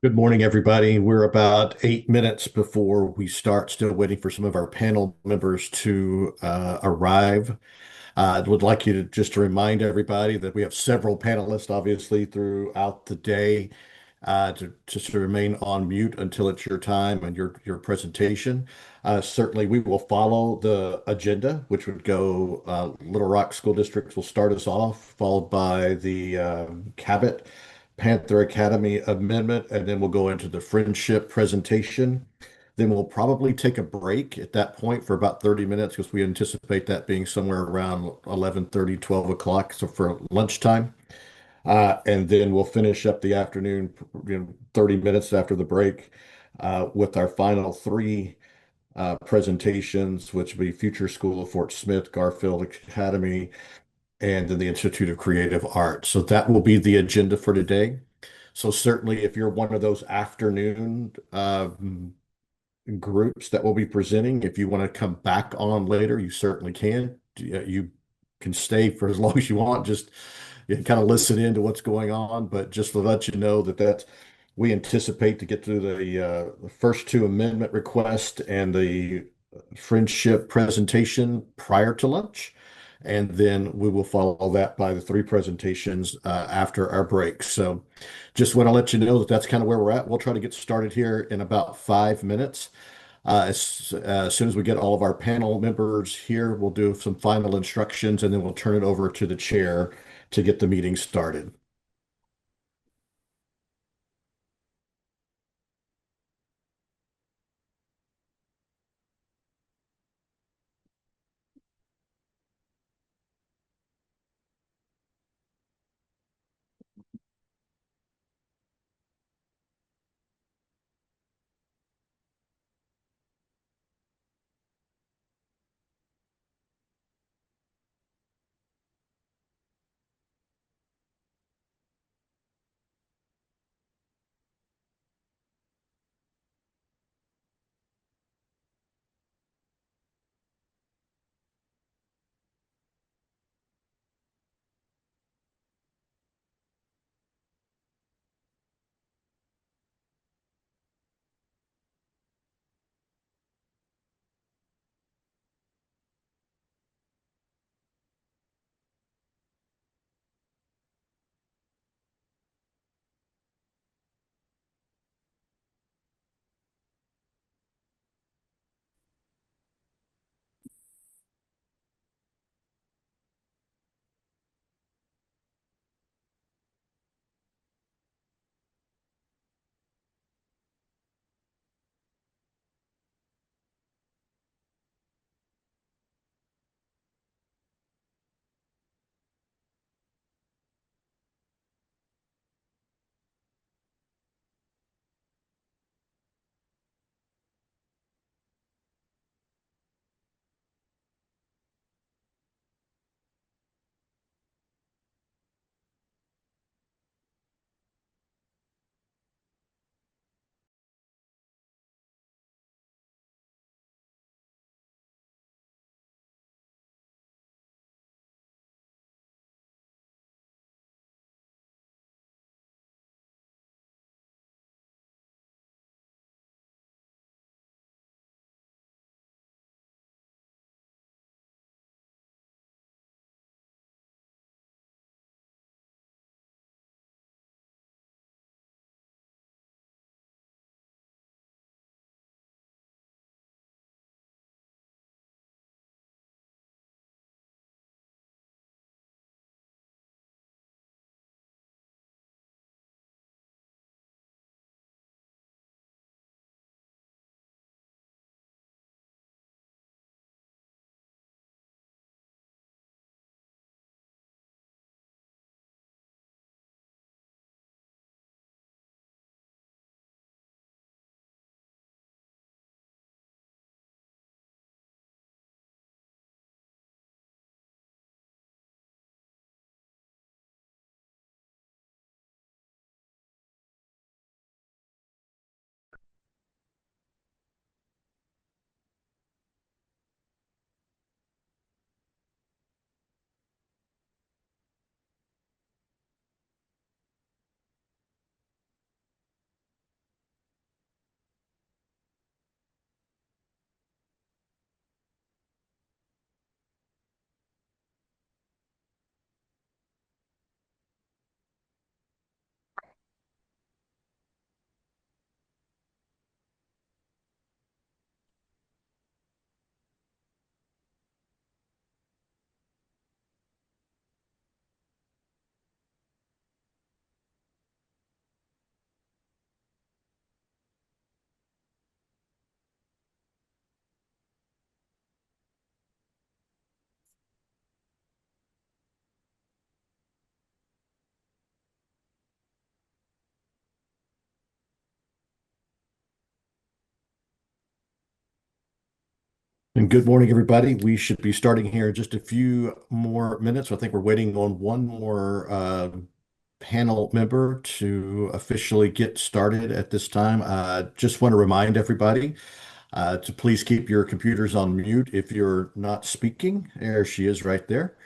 Good morning, everybody. We're about 8 minutes before we start, still waiting for some of our panel members to arrive. I would like you to just to remind everybody that we have several panelists, obviously, throughout the day, to just to remain on mute until it's your time and your presentation. Certainly, we will follow the agenda, which would go Little Rock School District will start us off, followed by the Cabot Panther Academy Amendment, and then we'll go into the friendship presentation. Then we'll probably take a break at that point for about 30 minutes because we anticipate that being somewhere around 11:30, 12 o'clock, so for lunchtime. And then we'll finish up the afternoon, 30 minutes after the break, with our final three presentations, which will be Future School of Fort Smith, Garfield Academy, and then the Institute of Creative Arts. So that will be the agenda for today. So certainly, if you're one of those afternoon groups that will be presenting, if you want to come back on later, you certainly can. You can stay for as long as you want. Just you can kind of listen in to what's going on, but just to let you know that we anticipate to get through the first two amendment requests and the friendship presentation prior to lunch. And then we will follow that by the three presentations after our break. So just want to let you know that that's kind of where we're at. We'll try to get started here in about 5 minutes. As soon as we get all of our panel members here, we'll do some final instructions and then we'll turn it over to the chair to get the meeting started. And good morning, everybody. We should be starting here in just a few more minutes. I think we're waiting on one more panel member to officially get started at this time. Just want to remind everybody to please keep your computers on mute if you're not speaking. There she is right there.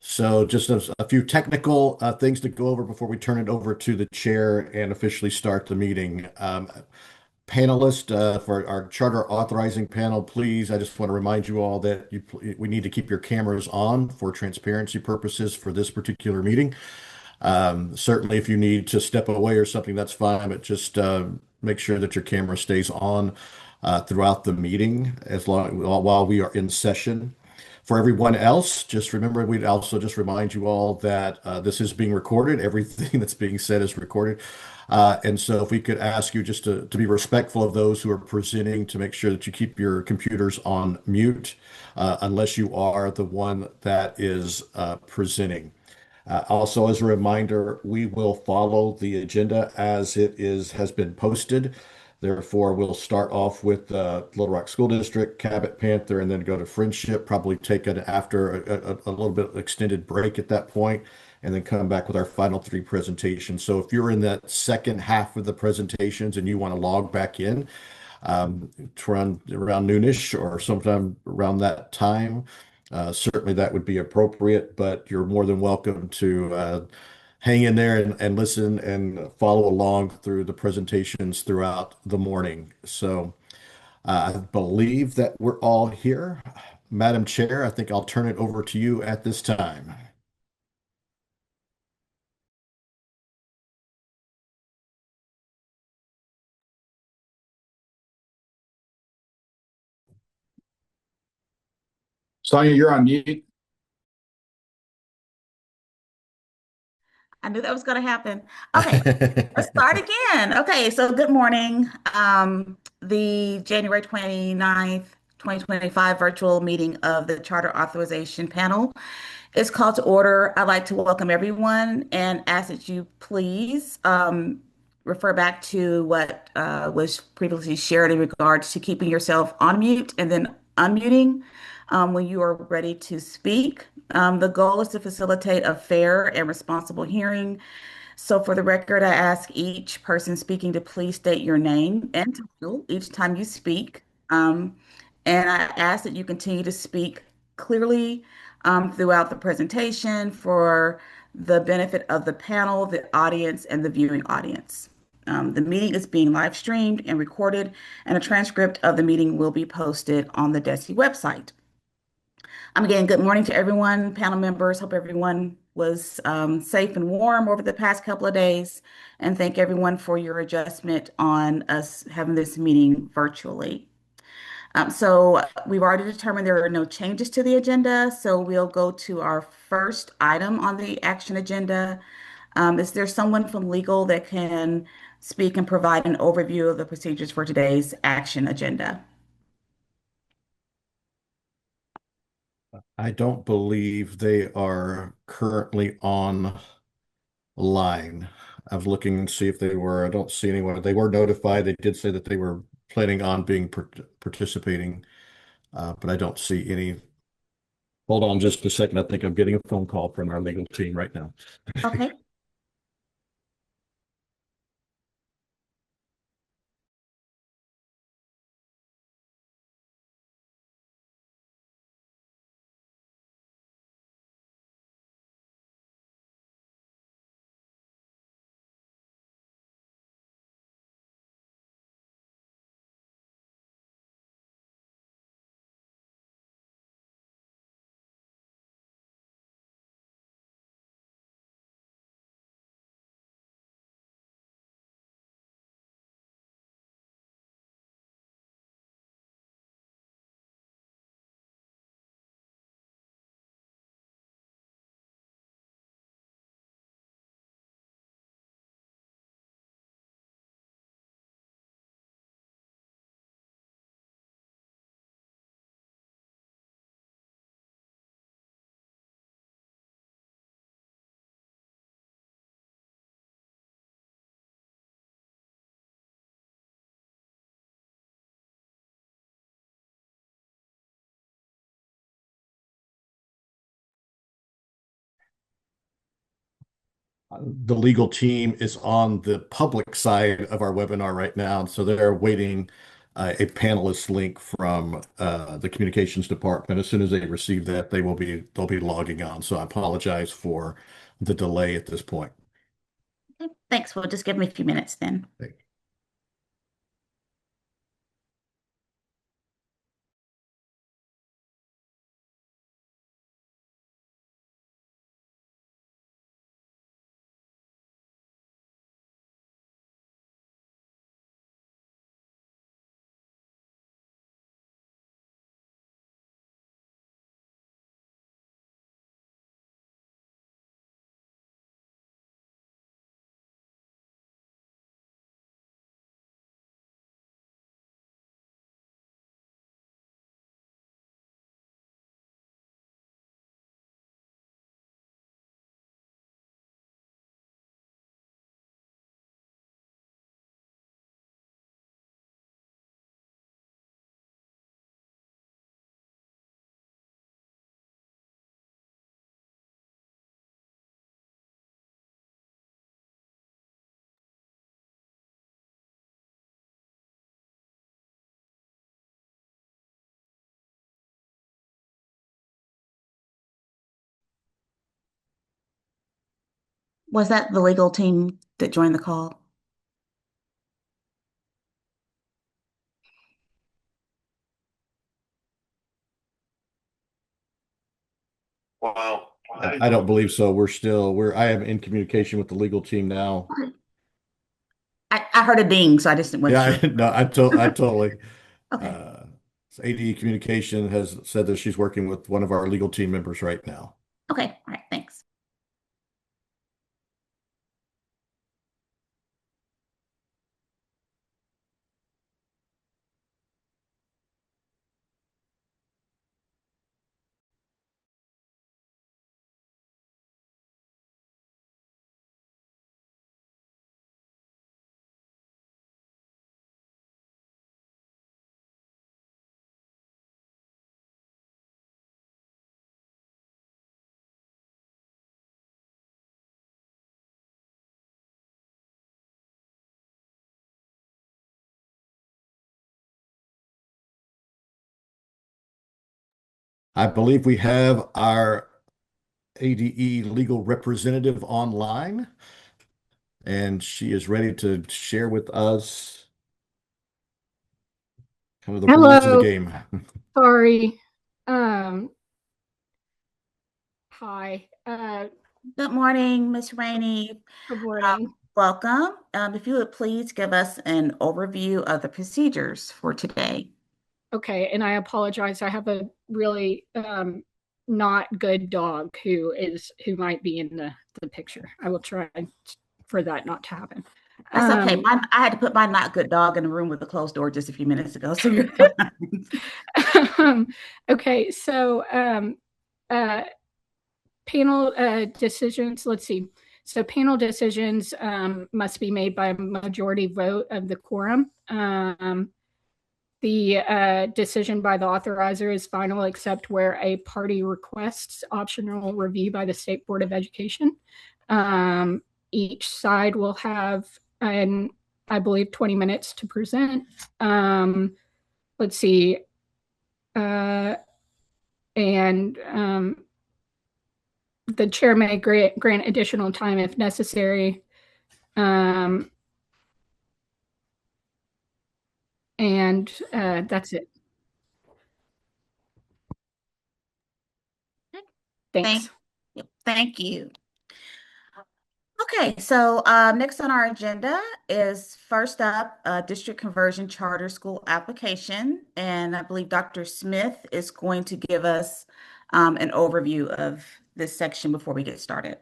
So just a few technical things to go over before we turn it over to the chair and officially start the meeting. Panelist for our charter authorizing panel, please. I just want to remind you all that we need to keep your cameras on for transparency purposes for this particular meeting. Certainly, if you need to step away or something, that's fine, but just make sure that your camera stays on throughout the meeting as long while we are in session. For everyone else, just remember, we'd also just remind you all that this is being recorded. Everything that's being said is recorded. And so if we could ask you just to be respectful of those who are presenting, to make sure that you keep your computers on mute, unless you are the one that is presenting. Also, as a reminder, we will follow the agenda as has been posted. Therefore, we'll start off with Little Rock School District, Cabot Panther, and then go to Friendship. Probably take it after a little bit of extended break at that point, and then come back with our final three presentations. So if you're in that second half of the presentations and you want to log back in, to around noonish or sometime around that time. Certainly that would be appropriate, but you're more than welcome to hang in there and listen and follow along through the presentations throughout the morning. So I believe that we're all here. Madam Chair, I think I'll turn it over to you at this time. Sonia, you're on mute. I knew that was going to happen. Okay, let's start again. Okay, so good morning. The January 29th, 2025 virtual meeting of the Charter Authorization Panel is called to order. I'd like to welcome everyone and ask that you please refer back to what was previously shared in regards to keeping yourself on mute and then unmuting when you are ready to speak. The goal is to facilitate a fair and responsible hearing. So, for the record, I ask each person speaking to please state your name and title each time you speak. And I ask that you continue to speak clearly throughout the presentation for the benefit of the panel, the audience, and the viewing audience. The meeting is being live streamed and recorded, and a transcript of the meeting will be posted on the DESI website. Again, good morning to everyone, panel members. Hope everyone was safe and warm over the past couple of days. And thank everyone for your adjustment on us having this meeting virtually. So we've already determined there are no changes to the agenda. So we'll go to our first item on the action agenda. Is there someone from legal that can speak and provide an overview of the procedures for today's action agenda? I don't believe they are currently online. I was looking to see if they were. I don't see anyone. They were notified. They did say that they were planning on being participating, but I don't see any. Hold on just a second. I think I'm getting a phone call from our legal team right now. Okay. The legal team is on the public side of our webinar right now, so they're waiting a panelist link from the communications department. As soon as they receive that, they'll be logging on. So I apologize for the delay at this point. Okay, thanks. We'll just give me a few minutes then. Was that the legal team that joined the call? Wow. I don't believe so. I am in communication with the legal team now. Okay. I heard a ding, so I just wasn't Yeah, sure. no, I totally, Okay. uh, AD Communication has said that she's working with one of our legal team members right now. Okay. All right. Thanks. I believe we have our ADE legal representative online, and she is ready to share with us kind of the rules of the Hello, game. sorry. Um, Hi. Good morning, Miss Rainey. Good morning. Welcome. If you would please give us an overview of the procedures for today. Okay, and I apologize. I have a really not good dog who might be in the picture. I will try for that not to happen. That's okay. Um, I had to put my not good dog in the room with a closed door just a few minutes ago, so you're fine. okay, so uh, panel decisions. Let's see. So panel decisions must be made by a majority vote of the quorum. The decision by the authorizer is final except where a party requests optional review by the State Board of Education. Each side will have, and I believe, 20 minutes to present. Let's see. Uh, and the chair may grant additional time if necessary. Um, and that's it. Thank, Thanks. thank you. Okay, so next on our agenda is first up, district conversion charter school application. And I believe Dr. Smith is going to give us an overview of this section before we get started.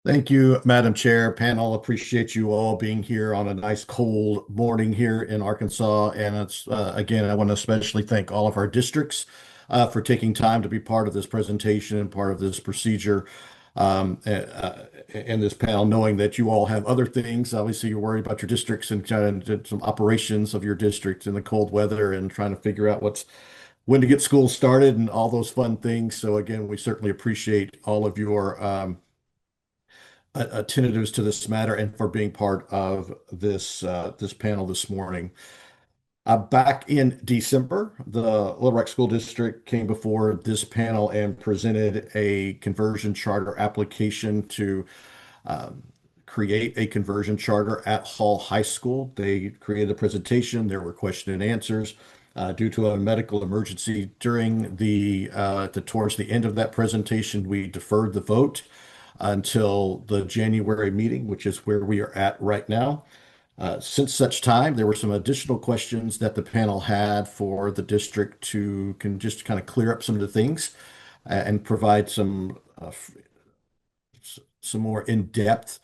Thank you, Madam Chair. Panel, appreciate you all being here on a nice cold morning here in Arkansas. And it's again, I want to especially thank all of our districts for taking time to be part of this presentation and part of this procedure in this panel, knowing that you all have other things. Obviously, you're worried about your districts and kind of some operations of your district in the cold weather and trying to figure out when to get school started and all those fun things. So again, we certainly appreciate all of your attentives to this matter and for being part of this panel this morning. Back in December, the Little Rock School District came before this panel and presented a conversion charter application to um, create a conversion charter at Hall High School. They created a presentation. There were question and answers. Due to a medical emergency during towards the end of that presentation, we deferred the vote until the January meeting, which is where we are at right now. Since such time, there were some additional questions that the panel had for the district to can just kind of clear up some of the things and provide some more in-depth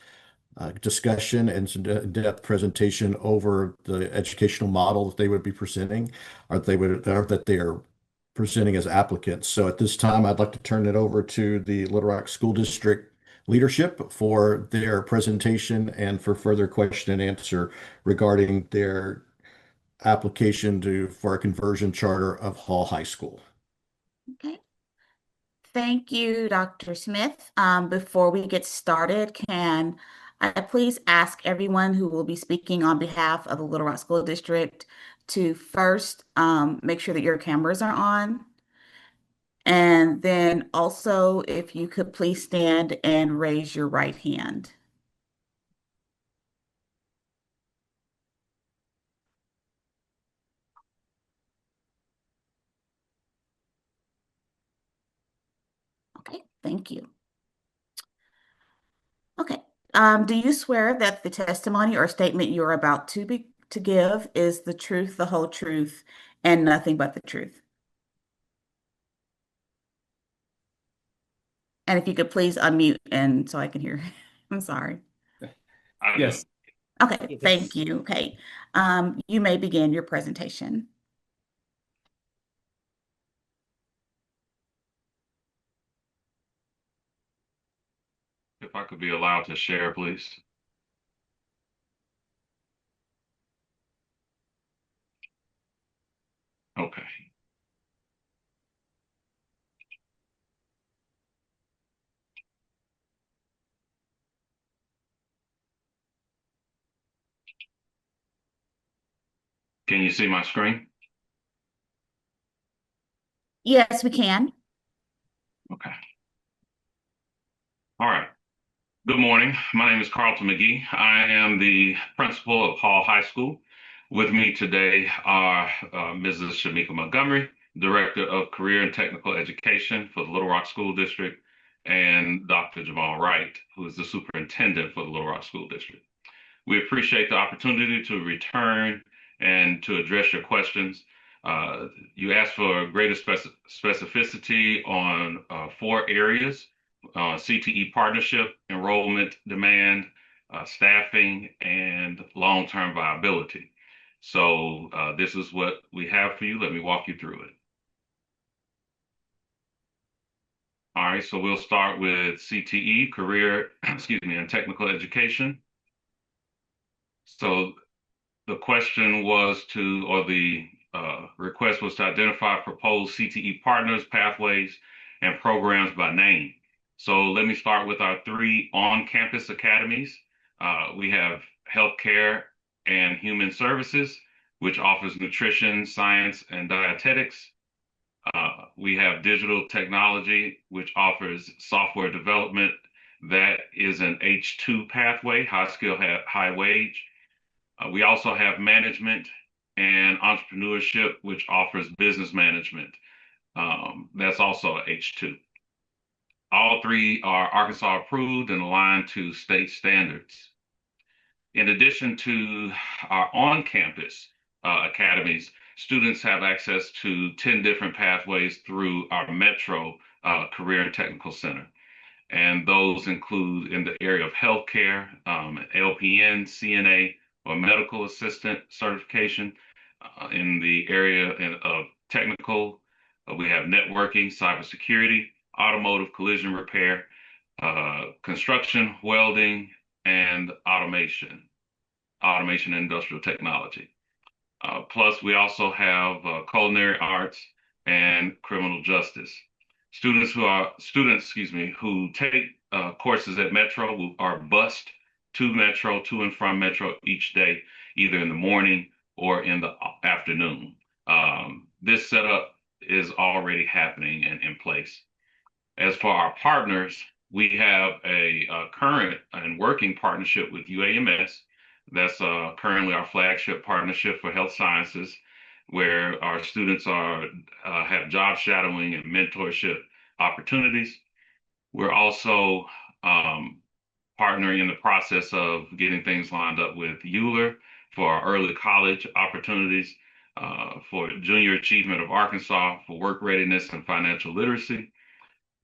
discussion and some in-depth presentation over the educational model that they would be presenting or that they are presenting as applicants. So at this time, I'd like to turn it over to the Little Rock School District leadership for their presentation and for further question and answer regarding their application for a conversion charter of Hall High School. Okay. Thank you, Dr. Smith. Before we get started, can I please ask everyone who will be speaking on behalf of the Little Rock School District to first make sure that your cameras are on? And then also, if you could please stand and raise your right hand. Okay, thank you. Okay. Do you swear that the testimony or statement you're about to give is the truth, the whole truth, and nothing but the truth? And if you could please unmute and so I can hear. I'm sorry. Yes. Okay, thank you. Okay. You may begin your presentation. If I could be allowed to share, please. Okay. Can you see my screen? Yes, we can. Okay. All right. Good morning. My name is Carlton McGee. I am the principal of Hall High School. With me today are Mrs. Shamika Montgomery, Director of Career and Technical Education for the Little Rock School District, and Dr. Jamal Wright, who is the Superintendent for the Little Rock School District. We appreciate the opportunity to return and to address your questions. You asked for greater specificity on 4 areas: CTE partnership, enrollment demand, staffing, and long-term viability. So this is what we have for you. Let me walk you through it. All right, so we'll start with CTE, career, and technical education. So the question was or the request was to identify proposed CTE partners, pathways, and programs by name. So let me start with our 3 on-campus academies. We have Healthcare and Human Services, which offers nutrition, science, and dietetics. We have Digital Technology, which offers software development. That is an H2 pathway, high skill, high wage. We also have Management and Entrepreneurship, which offers business management. That's also H2. All 3 are Arkansas approved and aligned to state standards. In addition to our on-campus academies, students have access to 10 different pathways through our Metro Career and Technical Center. And those include in the area of healthcare, LPN, CNA, or medical assistant certification. In the area of technical, we have networking, cybersecurity, automotive collision repair, construction, welding, and automation and industrial technology. Plus, we also have culinary arts, and criminal justice. Excuse me, who take courses at Metro are bused to Metro, to and from Metro each day, either in the morning or in the afternoon. This setup is already happening and in place. As for our partners, we have a current and working partnership with UAMS. That's currently our flagship partnership for health sciences, where our students are have job shadowing and mentorship opportunities. We're also partnering in the process of getting things lined up with Euler for our early college opportunities, for Junior Achievement of Arkansas for work readiness and financial literacy,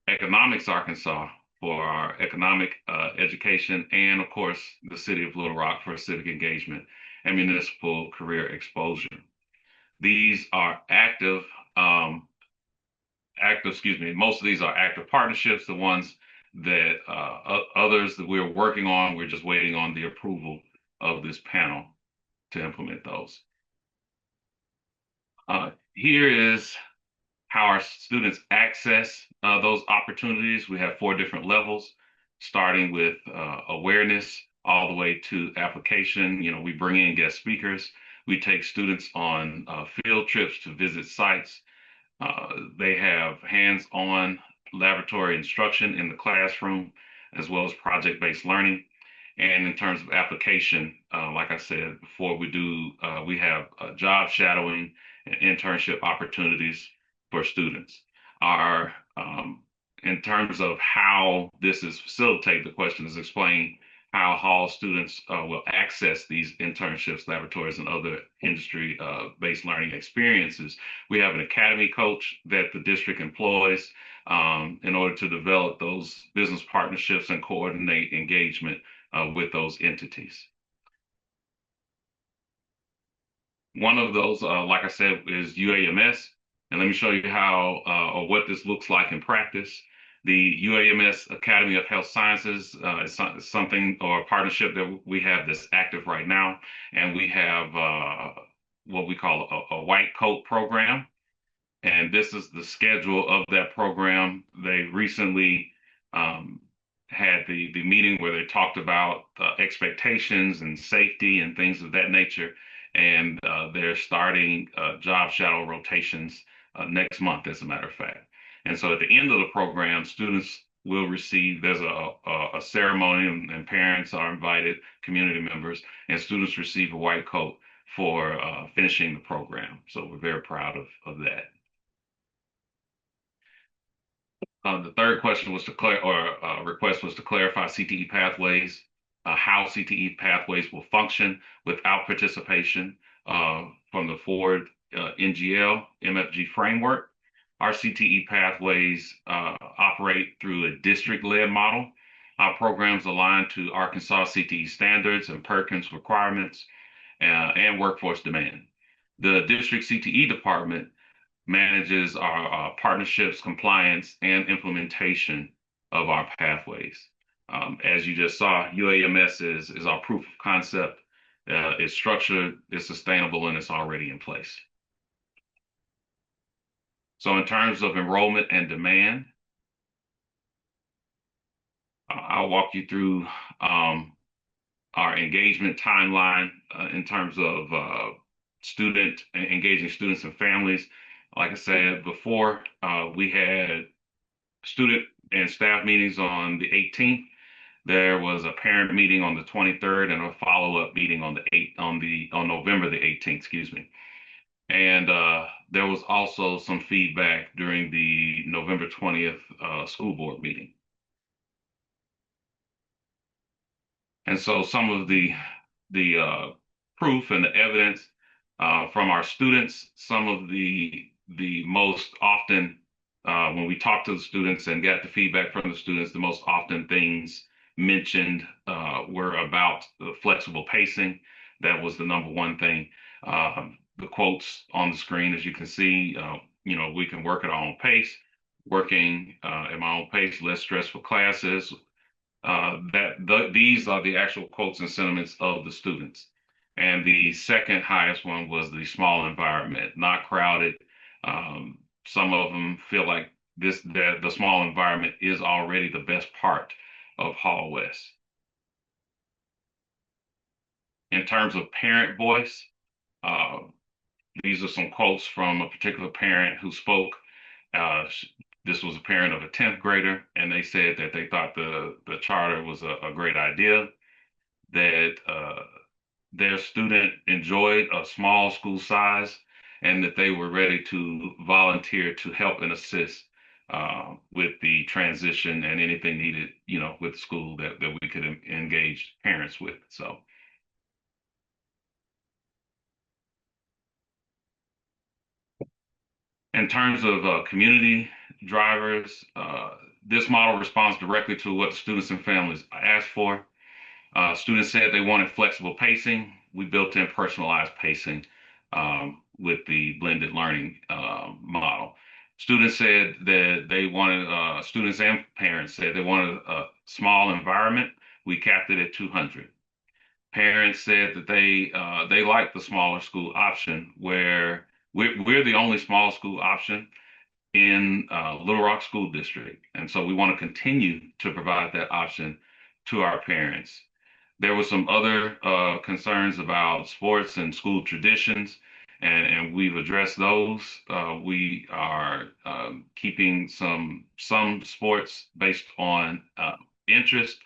Economics Arkansas for our economic education, and of course, the City of Little Rock for civic engagement and municipal career exposure. These are excuse me, most of these are active partnerships. The ones that others that we're working on, we're just waiting on the approval of this panel to implement those. Here is how our students access those opportunities. We have 4 different levels, starting with awareness all the way to application. You know, we bring in guest speakers. We take students on field trips to visit sites. They have hands-on laboratory instruction in the classroom, as well as project-based learning. And in terms of application, like I said before, we have job shadowing and internship opportunities for students. Our In terms of how this is facilitated, the question is explain how Hall students will access these internships, laboratories, and other industry-based learning experiences. We have an academy coach that the district employs in order to develop those business partnerships and coordinate engagement with those entities. One of those, like I said, is UAMS. And let me show you how or what this looks like in practice. The UAMS Academy of Health Sciences is something or a partnership that we have that's active right now. And we have what we call a white coat program. And this is the schedule of that program. They recently had the meeting where they talked about expectations and safety and things of that nature. And they're starting job shadow rotations next month, as a matter of fact. And so at the end of the program, students will receive, there's a ceremony and parents are invited, community members, and students receive a white coat for finishing the program. So we're very proud of that. The third question was request was to clarify CTE pathways, how CTE pathways will function without participation from the Ford NGL MFG framework. Our CTE pathways operate through a district-led model. Our programs align to Arkansas CTE standards and Perkins requirements and workforce demand. The district CTE department manages our partnerships, compliance, and implementation of our pathways. As you just saw, UAMS is our proof of concept. It's structured, it's sustainable, and it's already in place. So in terms of enrollment and demand, I'll walk you through our engagement timeline in terms of engaging students and families. Like I said before, we had student and staff meetings on the 18th. There was a parent meeting on the 23rd and a follow-up meeting on November the 18th, excuse me. And there was also some feedback during the November 20th school board meeting. And so some of the proof and the evidence from our students, some of the most often, when we talked to the students and got the feedback from the students, the most often things mentioned were about the flexible pacing. That was the number one thing. The quotes on the screen, as you can see, we can work at our own pace, working at my own pace, less stressful classes. These are the actual quotes and sentiments of the students. And the second highest one was the small environment, not crowded, Some of them feel like that the small environment is already the best part of Hall West. In terms of parent voice, uh, these are some quotes from a particular parent who spoke. Uh, this was a parent of a 10th grader, and they said that they thought the charter was a great idea, that their student enjoyed a small school size, and that they were ready to volunteer to help and assist with the transition and anything needed, with school that we could engage parents with. So, in terms of community drivers, this model responds directly to what the students and families asked for. Students said they wanted flexible pacing. We built in personalized pacing with the blended learning model. Students said that they wanted, students and parents said they wanted a small environment. We capped it at 200. Parents said that they liked the smaller school option, where we're the only small school option in Little Rock School District, and so we want to continue to provide that option to our parents. There were some other concerns about sports and school traditions, and we've addressed those. We are keeping some sports based on interest,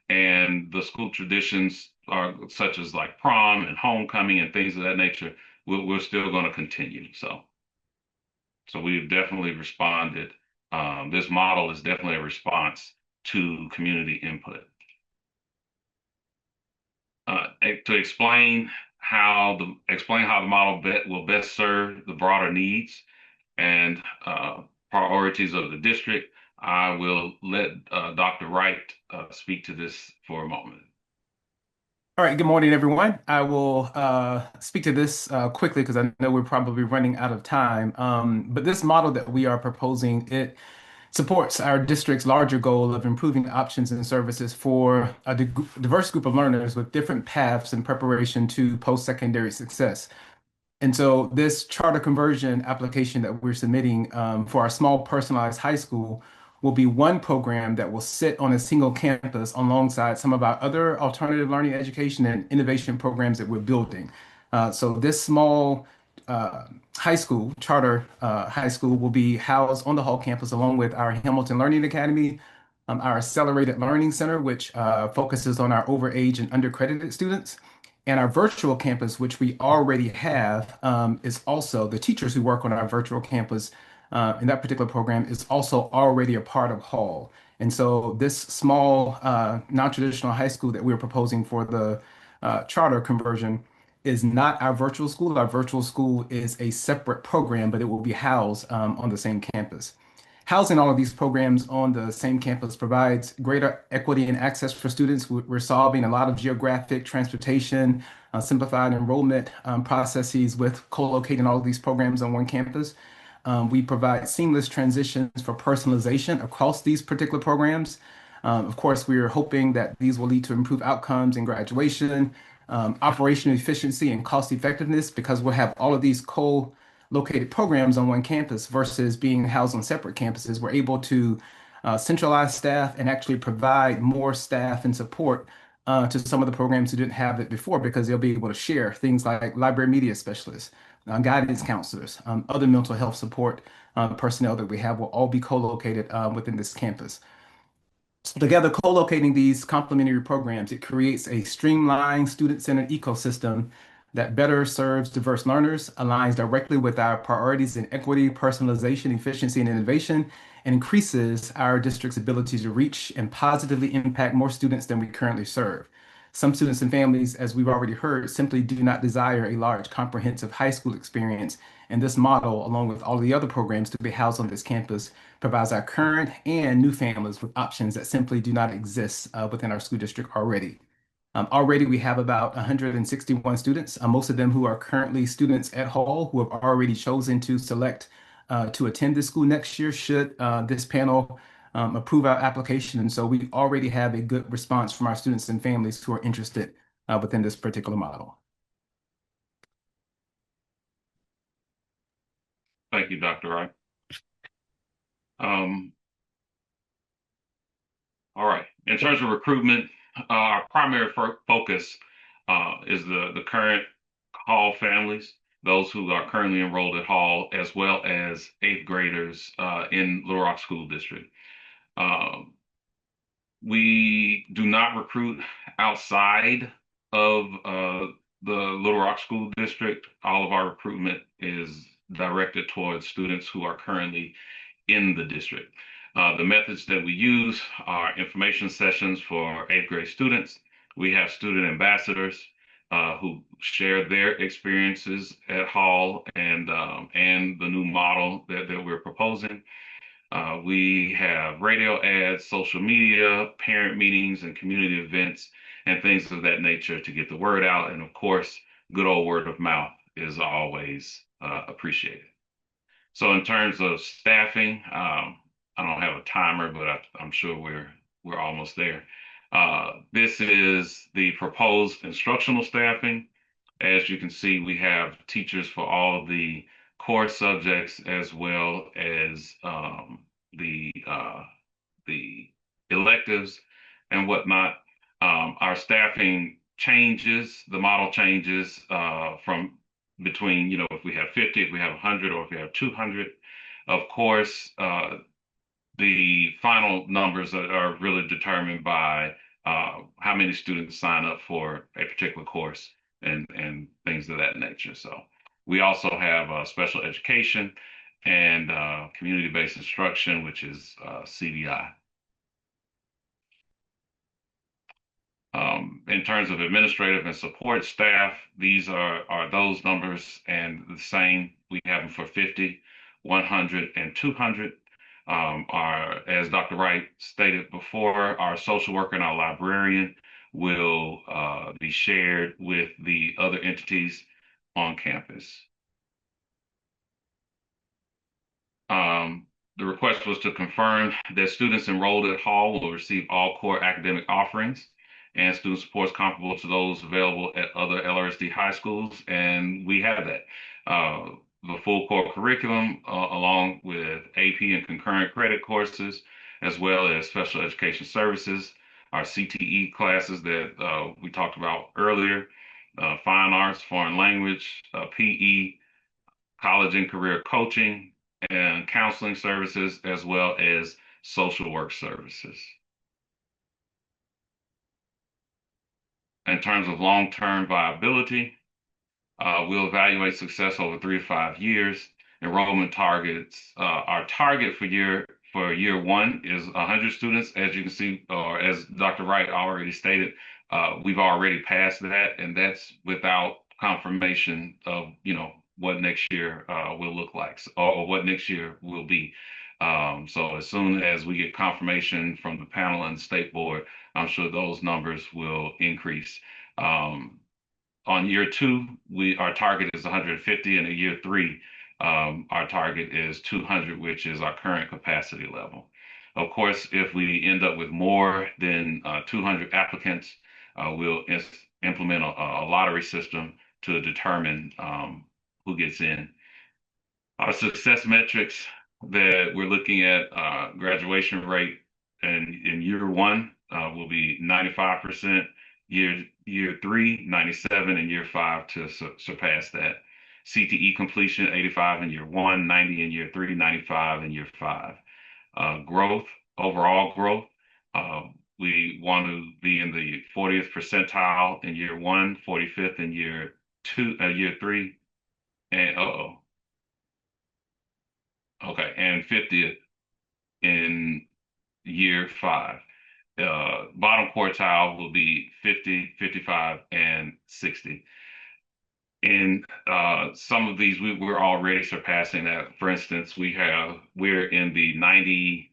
and the school traditions are such as like prom and homecoming and things of that nature. We're still going to continue. So we've definitely responded. This model is definitely a response to community input. To explain how the model will best serve the broader needs and priorities of the district, I will let Dr. Wright speak to this for a moment. All right, good morning, everyone. I will speak to this quickly because I know we're probably running out of time. But this model that we are proposing, it supports our district's larger goal of improving options and services for a diverse group of learners with different paths in preparation to post-secondary success. And so this charter conversion application that we're submitting for our small personalized high school will be one program that will sit on a single campus alongside some of our other alternative learning education and innovation programs that we're building. So this small high school, charter high school, will be housed on the Hall campus along with our Hamilton Learning Academy, our Accelerated Learning Center, which focuses on our overage and undercredited students. And our virtual campus, which we already have, is also the teachers who work on our virtual campus in that particular program is also already a part of Hall. And so this small non-traditional high school that we're proposing for the charter conversion is not our virtual school. Our virtual school is a separate program, but it will be housed on the same campus. Housing all of these programs on the same campus provides greater equity and access for students. We're solving a lot of geographic, transportation, simplified enrollment processes with co-locating all of these programs on one campus. We provide seamless transitions for personalization across these particular programs. Of course, we are hoping that these will lead to improved outcomes in graduation, operational efficiency, and cost effectiveness because we'll have all of these co-located programs on one campus versus being housed on separate campuses. We're able to centralize staff and actually provide more staff and support to some of the programs who didn't have it before because they'll be able to share things like library media specialists, guidance counselors, other mental health support personnel that we have will all be co-located within this campus. Together, co-locating these complementary programs, it creates a streamlined student-centered ecosystem that better serves diverse learners, aligns directly with our priorities in equity, personalization, efficiency, and innovation, and increases our district's ability to reach and positively impact more students than we currently serve. Some students and families, as we've already heard, simply do not desire a large, comprehensive high school experience. And this model, along with all the other programs to be housed on this campus, provides our current and new families with options that simply do not exist within our school district already. Already, we have about 161 students, most of them who are currently students at Hall who have already chosen to select to attend this school next year should this panel approve our application. And so we already have a good response from our students and families who are interested within this particular model. Thank you, Dr. Wright. Um, all right. In terms of recruitment, our primary focus is the current Hall families, those who are currently enrolled at Hall, as well as eighth graders in Little Rock School District. Um, we do not recruit outside of the Little Rock School District. All of our recruitment is directed towards students who are currently in the district. The methods that we use are information sessions for eighth grade students. We have student ambassadors who share their experiences at Hall and the new model that we're proposing. We have radio ads, social media, parent meetings, and community events and things of that nature to get the word out. And of course, good old word of mouth is always appreciated. So in terms of staffing, I don't have a timer, but I'm sure we're almost there. This is the proposed instructional staffing. As you can see, we have teachers for all of the core subjects as well as the uh, the electives and whatnot. Our staffing changes, the model changes from between, if we have 50, if we have 100, or if we have 200. Of course, the final numbers are really determined by how many students sign up for a particular course and things of that nature. So we also have special education and community-based instruction, which is CDI. In terms of administrative and support staff, these are those numbers and the same. We have them for 50, 100, and 200. As Dr. Wright stated before, our social worker and our librarian will be shared with the other entities on campus. The request was to confirm that students enrolled at Hall will receive all core academic offerings and student supports comparable to those available at other LRSD high schools, and we have that. The full core curriculum, along with AP and concurrent credit courses, as well as special education services, our CTE classes that we talked about earlier, fine arts, foreign language, PE, college and career coaching, and counseling services, as well as social work services. In terms of long-term viability, we'll evaluate success over 3 to 5 years. Enrollment targets, our target for year one is 100 students. As you can see, or as Dr. Wright already stated, we've already passed that, and that's without confirmation of, what next year will look like, or what next year will be. So as soon as we get confirmation from the panel and the state board, I'm sure those numbers will increase. On year two, our target is 150, and in year three, our target is 200, which is our current capacity level. Of course, if we end up with more than 200 applicants, we'll implement a lottery system to determine who gets in. Our success metrics that we're looking at, graduation rate in year one will be 95%, year three, 97, and year five to surpass that. CTE completion, 85 in year one, 90 in year three, 95 in year five. Growth, overall growth, we want to be in the 40th percentile in year one, 45th in year three, and okay, and 50th in year five. Bottom quartile will be 50, 55, and 60. In some of these, we're already surpassing that. For instance, we're in the 90,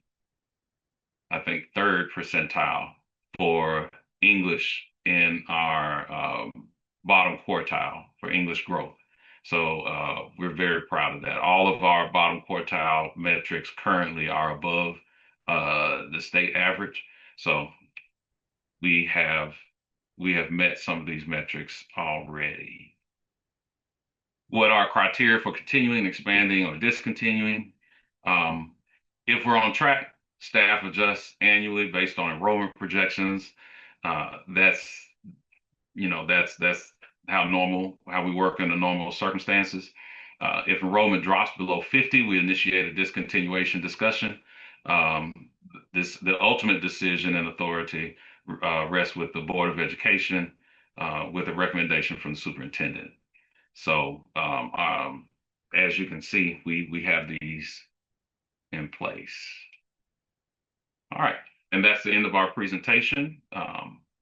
I think, third percentile for English in our bottom quartile for English growth. So we're very proud of that. All of our bottom quartile metrics currently are above the state average. So we have met some of these metrics already. What are criteria for continuing, expanding, or discontinuing? If we're on track, staff adjusts annually based on enrollment projections. That's that's how we work under normal circumstances. If enrollment drops below 50, we initiate a discontinuation discussion. Um, the ultimate decision and authority rests with the Board of Education, with a recommendation from the superintendent. So, as you can see, we have these in place. All right, and that's the end of our presentation.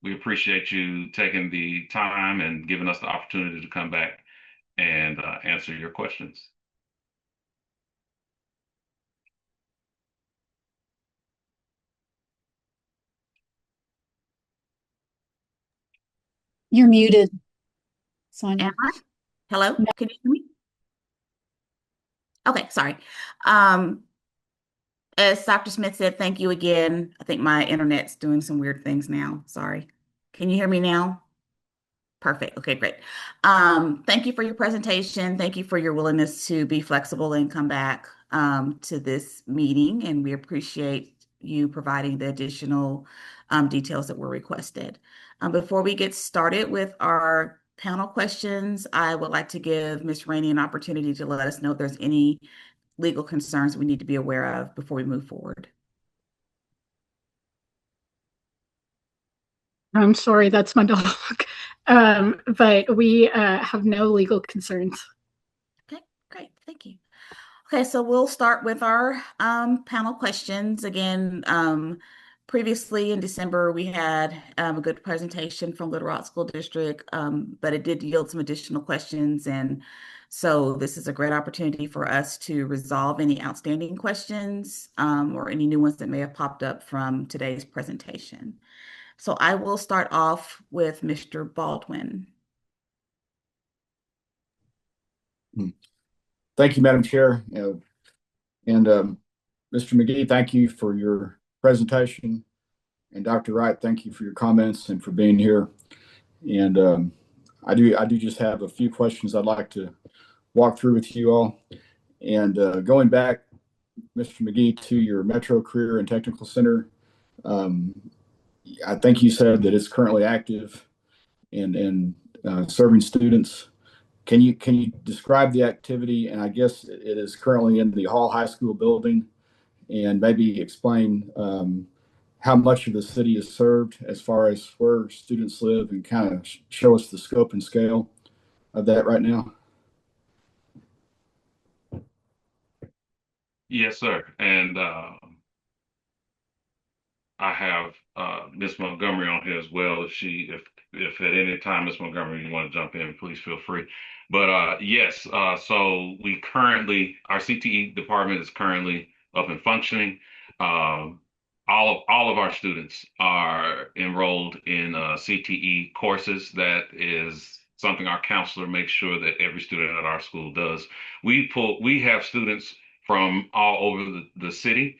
We appreciate you taking the time and giving us the opportunity to come back and answer your questions. You're muted, Am Sonia. I? Hello? No. Can you hear me? Okay, sorry. Um, as Dr. Smith said, thank you again. I think my internet's doing some weird things now. Sorry. Can you hear me now? Perfect. Okay, great. Thank you for your presentation. Thank you for your willingness to be flexible and come back to this meeting, and we appreciate you providing the additional details that were requested. Before we get started with our panel questions, I would like to give Ms. Rainey an opportunity to let us know if there's any legal concerns we need to be aware of before we move forward. I'm sorry, that's my dog. But we have no legal concerns. Okay, great. Thank you. Okay, so we'll start with our panel questions. Again, previously in December, we had a good presentation from Little Rock School District, but it did yield some additional questions. And so this is a great opportunity for us to resolve any outstanding questions or any new ones that may have popped up from today's presentation. So I will start off with Mr. Baldwin. Thank you, Madam Chair. And Mr. McGee, thank you for your presentation. And Dr. Wright, thank you for your comments and for being here. And I do just have a few questions I'd like to walk through with you all. And going back, Mr. McGee, to your Metro Career and Technical Center, um, I think you said that it's currently active and serving students. Can you describe the activity? And I guess it is currently in the Hall High School building, and maybe explain how much of the city is served as far as where students live, and kind of show us the scope and scale of that right now. Yes, sir. And I have Miss Montgomery on here as well. If at any time, Miss Montgomery, you want to jump in, please feel free. But yes, so our CTE department is currently up and functioning. Um, all of our students are enrolled in CTE courses. That is something our counselor makes sure that every student at our school does. We have students from all over the city.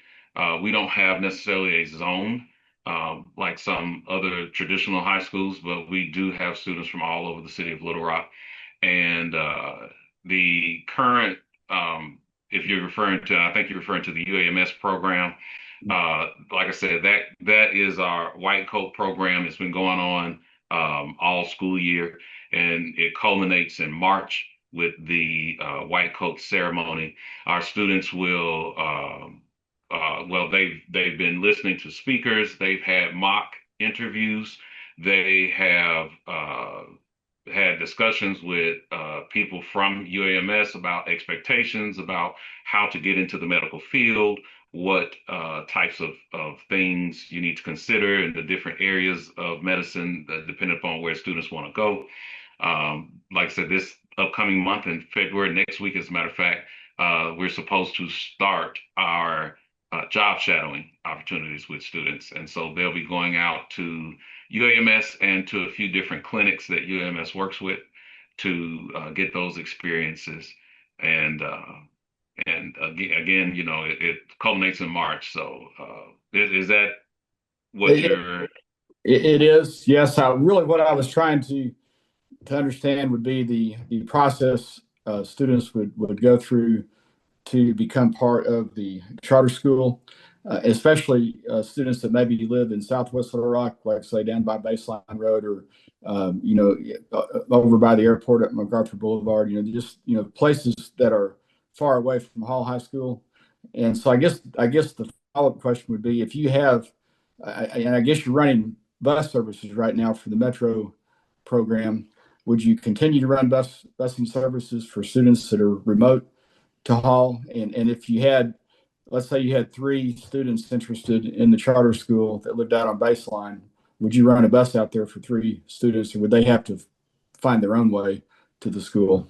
We don't have necessarily a zone like some other traditional high schools, but we do have students from all over the city of Little Rock. And the current, if you're referring to, I think you're referring to the UAMS program. Like I said, that is our white coat program. It's been going on all school year, and it culminates in March with the white coat ceremony. Our students will well, they've been listening to speakers. They've had mock interviews. They have had discussions with people from UAMS about expectations, about how to get into the medical field, what types of things you need to consider in the different areas of medicine, depending upon where students want to go. Like I said, this upcoming month in February, next week, as a matter of fact, we're supposed to start our job shadowing opportunities with students. And so they'll be going out to UAMS and to a few different clinics that UAMS works with to get those experiences. And again, it culminates in March. So is that what It, you're? it is, yes. Really, what I was trying to understand would be the process students would go through to become part of the charter school, especially students that maybe live in Southwest Little Rock, like say down by Baseline Road or over by the airport at MacArthur Boulevard. Just places that are far away from Hall High School. And so I guess the follow-up question would be if you have, and I guess you're running bus services right now for the Metro program. Would you continue to run busing services for students that are remote to Hall? And if you had, let's say you had three students interested in the charter school that lived out on Baseline, would you run a bus out there for three students, or would they have to find their own way to the school?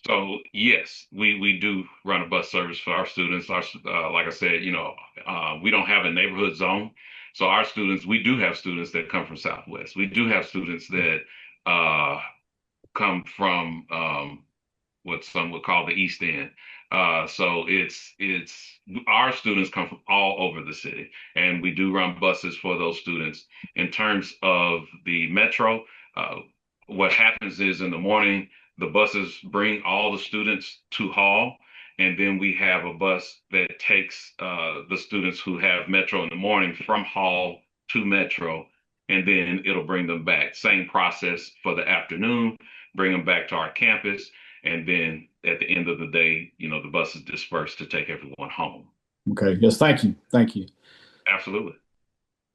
So yes, we do run a bus service for our students. Our like I said, we don't have a neighborhood zone, so our students, we do have students that come from Southwest. We do have students that come from what some would call the East End. So it's our students come from all over the city, and we do run buses for those students. In terms of the metro, what happens is in the morning the buses bring all the students to Hall, and then we have a bus that takes the students who have metro in the morning from Hall to metro, and then it'll bring them back. Same process for the afternoon, bring them back to our campus, and then at the end of the day, the bus is dispersed to take everyone home. Okay. Yes. Thank you. Absolutely.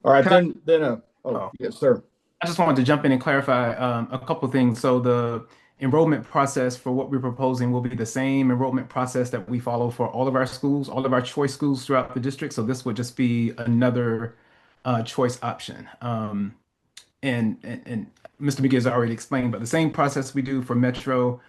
All right. Can Oh, oh, yes, sir. I just wanted to jump in and clarify a couple of things. So the enrollment process for what we're proposing will be the same enrollment process that we follow for all of our schools, all of our choice schools throughout the district. So this would just be another choice option. And Mr. McGee has already explained, but the same process we do for Metro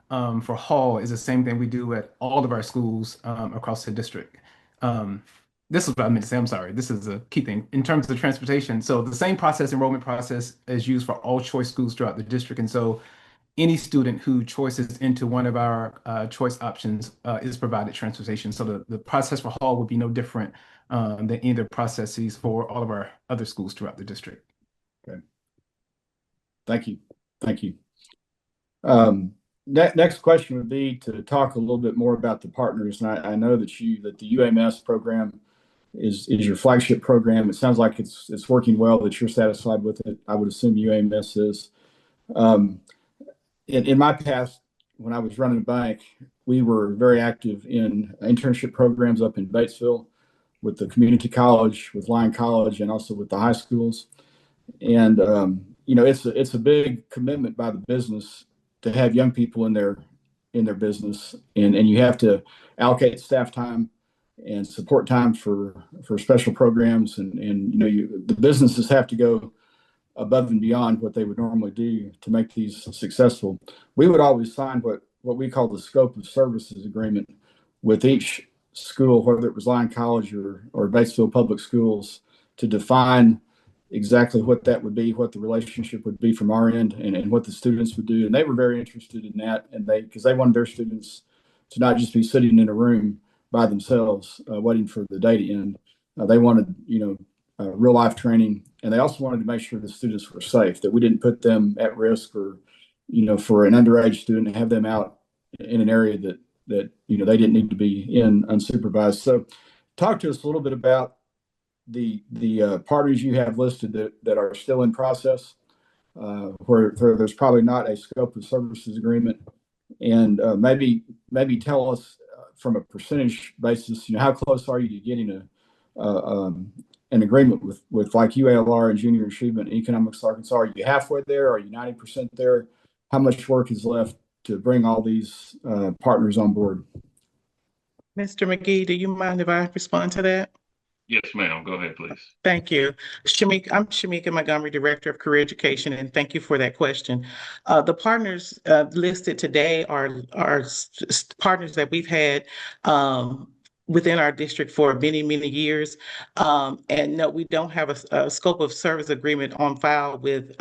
for Hall is the same thing we do at all of our schools across the district. Um, this is what I meant to say. I'm sorry. This is a key thing in terms of transportation. So the same process, enrollment process, is used for all choice schools throughout the district. And so any student who choices into one of our choice options is provided transportation. So the process for Hall would be no different than either processes for all of our other schools throughout the district. Okay. Thank you. Thank you. Next question would be to talk a little bit more about the partners. And I know that the UAMS program is your flagship program. It sounds like it's working well, that you're satisfied with it. I would assume UAMS is. Um, in my past, when I was running a bank, we were very active in internship programs up in Batesville with the community college, with Lyon College, and also with the high schools. And it's a big commitment by the business to have young people in their business, and you have to allocate staff time and support time for special programs, and the businesses have to go above and beyond what they would normally do to make these successful. We would always sign what we call the scope of services agreement with each school, whether it was Lyon College or Batesville Public Schools, to define exactly what that would be, what the relationship would be from our end, and what the students would do. And they were very interested in that, and because they wanted their students to not just be sitting in a room by themselves waiting for the day to end. They wanted, real life training, and they also wanted to make sure the students were safe, that we didn't put them at risk, or for an underage student to have them out in an area that they didn't need to be in unsupervised. So talk to us a little bit about the parties you have listed that are still in process, where there's probably not a scope of services agreement, and maybe tell us from a percentage basis, how close are you to getting an agreement with like UALR and Junior Achievement and Economics Arkansas? Are you halfway there? Are you 90% there? How much work is left to bring all these partners on board? Mr. McGee, do you mind if I respond to that? Yes, ma'am. Go ahead, please. Thank you. I'm Shamika Montgomery, Director of Career Education, and thank you for that question. The partners listed today are partners that we've had within our district for many, many years. And no, we don't have a scope of service agreement on file with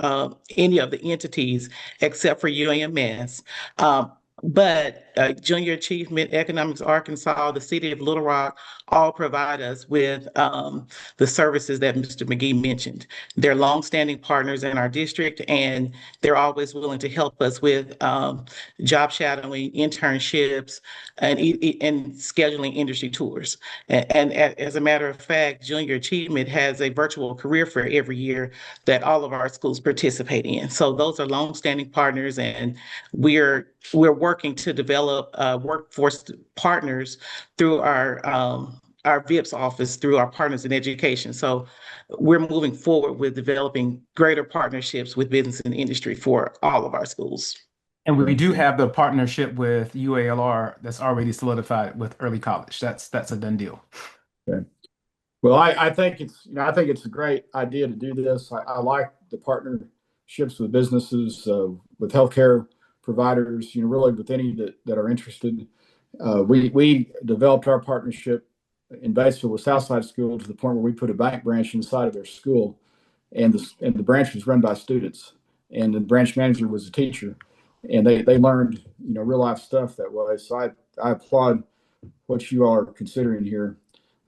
any of the entities except for UAMS. But Junior Achievement, Economics Arkansas, the City of Little Rock, all provide us with the services that Mr. McGee mentioned. They're longstanding partners in our district, and they're always willing to help us with job shadowing, internships, and scheduling industry tours. And as a matter of fact, Junior Achievement has a virtual career fair every year that all of our schools participate in. So those are longstanding partners, and we're working to develop workforce partners through our VIPS office, through our partners in education. So we're moving forward with developing greater partnerships with business and industry for all of our schools. And we do have the partnership with UALR that's already solidified with early college. That's a done deal. Okay. Well, I think I think it's a great idea to do this. I like the partnerships with businesses, with healthcare providers, really with any that are interested. We developed our partnership in Batesville with Southside School to the point where we put a bank branch inside of their school, and the branch was run by students, and the branch manager was a teacher, and they learned real life stuff that way. So I applaud what you all are considering here.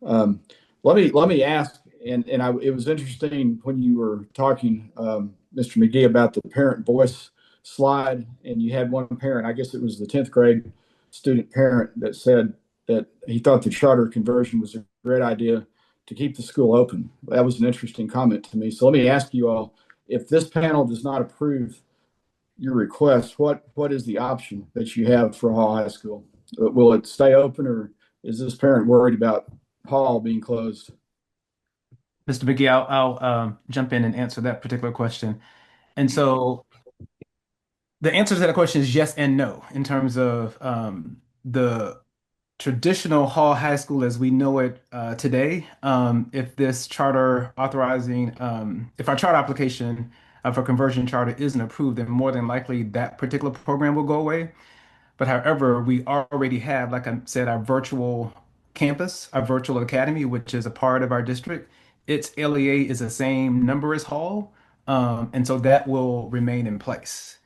Um, let me ask, it was interesting when you were talking, Mr. McGee, about the parent voice slide, and you had one parent, I guess it was the 10th grade student parent, that said that he thought the charter conversion was a great idea to keep the school open. That was an interesting comment to me. So let me ask you all, if this panel does not approve your request, what is the option that you have for Hall High School? Will it stay open, or is this parent worried about Hall being closed? Mr. McGee, I'll jump in and answer that particular question. And so the answer to that question is yes and no in terms of the traditional Hall High School as we know it today. If this charter authorizing, if our charter application for conversion charter isn't approved, then more than likely that particular program will go away. But however, we already have, like I said, our virtual campus, our virtual academy, which is a part of our district. Its LEA is the same number as Hall, and so that will remain in place.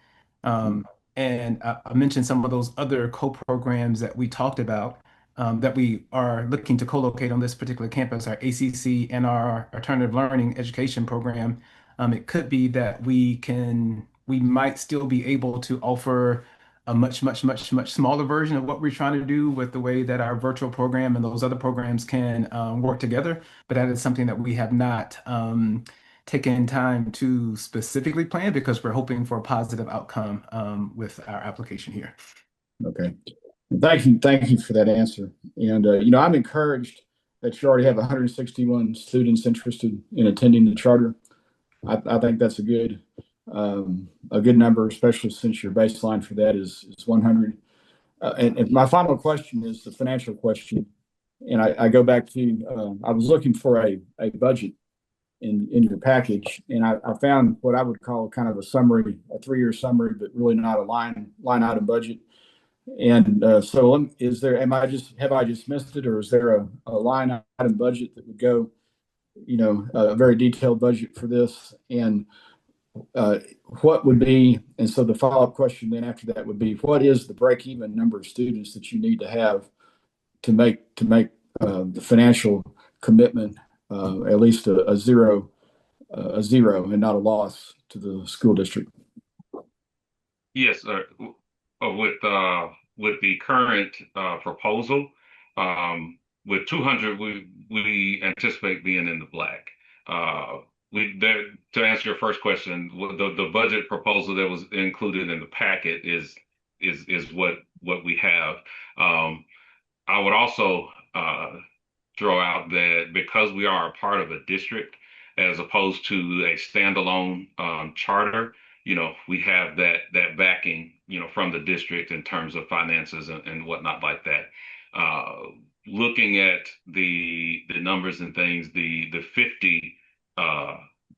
And I mentioned some of those other co-programs that we talked about that we are looking to co-locate on this particular campus, our ACC and our alternative learning education program. It could be that we might still be able to offer a much smaller version of what we're trying to do with the way that our virtual program and those other programs can work together. But that is something that we have not taken time to specifically plan because we're hoping for a positive outcome with our application here. Okay. Thank you for that answer. And I'm encouraged that you already have 161 students interested in attending the charter. I think that's a good number, especially since your baseline for that is 100. And my final question is the financial question. And I go back to I was looking for a budget in your package, and I found what I would call kind of a summary, a 3-year summary, but really not a line item budget. And so is there, have I just missed it, or is there a line item budget that would go, a very detailed budget for this? And what would be, and so the follow-up question then after that would be, what is the break-even number of students that you need to have to make the financial commitment at least a zero and not a loss to the school district? Yes, with the current proposal, with 200, we anticipate being in the black. To answer your first question, the budget proposal that was included in the packet is what we have. I would also throw out that because we are a part of a district as opposed to a standalone charter, we have that backing, from the district in terms of finances and whatnot like that. Looking at the numbers and things, the 50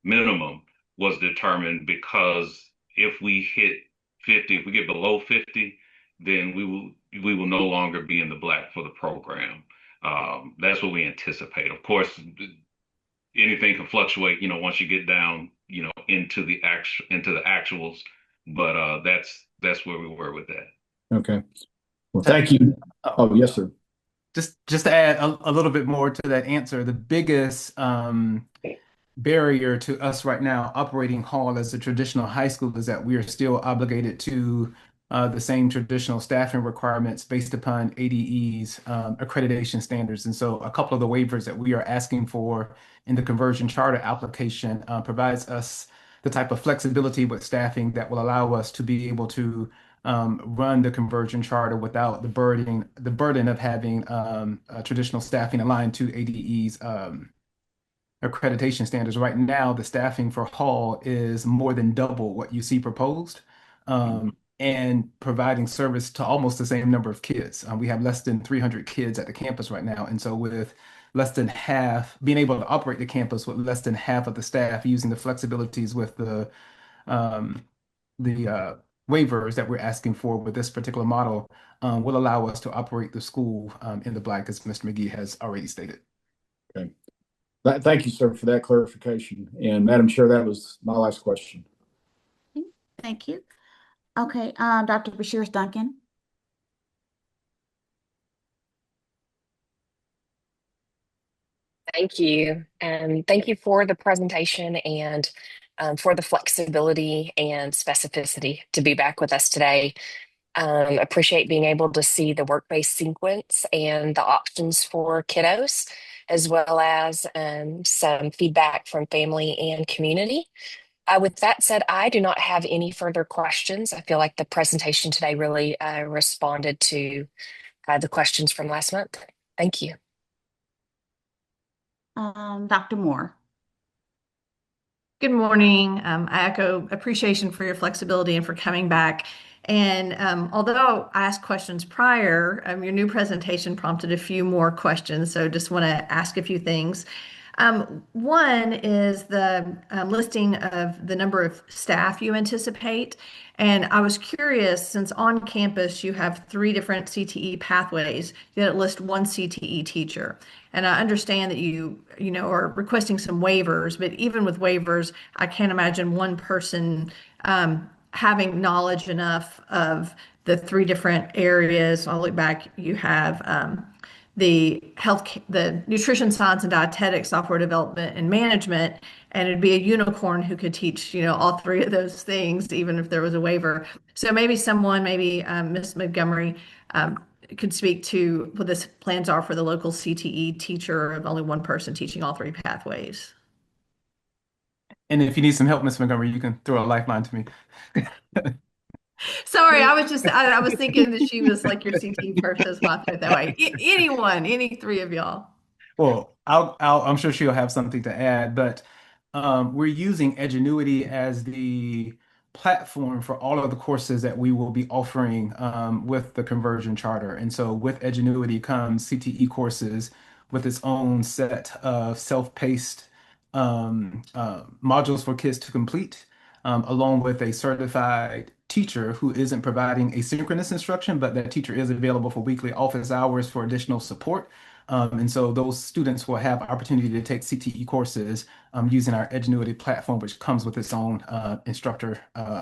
minimum was determined because if we hit 50, if we get below 50, then we will no longer be in the black for the program. That's what we anticipate. Of course, anything can fluctuate, once you get down, into the actuals. But that's where we were with that. Okay. Well, To, thank you. oh, Oh, yes, sir. just to add a little bit more to that answer, the biggest barrier to us right now operating Hall as a traditional high school is that we are still obligated to the same traditional staffing requirements based upon ADE's accreditation standards. And so a couple of the waivers that we are asking for in the conversion charter application provides us the type of flexibility with staffing that will allow us to be able to run the conversion charter without the burden of having traditional staffing aligned to ADE's accreditation standards. Right now, the staffing for Hall is more than double what you see proposed, and providing service to almost the same number of kids. We have less than 300 kids at the campus right now. And so with less than half, being able to operate the campus with less than half of the staff using the flexibilities with um, the waivers that we're asking for with this particular model will allow us to operate the school in the black, as Mr. McGee has already stated. Okay. Thank you, sir, for that clarification. And Madam Chair, that was my last question. Thank you. Okay, Dr. Bashir Duncan. Thank you. And thank you for the presentation and for the flexibility and specificity to be back with us today. Appreciate being able to see the work-based sequence and the options for kiddos, as well as some feedback from family and community. With that said, I do not have any further questions. I feel like the presentation today really responded to the questions from last month. Thank you. Dr. Moore. Good morning. I echo appreciation for your flexibility and for coming back. And although I asked questions prior, your new presentation prompted a few more questions. So just want to ask a few things. One is the listing of the number of staff you anticipate. And I was curious, since on campus you have three different CTE pathways, you didn't list one CTE teacher. And I understand that you are requesting some waivers, but even with waivers, I can't imagine one person having knowledge enough of the three different areas. I'll look back, you have the nutrition science and dietetics, software development and management, and it'd be a unicorn who could teach, all three of those things, even if there was a waiver. So maybe Ms. Montgomery, could speak to what the plans are for the local CTE teacher of only one person teaching all three pathways. And if you need some help, Ms. Montgomery, you can throw a lifeline to me. Sorry, I was thinking that she was like your CTE person, so I put it that way. Anyone, any three of y'all. Well, I'm sure she'll have something to add, but we're using Edgenuity as the platform for all of the courses that we will be offering with the conversion charter. And so with Edgenuity comes CTE courses with its own set of self-paced modules for kids to complete, along with a certified teacher who isn't providing asynchronous instruction, but that teacher is available for weekly office hours for additional support. And so those students will have opportunity to take CTE courses using our Edgenuity platform, which comes with its own instructor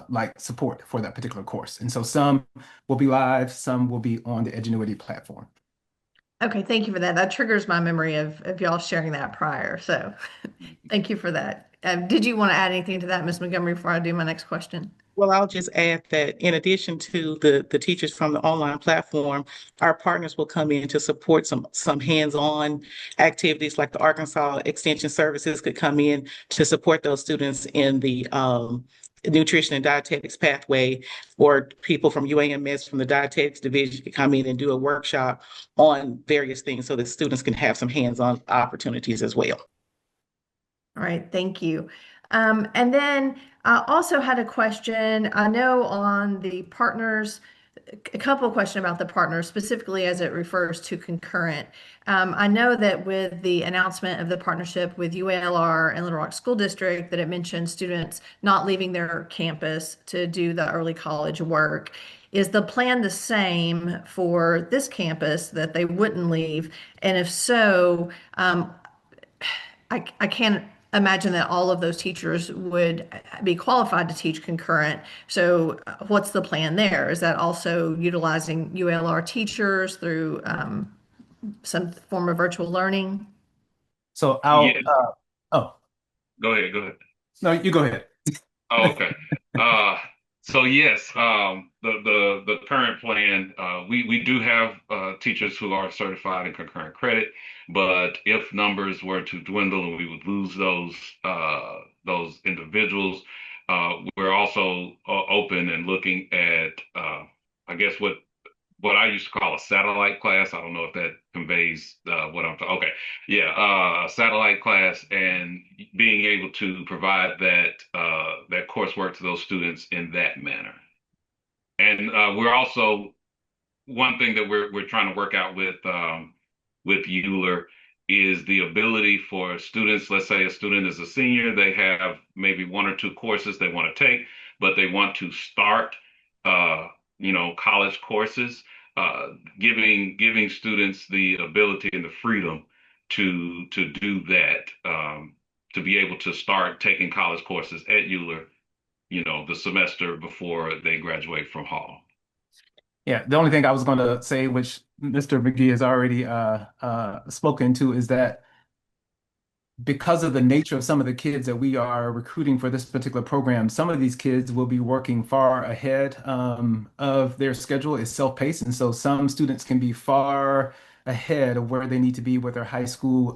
like support for that particular course. And so some will be live, some will be on the Edgenuity platform. Okay, thank you for that. That triggers my memory of y'all sharing that prior. So thank you for that. Did you want to add anything to that, Ms. Montgomery, before I do my next question? Well, I'll just add that in addition to the teachers from the online platform, our partners will come in to support some hands-on activities, like the Arkansas Extension Services could come in to support those students in the nutrition and dietetics pathway, or people from UAMS from the dietetics division could come in and do a workshop on various things so that students can have some hands-on opportunities as well. All right, thank you. And then I also had a question. I know on the partners, a couple of questions about the partners, specifically as it refers to concurrent. I know that with the announcement of the partnership with UALR and Little Rock School District, that it mentioned students not leaving their campus to do the early college work. Is the plan the same for this campus, that they wouldn't leave? And if so, I can't imagine that all of those teachers would be qualified to teach concurrent. So, what's the plan there? Is that also utilizing ULR teachers through some form of virtual learning? So I'll, Yes. oh, Go ahead. Go ahead. no, you go ahead. Oh, okay. Uh, so yes, the current plan, we do have teachers who are certified in concurrent credit, but if numbers were to dwindle and we would lose those individuals, we're also open and looking at I guess what I used to call a satellite class. I don't know if that conveys what I'm talking. Okay, yeah, a satellite class, and being able to provide that coursework to those students in that manner. And we're also one thing that we're trying to work out with Euler is the ability for students. Let's say a student is a senior, they have maybe one or two courses they want to take, but they want to start, uh, college courses. Giving students the ability and the freedom to do that, to be able to start taking college courses at Euler, the semester before they graduate from Hall. Yeah, the only thing I was going to say, which Mr. McGee has already spoken to, is that because of the nature of some of the kids that we are recruiting for this particular program, some of these kids will be working far ahead of their schedule. Is self-paced, and so some students can be far ahead of where they need to be with their high school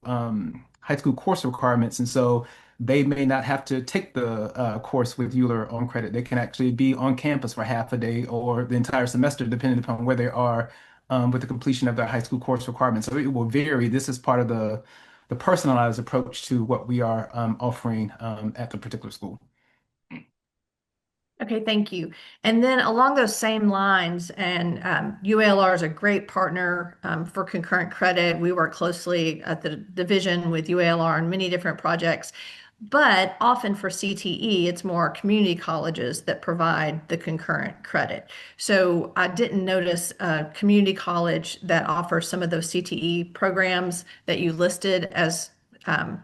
course requirements, and so they may not have to take the course with Euler on credit. They can actually be on campus for half a day or the entire semester, depending upon where they are with the completion of their high school course requirements. So it will vary. This is part of the personalized approach to what we are offering at the particular school. Okay, thank you. And then along those same lines, and UALR is a great partner for concurrent credit. We work closely at the division with UALR on many different projects, but often for CTE, it's more community colleges that provide the concurrent credit. So I didn't notice a community college that offers some of those CTE programs that you listed as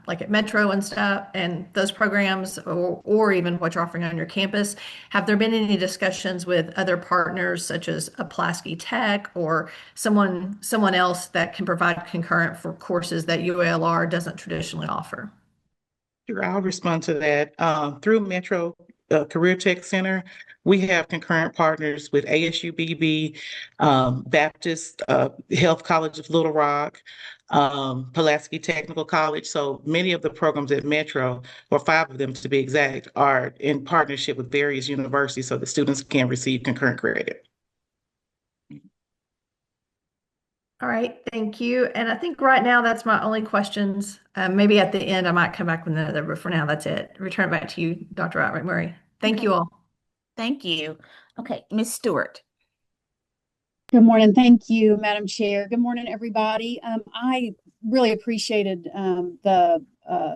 like at Metro and stuff, and those programs, or even what you're offering on your campus. Have there been any discussions with other partners, such as a Pulaski Tech or someone else that can provide concurrent for courses that UALR doesn't traditionally offer? Sure, I'll respond to that. Through Metro Career Tech Center, we have concurrent partners with ASUBB, Baptist Health College of Little Rock, Pulaski Technical College. So many of the programs at Metro, or five of them to be exact, are in partnership with various universities so the students can receive concurrent credit. All right, thank you. And I think right now that's my only questions. Maybe at the end I might come back with another, but for now that's it. Return it back to you, Dr. Wright McMurray. Thank Okay, you all. thank you. Okay, Miss Stewart. Good morning. Thank you, Madam Chair. Good morning, everybody. I really appreciated the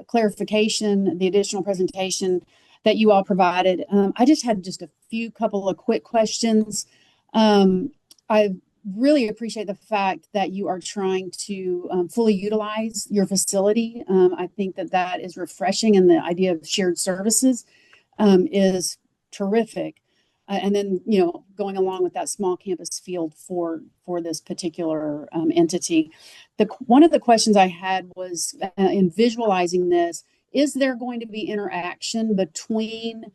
clarification, the additional presentation that you all provided. I just had just a few couple of quick questions. I really appreciate the fact that you are trying to fully utilize your facility. I think that that is refreshing, and the idea of shared services is terrific. And then, going along with that small campus field for this particular entity. One of the questions I had was in visualizing this, is there going to be interaction between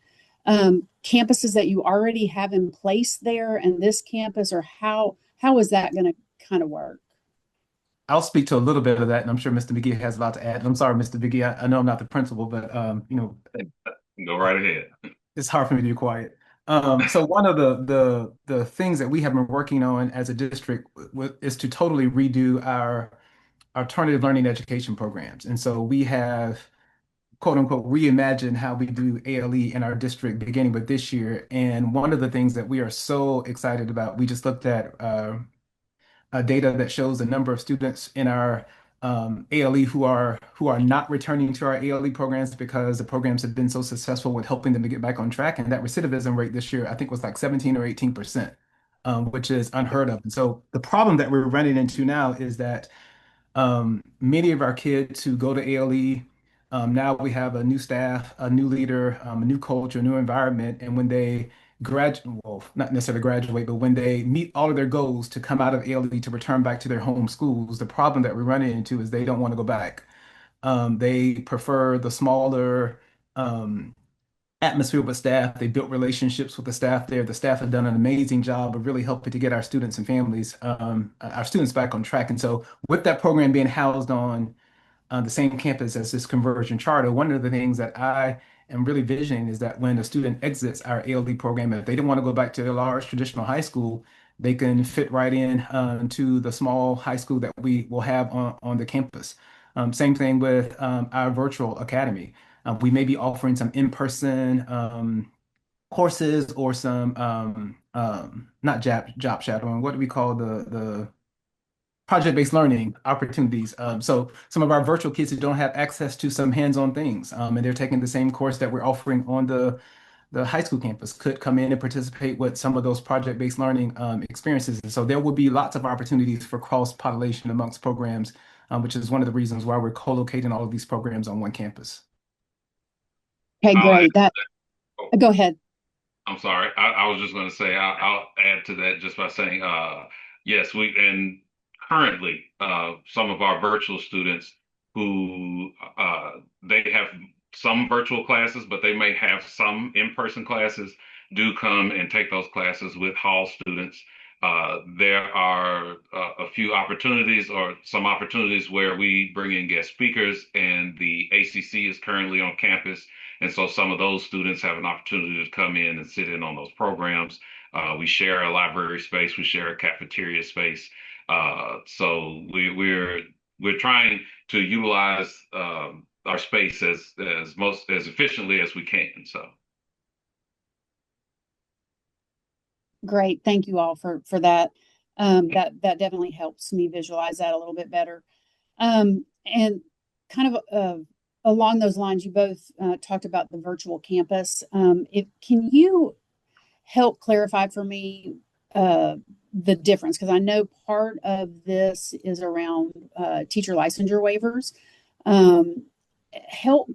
campuses that you already have in place there and this campus, or how is that going to kind of work? I'll speak to a little bit of that, and I'm sure Mr. McGee has a lot to add. I'm sorry, Mr. McGee. I know I'm not the principal, but Go right ahead. it's hard for me to be quiet. So one of the things that we have been working on as a district is to totally redo our alternative learning education programs. And so we have quote unquote reimagined how we do ALE in our district beginning with this year. And one of the things that we are so excited about, we just looked at data that shows the number of students in our ALE who are not returning to our ALE programs because the programs have been so successful with helping them to get back on track. And that recidivism rate this year, I think, was like 17 or 18%, which is unheard of. And so the problem that we're running into now is that many of our kids who go to ALE Now we have a new staff, a new leader, a new culture, a new environment. And when they graduate, well, not necessarily graduate, but when they meet all of their goals to come out of ALE to return back to their home schools, the problem that we're running into is they don't want to go back. They prefer the smaller atmosphere with staff. They built relationships with the staff there. The staff have done an amazing job of really helping to get our students and families, our students back on track. And so, with that program being housed on the same campus as this conversion charter, one of the things that I am really visioning is that when a student exits our ALD program, if they don't want to go back to their large traditional high school, they can fit right in to the small high school that we will have on the campus. Same thing with our virtual academy. We may be offering some in-person courses or some not job shadowing. What do we call the project-based learning opportunities. So some of our virtual kids who don't have access to some hands-on things, and they're taking the same course that we're offering on the high school campus could come in and participate with some of those project-based learning experiences. And so there will be lots of opportunities for cross-pollination amongst programs, which is one of the reasons why we're co-locating all of these programs on one campus. Okay, great. Go ahead. I'm sorry. I was just going to say I'll add to that just by saying, yes, and currently some of our virtual students who they have some virtual classes, but they may have some in-person classes, do come and take those classes with Hall students. There are a few opportunities or some opportunities where we bring in guest speakers, and the ACC is currently on campus. And so some of those students have an opportunity to come in and sit in on those programs. We share a library space, we share a cafeteria space. So we're trying to utilize our space as efficiently as we can. So Great. Thank you all for that. That definitely helps me visualize that a little bit better. And kind of along those lines, you both talked about the virtual campus. Can you help clarify for me the difference? Because I know part of this is around teacher licensure waivers. Help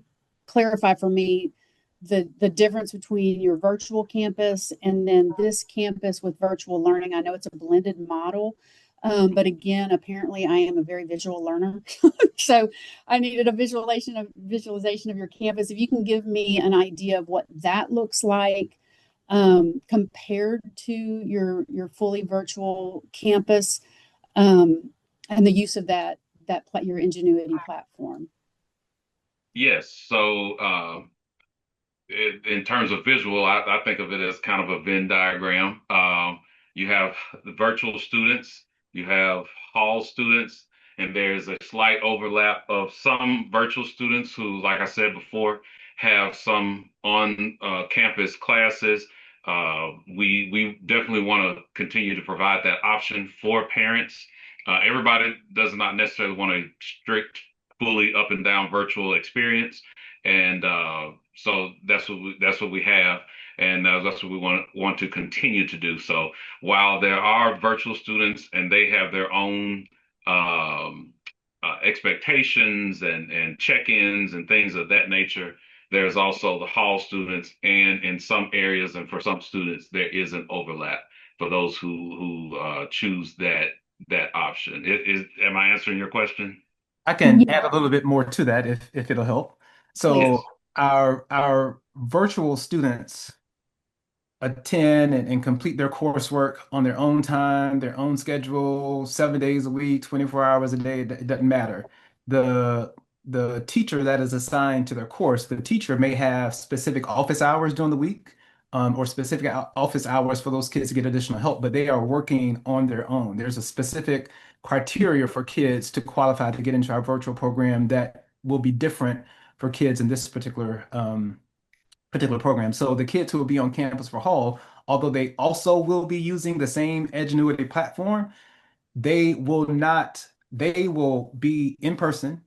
clarify for me the difference between your virtual campus and then this campus with virtual learning. I know it's a blended model, but again, apparently I am a very visual learner. So I needed a visualization of your campus. If you can give me an idea of what that looks like compared to your fully virtual campus, and the use of your Ingenuity platform. yes, so in terms of visual, I think of it as kind of a Venn diagram. You have the virtual students, you have Hall students, and there's a slight overlap of some virtual students who, like I said before, have some on campus classes. We definitely want to continue to provide that option for parents. Everybody does not necessarily want a strict, fully up and down virtual experience, and so that's what we have, and that's what we want to continue to do. So while there are virtual students and they have their own expectations and check-ins and things of that nature, there's also the Hall students, and in some areas and for some students there is an overlap for those who choose that option. Am I answering your question? I can Yeah, add a little bit more to that if it'll help. please. So our virtual students attend and complete their coursework on their own time, their own schedule, 7 days a week, 24 hours a day. It doesn't matter. The the teacher that is assigned to their course, the teacher may have specific office hours during the week, or specific office hours for those kids to get additional help, but they are working on their own. There's a specific criteria for kids to qualify to get into our virtual program that will be different for kids in this particular program. So the kids who will be on campus for Hall, although they also will be using the same Edgenuity platform, they will be in person,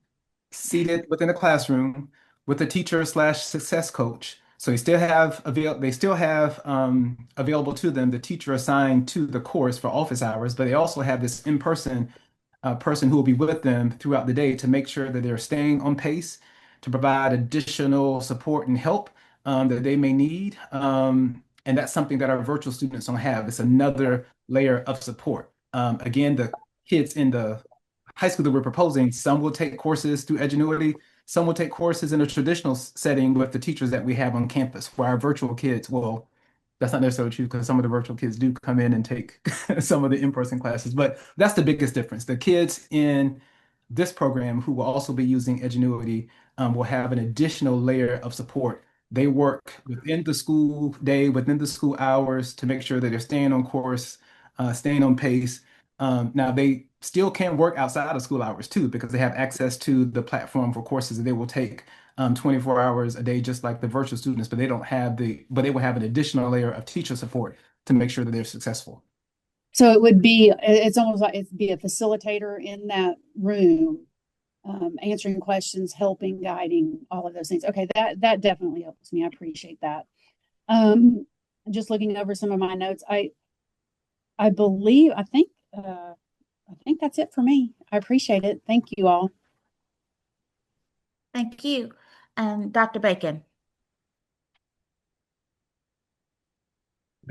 seated within a classroom with a teacher slash success coach. So they still have available to them the teacher assigned to the course for office hours, but they also have this in-person person who will be with them throughout the day to make sure that they're staying on pace, to provide additional support and help that they may need. And that's something that our virtual students don't have. It's another layer of support. Again, the kids in the high school that we're proposing, some will take courses through Edgenuity, some will take courses in a traditional setting with the teachers that we have on campus, where our virtual kids will. That's not necessarily true because some of the virtual kids do come in and take some of the in-person classes, but that's the biggest difference. The kids in this program who will also be using Edgenuity will have an additional layer of support. They work within the school day, within the school hours to make sure that they're staying on course, staying on pace. Now, they still can work outside of school hours too, because they have access to the platform for courses that they will take 24 hours a day, just like the virtual students, but they don't have but they will have an additional layer of teacher support to make sure that they're successful. So it would be, it's almost like it'd be a facilitator in that room, answering questions, helping, guiding, all of those things. Okay, that definitely helps me. I appreciate that. Just looking over some of my notes, I believe, I think that's it for me. I appreciate it. Thank you all. Thank you. And Dr. Bacon.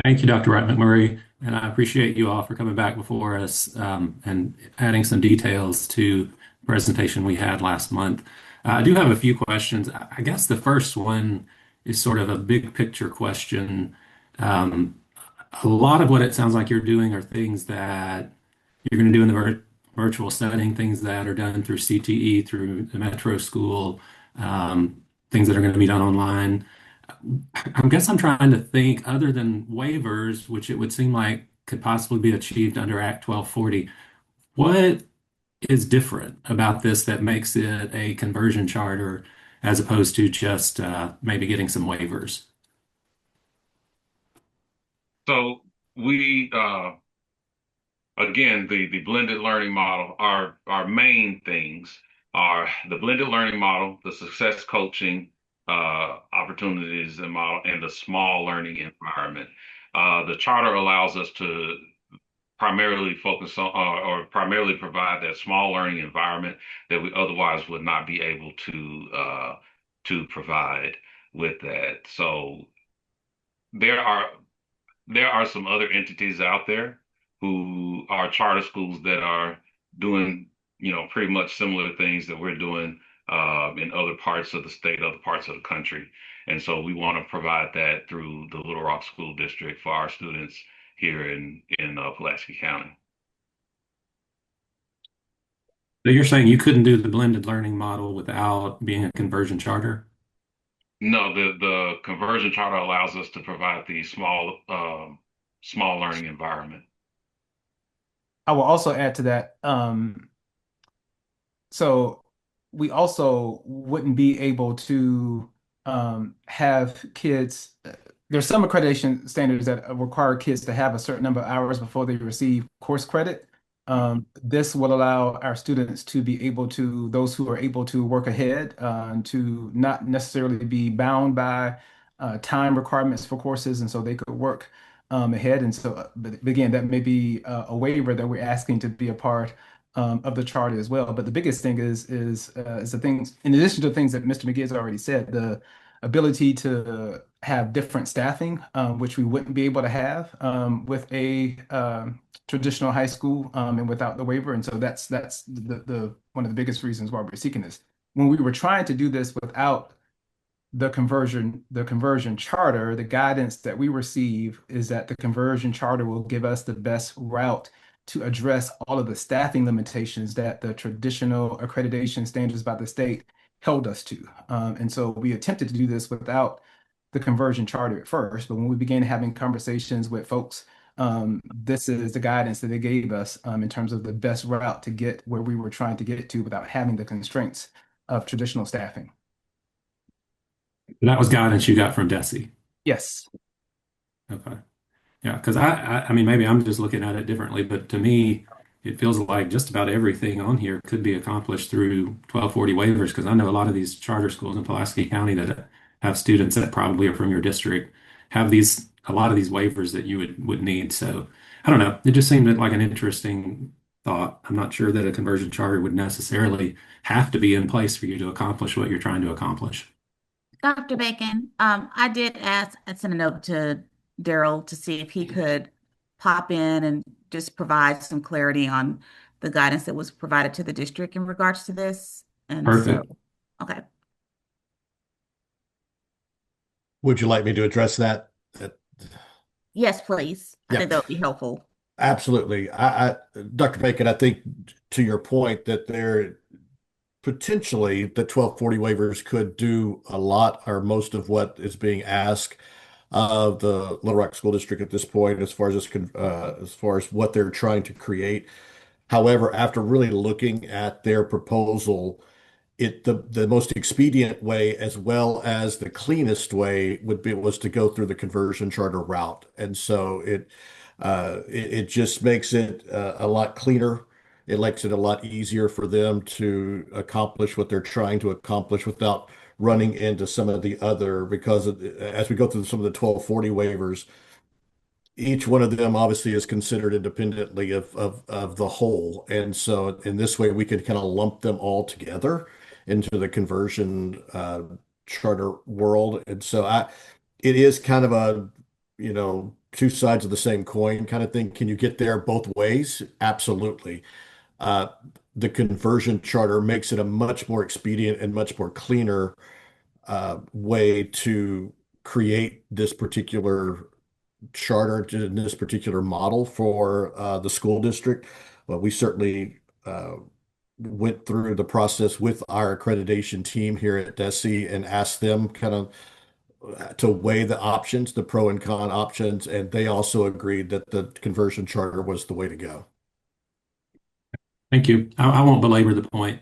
Thank you, Dr. Wright McMurray, and I appreciate you all for coming back before us and adding some details to the presentation we had last month. I do have a few questions. I guess the first one is sort of a big picture question. A lot of what it sounds like you're doing are things that you're going to do in the virtual setting, things that are done through CTE, through the Metro School, things that are going to be done online. I guess I'm trying to think, other than waivers, which it would seem like could possibly be achieved under Act 1240, what is different about this that makes it a conversion charter as opposed to just maybe getting some waivers? So we again, the blended learning model, our main things are the blended learning model, the success coaching opportunities and model, and the small learning environment. The charter allows us to primarily focus on or primarily provide that small learning environment that we otherwise would not be able to provide with that. So there are there are some other entities out there who are charter schools that are doing, pretty much similar things that we're doing in other parts of the state, other parts of the country. And so we want to provide that through the Little Rock School District for our students here in Pulaski County. So you're saying you couldn't do the blended learning model without being a conversion charter? No, the conversion charter allows us to provide the small learning environment. I will also add to that. So we also wouldn't be able to have kids. There's some accreditation standards that require kids to have a certain number of hours before they receive course credit. This will allow our students to be able to, those who are able to work ahead, to not necessarily be bound by time requirements for courses, and so they could work ahead. And so, but again, that may be a waiver that we're asking to be a part of the charter as well. But the biggest thing is the things, in addition to the things that Mr. McGee has already said, the ability to have different staffing, which we wouldn't be able to have with a traditional high school and without the waiver. And so that's the one of the biggest reasons why we're seeking this. When we were trying to do this without the conversion charter, the guidance that we receive is that the conversion charter will give us the best route to address all of the staffing limitations that the traditional accreditation standards by the state held us to. And so we attempted to do this without the conversion charter at first, but when we began having conversations with folks, this is the guidance that they gave us in terms of the best route to get where we were trying to get to without having the constraints of traditional staffing. That was guidance you got from DESE. Yes. Okay. Yeah, because I mean, maybe I'm just looking at it differently, but to me, it feels like just about everything on here could be accomplished through 1240 waivers, because I know a lot of these charter schools in Pulaski County that have students that probably are from your district have a lot of these waivers that you would need. So I don't know. It just seemed like an interesting thought. I'm not sure that a conversion charter would necessarily have to be in place for you to accomplish what you're trying to accomplish. Dr. Bacon, I did ask, I sent a note to Daryl to see if he could pop in and just provide some clarity on the guidance that was provided to the district in regards to this. And so, Perfect. okay. Would you like me to address that? Yes, please. I Yeah, think that would be helpful. absolutely. Dr. Bacon, I think to your point that there potentially the 1240 waivers could do a lot or most of what is being asked of the Little Rock School District at this point, as far as what they're trying to create. However, after really looking at their proposal, the most expedient way as well as the cleanest way was to go through the conversion charter route. And so it just makes it a lot cleaner. It makes it a lot easier for them to accomplish what they're trying to accomplish without running into some of the other, because as we go through some of the 1240 waivers, each one of them obviously is considered independently of the whole. And so in this way, we could kind of lump them all together into the conversion charter world. And so it is kind of a, two sides of the same coin kind of thing. Can you get there both ways? Absolutely. Uh, the conversion charter makes it a much more expedient and much more cleaner way to create this particular charter to this particular model for the school district. Well, we certainly went through the process with our accreditation team here at DESE and asked them kind of to weigh the options, the pro and con options, and they also agreed that the conversion charter was the way to go. Thank you. I won't belabor the point.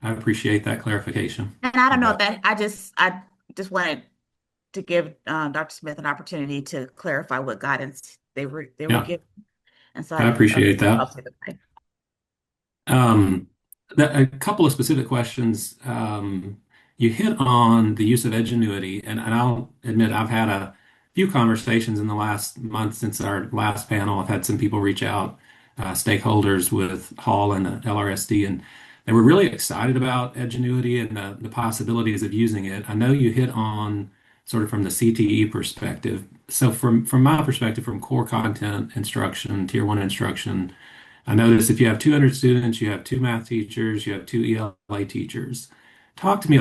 I appreciate that clarification. And I You don't know if bet. that, I just wanted to give Dr. Smith an opportunity to clarify what guidance they were Yeah, given. And so I appreciate I'll that. say that. Um, a couple of specific questions. You hit on the use of Edgenuity, and I'll admit I've had a few conversations in the last month since our last panel. I've had some people reach out, stakeholders with Hall and the LRSD, and they were really excited about Edgenuity and the possibilities of using it. I know you hit on sort of from the CTE perspective. So from my perspective, from core content instruction, tier one instruction, I noticed if you have 200 students, you have two math teachers, you have two ELA teachers. Talk to me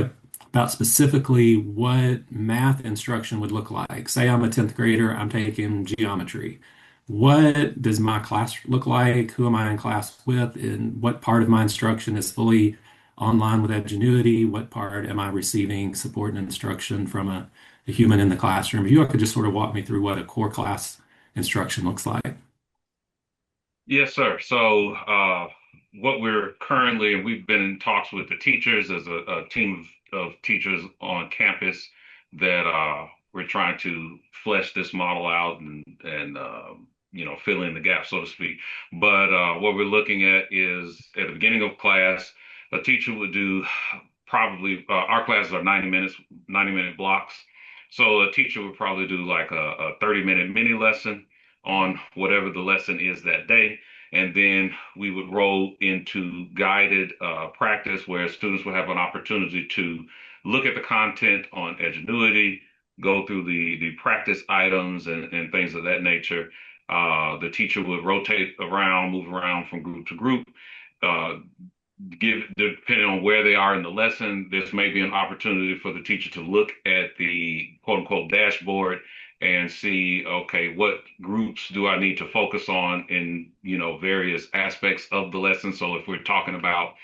about specifically what math instruction would look like. Say I'm a 10th grader, I'm taking geometry. What does my class look like? Who am I in class with? And what part of my instruction is fully online with Edgenuity? What part am I receiving support and instruction from a human in the classroom? If you could just sort of walk me through what a core class instruction looks like. Yes, sir. So, what we're currently, and we've been in talks with the teachers as a team of teachers on campus that we're trying to flesh this model out and fill in the gap, so to speak. But what we're looking at is at the beginning of class, a teacher would do probably our classes are 90 minutes, 90-minute blocks. So a teacher would probably do like a 30-minute mini lesson on whatever the lesson is that day. And then we would roll into guided practice where students would have an opportunity to look at the content on Edgenuity, go through the practice items and things of that nature. The teacher would rotate around, move around from group to group. Uh, Depending on where they are in the lesson, this may be an opportunity for the teacher to look at the quote unquote dashboard and see, okay, what groups do I need to focus on in, various aspects of the lesson. So if we're talking about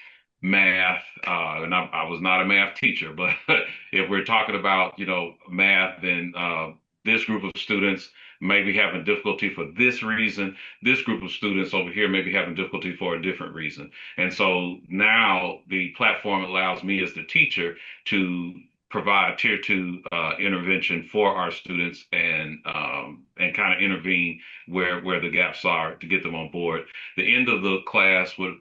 math, and I was not a math teacher, but if we're talking about, math, then this group of students may be having difficulty for this reason. This group of students over here may be having difficulty for a different reason. And so now the platform allows me as the teacher to provide tier two intervention for our students and kind of intervene where the gaps are to get them on board. The end of the class would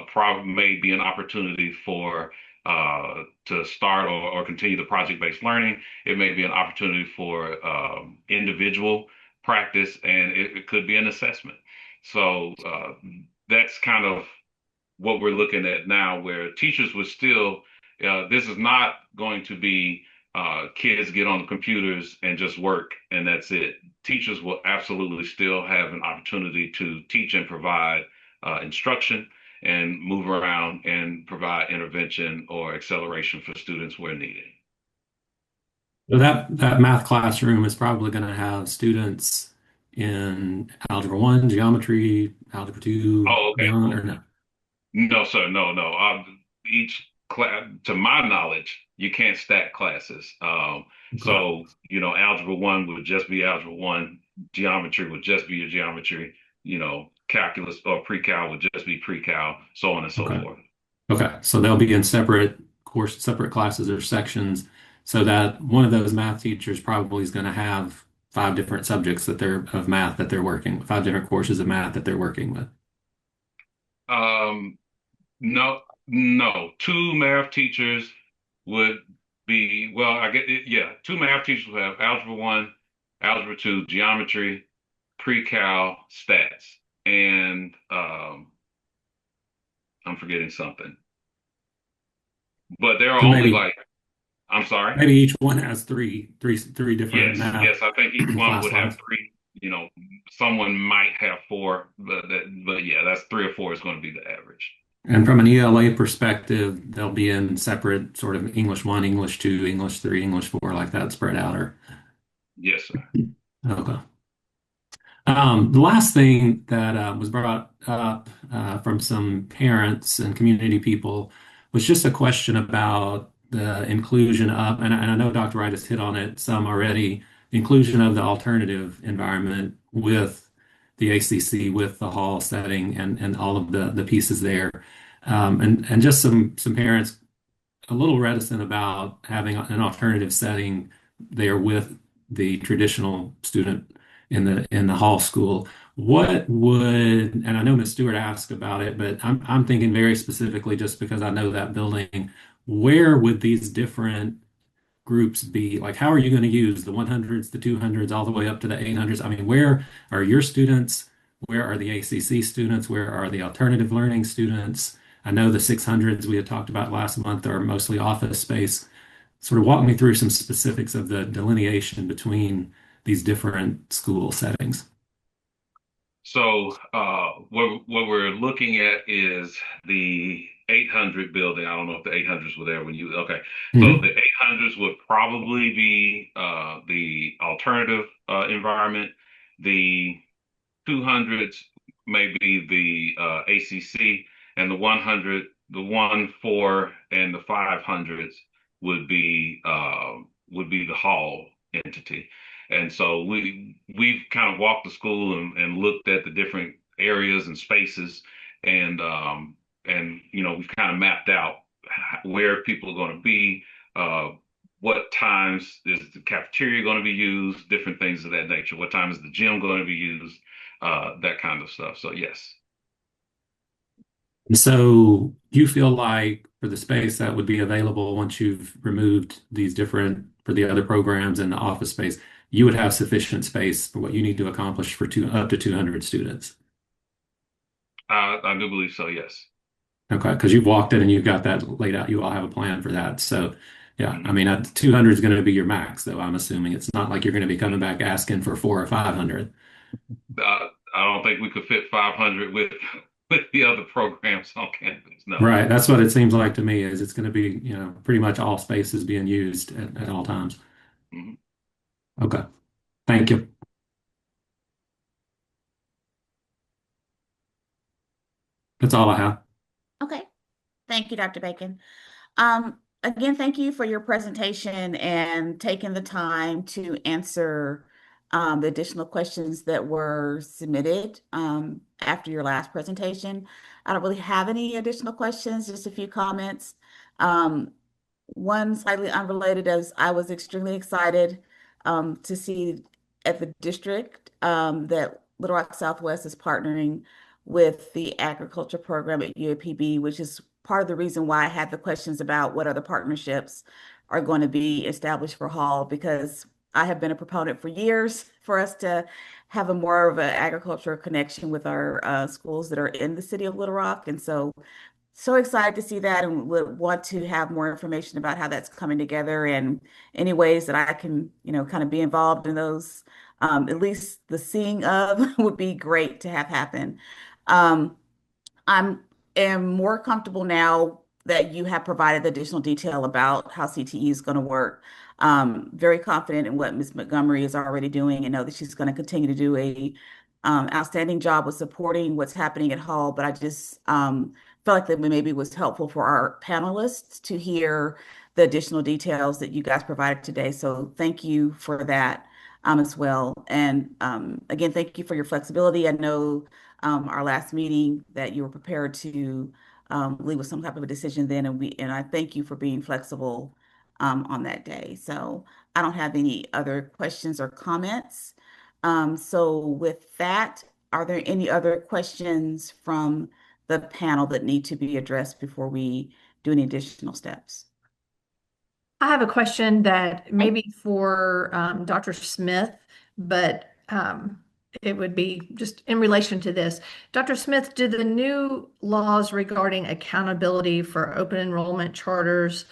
probably may be an opportunity for to start or continue the project-based learning. It may be an opportunity for individual practice, and it could be an assessment. So that's kind of what we're looking at now, where teachers would still, this is not going to be kids get on the computers and just work and that's it. Teachers will absolutely still have an opportunity to teach and provide instruction and move around and provide intervention or acceleration for students where needed. So that math classroom is probably going to have students in Algebra 1, geometry, Algebra 2, Oh, okay. beyond, or no? No, sir. No, no. Each class, to my knowledge, you can't stack classes. Okay. So, Algebra 1 would just be Algebra 1, geometry would just be your geometry, calculus or pre-cal would just be pre-cal, so on and so Okay. forth. Okay. So they'll be in separate classes or sections, so that one of those math teachers probably is going to have five different subjects of math that they're working with, five different courses of math that they're working with. Um, no, no. Two math teachers would be, well, I get it, yeah, two math teachers would have Algebra 1, Algebra 2, geometry, pre-cal, stats, and I'm forgetting something. But there are So only maybe like, I'm sorry. maybe each one has three different Yes, math yes, I think each one class would have lines. three, someone might have four, but yeah, that's three or four is going to be the average. And from an ELA perspective, they'll be in separate sort of English 1, English 2, English 3, English 4, like that spread out. Or Yes, sir. okay. The last thing that was brought up from some parents and community people was just a question about the inclusion of, and I know Dr. Wright has hit on it some already, the inclusion of the alternative environment with the ACC, with the hall setting and all of the pieces there. And just some parents a little reticent about having an alternative setting there with the traditional student in the hall school. What would, and I know Ms. Stewart asked about it, but I'm thinking very specifically just because I know that building, where would these different groups be? Like, how are you going to use the 100s, the 200s, all the way up to the 800s? I mean, where are your students? Where are the ACC students? Where are the alternative learning students? I know the 600s we had talked about last month are mostly office space. Sort of walk me through some specifics of the delineation between these different school settings. So what we're looking at is the 800 building. I don't know if the 800s were there when you. Okay, so Hmm. the 800s would probably be the alternative environment. The 200s may be the ACC, and the 100, the 1, 4, and the 500s would be the hall entity. And so we've kind of walked the school and looked at the different areas and spaces, and we've kind of mapped out where people are going to be, uh, what times is the cafeteria going to be used, different things of that nature. What time is the gym going to be used? That kind of stuff. So yes. And so you feel like for the space that would be available once you've removed these different, for the other programs and the office space, you would have sufficient space for what you need to accomplish for up to 200 students. I do believe so, yes. Okay, because you've walked it and you've got that laid out. You all have a plan for that. So, yeah, I Mhm. mean, 200 is going to be your max, though. I'm assuming it's not like you're going to be coming back asking for 400 or 500. I don't think we could fit 500 with with the other programs on campus. No. Right. That's what it seems like to me. Is it's going to be, pretty much all spaces being used at all times. Mhm. Okay. Thank you. That's all I have. Okay. Thank you, Dr. Bacon. Again, thank you for your presentation and taking the time to answer the additional questions that were submitted after your last presentation. I don't really have any additional questions, just a few comments. Um, One slightly unrelated, as I was extremely excited to see at the district that Little Rock Southwest is partnering with the agriculture program at UAPB, which is part of the reason why I had the questions about what other partnerships are going to be established for Hall, because I have been a proponent for years for us to have a more of an agricultural connection with our schools that are in the city of Little Rock. And so excited to see that and would want to have more information about how that's coming together and any ways that I can, kind of be involved in those. At least the seeing of would be great to have happen. Um, I'm am more comfortable now that you have provided additional detail about how CTE is going to work. Very confident in what Ms. Montgomery is already doing and know that she's going to continue to do a outstanding job with supporting what's happening at Hall. But I just felt like that maybe was helpful for our panelists to hear the additional details that you guys provided today. So thank you for that as well. And again, thank you for your flexibility. I know our last meeting that you were prepared to leave with some type of a decision then, and I thank you for being flexible on that day. So I don't have any other questions or comments. So with that, are there any other questions from the panel that need to be addressed before we do any additional steps? I have a question that Okay. maybe for Dr. Smith, but it would be just in relation to this. Dr. Smith, do the new laws regarding accountability for open enrollment charters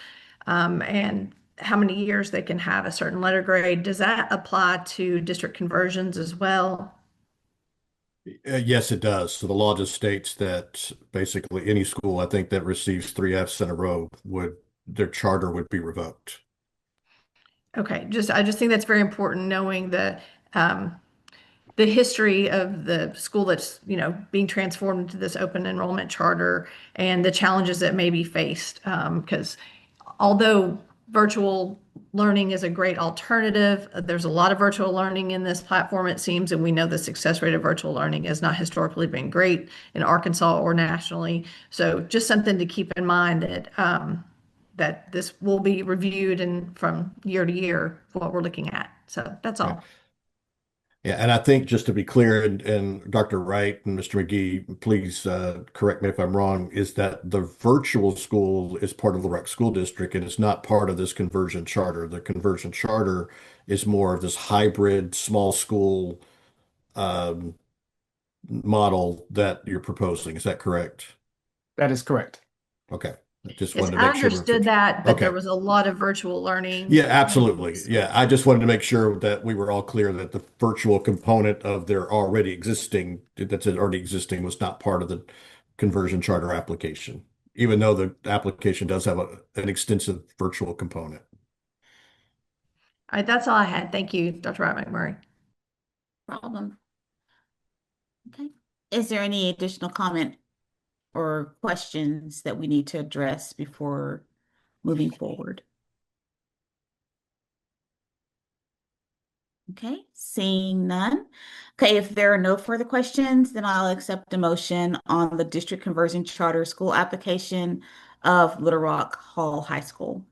and how many years they can have a certain letter grade, does that apply to district conversions as well? Yes, it does. So the law just states that basically any school, I think, that receives three Fs in a row their charter would be revoked. Okay, I just think that's very important knowing um, the history of the school that's, being transformed into this open enrollment charter and the challenges that may be faced. Because although virtual learning is a great alternative, there's a lot of virtual learning in this platform, it seems, and we know the success rate of virtual learning has not historically been great in Arkansas or nationally. So just something to keep in mind that this will be reviewed and from year to year what we're looking at. So that's Yeah. all. Yeah, and I think just to be clear, and Dr. Wright and Mr. McGee, please correct me if I'm wrong, is that the virtual school is part of the Rec School District and it's not part of this conversion charter. The conversion charter is more of this hybrid small school um, model that you're proposing. Is that correct? That is correct. Okay. I just Yes, wanted to I make sure understood that, but there okay. was a lot of virtual learning. Yeah, absolutely. Yeah, I just wanted to make sure that we were all clear that the virtual component of their already existing, that's already existing, was not part of the conversion charter application, even though the application does have an extensive virtual component. All right, that's all I had. Thank you, Dr. Wright McMurray. Problem. Okay. Is there any additional comment or questions that we need to address before moving forward? Okay, seeing none. Okay, if there are no further questions, then I'll accept a motion on the district conversion charter school application of Little Rock Hall High School.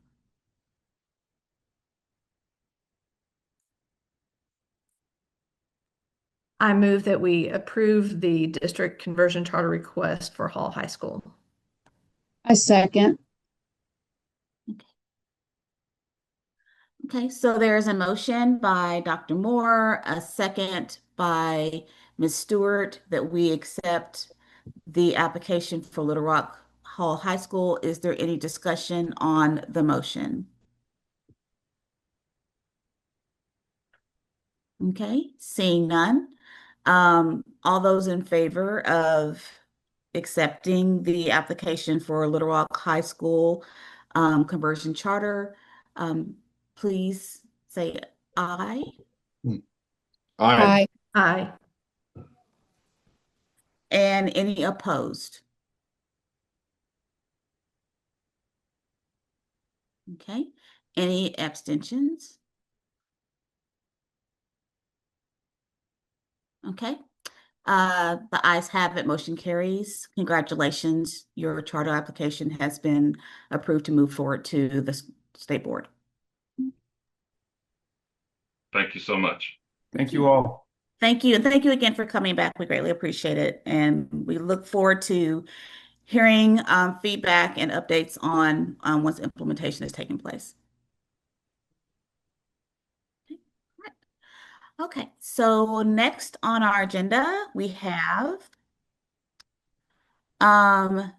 I move that we approve the district conversion charter request for Hall High School. I second. Okay, so there is a motion by Dr. Moore, a second by Ms. Stewart that we accept the application for Little Rock Hall High School. Is there any discussion on the motion? Okay, seeing none. All those in favor of accepting the application for Little Rock High School conversion charter, um, please say aye. Aye. Aye. Aye. And any opposed? Okay. Any abstentions? Okay. The ayes have it, motion carries. Congratulations, your charter application has been approved to move forward to the state board. Thank you so much. Thank you all. Thank you. And thank you again for coming back. We greatly appreciate it. And we look forward to hearing feedback and updates on once implementation is taking place. Okay, so next on our agenda, we have um,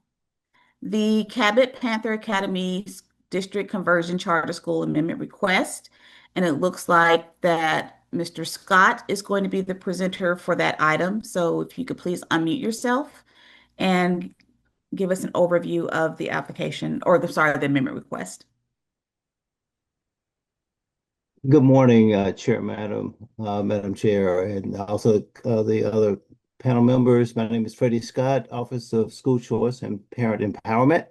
the Cabot Panther Academy District Conversion Charter School Amendment Request. And it looks like that Mr. Scott is going to be the presenter for that item. So if you could please unmute yourself and give us an overview of the application or the amendment request. Good morning, Madam Chair, and also the other panel members. My name is Freddie Scott, Office of School Choice and Parent Empowerment.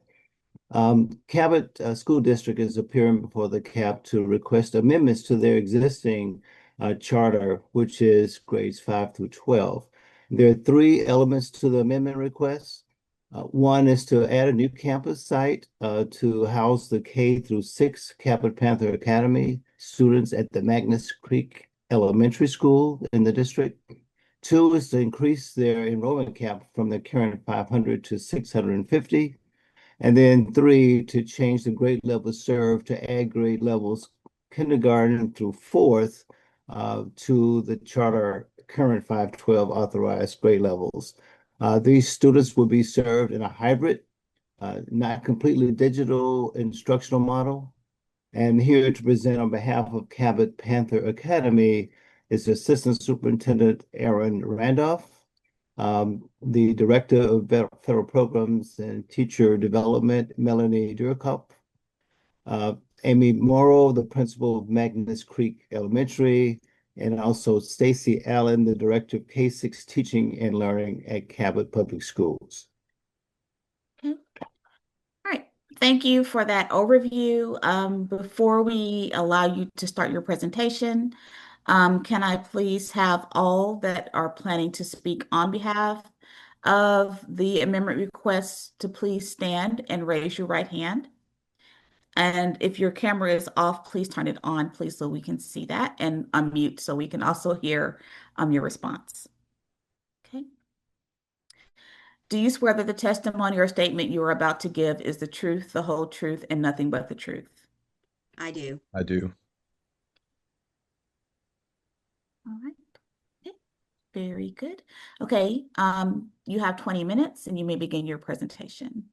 Cabot School District is appearing before the CAP to request amendments to their existing charter, which is grades 5 through 12. There are three elements to the amendment request. One is to add a new campus site to house the K through 6 Cabot Panther Academy students at the Magnus Creek Elementary School in the district. Two is to increase their enrollment cap from the current 500 to 650. And then three, to change the grade level served to add grade levels kindergarten through fourth to the charter current 512 authorized grade levels. These students will be served in a hybrid, not completely digital instructional model. And here to present on behalf of Cabot Panther Academy is Assistant Superintendent Aaron Randolph, the Director of Federal Programs and Teacher Development, Melanie Durkop, Amy Morrow, the Principal of Magnus Creek Elementary, and also Stacy Allen, the Director of K-6 Teaching and Learning at Cabot Public Schools. Okay. All right. Thank you for that overview. Before we allow you to start your presentation, can I please have all that are planning to speak on behalf of the amendment requests to please stand and raise your right hand? And if your camera is off, please turn it on, please, so we can see that, and unmute so we can also hear your response. Okay. Do you swear that the testimony or statement you are about to give is the truth, the whole truth, and nothing but the truth? I do. I do. All right. Okay. Very good. Okay. You have 20 minutes and you may begin your presentation.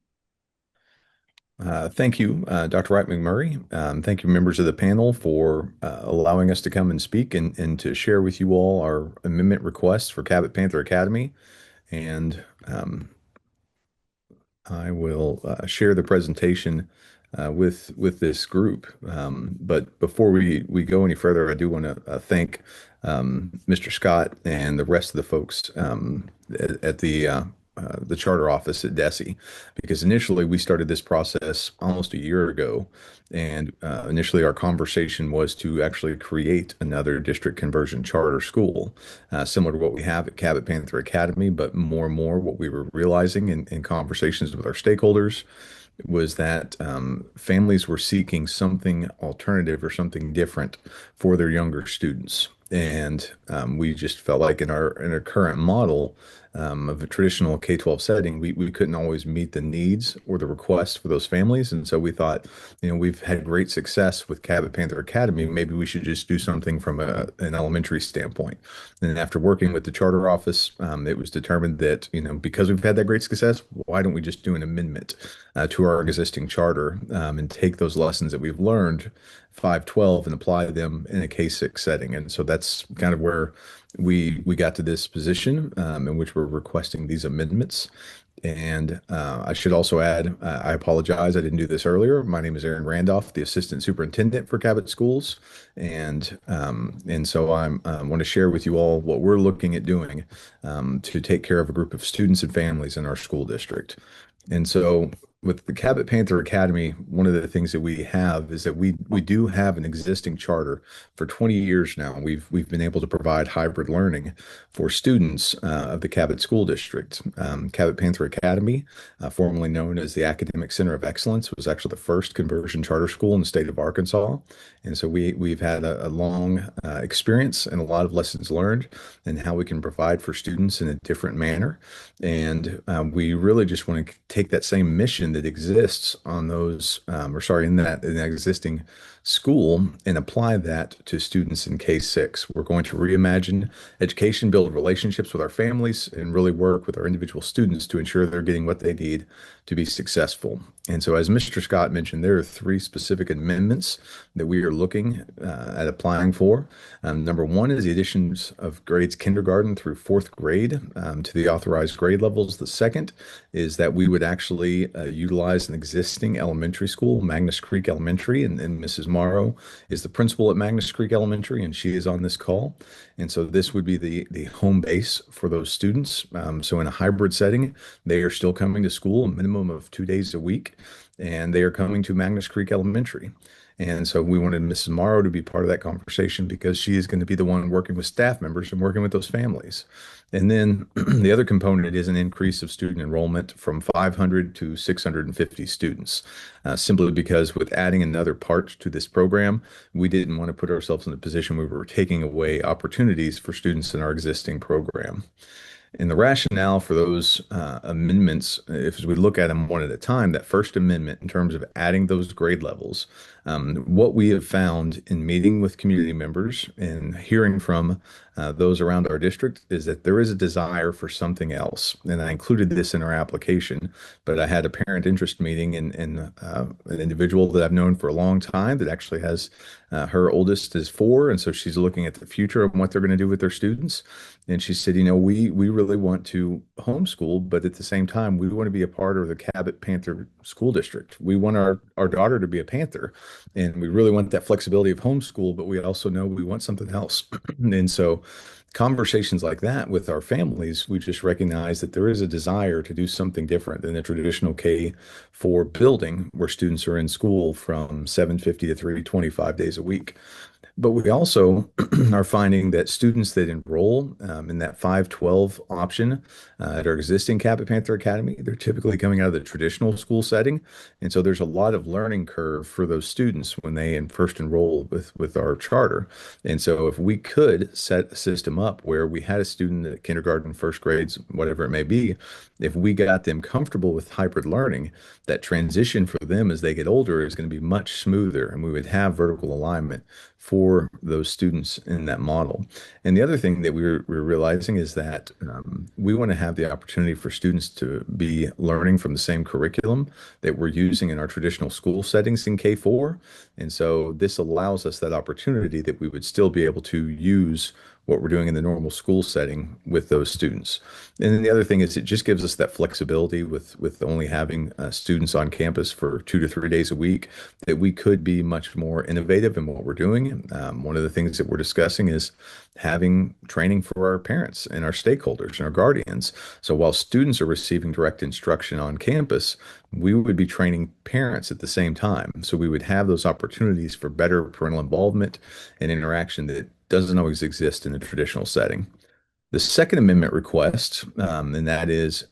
Thank you, Dr. Wright McMurray. Thank you, members of the panel, for allowing us to come and speak and to share with you all our amendment requests for Cabot Panther Academy. And I will share the presentation with this group. But before we go any further, I do want to thank Mr. Scott and the rest of the folks at the charter office at DESE, because initially we started this process almost a year ago. And initially our conversation was to actually create another district conversion charter school, similar to what we have at Cabot Panther Academy, but more and more what we were realizing in conversations with our stakeholders was that families were seeking something alternative or something different for their younger students. And we just felt like in our current model of a traditional K-12 setting, we couldn't always meet the needs or the requests for those families. And so we thought, we've had great success with Cabot Panther Academy. Maybe we should just do something from an elementary standpoint. And after working with the charter office, it was determined that, because we've had that great success, why don't we just do an amendment to our existing charter and take those lessons that we've learned 512 and apply them in a K-6 setting. And so that's kind of where we got to this position in which we're requesting these amendments. And I should also add, I apologize, I didn't do this earlier. My name is Aaron Randolph, the Assistant Superintendent for Cabot Schools. And so I want to share with you all what we're looking at doing to take care of a group of students and families in our school district. And so with the Cabot Panther Academy, one of the things that we have is that we do have an existing charter for 20 years now. We've been able to provide hybrid learning for students of the Cabot School District. Cabot Panther Academy, formerly known as the Academic Center of Excellence, was actually the first conversion charter school in the state of Arkansas. And so we've had a long experience and a lot of lessons learned in how we can provide for students in a different manner. And we really just want to take that same mission that exists on those, or sorry, in that existing school and apply that to students in K-6. We're going to reimagine education, build relationships with our families, and really work with our individual students to ensure they're getting what they need to be successful. And so, as Mr. Scott mentioned, there are three specific amendments that we are looking at applying for. Number one is the additions of grades kindergarten through fourth grade to the authorized grade levels. The second is that we would actually utilize an existing elementary school, Magnus Creek Elementary, and Mrs. Morrow is the principal at Magnus Creek Elementary, and she is on this call. And so this would be the home base for those students. So in a hybrid setting, they are still coming to school a minimum of 2 days a week, and they are coming to Magnus Creek Elementary. And so we wanted Mrs. Morrow to be part of that conversation because she is going to be the one working with staff members and working with those families. And then the other component is an increase of student enrollment from 500 to 650 students, simply because with adding another part to this program, we didn't want to put ourselves in a position where we were taking away opportunities for students in our existing program. And the rationale for those amendments, if we look at them one at a time, that first amendment in terms of adding those grade levels, what we have found in meeting with community members and hearing from those around our district is that there is a desire for something else. And I included this in our application, but I had a parent interest meeting in an individual that I've known for a long time that actually has her oldest is 4, and so she's looking at the future of what they're going to do with their students. And she said, we really want to homeschool, but at the same time, we want to be a part of the Cabot Panther School District. We want our daughter to be a Panther, and we really want that flexibility of homeschool, but we also know we want something else. And so conversations like that with our families, we just recognize that there is a desire to do something different than a traditional K-4 building where students are in school from 7:50 to 3:25 days a week. But we also are finding that students that enroll in that 512 option at our existing Cabot Panther Academy, they're typically coming out of the traditional school setting. And so there's a lot of learning curve for those students when they first enroll with our charter. And so if we could set a system up where we had a student at kindergarten, first grades, whatever it may be, if we got them comfortable with hybrid learning, that transition for them as they get older is going to be much smoother, and we would have vertical alignment for those students in that model. And the other thing that we're realizing is that we want to have the opportunity for students to be learning from the same curriculum that we're using in our traditional school settings in K-4. And so this allows us that opportunity that we would still be able to use what we're doing in the normal school setting with those students. And then the other thing is it just gives us that flexibility with only having students on campus for 2 to 3 days a week, that we could be much more innovative in what we're doing. One of the things that we're discussing is having training for our parents and our stakeholders and our guardians. So while students are receiving direct instruction on campus, we would be training parents at the same time. So we would have those opportunities for better parental involvement and interaction that doesn't always exist in a traditional setting. The Second Amendment request, and that is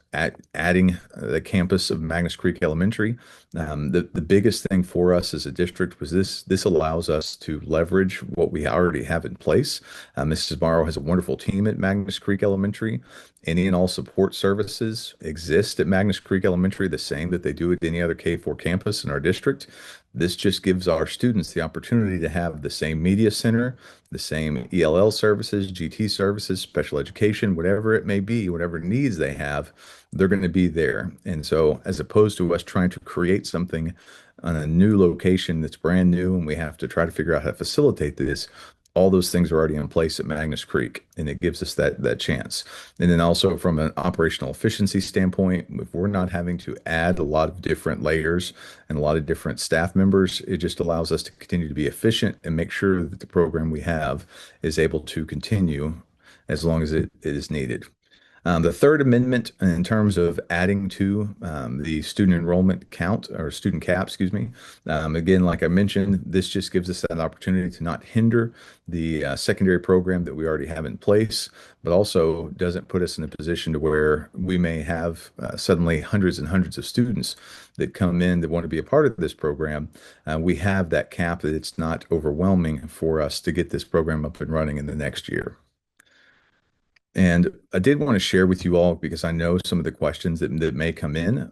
adding the campus of Magnus Creek Elementary. The biggest thing for us as a district was this allows us to leverage what we already have in place. Mrs. Morrow has a wonderful team at Magnus Creek Elementary. Any and all support services exist at Magnus Creek Elementary, the same that they do at any other K-4 campus in our district. This just gives our students the opportunity to have the same media center, the same ELL services, GT services, special education, whatever it may be, whatever needs they have, they're going to be there. And so as opposed to us trying to create something on a new location that's brand new and we have to try to figure out how to facilitate this, all those things are already in place at Magnus Creek, and it gives us that chance. And then also from an operational efficiency standpoint, if we're not having to add a lot of different layers and a lot of different staff members, it just allows us to continue to be efficient and make sure that the program we have is able to continue as long as it is needed. The Third Amendment, in terms of adding to the student enrollment count or student cap, excuse me. Again, like I mentioned, this just gives us that opportunity to not hinder the secondary program that we already have in place, but also doesn't put us in a position to where we may have suddenly hundreds and hundreds of students that come in that want to be a part of this program. We have that cap that it's not overwhelming for us to get this program up and running in the next year. And I did want to share with you all, because I know some of the questions that may come in,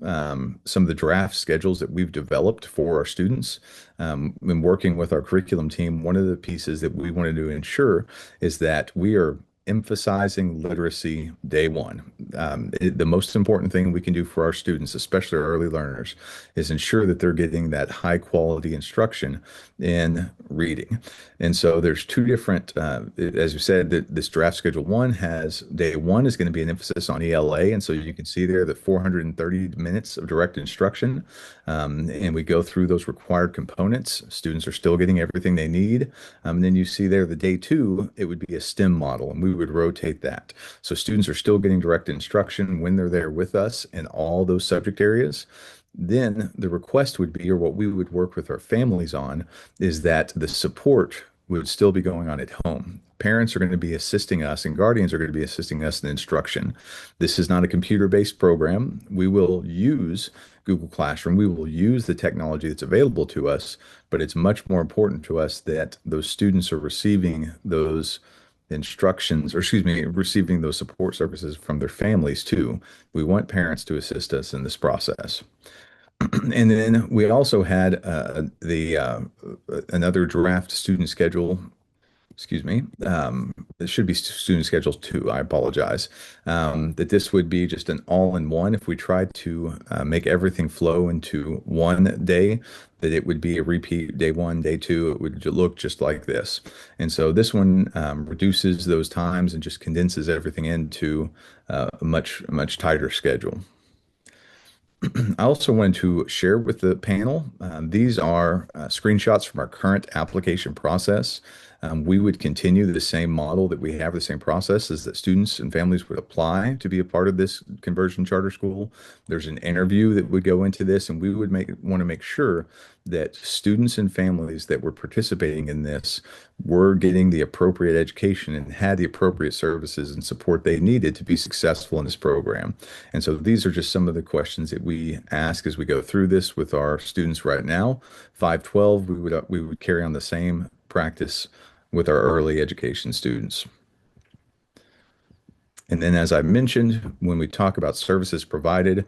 some of the draft schedules that we've developed for our students. When working with our curriculum team, one of the pieces that we wanted to ensure is that we are emphasizing literacy day one. The most important thing we can do for our students, especially our early learners, is ensure that they're getting that high quality instruction in reading. And so there's two different, as you said, that this draft schedule one has day one is going to be an emphasis on ELA. And so you can see there that 430 minutes of direct instruction. And we go through those required components. Students are still getting everything they need. And then you see there the day two, it would be a STEM model, and we would rotate that. So students are still getting direct instruction when they're there with us in all those subject areas. Then the request would be, or what we would work with our families on, is that the support would still be going on at home. Parents are going to be assisting us, and guardians are going to be assisting us in instruction. This is not a computer-based program. We will use Google Classroom. We will use the technology that's available to us, but it's much more important to us that those students are receiving those instructions, or excuse me, receiving those support services from their families too. We want parents to assist us in this process. And then we also had the another draft student schedule. Excuse me. It should be student schedules two. I apologize. That this would be just an all-in-one. If we tried to make everything flow into one day, that it would be a repeat day one, day two. It would look just like this. And so this one reduces those times and just condenses everything into a much tighter schedule. I also wanted to share with the panel, these are screenshots from our current application process. We would continue the same model that we have, the same process, is that students and families would apply to be a part of this conversion charter school. There's an interview that would go into this, and we would want to make sure that students and families that were participating in this were getting the appropriate education and had the appropriate services and support they needed to be successful in this program. And so these are just some of the questions that we ask as we go through this with our students right now. 512, we would carry on the same practice with our early education students. And then, as I mentioned, when we talk about services provided,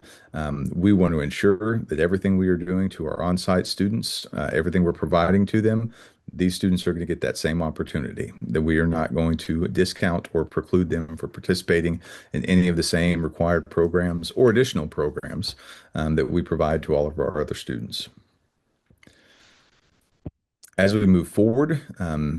we want to ensure that everything we are doing to our on-site students, everything we're providing to them, these students are going to get that same opportunity, that we are not going to discount or preclude them from participating in any of the same required programs or additional programs that we provide to all of our other students. As we move forward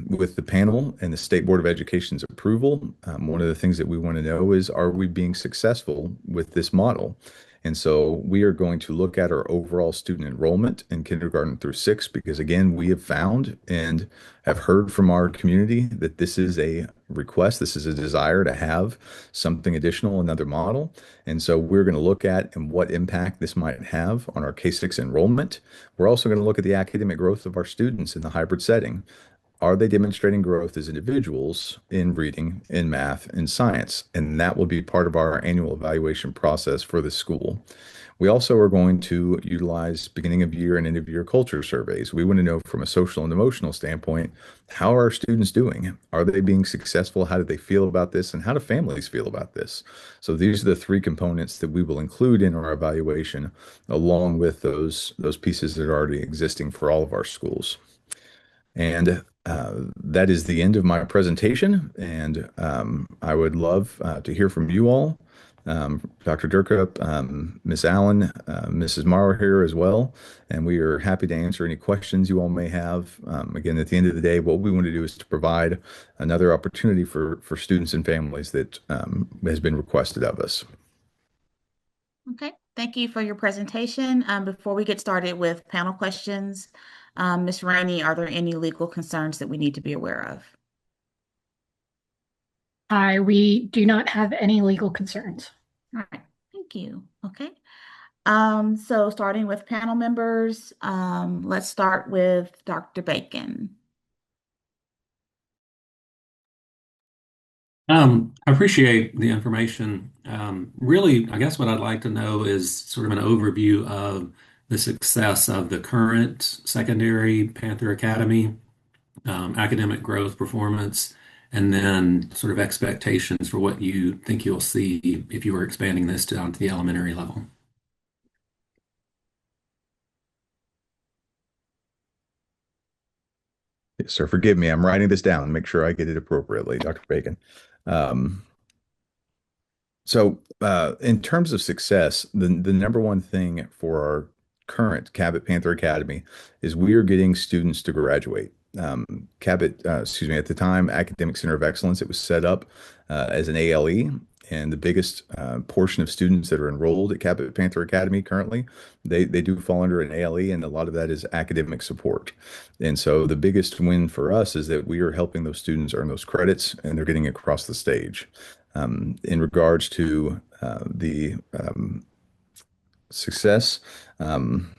with the panel and the State Board of Education's approval, one of the things that we want to know is, are we being successful with this model? And so we are going to look at our overall student enrollment in kindergarten through six, because again, we have found and have heard from our community that this is a request, this is a desire to have something additional, another model. And so we're going to look at and what impact this might have on our K-6 enrollment. We're also going to look at the academic growth of our students in the hybrid setting. Are they demonstrating growth as individuals in reading, in math, in science? And that will be part of our annual evaluation process for the school. We also are going to utilize beginning of year and end of year culture surveys. We want to know from a social and emotional standpoint, how are our students doing? Are they being successful? How do they feel about this? And how do families feel about this? So these are the three components that we will include in our evaluation, along with those pieces that are already existing for all of our schools. And that is the end of my presentation. And I would love to hear from you all. Dr. Durkup, Ms. Allen, Mrs. Morrow here as well. And we are happy to answer any questions you all may have. Again, at the end of the day, what we want to do is to provide another opportunity for students and families that has been requested of us. Okay, thank you for your presentation. Before we get started with panel questions, Ms. Rainey, are there any legal concerns that we need to be aware of? We do not have any legal concerns. All right, thank you. Okay. So starting with panel members, let's start with Dr. Bacon. I appreciate the information. Really, I guess what I'd like to know is sort of an overview of the success of the current secondary Panther Academy, academic growth, performance, and then sort of expectations for what you think you'll see if you were expanding this down to the elementary level. Yes, sir. Forgive me. I'm writing this down. Make sure I get it appropriately, Dr. Bacon. Um, in terms of success, the number one thing for our current Cabot Panther Academy is we are getting students to graduate. Cabot, excuse me, at the time, Academic Center of Excellence, it was set up as an ALE, and the biggest portion of students that are enrolled at Cabot Panther Academy currently, they do fall under an ALE, and a lot of that is academic support. And so the biggest win for us is that we are helping those students earn those credits, and they're getting across the stage. In regards to the success, um,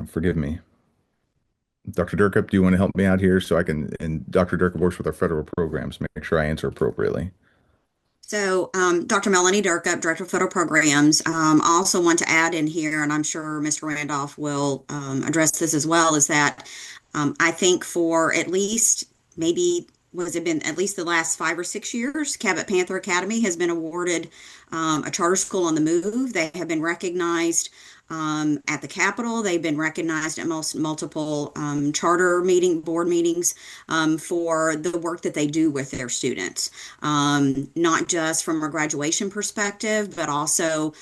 forgive me, Dr. Durkup, do you want to help me out here so I can, and Dr. Durkup works with our federal programs, make sure I answer appropriately. So, Dr. Melanie Durkup, Director of Federal Programs, I also want to add in here, and I'm sure Mr. Randolph will address this as well, is that I think for at least maybe, was it been at least the last 5 or 6 years, Cabot Panther Academy has been awarded a charter school on the move. They have been recognized at the Capitol. They've been recognized at multiple charter board meetings for the work that they do with their students, not just from a graduation perspective, but also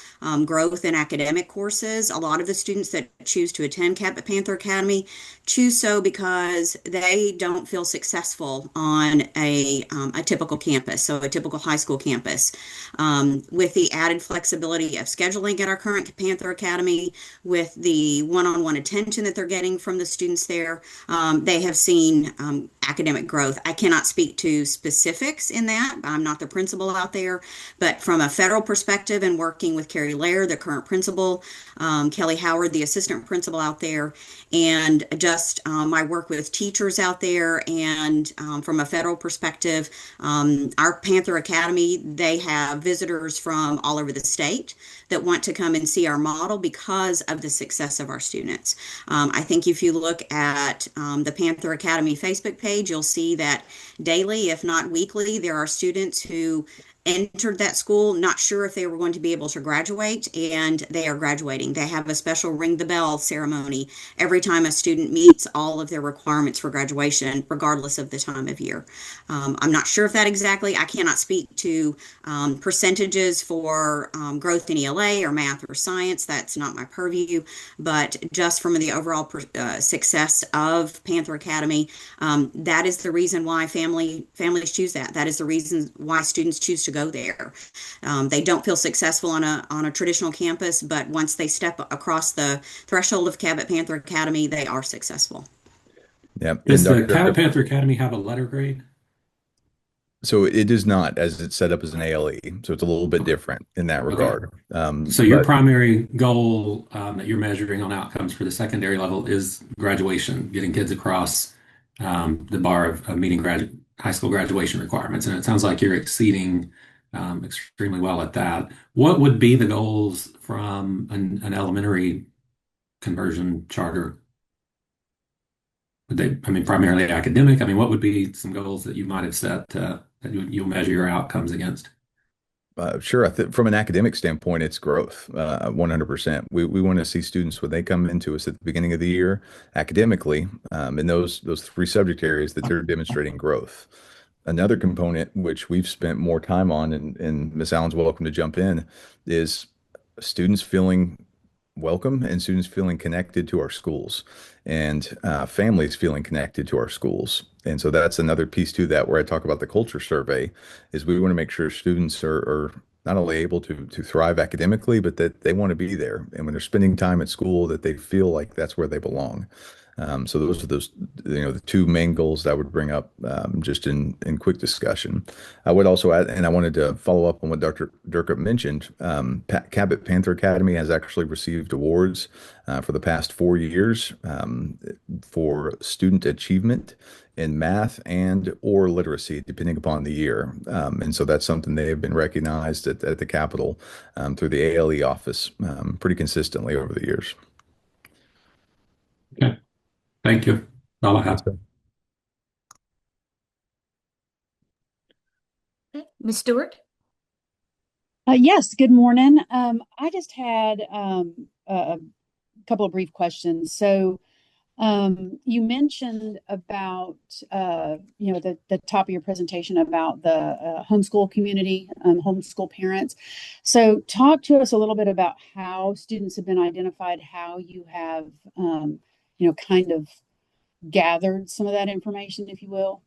growth in academic courses. A lot of the students that choose to attend Cabot Panther Academy choose so because they don't feel successful on a typical campus, so a typical high school campus. With the added flexibility of scheduling at our current Panther Academy, with the one-on-one attention that they're getting from the students there, they have seen academic growth. I cannot speak to specifics in that. I'm not the principal out there, but from a federal perspective and working with Carrie Lair, the current principal, Kelly Howard, the assistant principal out there, and just my work with teachers out there, and from a federal perspective, our Panther Academy, they have visitors from all over the state that want to come and see our model because of the success of our students. I think if you look at the Panther Academy Facebook page, you'll see that daily, if not weekly, there are students who entered that school not sure if they were going to be able to graduate, and they are graduating. They have a special ring the bell ceremony every time a student meets all of their requirements for graduation, regardless of the time of year. I'm not sure if that exactly, I cannot speak to percentages for growth in ELA or math or science. That's not my purview, but just from the overall success of Panther Academy, that is the reason why families choose that. That is the reason why students choose to go there. They don't feel successful on a traditional campus, but once they step across the threshold of Cabot Panther Academy, they are successful. Yeah. Does And the Dr. Cabot Durkup, Panther Academy have a letter grade? so it is not, as it's set up as an ALE, so it's a little bit different in that Okay. regard. So your But primary goal that you're measuring on outcomes for the secondary level is graduation, getting kids across the bar of meeting high school graduation requirements. And it sounds like you're exceeding extremely well at that. What would be the goals from an elementary conversion charter? Would they, I mean, primarily academic? I mean, what would be some goals that you might have set that you'll measure your outcomes against? Sure. From an academic standpoint, it's growth, 100%. We want to see students when they come into us at the beginning of the year, academically, in those three subject areas, that they're demonstrating growth. Another component, which we've spent more time on, and Ms. Allen's welcome to jump in, is students feeling welcome and students feeling connected to our schools, and families feeling connected to our schools. And so that's another piece to that, where I talk about the culture survey, is we want to make sure students are not only able to thrive academically, but that they want to be there. And when they're spending time at school, that they feel like that's where they belong. So those are the two main goals that I would bring up, just in quick discussion. I would also add, and I wanted to follow up on what Dr. Durkup mentioned. Cabot Panther Academy has actually received awards for the past 4 years, for student achievement in math and or literacy, depending upon the year. And so that's something they have been recognized at the Capitol, through the ALE office, pretty consistently over the years. Okay. Thank you. All I Yes, have. sir. Ms. Stewart? Yes, good morning. I just had a couple of brief questions. So, you mentioned about the top of your presentation about the homeschool community, homeschool parents. So, talk to us a little bit about how students have been identified, how you have kind of gathered some of that information, if you will.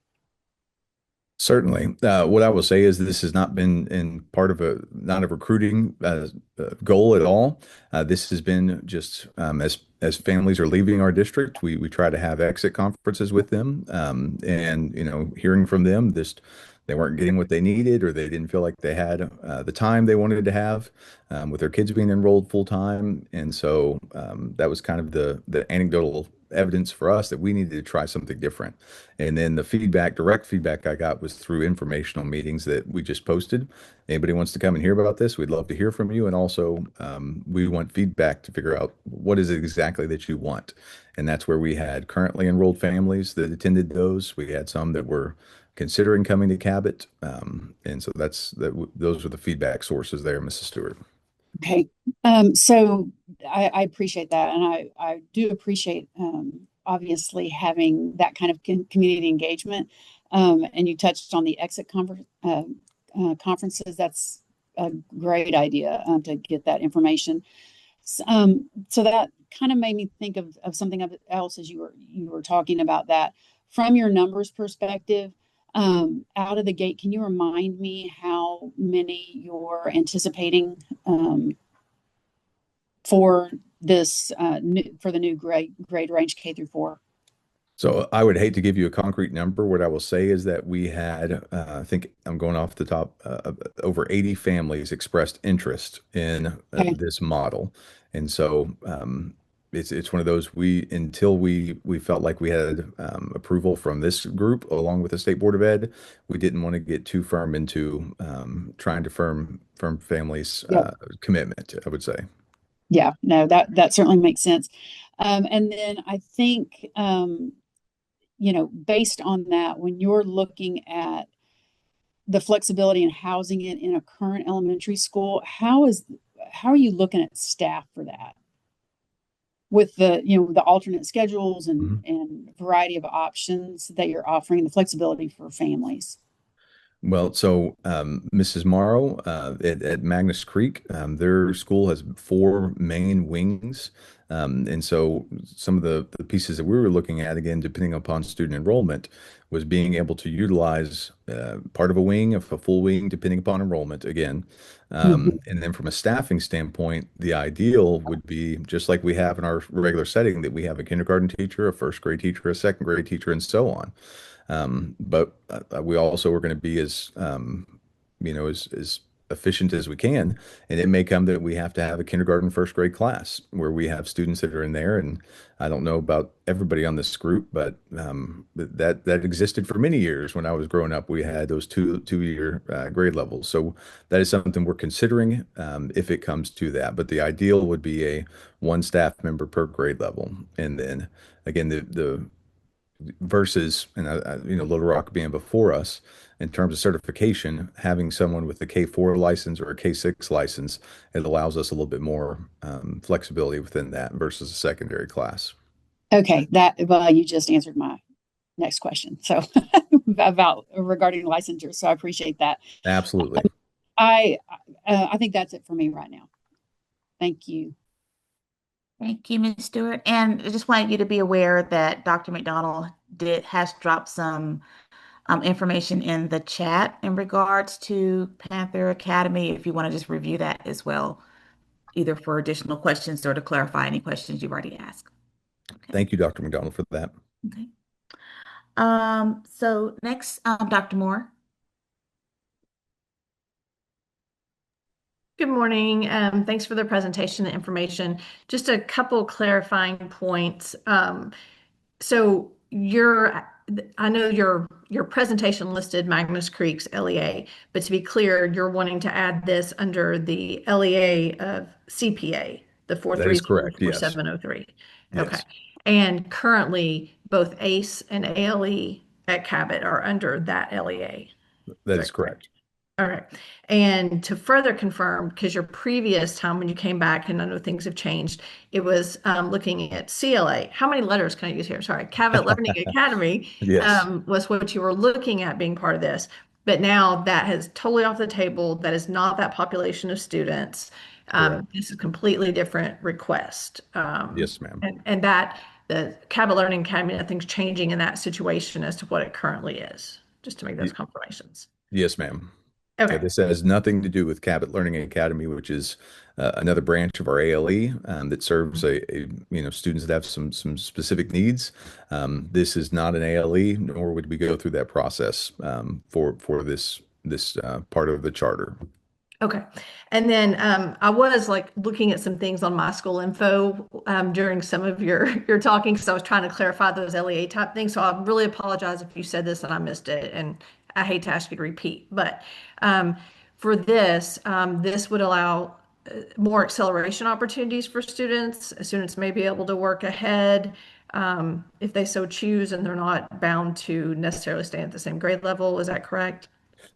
Certainly. What I will say is this has not been in part of a not a recruiting goal at all. This has been just as families are leaving our district, we try to have exit conferences with them, and hearing from them this they weren't getting what they needed or they didn't feel like they had the time they wanted to have with their kids being enrolled full time, and so that was kind of the anecdotal evidence for us that we needed to try something different. And then the direct feedback I got was through informational meetings that we just posted. Anybody wants to come and hear about this, we'd love to hear from you. And also, we want feedback to figure out what is it exactly that you want. And that's where we had currently enrolled families that attended those. We had some that were considering coming to Cabot. And so those were the feedback sources there, Mrs. Stewart. Okay. So I appreciate that. And I do appreciate obviously having that kind of community engagement. And you touched on the exit conferences. That's a great idea to get that information. So that kind of made me think of something else as you were talking about that. From your numbers perspective, out of the gate, can you remind me how many you're anticipating for this for the new grade range K through 4? So I would hate to give you a concrete number. What I will say is that we had, I think I'm going off the top, over 80 families expressed interest in Okay. this model. And so it's one of those until we felt like we had approval from this group along with the State Board of Ed, we didn't want to get too firm into trying to firm families' Yep. commitment, I would say. Yeah, no, that certainly makes sense. And then I think based on that, when you're looking at the flexibility in housing it in a current elementary school, how are you looking at staff for that? With the alternate schedules Mhm. and variety of options that you're offering, the flexibility for families. Well, so Mrs. Morrow at Magnus Creek, their school has four main wings. And so some of the pieces that we were looking at, again, depending upon student enrollment, was being able to utilize part of a wing, of a full wing, depending upon enrollment, again. Mhm. And then from a staffing standpoint, the ideal would be just like we have in our regular setting, that we have a kindergarten teacher, a first grade teacher, a second grade teacher, and so on. But we also are going to be as efficient as we can. And it may come that we have to have a kindergarten, first grade class where we have students that are in there. And I don't know about everybody on this group, but that existed for many years. When I was growing up, we had those two-year grade levels. So that is something we're considering if it comes to that. But the ideal would be a one staff member per grade level. And then again, the versus, and Little Rock being before us in terms of certification, having someone with a K4 license or a K6 license, it allows us a little bit more flexibility within that versus a secondary class. Okay, you just answered my next question. So about regarding licensure. So I appreciate that. Absolutely. I I think that's it for me right now. Thank you. Thank you, Ms. Stewart. And I just wanted you to be aware that Dr. McDonald has dropped some information in the chat in regards to Panther Academy, if you want to just review that as well, either for additional questions or to clarify any questions you've already asked. Okay. Thank you, Dr. McDonald, for that. Okay. So next, Dr. Moore. Good morning. Thanks for the presentation and information. Just a couple clarifying points. So I know your presentation listed Magnus Creek's LEA, but to be clear, you're wanting to add this under the LEA of CPA, the That is correct. Yes. 4304703. Okay. Yes. And currently, both ACE and ALE at Cabot are under that LEA. That is correct. All right. And to further confirm, because your previous time when you came back, and I know things have changed, it was looking at CLA. How many letters can I use here? Sorry. Cabot Learning Academy Yes. was what you were looking at being part of this. But now that is totally off the table. That is not that population of students. Correct. This is a completely different request. Yes, ma'am. And that the Cabot Learning Academy, nothing's changing in that situation as to what it currently is, just to make those Y- confirmations. Yes, ma'am. Yeah, Okay. this has nothing to do with Cabot Learning Academy, which is another branch of our ALE that serves students that have some specific needs. This is not an ALE, nor would we go through that process for this part of the charter. Okay. And then I was like looking at some things on my school info during some of your talking because I was trying to clarify those LEA type things. So I really apologize if you said this and I missed it. And I hate to ask you to repeat, but for this, this would allow more acceleration opportunities for students. Students may be able to work ahead if they so choose, and they're not bound to necessarily stay at the same grade level. Is that correct?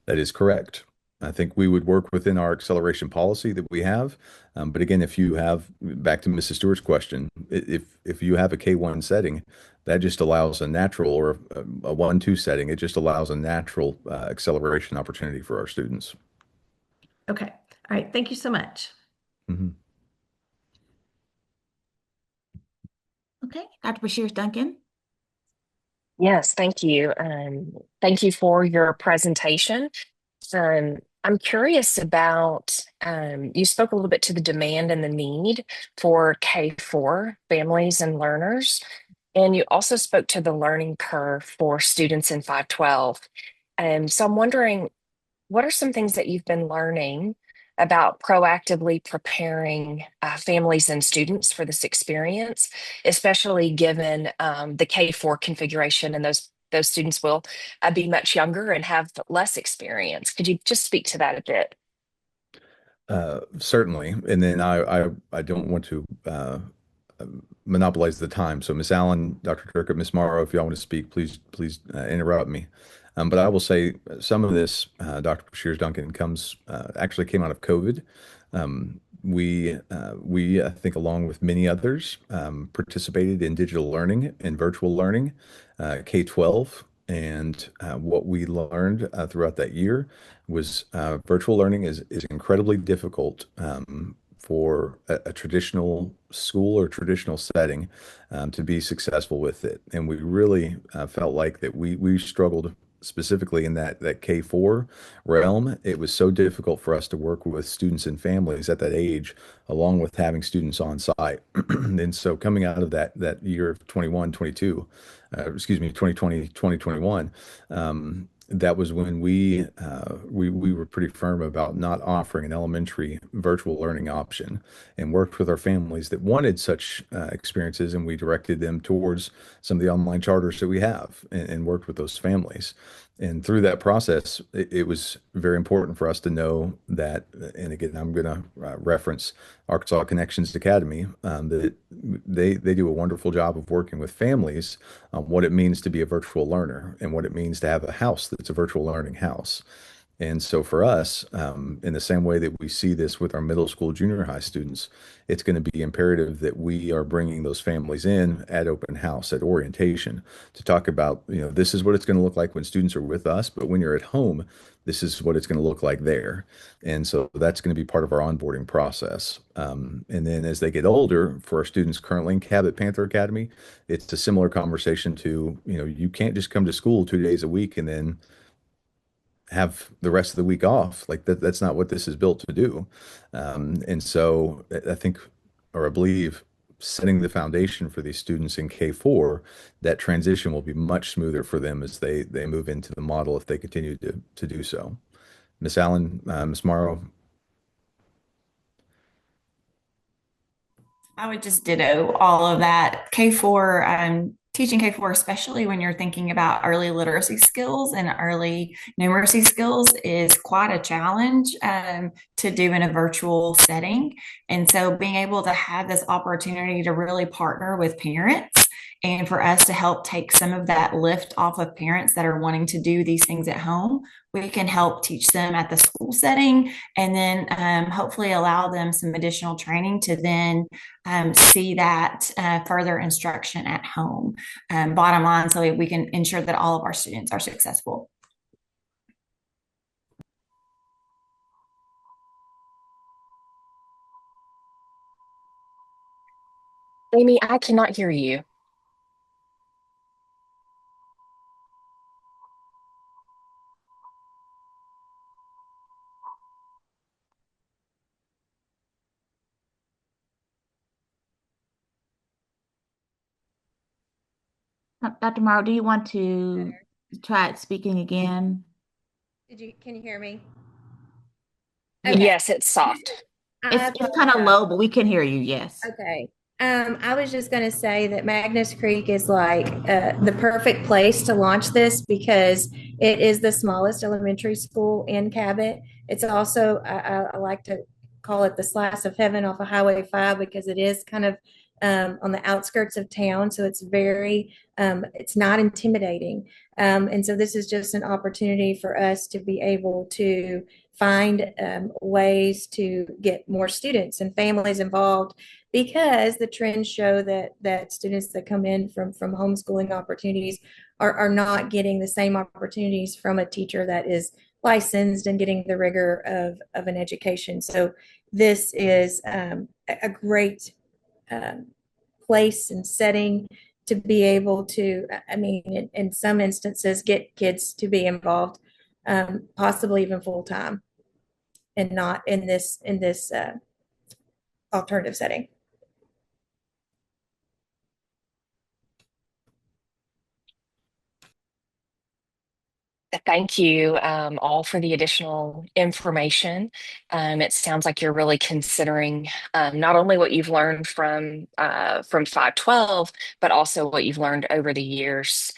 That is correct. I think we would work within our acceleration policy that we have. But again, if you have, back to Mrs. Stewart's question, if you have a K1 setting, that just allows a natural, or a 1-2 setting, it just allows a natural acceleration opportunity for our students. Okay. All right. Thank you so much. Mhm. Okay, Dr. Bashir Duncan. Yes, thank you. Thank you for your presentation. I'm curious about, you spoke a little bit to the demand and the need for K4 families and learners, and you also spoke to the learning curve for students in 512. So I'm wondering, what are some things that you've been learning about proactively preparing families and students for this experience, especially given the K4 configuration, and those students will be much younger and have less experience? Could you just speak to that a bit? Certainly. And then I don't want to monopolize the time. So Miss Allen, Dr. Turcotte, Miss Morrow, if y'all want to speak, please interrupt me. But I will say some of this, Dr. Bashir Duncan, actually came out of COVID. We I think, along with many others, participated in digital learning and virtual learning, K-12. And what we learned throughout that year was virtual learning is incredibly difficult for a traditional school or traditional setting to be successful with it. And we really felt like that we struggled specifically in that K4 realm. It was so difficult for us to work with students and families at that age, along with having students on site. And so coming out of that year of 21, 22, excuse me, 2020, 2021, that was when we were pretty firm about not offering an elementary virtual learning option, and worked with our families that wanted such experiences, and we directed them towards some of the online charters that we have, and worked with those families. And through that process, it was very important for us to know that, and again, I'm going to reference Arkansas Connections Academy, that they do a wonderful job of working with families on what it means to be a virtual learner and what it means to have a house that's a virtual learning house. And so for us, in the same way that we see this with our middle school, junior high students, it's going to be imperative that we are bringing those families in at open house, at orientation, to talk about, this is what it's going to look like when students are with us, but when you're at home, this is what it's going to look like there. And so that's going to be part of our onboarding process. And then as they get older, for our students currently in Cabot Panther Academy, it's a similar conversation to, you can't just come to school 2 days a week and then have the rest of the week off. Like that's not what this is built to do. And so I think, or I believe, setting the foundation for these students in K4, that transition will be much smoother for them as they move into the model, if they continue to do so. Miss Allen, Miss Morrow. I would just ditto all of that. K4, teaching K4, especially when you're thinking about early literacy skills and early numeracy skills, is quite a challenge to do in a virtual setting. And so being able to have this opportunity to really partner with parents and for us to help take some of that lift off of parents that are wanting to do these things at home. We can help teach them at the school setting and then hopefully allow them some additional training to then see that further instruction at home. Bottom line, so we can ensure that all of our students are successful. Amy, I cannot hear you. Dr. Morrow, do you want to try speaking again? Can you hear me? Okay. Yes, it's soft. It's kind of low, but we can hear you, yes. Okay. I was just going to say that Magnus Creek is like the perfect place to launch this because it is the smallest elementary school in Cabot. It's also, I like to call it the slice of heaven off of Highway 5 because it is kind of on the outskirts of town. So it's it's not intimidating. And so this is just an opportunity for us to be able to find ways to get more students and families involved because the trends show that students that come in from homeschooling opportunities are not getting the same opportunities from a teacher that is licensed and getting the rigor of an education. So this is a great place and setting to be able to, I mean, in some instances, get kids to be involved, possibly even full time, and not in this alternative setting. Thank you all for the additional information. It sounds like you're really considering not only what you've learned from 512, but also what you've learned over the years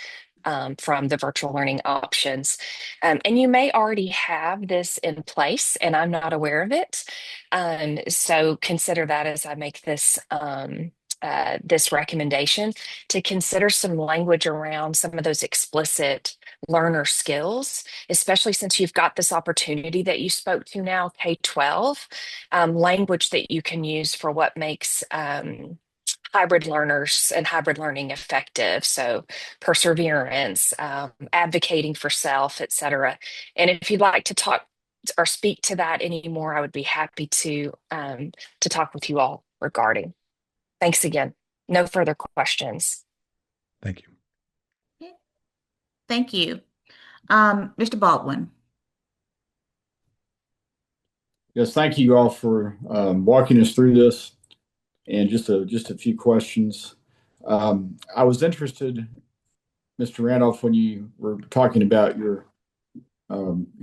from the virtual learning options. And you may already have this in place, and I'm not aware of it. So consider that as I make this recommendation to consider some language around some of those explicit learner skills, especially since you've got this opportunity that you spoke to now, K-12, language that you can use for what makes hybrid learners and hybrid learning effective. So perseverance, advocating for self, et cetera. And if you'd like to talk or speak to that anymore, I would be happy to talk with you all regarding. Thanks again. No further questions. Thank you. Okay. Thank you. Mr. Baldwin. Yes, thank you all for walking us through this. And just a few questions. I was interested, Mr. Randolph, when you were talking about your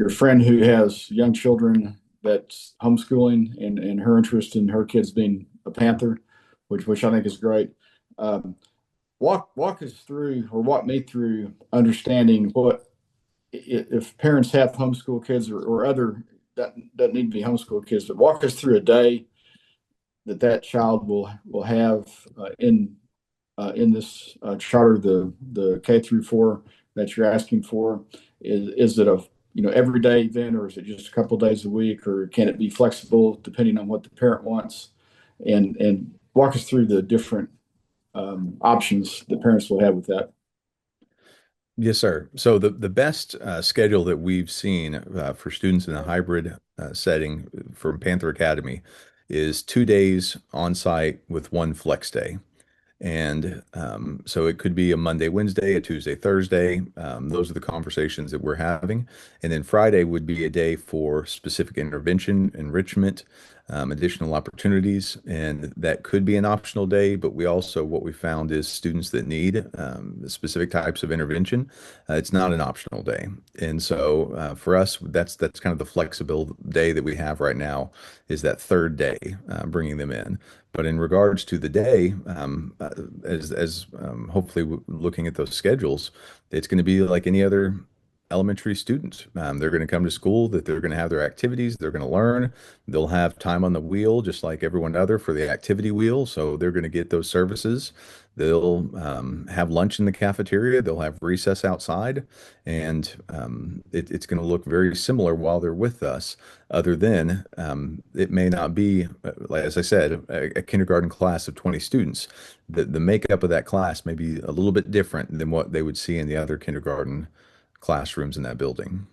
friend who has young children that's homeschooling and her interest in her kids being a Panther, which I think is great. Walk us through or walk me through understanding what if parents have homeschool kids or other that need to be homeschool kids, but walk us through a day that child will have in this charter, the K through 4 that you're asking for. Is it a everyday event, or is it just a couple of days a week, or can it be flexible depending on what the parent wants? And walk us through the different options the parents will have with that. Yes, sir. So the best schedule that we've seen for students in a hybrid setting from Panther Academy is 2 days on site with one flex day. And so it could be a Monday, Wednesday, a Tuesday, Thursday. Those are the conversations that we're having. And then Friday would be a day for specific intervention, enrichment, additional opportunities. And that could be an optional day. But what we found is students that need specific types of intervention, it's not an optional day. And so for us, that's kind of the flexible day that we have right now is that third day, bringing them in. But in regards to the day, as hopefully looking at those schedules, it's going to be like any other elementary students. They're going to come to school, that they're going to have their activities, they're going to learn, they'll have time on the wheel just like everyone other for the activity wheel. So they're going to get those services. They'll have lunch in the cafeteria, they'll have recess outside, and it's going to look very similar while they're with us, other than it may not be, like as I said, a kindergarten class of 20 students. The makeup of that class may be a little bit different than what they would see in the other kindergarten classrooms in that building.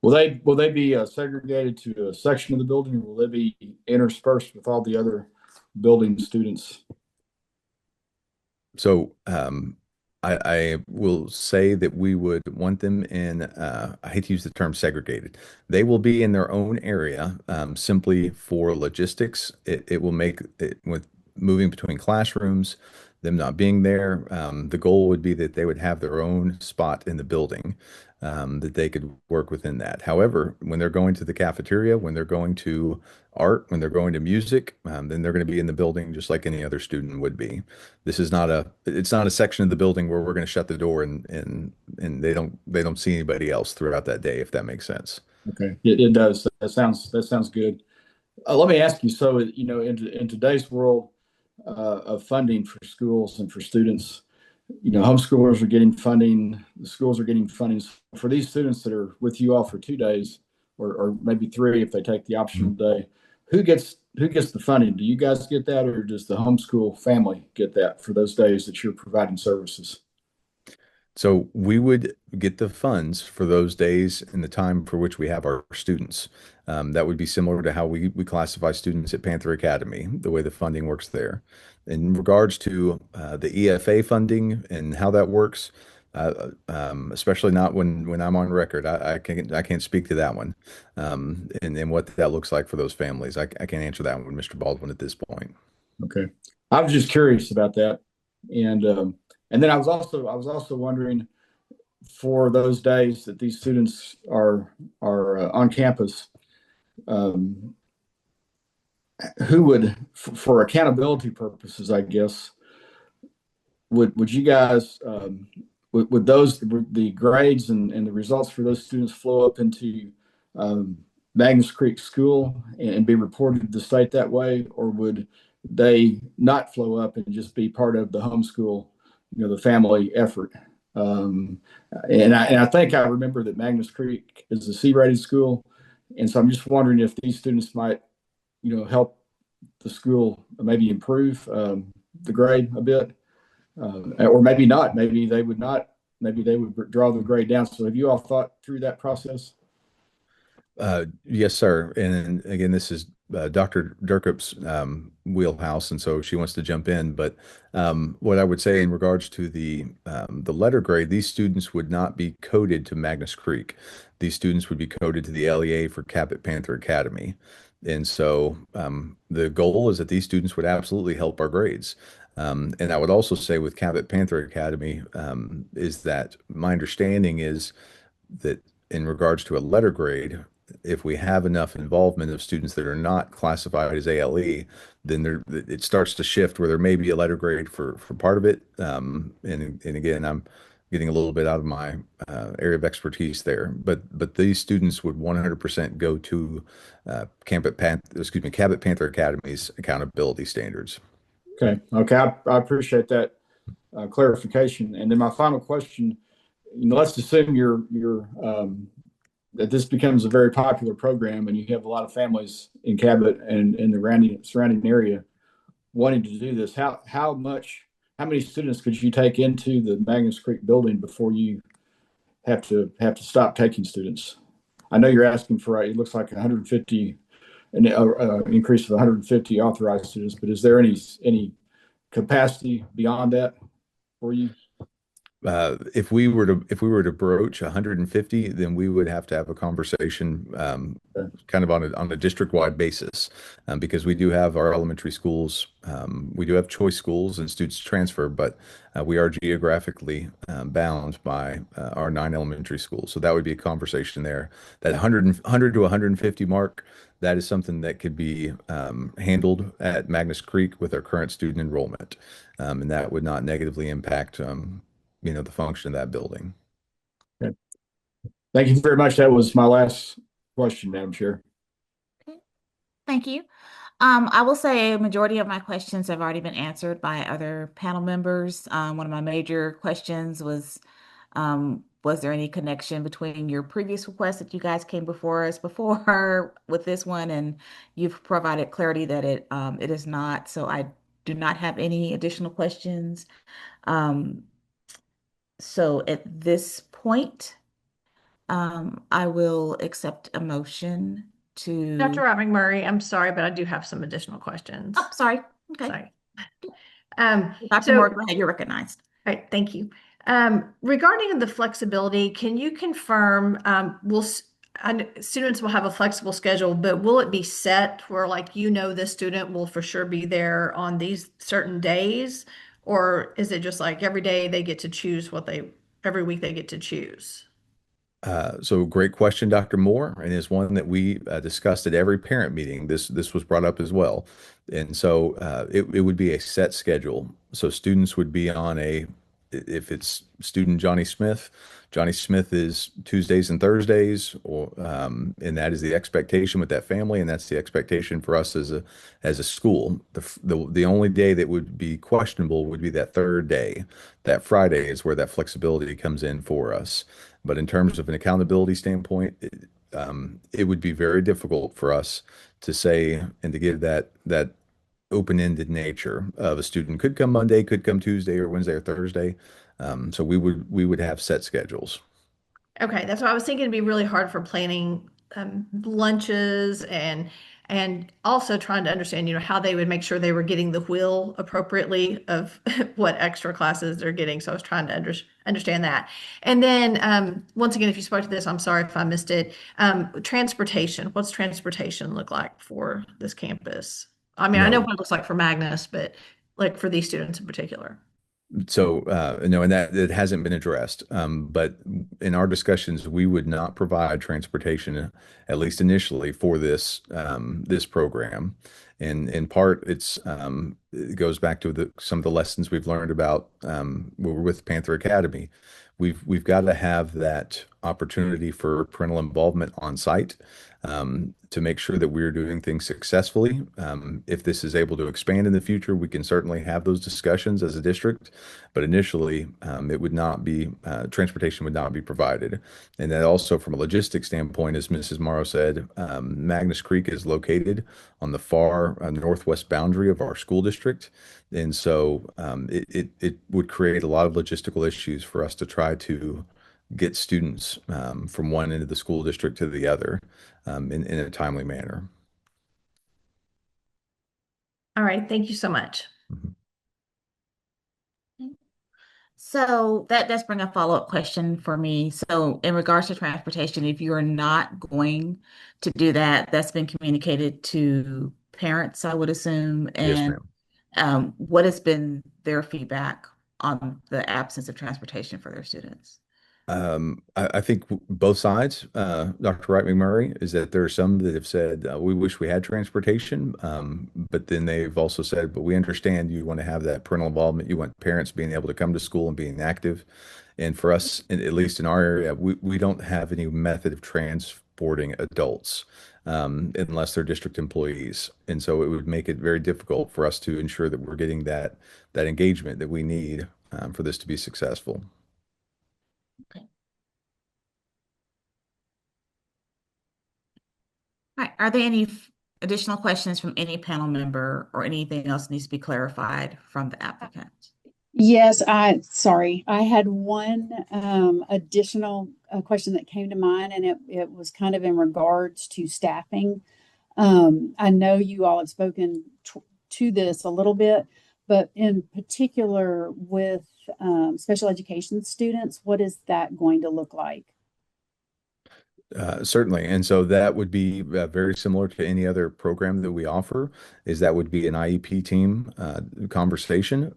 Will they be segregated to a section of the building, or will they be interspersed with all the other building students? So I will say that we would want them in, I hate to use the term segregated. They will be in their own area simply for logistics. It will make it with moving between classrooms, them not being there. The goal would be that they would have their own spot in the building, that they could work within that. However, when they're going to the cafeteria, when they're going to art, when they're going to music, then they're going to be in the building just like any other student would be. It's not a section of the building where we're going to shut the door and they don't see anybody else throughout that day, if that makes sense. Okay, it does. That sounds good. Let me ask you. So, in today's world of funding for schools and for students, homeschoolers are getting funding, the schools are getting funding. For these students that are with you all for 2 days, or maybe three if they take the optional day, who gets the funding? Do you guys get that, or does the homeschool family get that for those days that you're providing services? So we would get the funds for those days and the time for which we have our students. That would be similar to how we classify students at Panther Academy, the way the funding works there. In regards to the EFA funding and how that works, especially not when I'm on record, I can't speak to that one, and what that looks like for those families. I can't answer that one, Mr. Baldwin, at this point. Okay, I was just curious about that, and then I was also wondering, for those days that these students are on campus, um, who would, for accountability purposes, I guess, would you guys, would those, the grades and the results for those students flow up into um, Magnus Creek School and be reported to the state that way, or would they not flow up and just be part of the homeschool, the family effort? Um, and I think I remember that Magnus Creek is a C-rated school, and so I'm just wondering if these students might, help the school maybe improve the grade a bit, or maybe not. Maybe they would not. Maybe they would draw the grade down. So have you all thought through that process? Yes, sir. And again, this is Dr. Durkup's wheelhouse, and so she wants to jump in. But what I would say in regards to the letter grade, these students would not be coded to Magnus Creek. These students would be coded to the LEA for Cabot Panther Academy. And so the goal is that these students would absolutely help our grades. And I would also say with Cabot Panther Academy is that my understanding is that in regards to a letter grade, if we have enough involvement of students that are not classified as ALE, then it starts to shift where there may be a letter grade for part of it. And again, I'm getting a little bit out of my area of expertise there, but these students would 100% go to Cabot Panther Academy's accountability standards. Okay. I appreciate that clarification. And then my final question, let's assume that this becomes a very popular program and you have a lot of families in Cabot and in the surrounding area wanting to do this. How many students could you take into the Magnus Creek building before you have to stop taking students? I know you're asking for, it looks like 150, an increase of 150 authorized students, but is there any capacity beyond that for you? If we were to broach 150, then we would have to have a conversation kind of on a district-wide basis, because we do have our elementary schools, we do have choice schools and students transfer, but we are geographically bound by our 9 elementary schools. So that would be a conversation there. That 100 to 150 mark, that is something that could be handled at Magnus Creek with our current student enrollment, and that would not negatively impact the function of that building. Okay. Thank you very much. That was my last question, Madam Chair. Okay, thank you. I will say a majority of my questions have already been answered by other panel members. One of my major questions was there any connection between your previous request that you guys came before us before with this one? And you've provided clarity that it is not. So I do not have any additional questions. Um, so at this point, I will accept a motion Dr. to. Rod McMurray, I'm sorry, but I do have some additional questions. Oh, sorry. Okay. Sorry. Dr. Moore, go ahead. You're recognized. All right, thank you. Regarding the flexibility, can you confirm, students will have a flexible schedule, but will it be set where like, this student will for sure be there on these certain days? Or is it just like every day they get to choose every week they get to choose? So great question, Dr. Moore, and is one that we discussed at every parent meeting. This was brought up as well, and so it would be a set schedule. So students would be on if it's student Johnny Smith is Tuesdays and Thursdays, and that is the expectation with that family, and that's the expectation for us as a school. The only day that would be questionable would be that third day. That Friday is where that flexibility comes in for us. But in terms of an accountability standpoint, it would be very difficult for us to say and to give that open-ended nature of a student could come Monday, could come Tuesday or Wednesday or Thursday. So we would have set schedules. Okay, that's what I was thinking. It'd be really hard for planning lunches and also trying to understand, how they would make sure they were getting the wheel appropriately of what extra classes they're getting. So I was trying to understand that. And then once again, if you spoke to this, I'm sorry if I missed it. Transportation. What's transportation look like for this campus? I mean, I know No. what it looks like for Magnus, but like for these students in particular. So no, and that it hasn't been addressed. But in our discussions, we would not provide transportation, at least initially, for this program. And in part, it goes back to some of the lessons we've learned about when we're with Panther Academy. We've got to have that opportunity for parental involvement on site to make sure that we're doing things successfully. If this is able to expand in the future, we can certainly have those discussions as a district, but initially, it would not be transportation would not be provided. And then also from a logistics standpoint, as Mrs. Morrow said, Magnus Creek is located on the far northwest boundary of our school district. And so it would create a lot of logistical issues for us to try to get students from one end of the school district to the other in a timely manner. All right, thank you so much. Mhm. So that does bring a follow-up question for me. So in regards to transportation, if you are not going to do that, that's been communicated to parents, I would assume. Yes, And ma'am. what has been their feedback on the absence of transportation for their students? I think both sides, Dr. Wright McMurray, is that there are some that have said, we wish we had transportation, but then they've also said, but we understand you want to have that parental involvement. You want parents being able to come to school and being active. And for us, at least in our area, we don't have any method of transporting adults unless they're district employees. And so it would make it very difficult for us to ensure that we're getting that engagement that we need for this to be successful. Okay. All right. Are there any additional questions from any panel member or anything else needs to be clarified from the applicant? Yes, sorry. I had one additional question that came to mind, and it was kind of in regards to staffing. I know you all have spoken to this a little bit, but in particular with special education students, what is that going to look like? Certainly. And so that would be very similar to any other program that we offer, is that would be an IEP team conversation,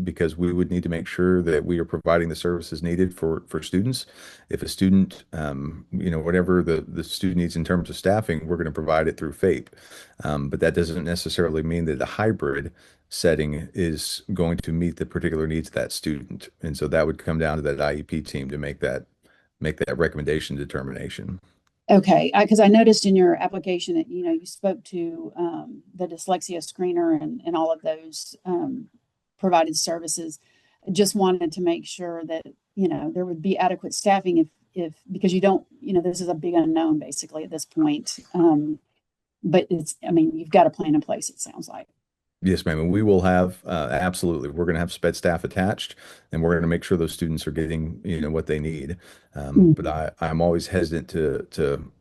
because we would need to make sure that we are providing the services needed for students. If a student, whatever the student needs in terms of staffing, we're going to provide it through FAPE. But that doesn't necessarily mean that the hybrid setting is going to meet the particular needs of that student. And so that would come down to that IEP team to make make that recommendation determination. Okay, because I noticed in your application that, you spoke to the dyslexia screener and all of those provided services. Just wanted to make sure that, there would be adequate staffing if because you don't, this is a big unknown basically at this point. But you've got a plan in place, it sounds like. Yes, ma'am. And we will have absolutely. We're going to have sped staff attached, and we're going to make sure those students are getting what they need. But I'm always hesitant to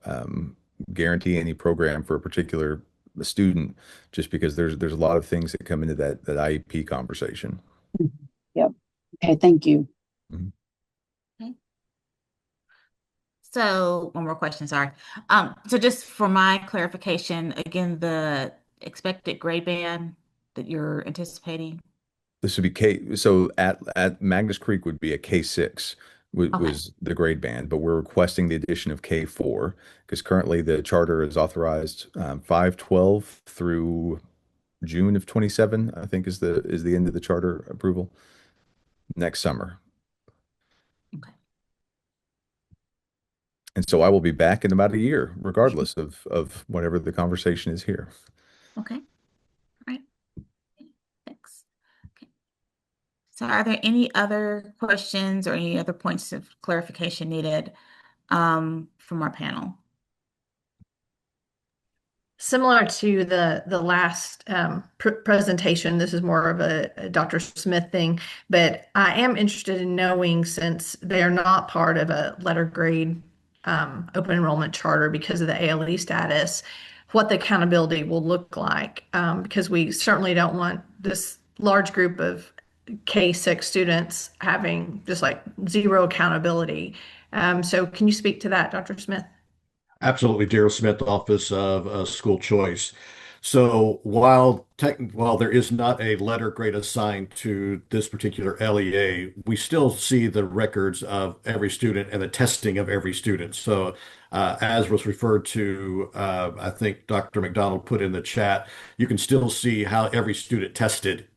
guarantee any program for a particular student, just because there's a lot of things that come into that IEP conversation. Yep. Okay. Thank you. Mhm. Okay. So one more question, sorry. So just for my clarification, again, the expected grade band that you're anticipating. This would be K. So at Magnus Creek would be a K6 Okay. was the grade band, but we're requesting the addition of K4 because currently the charter is authorized 5/12 through June of 27, I think is the end of the charter approval next summer. Okay. And so I will be back in about a year, regardless of whatever the conversation is here. Okay. All right. Thanks. Okay. So are there any other questions or any other points of clarification needed from our panel? Similar to the last presentation, this is more of a Dr. Smith thing, but I am interested in knowing, since they are not part of a letter grade open enrollment charter because of the ALE status, what the accountability will look like. Because we certainly don't want this large group of K6 students having just like zero accountability. So can you speak to that, Dr. Smith? Absolutely, Daryl Smith, Office of School Choice. So while there is not a letter grade assigned to this particular LEA, we still see the records of every student and the testing of every student. So as was referred to, I think Dr. McDonald put in the chat, you can still see how every student tested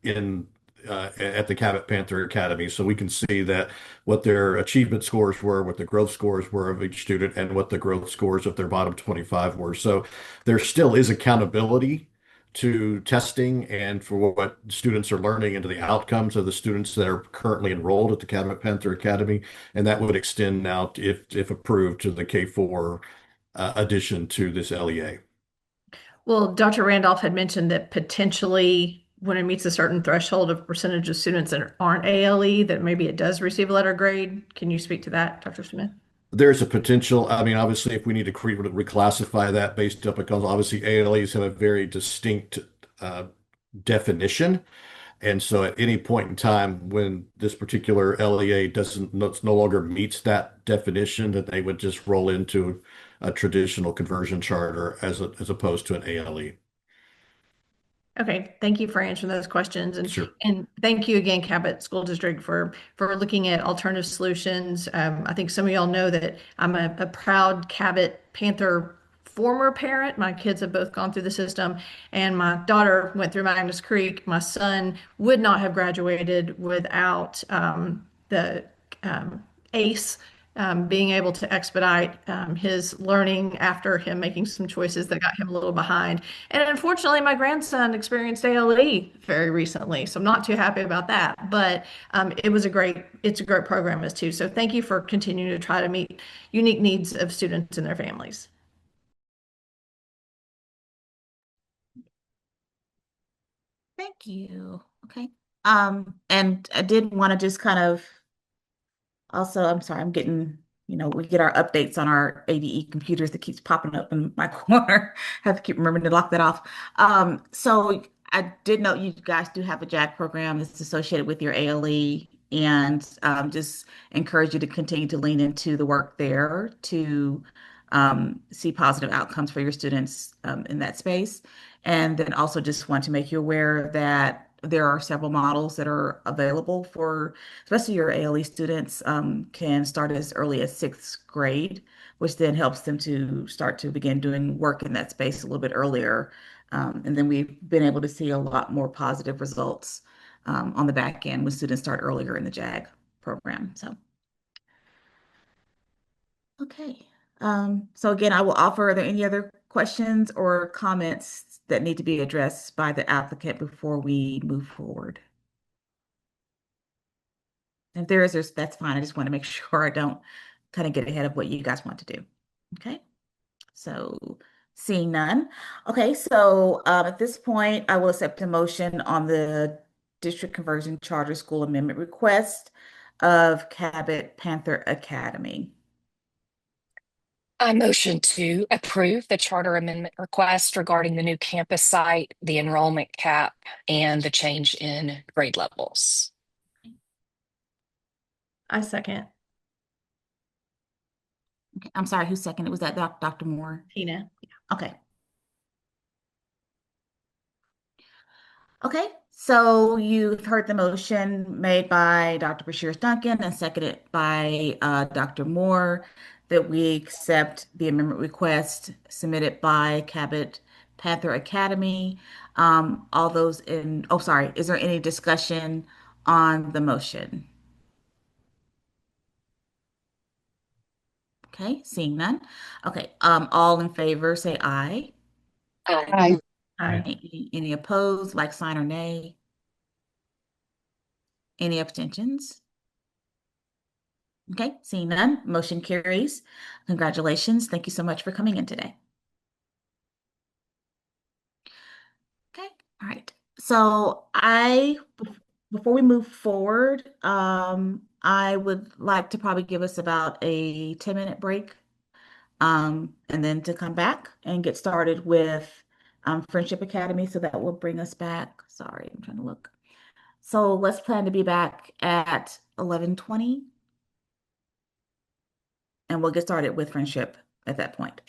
at the Cabot Panther Academy. So we can see that what their achievement scores were, what the growth scores were of each student, and what the growth scores of their bottom 25 were. So there still is accountability to testing and for what students are learning and to the outcomes of the students that are currently enrolled at the Cabot Panther Academy. And that would extend now, if approved, to the K4 addition to this LEA. Well, Dr. Randolph had mentioned that potentially when it meets a certain threshold of percentage of students that aren't ALE, that maybe it does receive a letter grade. Can you speak to that, Dr. Smith? There's a potential. I mean, obviously, if we need to reclassify that based up, because obviously ALEs have a very distinct uh, definition. And so at any point in time when this particular LEA doesn't no longer meets that definition, that they would just roll into a traditional conversion charter as opposed to an ALE. Okay, thank you for answering those questions, Sure. and thank you again, Cabot School District, for looking at alternative solutions. I think some of y'all know that I'm a proud Cabot Panther former parent. My kids have both gone through the system, and my daughter went through Magnus Creek. My son would not have graduated without the ACE being able to expedite his learning after him making some choices that got him a little behind. And unfortunately, my grandson experienced ALE very recently, so I'm not too happy about that. But it's a great program as too. So thank you for continuing to try to meet unique needs of students and their families. Thank you. Okay. And I did want to just kind of also, I'm sorry, I'm getting, we get our updates on our ADE computers that keeps popping up in my corner. I have to keep remembering to lock that off. So I did know you guys do have a JAG program that's associated with your ALE, and just encourage you to continue to lean into the work there to see positive outcomes for your students in that space. And then also just want to make you aware that there are several models that are available for, especially your ALE students, can start as early as sixth grade, which then helps them to start to begin doing work in that space a little bit earlier. And then we've been able to see a lot more positive results on the back end when students start earlier in the JAG program. So Okay. So again, I will offer, are there any other questions or comments that need to be addressed by the applicant before we move forward? If there is, that's fine. I just want to make sure I don't kind of get ahead of what you guys want to do. Okay. So seeing none. Okay, so at this point, I will accept a motion on the district conversion charter school amendment request of Cabot Panther Academy. I motion to approve the charter amendment request regarding the new campus site, the enrollment cap, and the change in grade levels. I second. Okay, I'm sorry, who seconded? Was that Dr. Moore? Tina. Okay. Okay, so you've heard the motion made by Dr. Bashir Duncan and seconded by Dr. Moore that we accept the amendment request submitted by Cabot Panther Academy. All those in, oh, sorry, is there any discussion on the motion? Okay, seeing none. Okay, all in favor say aye. Aye. Aye. Any opposed, like sign or nay? Any abstentions? Okay, seeing none, motion carries. Congratulations. Thank you so much for coming in today. Okay, all right. So before we move forward, I would like to probably give us about a 10-minute break, and then to come back and get started with Friendship Academy. So that will bring us back. Sorry, I'm trying to look. So let's plan to be back at 11:20, and we'll get started with Friendship at that point.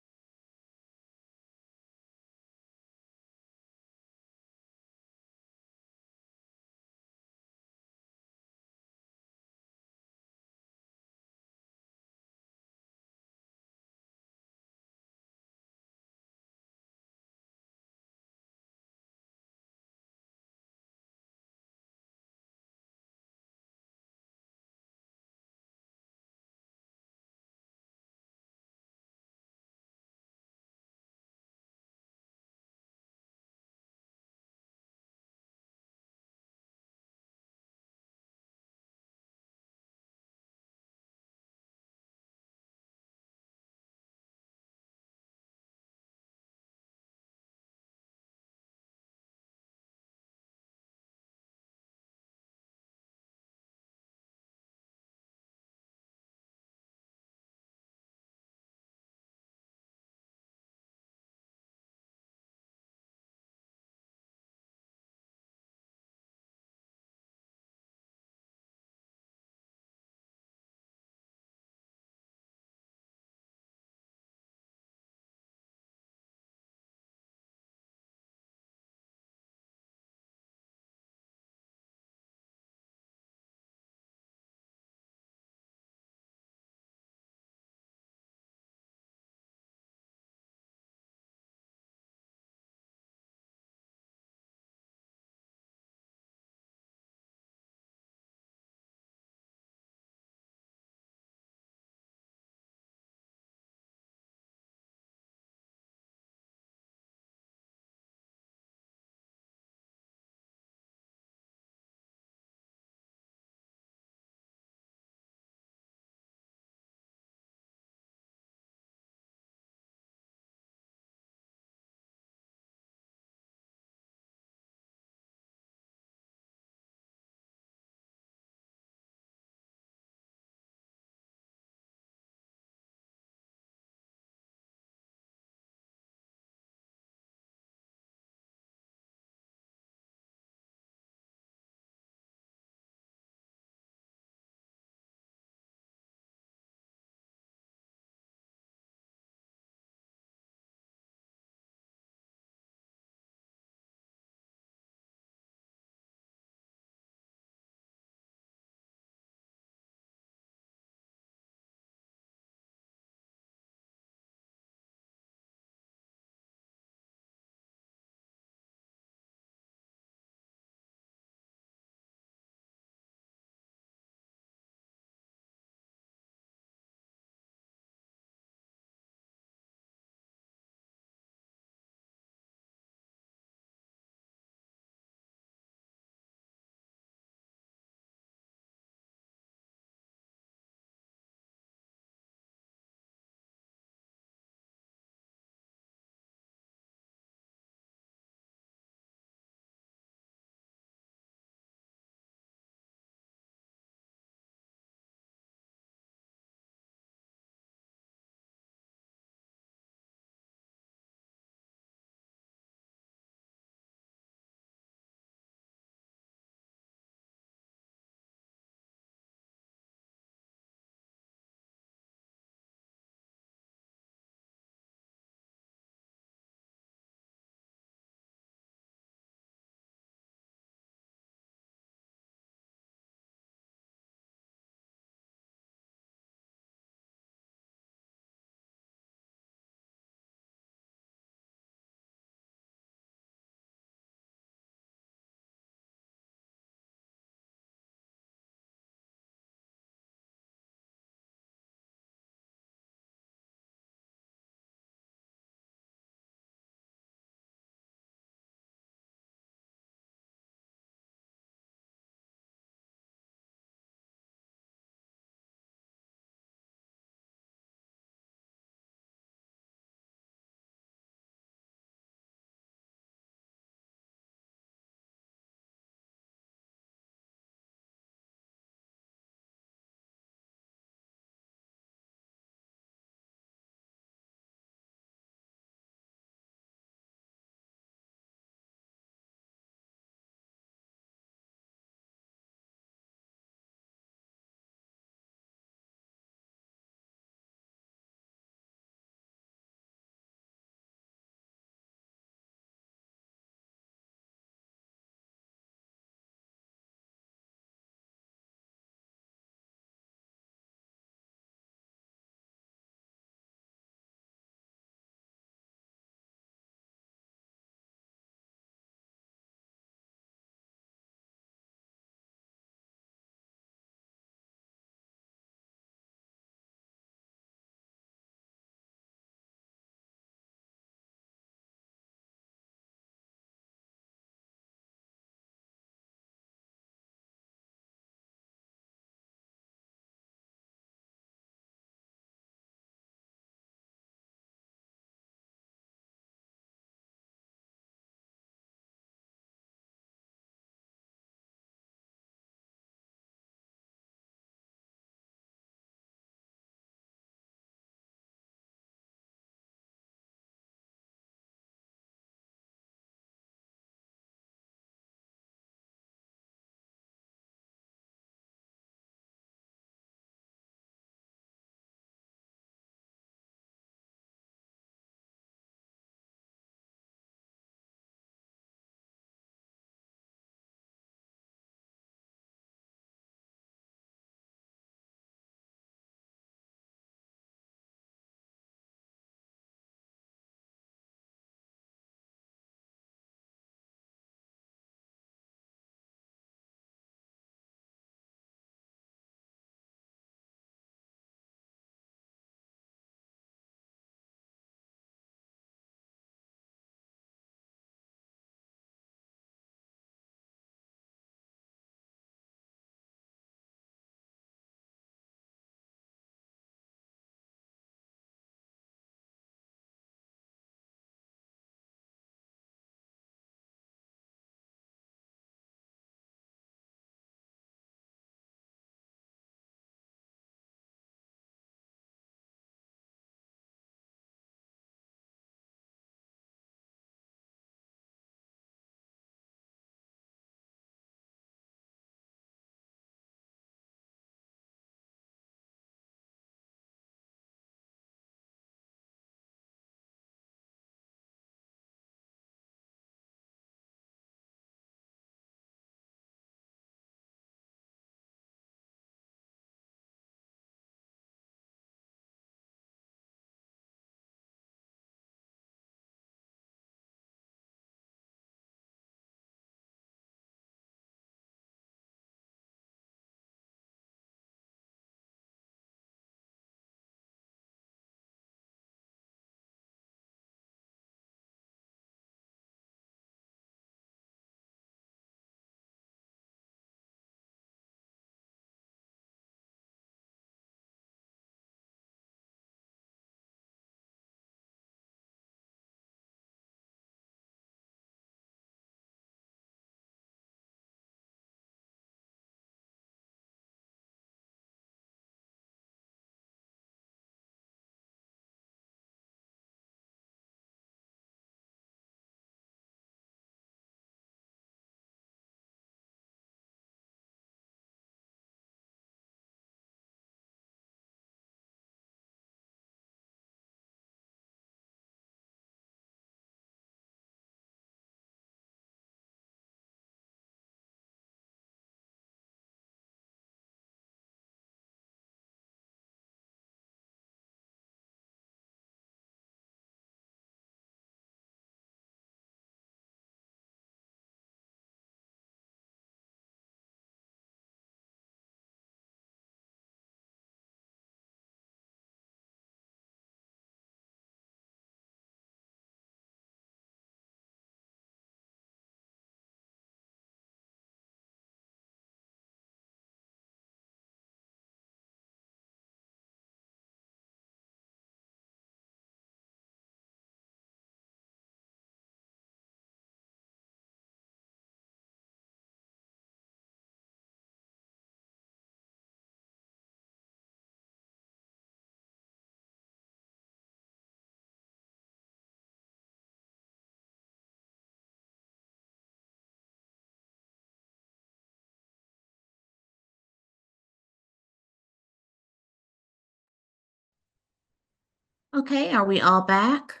Okay, are we all back?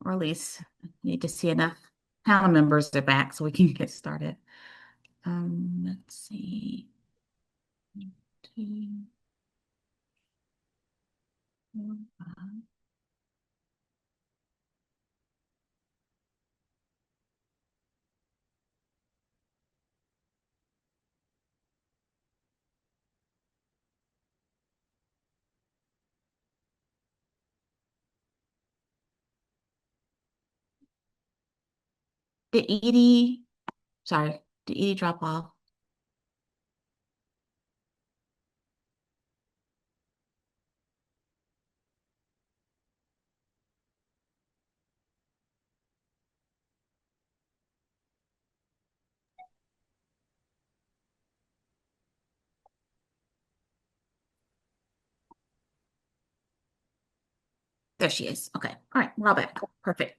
Or at least need to see enough panel members are back so we can get started. Let's see. 2, 4, 5. Did Edie, sorry, did Edie drop off? There she is. Okay. All right. We're all back. Perfect.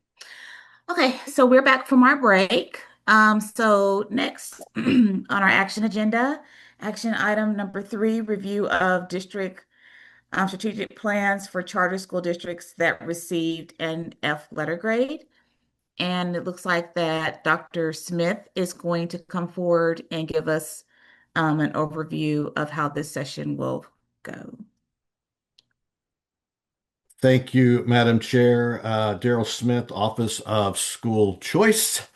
Okay. So we're back from our break. So next on our action agenda, action item number 3, review of district strategic plans for charter school districts that received an F letter grade. And it looks like that Dr. Smith is going to come forward and give us an overview of how this session will go. Thank you, Madam Chair. Daryl Smith, Office of School Choice.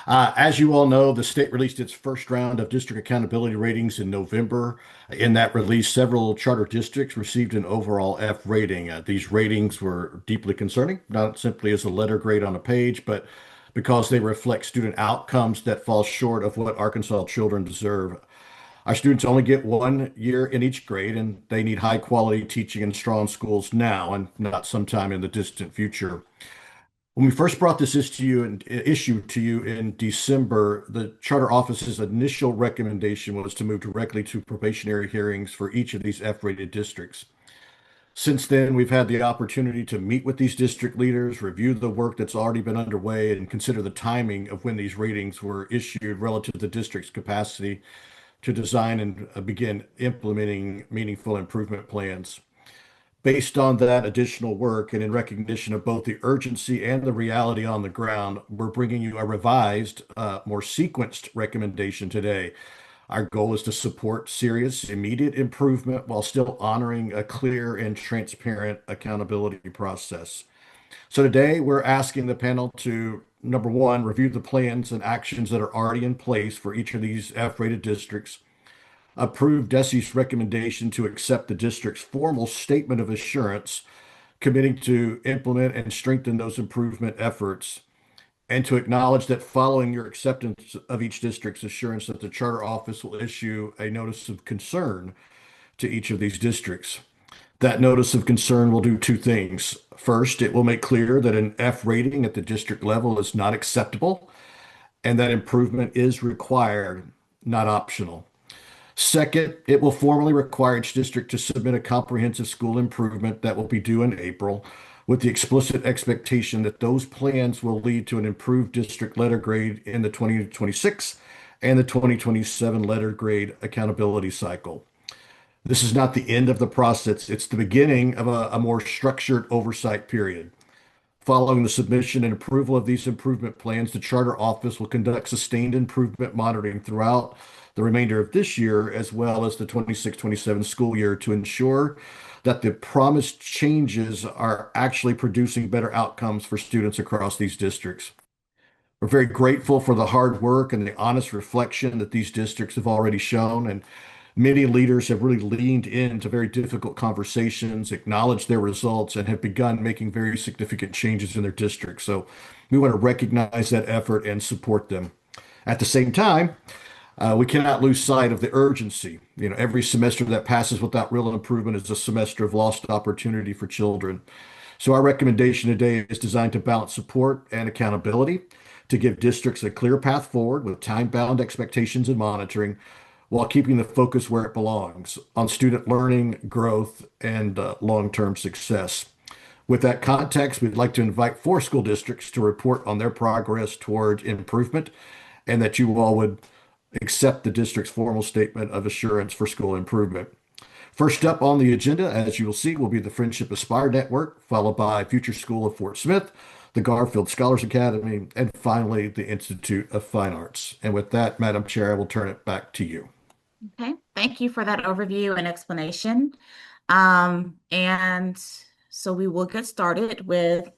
As you all know, the state released its first round of district accountability ratings in November. In that release, several charter districts received an overall F rating. These ratings were deeply concerning, not simply as a letter grade on a page, but because they reflect student outcomes that fall short of what Arkansas children deserve. Our students only get 1 year in each grade, and they need high quality teaching in strong schools now and not sometime in the distant future. When we first brought this issue to you in December, the Charter Office's initial recommendation was to move directly to probationary hearings for each of these F-rated districts. Since then, we've had the opportunity to meet with these district leaders, review the work that's already been underway, and consider the timing of when these ratings were issued relative to the district's capacity to design and begin implementing meaningful improvement plans. Based on that additional work and in recognition of both the urgency and the reality on the ground, we're bringing you a revised, more sequenced recommendation today. Our goal is to support serious, immediate improvement while still honoring a clear and transparent accountability process. So today we're asking the panel to, number one, review the plans and actions that are already in place for each of these F-rated districts, approve DESE's recommendation to accept the district's formal statement of assurance, committing to implement and strengthen those improvement efforts, and to acknowledge that following your acceptance of each district's assurance that the charter office will issue a notice of concern to each of these districts. That notice of concern will do two things. First, it will make clear that an F rating at the district level is not acceptable and that improvement is required, not optional. Second, it will formally require each district to submit a comprehensive school improvement that will be due in April, with the explicit expectation that those plans will lead to an improved district letter grade in the 2026 and the 2027 letter grade accountability cycle. This is not the end of the process, it's the beginning of a more structured oversight period. Following the submission and approval of these improvement plans, the Charter Office will conduct sustained improvement monitoring throughout the remainder of this year, as well as the 26-27 school year, to ensure that the promised changes are actually producing better outcomes for students across these districts. We're very grateful for the hard work and the honest reflection that these districts have already shown, and many leaders have really leaned into very difficult conversations, acknowledged their results, and have begun making very significant changes in their districts. So we want to recognize that effort and support them. At the same time, we cannot lose sight of the urgency. Every semester that passes without real improvement is a semester of lost opportunity for children. So our recommendation today is designed to balance support and accountability, to give districts a clear path forward with time-bound expectations and monitoring, while keeping the focus where it belongs, on student learning, growth, and long-term success. With that context, we'd like to invite 4 school districts to report on their progress toward improvement, and that you all would accept the district's formal statement of assurance for school improvement. First up on the agenda, as you will see, will be the Friendship Aspire Network, followed by Future School of Fort Smith, the Garfield Scholars Academy, and finally the Institute of Fine Arts. And with that, Madam Chair, I will turn it back to you. Okay, thank you for that overview and explanation. And so we will get started with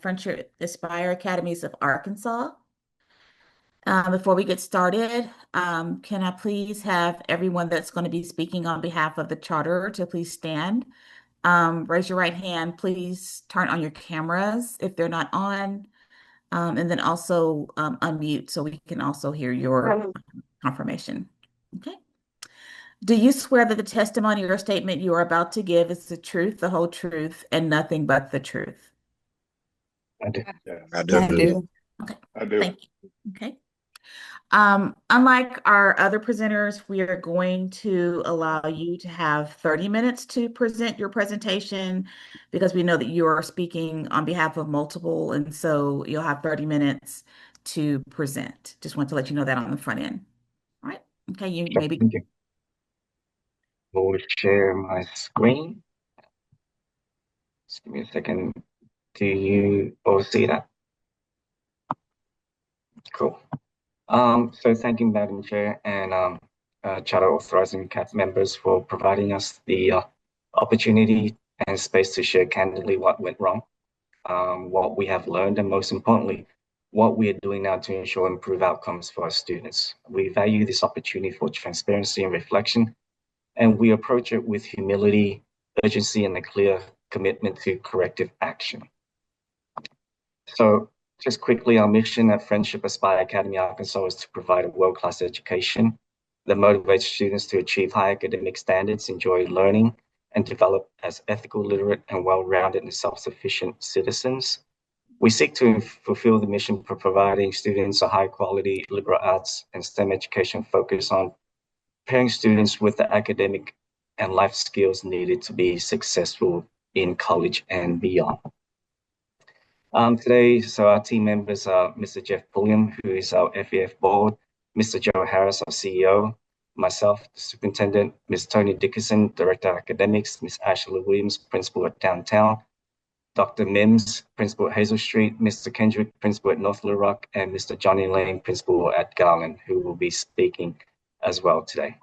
Friendship Aspire Academies of Arkansas. Before we get started, can I please have everyone that's going to be speaking on behalf of the charter to please stand? Raise your right hand. Please turn on your cameras if they're not on, and then also unmute so we can also hear your confirmation. Okay. Do you swear that the testimony or statement you are about to give is the truth, the whole truth, and nothing but the truth? I do. I do. Okay. I do. Thank you. Okay. Unlike our other presenters, we are going to allow you to have 30 minutes to present your presentation because we know that you are speaking on behalf of multiple, and so you'll have 30 minutes to present. Just want to let you know that on the front end. All right. Okay, you Sure, maybe. thank you. We'll share my screen. Just give me a second. Do you all see that? Cool. So thank you, Madam Chair, and Charter Authorizing CAP members for providing us the opportunity and space to share candidly what went wrong, what we have learned, and most importantly, what we are doing now to ensure improved outcomes for our students. We value this opportunity for transparency and reflection, and we approach it with humility, urgency, and a clear commitment to corrective action. So just quickly, our mission at Friendship Aspire Academy Arkansas is to provide a world-class education that motivates students to achieve high academic standards, enjoy learning, and develop as ethical, literate, and well-rounded and self-sufficient citizens. We seek to fulfill the mission for providing students a high-quality liberal arts and STEM education focused on preparing students with the academic and life skills needed to be successful in college and beyond. Today, so our team members are Mr. Jeff Pulliam, who is our FEF board, Mr. Joe Harris, our CEO, myself, the superintendent, Ms. Tony Dickerson, Director of Academics, Ms. Ashley Williams, Principal at Downtown, Dr. Mims, Principal at Hazel Street, Mr. Kendrick, Principal at North Little Rock, and Mr. Johnny Lane, Principal at Garland, who will be speaking as well today.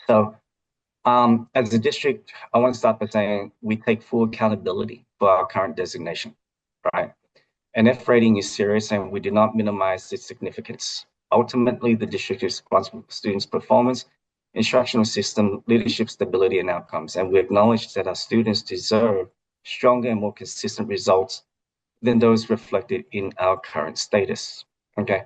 So as a district, I want to start by saying we take full accountability for our current designation, right? An F rating is serious and we do not minimize its significance. Ultimately, the district is responsible for students' performance, instructional system, leadership stability, and outcomes. And we acknowledge that our students deserve stronger and more consistent results than those reflected in our current status, okay?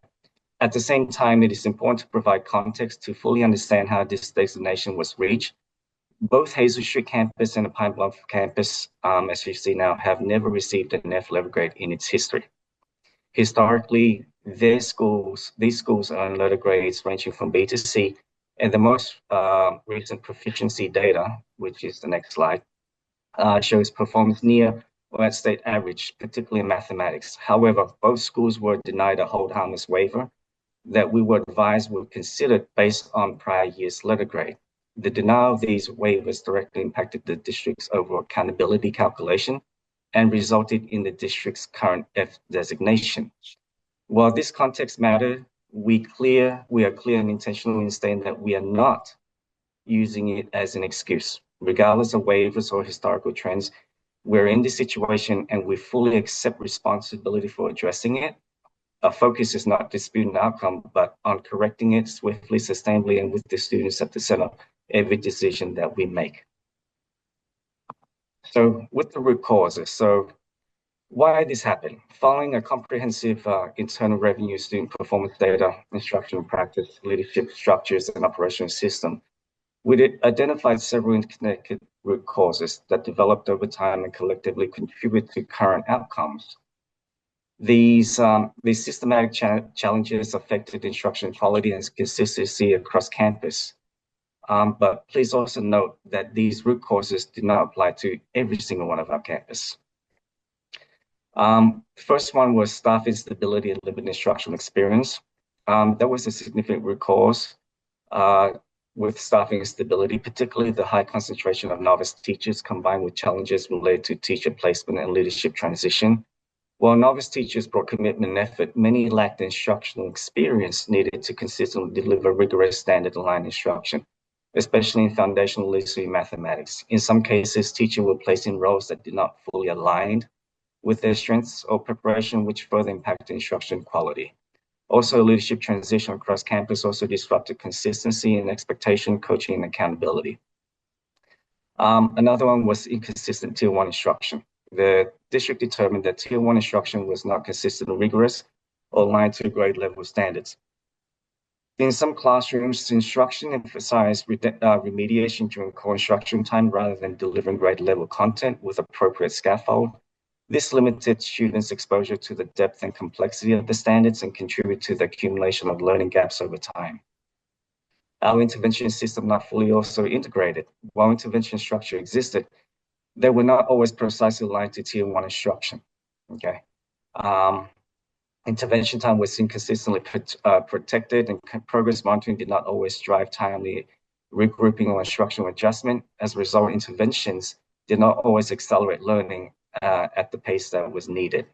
At the same time, it is important to provide context to fully understand how this designation was reached. Both Hazel Street campus and the Pine Bluff campus, as you see now, have never received an F level grade in its history. Historically, these schools earn letter grades ranging from B to C, and the most recent proficiency data, which is the next slide, shows performance near or at state average, particularly in mathematics. However, both schools were denied a hold harmless waiver that we were advised were considered based on prior year's letter grade. The denial of these waivers directly impacted the district's overall accountability calculation and resulted in the district's current F designation. While this context mattered, we are clear and intentional in stating that we are not using it as an excuse. Regardless of waivers or historical trends, we're in this situation and we fully accept responsibility for addressing it. Our focus is not disputing the outcome, but on correcting it swiftly, sustainably, and with the students at the center of every decision that we make. So with the root causes, so why this happened? Following a comprehensive internal revenue, student performance data, instructional practice, leadership structures, and operational system, we identified several interconnected root causes that developed over time and collectively contribute to current outcomes. These systematic challenges affected instruction quality and consistency across campus. But please also note that these root causes do not apply to every single one of our campus. First one was staff instability and limited instructional experience. That was a significant root cause. with staffing stability, particularly the high concentration of novice teachers combined with challenges related to teacher placement and leadership transition. While novice teachers brought commitment and effort, many lacked the instructional experience needed to consistently deliver rigorous standard-aligned instruction, especially in foundational literacy mathematics. In some cases, teachers were placed in roles that did not fully align with their strengths or preparation, which further impacted instruction quality. Also, leadership transition across campus also disrupted consistency and expectation, coaching, and accountability. Another one was inconsistent Tier 1 instruction. The district determined that Tier 1 instruction was not consistent and rigorous or aligned to grade level standards. In some classrooms, instruction emphasized remediation during core instruction time rather than delivering grade level content with appropriate scaffold. This limited students' exposure to the depth and complexity of the standards and contributed to the accumulation of learning gaps over time. Our intervention system not fully also integrated. While intervention structure existed, they were not always precisely aligned to Tier 1 instruction. Okay. Intervention time was inconsistently protected, and progress monitoring did not always drive timely regrouping or instructional adjustment. As a result, interventions did not always accelerate learning at the pace that was needed.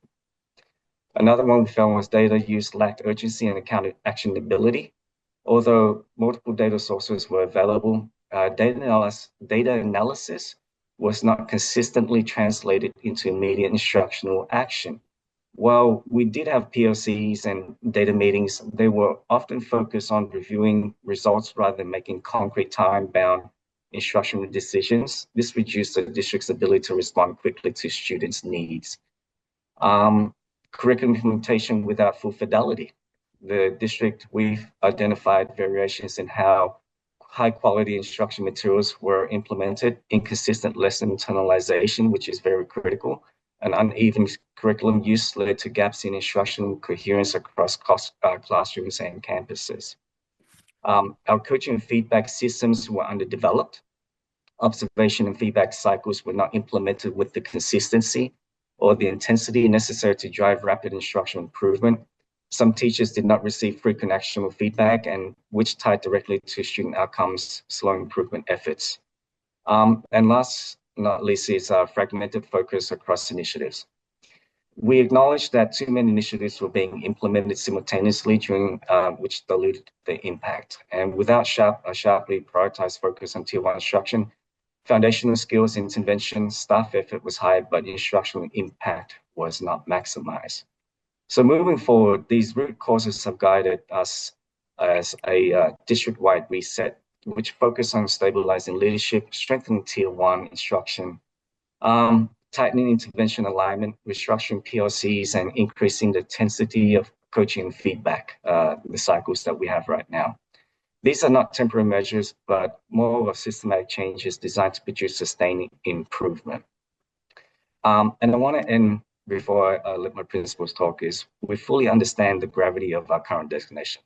Another one we found was data use lacked urgency and actionability. Although multiple data sources were available, data analysis was not consistently translated into immediate instructional action. While we did have POCs and data meetings, they were often focused on reviewing results rather than making concrete time-bound instructional decisions. This reduced the district's ability to respond quickly to students' needs. Curriculum implementation without full fidelity. The district, we've identified variations in how high-quality instruction materials were implemented, inconsistent lesson internalization, which is very critical, and uneven curriculum use led to gaps in instructional coherence across classrooms and campuses. Our coaching and feedback systems were underdeveloped. Observation and feedback cycles were not implemented with the consistency or the intensity necessary to drive rapid instructional improvement. Some teachers did not receive frequent actionable feedback, and which tied directly to student outcomes, slowing improvement efforts. And last not least is fragmented focus across initiatives. We acknowledge that too many initiatives were being implemented simultaneously, during which diluted the impact. And without sharply prioritized focus on Tier 1 instruction, foundational skills intervention, staff effort was high, but instructional impact was not maximized. So moving forward, these root causes have guided us as a district-wide reset, which focus on stabilizing leadership, strengthening Tier 1 instruction, tightening intervention alignment, restructuring PLCs, and increasing the intensity of coaching and feedback, the cycles that we have right now. These are not temporary measures, but more of systematic changes designed to produce sustained improvement. And I want to end before I let my principals talk is we fully understand the gravity of our current designation.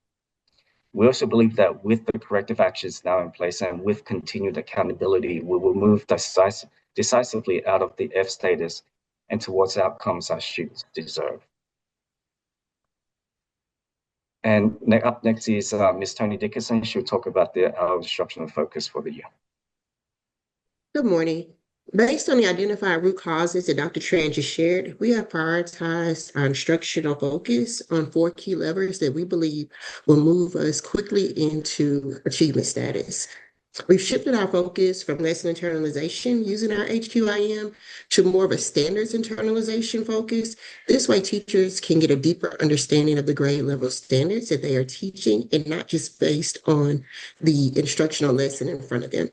We also believe that with the corrective actions now in place and with continued accountability, we will move decisively out of the F status and towards outcomes our students deserve. And up next is Ms. Toni Dickinson. She'll talk about our instructional focus for the year. Good morning. Based on the identified root causes that Dr. Tran just shared, we have prioritized our instructional focus on 4 key levers that we believe will move us quickly into achievement status. We've shifted our focus from lesson internalization using our HQIM to more of a standards internalization focus. This way, teachers can get a deeper understanding of the grade level standards that they are teaching and not just based on the instructional lesson in front of them.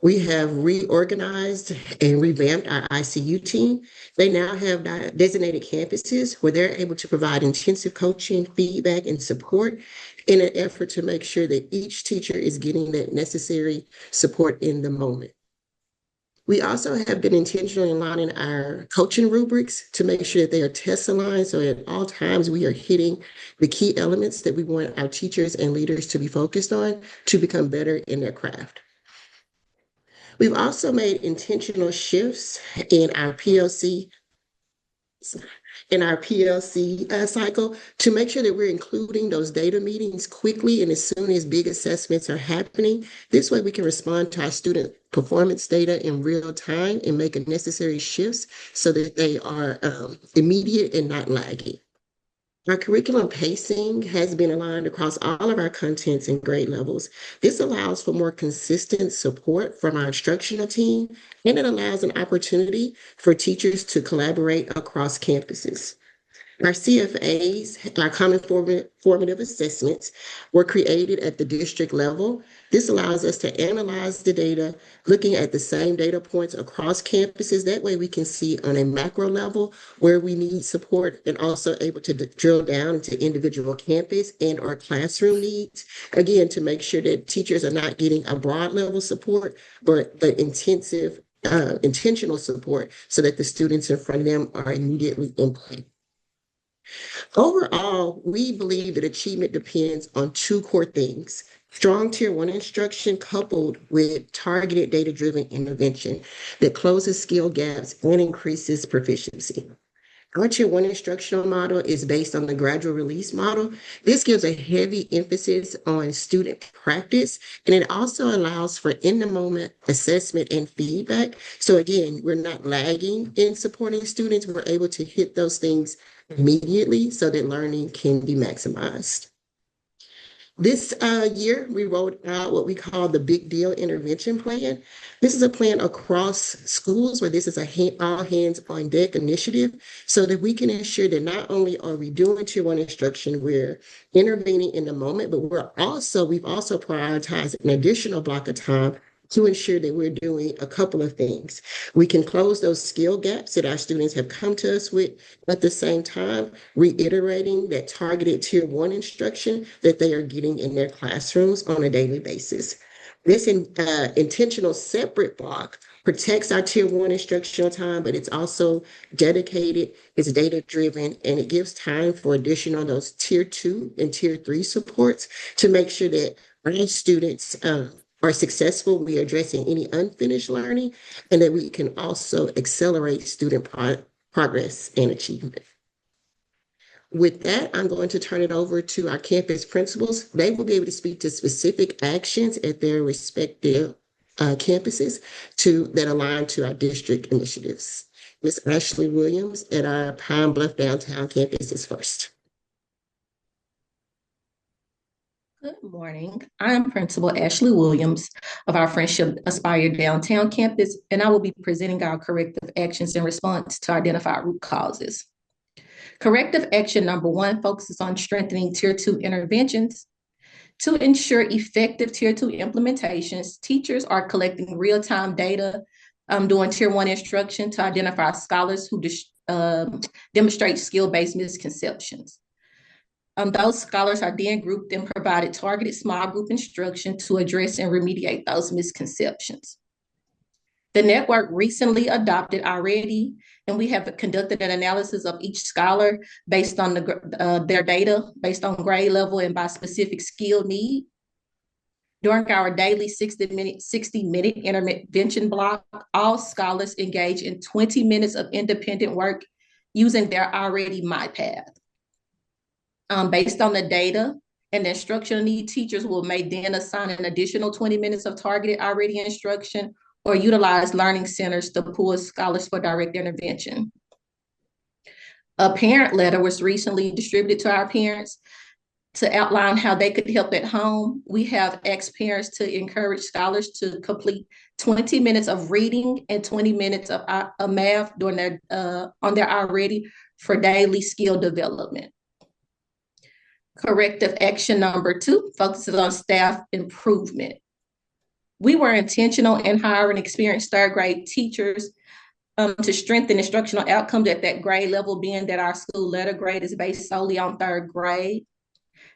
We have reorganized and revamped our ICU team. They now have designated campuses where they're able to provide intensive coaching, feedback, and support in an effort to make sure that each teacher is getting that necessary support in the moment. We also have been intentionally aligning our coaching rubrics to make sure that they are test aligned, so at all times we are hitting the key elements that we want our teachers and leaders to be focused on to become better in their craft. We've also made intentional shifts in our PLC in our PLC cycle to make sure that we're including those data meetings quickly and as soon as big assessments are happening. This way we can respond to our student performance data in real time and make necessary shifts so that they are immediate and not lagging. Our curriculum pacing has been aligned across all of our contents and grade levels. This allows for more consistent support from our instructional team, and it allows an opportunity for teachers to collaborate across campuses. Our CFAs, our common formative assessments, were created at the district level. This allows us to analyze the data, looking at the same data points across campuses. That way we can see on a macro level where we need support and also able to drill down into individual campus and or classroom needs. Again, to make sure that teachers are not getting a broad level support, but intentional support so that the students in front of them are immediately impacted. Overall, we believe that achievement depends on two core things: strong tier one instruction coupled with targeted data-driven intervention that closes skill gaps and increases proficiency. Our tier one instructional model is based on the gradual release model. This gives a heavy emphasis on student practice, and it also allows for in-the-moment assessment and feedback. So again, we're not lagging in supporting students. We're able to hit those things immediately so that learning can be maximized. This year, we rolled out what we call the Big Deal Intervention Plan. This is a plan across schools where this is a all hands on deck initiative so that we can ensure that not only are we doing tier one instruction, we're intervening in the moment, but we've also prioritized an additional block of time to ensure that we're doing a couple of things. We can close those skill gaps that our students have come to us with, at the same time, reiterating that targeted tier one instruction that they are getting in their classrooms on a daily basis. This intentional separate block protects our tier one instructional time, but it's also dedicated, it's data driven, and it gives time for additional those tier two and tier three supports to make sure that our students are successful, we are addressing any unfinished learning, and that we can also accelerate student progress and achievement. With that, I'm going to turn it over to our campus principals. They will be able to speak to specific actions at their respective campuses that align to our district initiatives. Ms. Ashley Williams at our Pine Bluff downtown campus is first. Good morning. I am Principal Ashley Williams of our Friendship Aspire downtown campus, and I will be presenting our corrective actions in response to identify root causes. Corrective action number one focuses on strengthening tier two interventions. To ensure effective tier two implementations, teachers are collecting real-time data during tier one instruction to identify scholars who demonstrate skill-based misconceptions. Those scholars are then grouped and provided targeted small group instruction to address and remediate those misconceptions. The network recently adopted already, and we have conducted an analysis of each scholar based on their data, based on grade level and by specific skill need. During our daily 60-minute intervention block, all scholars engage in 20 minutes of independent work using their already MyPath. Based on the data and the instructional need, teachers may then assign an additional 20 minutes of targeted already instruction or utilize learning centers to pull scholars for direct intervention. A parent letter was recently distributed to our parents to outline how they could help at home. We have asked parents to encourage scholars to complete 20 minutes of reading and 20 minutes of math during on their already for daily skill development. Corrective action number two focuses on staff improvement. We were intentional in hiring experienced third grade teachers to strengthen instructional outcomes at that grade level, being that our school letter grade is based solely on third grade.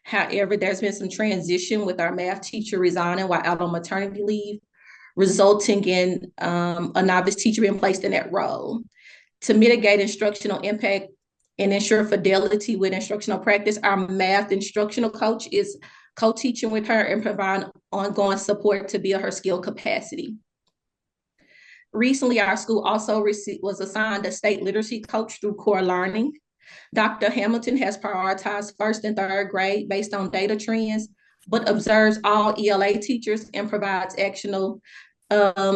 However, there's been some transition with our math teacher resigning while out on maternity leave, resulting in a novice teacher being placed in that role. To mitigate instructional impact and ensure fidelity with instructional practice, our math instructional coach is co-teaching with her and providing ongoing support to build her skill capacity. Recently, our school also was assigned a state literacy coach through Core Learning. Dr. Hamilton has prioritized first and third grade based on data trends, but observes all ELA teachers and provides actionable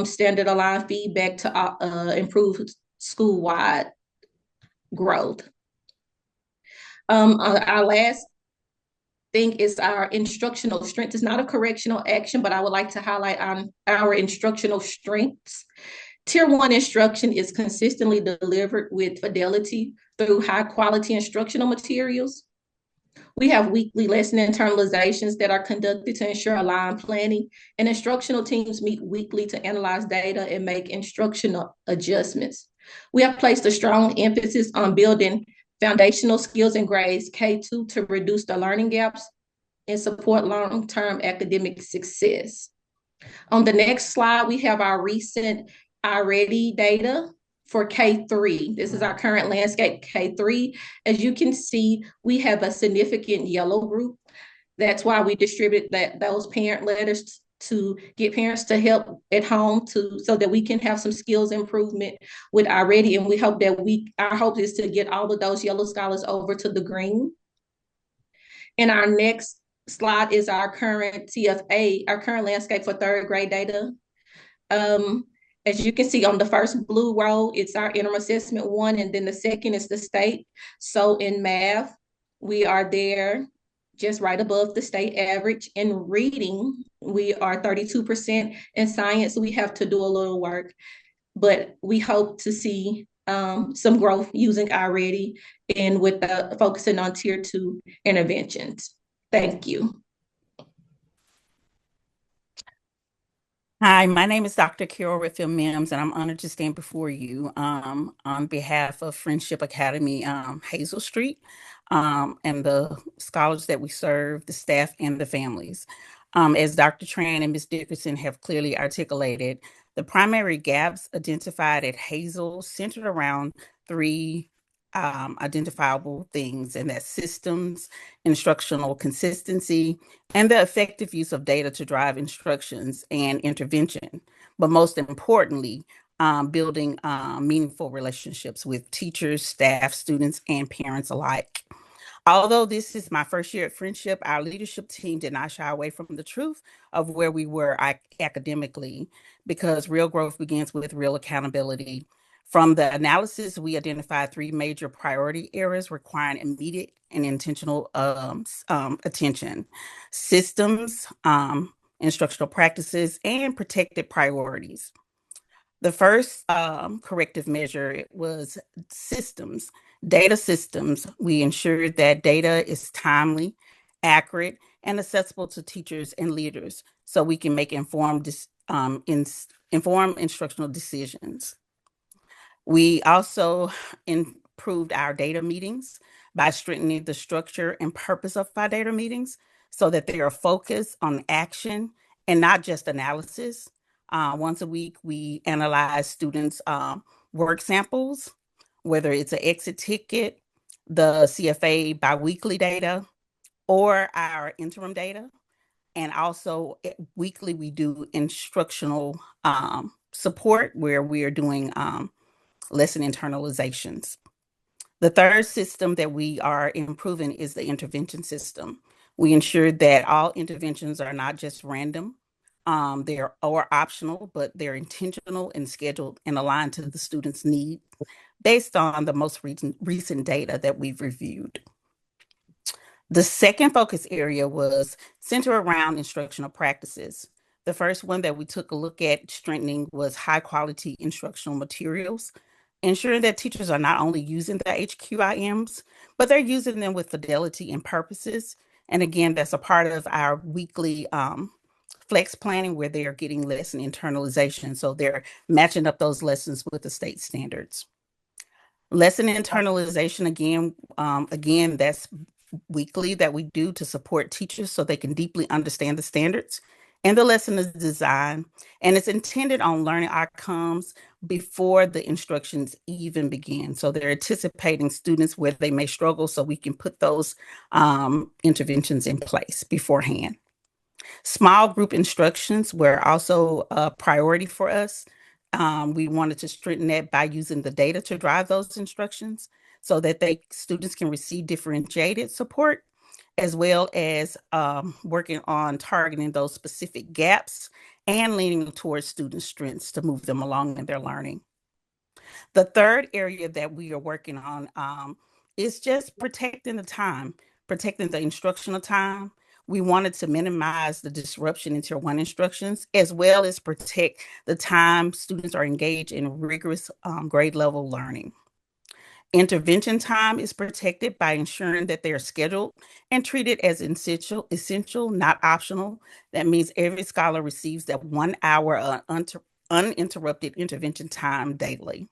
standard aligned feedback to improve school-wide growth. Our last thing is our instructional strength. It's not a correctional action, but I would like to highlight on our instructional strengths. Tier 1 instruction is consistently delivered with fidelity through high quality instructional materials. We have weekly lesson internalizations that are conducted to ensure aligned planning, and instructional teams meet weekly to analyze data and make instructional adjustments. We have placed a strong emphasis on building foundational skills in grades K2 to reduce the learning gaps and support long-term academic success. On the next slide, we have our recent iReady data for K3. This is our current landscape K3. As you can see, we have a significant yellow group. That's why we distribute those parent letters to get parents to help at home so that we can have some skills improvement with iReady. And we hope that our hope is to get all of those yellow scholars over to the green. And our next slide is our current TFA, our current landscape for third grade data. As you can see on the first blue row, it's our interim assessment 1, and then the second is the state. So in math, we are there just right above the state average. In reading, we are 32%. In science, we have to do a little work, but we hope to see some growth using iReady and with focusing on tier 2 interventions. Thank you. Hi, my name is Dr. Carol Redfield Mims, and I'm honored to stand before you on behalf of Friendship Academy Hazel Street and the scholars that we serve, the staff, and the families. As Dr. Tran and Ms. Dickerson have clearly articulated, the primary gaps identified at Hazel centered around 3 identifiable things, and that's systems, instructional consistency, and the effective use of data to drive instructions and intervention. But most importantly, building meaningful relationships with teachers, staff, students, and parents alike. Although this is my first year at Friendship, our leadership team did not shy away from the truth of where we were academically, because real growth begins with real accountability. From the analysis, we identified 3 major priority areas requiring immediate and intentional attention: systems, instructional practices, and protected priorities. The first corrective measure was systems, data systems. We ensured that data is timely, accurate, and accessible to teachers and leaders so we can make informed instructional decisions. We also improved our data meetings by strengthening the structure and purpose of our data meetings so that they are focused on action and not just analysis. Once a week, we analyze students' work samples, whether it's an exit ticket, the CFA biweekly data, or our interim data. And also weekly, we do instructional support where we are doing lesson internalizations. The third system that we are improving is the intervention system. We ensure that all interventions are not just random, they're or optional, but they're intentional and scheduled and aligned to the student's need based on the most recent data that we've reviewed. The second focus area was centered around instructional practices. The first one that we took a look at strengthening was high quality instructional materials, ensuring that teachers are not only using the HQIMs, but they're using them with fidelity and purposes. And again, that's a part of our weekly flex planning where they are getting lesson internalization. So they're matching up those lessons with the state standards. Lesson internalization, again, that's weekly that we do to support teachers so they can deeply understand the standards. And the lesson is designed and it's intended on learning outcomes before the instructions even begin. So they're anticipating students where they may struggle so we can put those interventions in place beforehand. Small group instructions were also a priority for us. We wanted to strengthen that by using the data to drive those instructions so that students can receive differentiated support, as well as working on targeting those specific gaps and leaning towards student strengths to move them along in their learning. The third area that we are working on is just protecting the time, protecting the instructional time. We wanted to minimize the disruption in Tier 1 instructions, as well as protect the time students are engaged in rigorous grade level learning. Intervention time is protected by ensuring that they are scheduled and treated as essential, not optional. That means every scholar receives that 1 hour uninterrupted intervention time daily.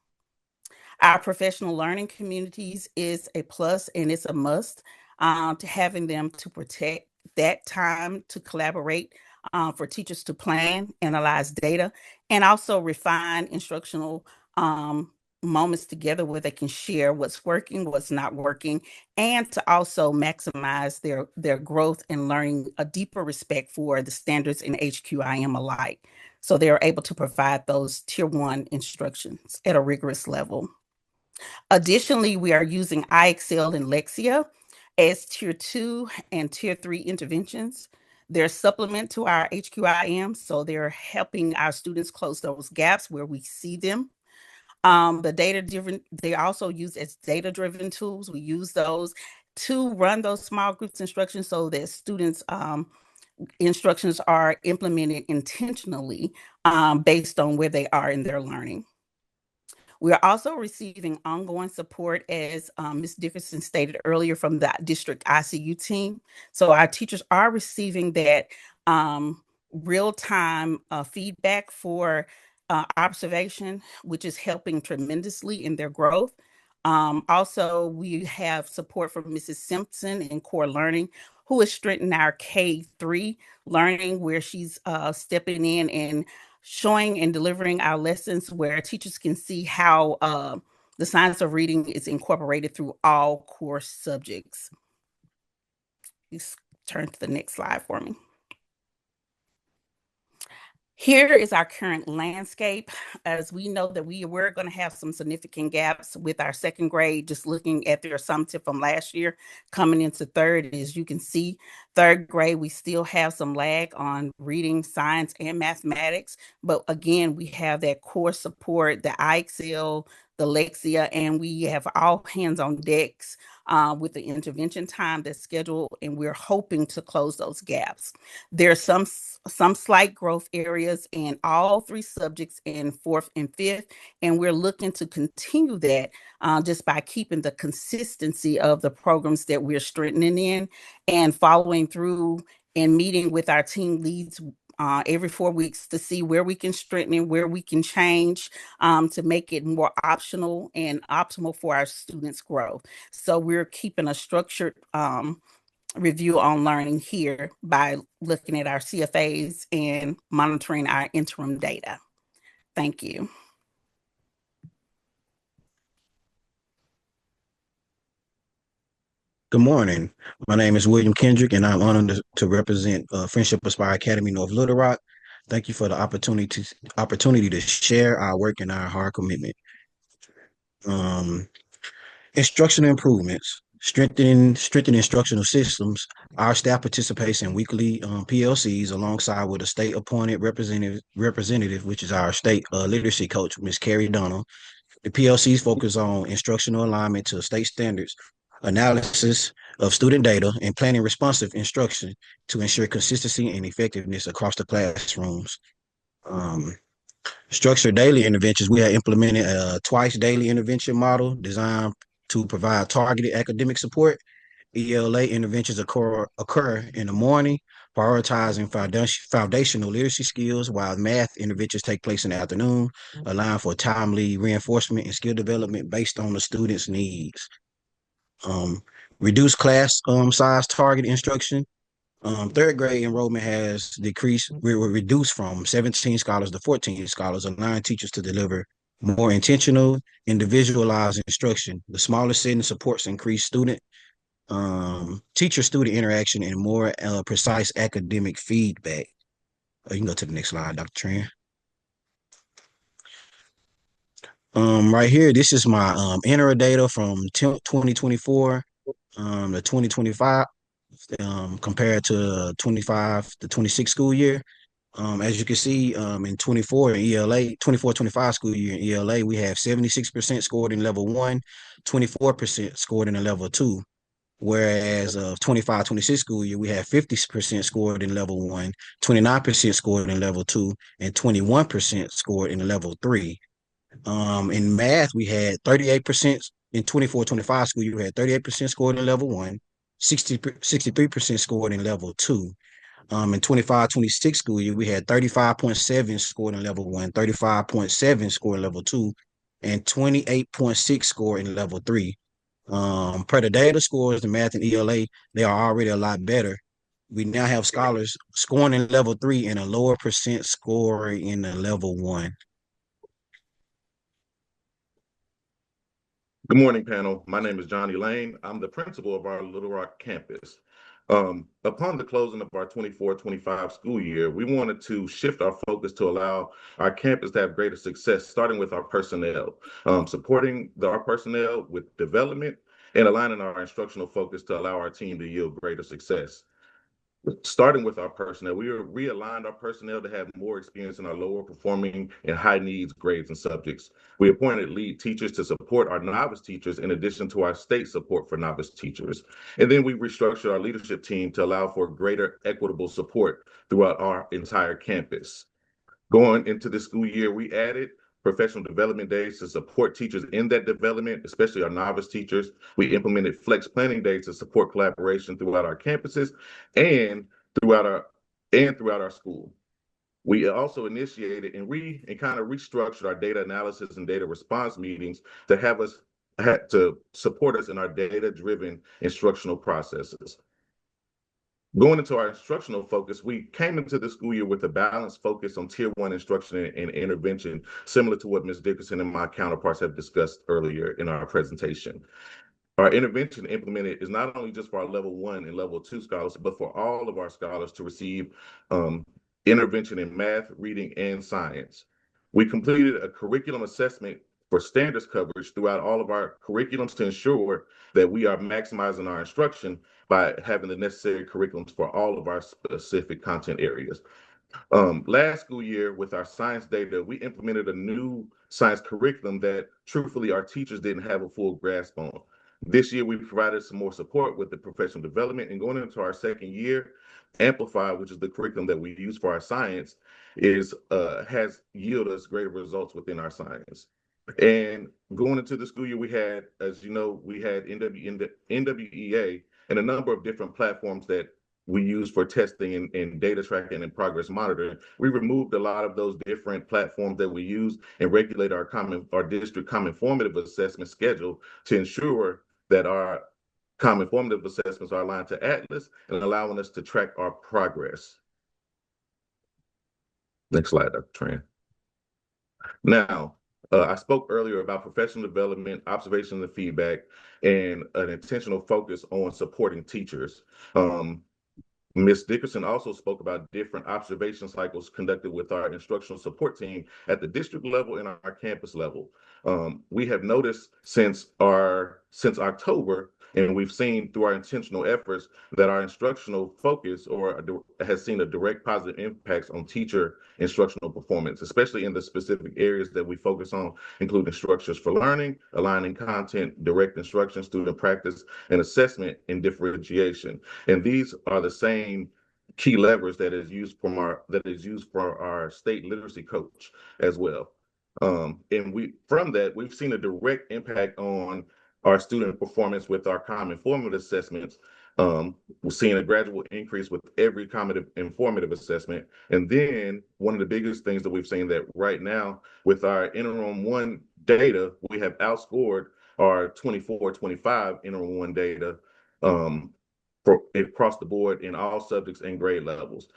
Our professional learning communities is a plus and it's a must to having them to protect that time to collaborate, for teachers to plan, analyze data, and also refine instructional moments together where they can share what's working, what's not working, and to also maximize their growth and learning a deeper respect for the standards in HQIM alike. So they are able to provide those Tier 1 instructions at a rigorous level. Additionally, we are using iExcel and Lexia as Tier 2 and Tier 3 interventions. They're supplement to our HQIM, so they're helping our students close those gaps where we see them. They also use as data-driven tools. We use those to run those small groups instructions so that students' instructions are implemented intentionally based on where they are in their learning. We are also receiving ongoing support, as Ms. Dickerson stated earlier, from the district ICU team. So our teachers are receiving that real-time feedback for observation, which is helping tremendously in their growth. Also, we have support from Mrs. Simpson in Core Learning, who is strengthening our K-3 learning, where she's stepping in and showing and delivering our lessons where teachers can see how the science of reading is incorporated through all core subjects. Please turn to the next slide for me. Here is our current landscape. As we know that we're going to have some significant gaps with our second grade, just looking at their summative from last year coming into third. As you can see, third grade, we still have some lag on reading, science, and mathematics. But again, we have that core support, the iExcel, the Lexia, and we have all hands on decks with the intervention time that's scheduled, and we're hoping to close those gaps. There are some slight growth areas in all three subjects in fourth and fifth, and we're looking to continue that just by keeping the consistency of the programs that we're strengthening in and following through and meeting with our team leads every 4 weeks to see where we can strengthen and where we can change to make it more optional and optimal for our students' growth. So we're keeping a structured review on learning here by looking at our CFAs and monitoring our interim data. Thank you. Good morning. My name is William Kendrick, and I'm honored to represent Friendship Aspire Academy North Little Rock. Thank you for the opportunity to share our work and our hard commitment. Instructional improvements, strengthening instructional systems. Our staff participates in weekly PLCs alongside with a state-appointed representative, which is our state literacy coach, Ms. Carrie Donald. The PLCs focus on instructional alignment to state standards, analysis of student data, and planning responsive instruction to ensure consistency and effectiveness across the classrooms. Structured daily interventions. We have implemented a twice daily intervention model designed to provide targeted academic support. ELA interventions occur in the morning, prioritizing foundational literacy skills, while math interventions take place in the afternoon, allowing for timely reinforcement and skill development based on the student's needs. Reduced class size target instruction. Third grade enrollment has decreased. We were reduced from 17 scholars to 14 scholars, allowing teachers to deliver more intentional, individualized instruction. The smaller setting supports increased teacher-student interaction and more precise academic feedback. You can go to the next slide, Dr. Tran. Right here, this is my inner data from 2024 to 2025 compared to 25 to 26 school year. As you can see, in 24 in ELA, 24-25 school year in ELA, we have 76% scored in level one, 24% scored in the level two. Whereas of 25-26 school year, we have 50% scored in level one, 29% scored in level two, and 21% scored in level three. In math, we had 38% in 24-25 school year, we had 38% scored in level one, 63% scored in level two. In 25-26 school year, we had 35.7 scored in level one, 35.7 scored in level two, and 28.6 scored in level three. Per the data scores in math and ELA, they are already a lot better. We now have scholars scoring in level three and a lower percent score in the level one. Good morning, panel. My name is Johnny Lane. I'm the principal of our Little Rock campus. Upon the closing of our 24-25 school year, we wanted to shift our focus to allow our campus to have greater success, starting with our personnel, supporting our personnel with development and aligning our instructional focus to allow our team to yield greater success. Starting with our personnel, we realigned our personnel to have more experience in our lower performing and high needs grades and subjects. We appointed lead teachers to support our novice teachers in addition to our state support for novice teachers. And then we restructured our leadership team to allow for greater equitable support throughout our entire campus. Going into the school year, we added professional development days to support teachers in that development, especially our novice teachers. We implemented flex planning days to support collaboration throughout our campuses and throughout our school. We also initiated and kind of restructured our data analysis and data response meetings to support us in our data-driven instructional processes. Going into our instructional focus, we came into the school year with a balanced focus on Tier 1 instruction and intervention, similar to what Ms. Dickerson and my counterparts have discussed earlier in our presentation. Our intervention implemented is not only just for our level 1 and level 2 scholars, but for all of our scholars to receive intervention in math, reading, and science. We completed a curriculum assessment for standards coverage throughout all of our curriculums to ensure that we are maximizing our instruction by having the necessary curriculums for all of our specific content areas. Last school year, with our science data, we implemented a new science curriculum that truthfully our teachers didn't have a full grasp on. This year, we provided some more support with the professional development, and going into our second year, Amplify, which is the curriculum that we use for our science, has yielded us greater results within our science. And going into the school year, we had, as you know, we had NWEA and a number of different platforms that we use for testing and data tracking and progress monitoring. We removed a lot of those different platforms that we use and regulate our district common formative assessment schedule to ensure that our common formative assessments are aligned to Atlas and allowing us to track our progress. Next slide, Dr. Tran. Now, I spoke earlier about professional development, observation and feedback, and an intentional focus on supporting teachers. Ms. Dickerson also spoke about different observation cycles conducted with our instructional support team at the district level and our campus level. We have noticed since October, and we've seen through our intentional efforts that our instructional focus has seen a direct positive impacts on teacher instructional performance, especially in the specific areas that we focus on, including structures for learning, aligning content, direct instruction, student practice, and assessment and differentiation. And these are the same key levers that is used for our state literacy coach as well. And we've seen a direct impact on our student performance with our common formative assessments. We're seeing a gradual increase with every common informative assessment. And then one of the biggest things that we've seen that right now with our interim one data, we have outscored our 24-25 interim one data across the board in all subjects and grade levels.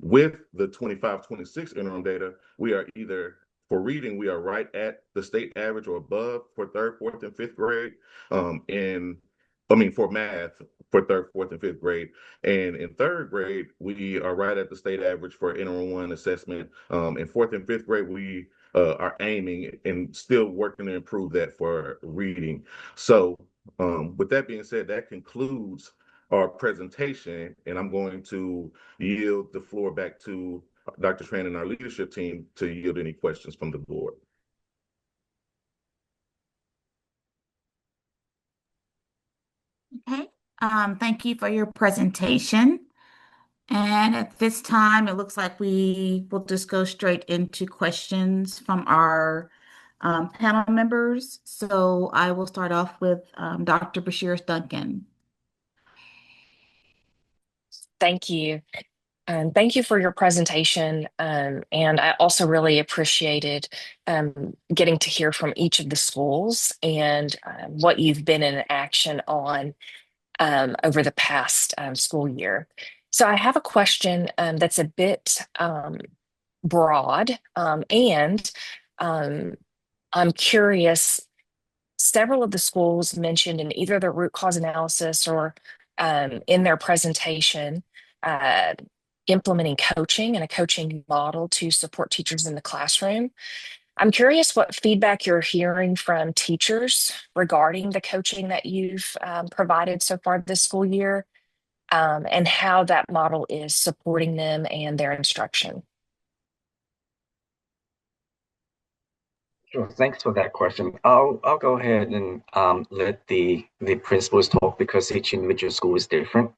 With the 25-26 interim data, we are either for reading, we are right at the state average or above for third, fourth, and fifth grade. For math, for third, fourth, and fifth grade. And in third grade, we are right at the state average for interim one assessment. In fourth and fifth grade, we are aiming and still working to improve that for reading. So with that being said, that concludes our presentation, and I'm going to yield the floor back to Dr. Tran and our leadership team to yield any questions from the board. Okay, thank you for your presentation. And at this time, it looks like we will just go straight into questions from our panel members. So I will start off with Dr. Bashir Duncan. Thank you. Thank you for your presentation. And I also really appreciated getting to hear from each of the schools and what you've been in action on over the past school year. So I have a question that's a bit broad, and I'm curious. Several of the schools mentioned in either the root cause analysis or in their presentation uh, implementing coaching and a coaching model to support teachers in the classroom. I'm curious what feedback you're hearing from teachers regarding the coaching that you've provided so far this school year, and how that model is supporting them and their instruction. Sure. Thanks for that question. I'll go ahead and let the principals talk because each individual school is different.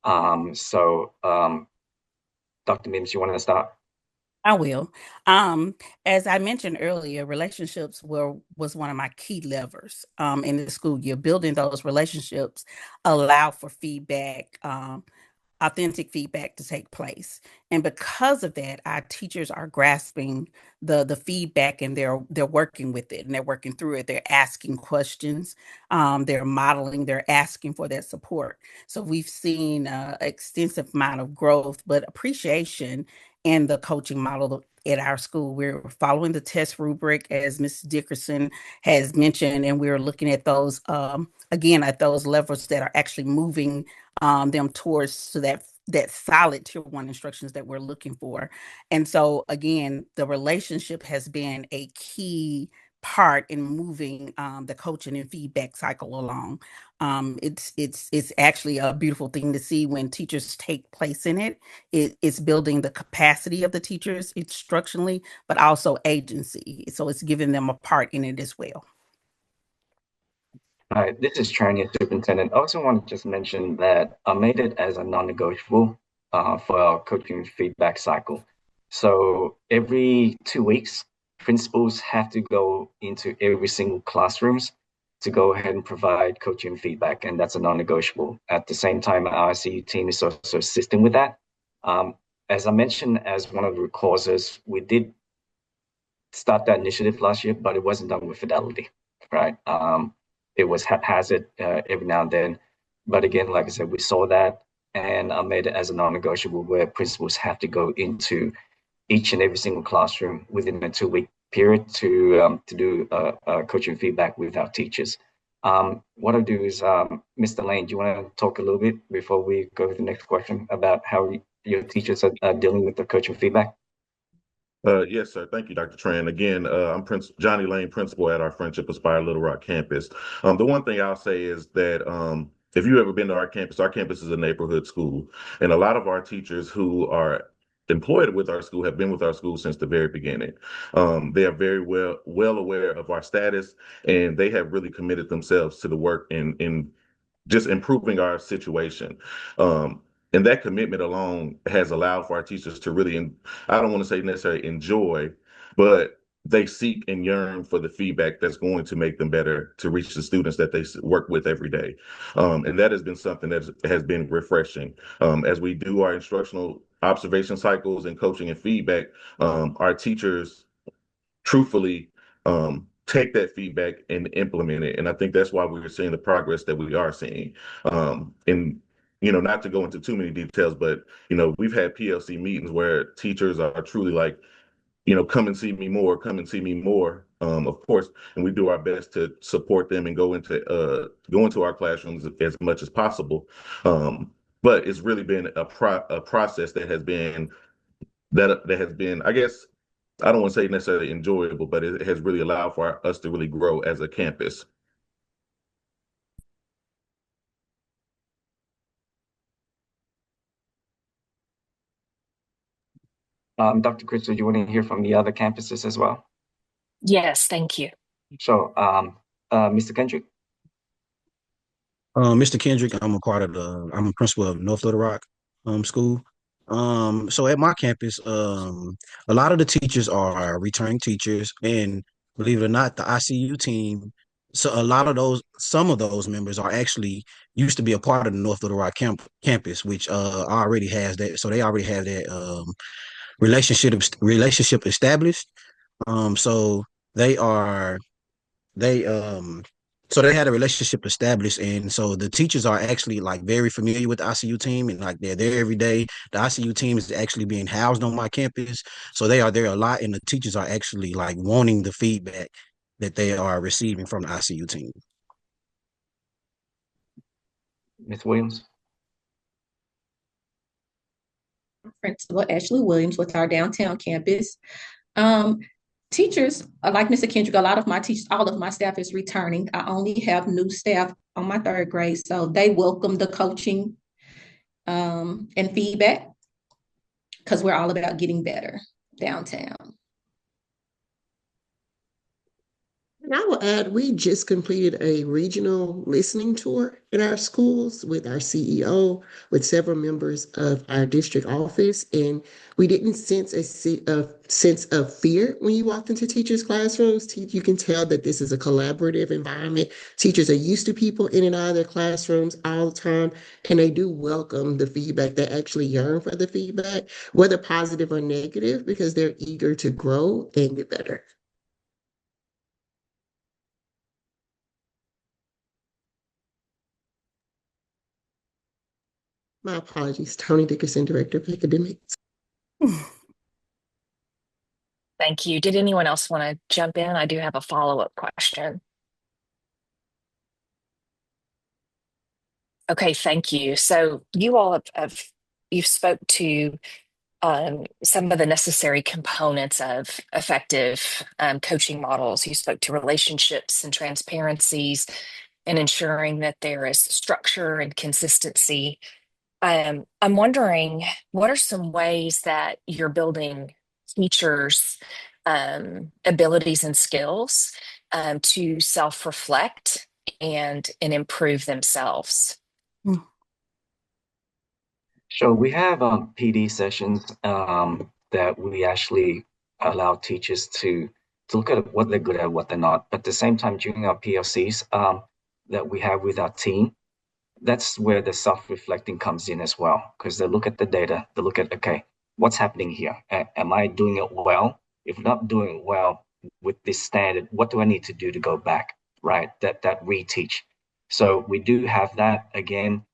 Dr. Mims, you want to start? I will. As I mentioned earlier, relationships was one of my key levers in the school year. Building those relationships allow for feedback, authentic feedback to take place. And because of that, our teachers are grasping the feedback, and they're working with it, and they're working through it. They're asking questions, they're modeling, they're asking for that support. So we've seen extensive amount of growth, but appreciation in the coaching model at our school. We're following the test rubric, as Ms. Dickerson has mentioned, and we're looking at those again at those levels that are actually moving them towards to that solid tier one instructions that we're looking for. And so again, the relationship has been a key part in moving the coaching and feedback cycle along. It's actually a beautiful thing to see when teachers take place in it. It's building the capacity of the teachers instructionally, but also agency. So it's giving them a part in it as well. Hi, this is Charlie, Superintendent. I also want to just mention that I made it as a non-negotiable for our coaching feedback cycle. So every 2 weeks, principals have to go into every single classrooms to go ahead and provide coaching feedback, and that's a non-negotiable. At the same time, our ICU team is also assisting with that. As I mentioned, as one of the causes, we did start that initiative last year, but it wasn't done with fidelity, right? It was haphazard every now and then. But again, like I said, we saw that and I made it as a non-negotiable where principals have to go into each and every single classroom within a 2-week period to do coaching feedback with our teachers. What I'll do is, Mr. Lane, do you want to talk a little bit before we go to the next question about how your teachers are dealing with the coaching feedback? Yes, sir. Thank you, Dr. Tran. Again, I'm Johnny Lane, principal at our Friendship Aspire Little Rock campus. The one thing I'll say is that if you've ever been to our campus is a neighborhood school, and a lot of our teachers who are employed with our school have been with our school since the very beginning. They are very well aware of our status, and they have really committed themselves to the work in just improving our situation. And that commitment alone has allowed for our teachers to really, I don't want to say necessarily enjoy, but they seek and yearn for the feedback that's going to make them better to reach the students that they work with every day. And that has been something that has been refreshing. As we do our instructional observation cycles and coaching and feedback, our teachers truthfully take that feedback and implement it. And I think that's why we're seeing the progress that we are seeing. And not to go into too many details, but we've had PLC meetings where teachers are truly like, come and see me more, come and see me more. Of course, and we do our best to support them and go into our classrooms as much as possible. But it's really been a process that has been, I guess, I don't want to say necessarily enjoyable, but it has really allowed for us to really grow as a campus. Dr. Crystal, do you want to hear from the other campuses as well? Yes, thank you. So, Mr. Kendrick. Mr. Kendrick, I'm a principal of North Little Rock School. So at my campus, a lot of the teachers are returning teachers, and believe it or not, the ICU team. So some of those members are actually used to be a part of the North Little Rock campus, which already has that. So they already have that relationship established. So they are they so they had a relationship established, and so the teachers are actually like very familiar with the ICU team, and like they're there every day. The ICU team is actually being housed on my campus, so they are there a lot, and the teachers are actually like wanting the feedback that they are receiving from the ICU team. Ms. Williams. Principal Ashley Williams with our downtown campus. Um, Teachers, like Mr. Kendrick, a lot of my teachers, all of my staff is returning. I only have new staff on my third grade, so they welcome the coaching and feedback because we're all about getting better downtown. And I will add, we just completed a regional listening tour in our schools with our CEO, with several members of our district office, and we didn't sense a sense of fear when you walked into teachers' classrooms. You can tell that this is a collaborative environment. Teachers are used to people in and out of their classrooms all the time, and they do welcome the feedback. They actually yearn for the feedback, whether positive or negative, because they're eager to grow and get better. My apologies. Tony Dickerson, Director of Academics. Thank you. Did anyone else want to jump in? I do have a follow-up question. Okay, thank you. So you all you've spoke to some of the necessary components of effective coaching models. You spoke to relationships and transparencies and ensuring that there is structure and consistency. I'm wondering, what are some ways that you're building teachers' abilities and skills to self-reflect and improve themselves? So we have PD sessions that we actually allow teachers to look at what they're good at, what they're not. But at the same time, during our PLCs that we have with our team, that's where the self-reflecting comes in as well, because they look at the data, they look at, okay, what's happening here? Am I doing it well? If not doing it well with this standard, what do I need to do to go back, right? That reteach. So we do have that again.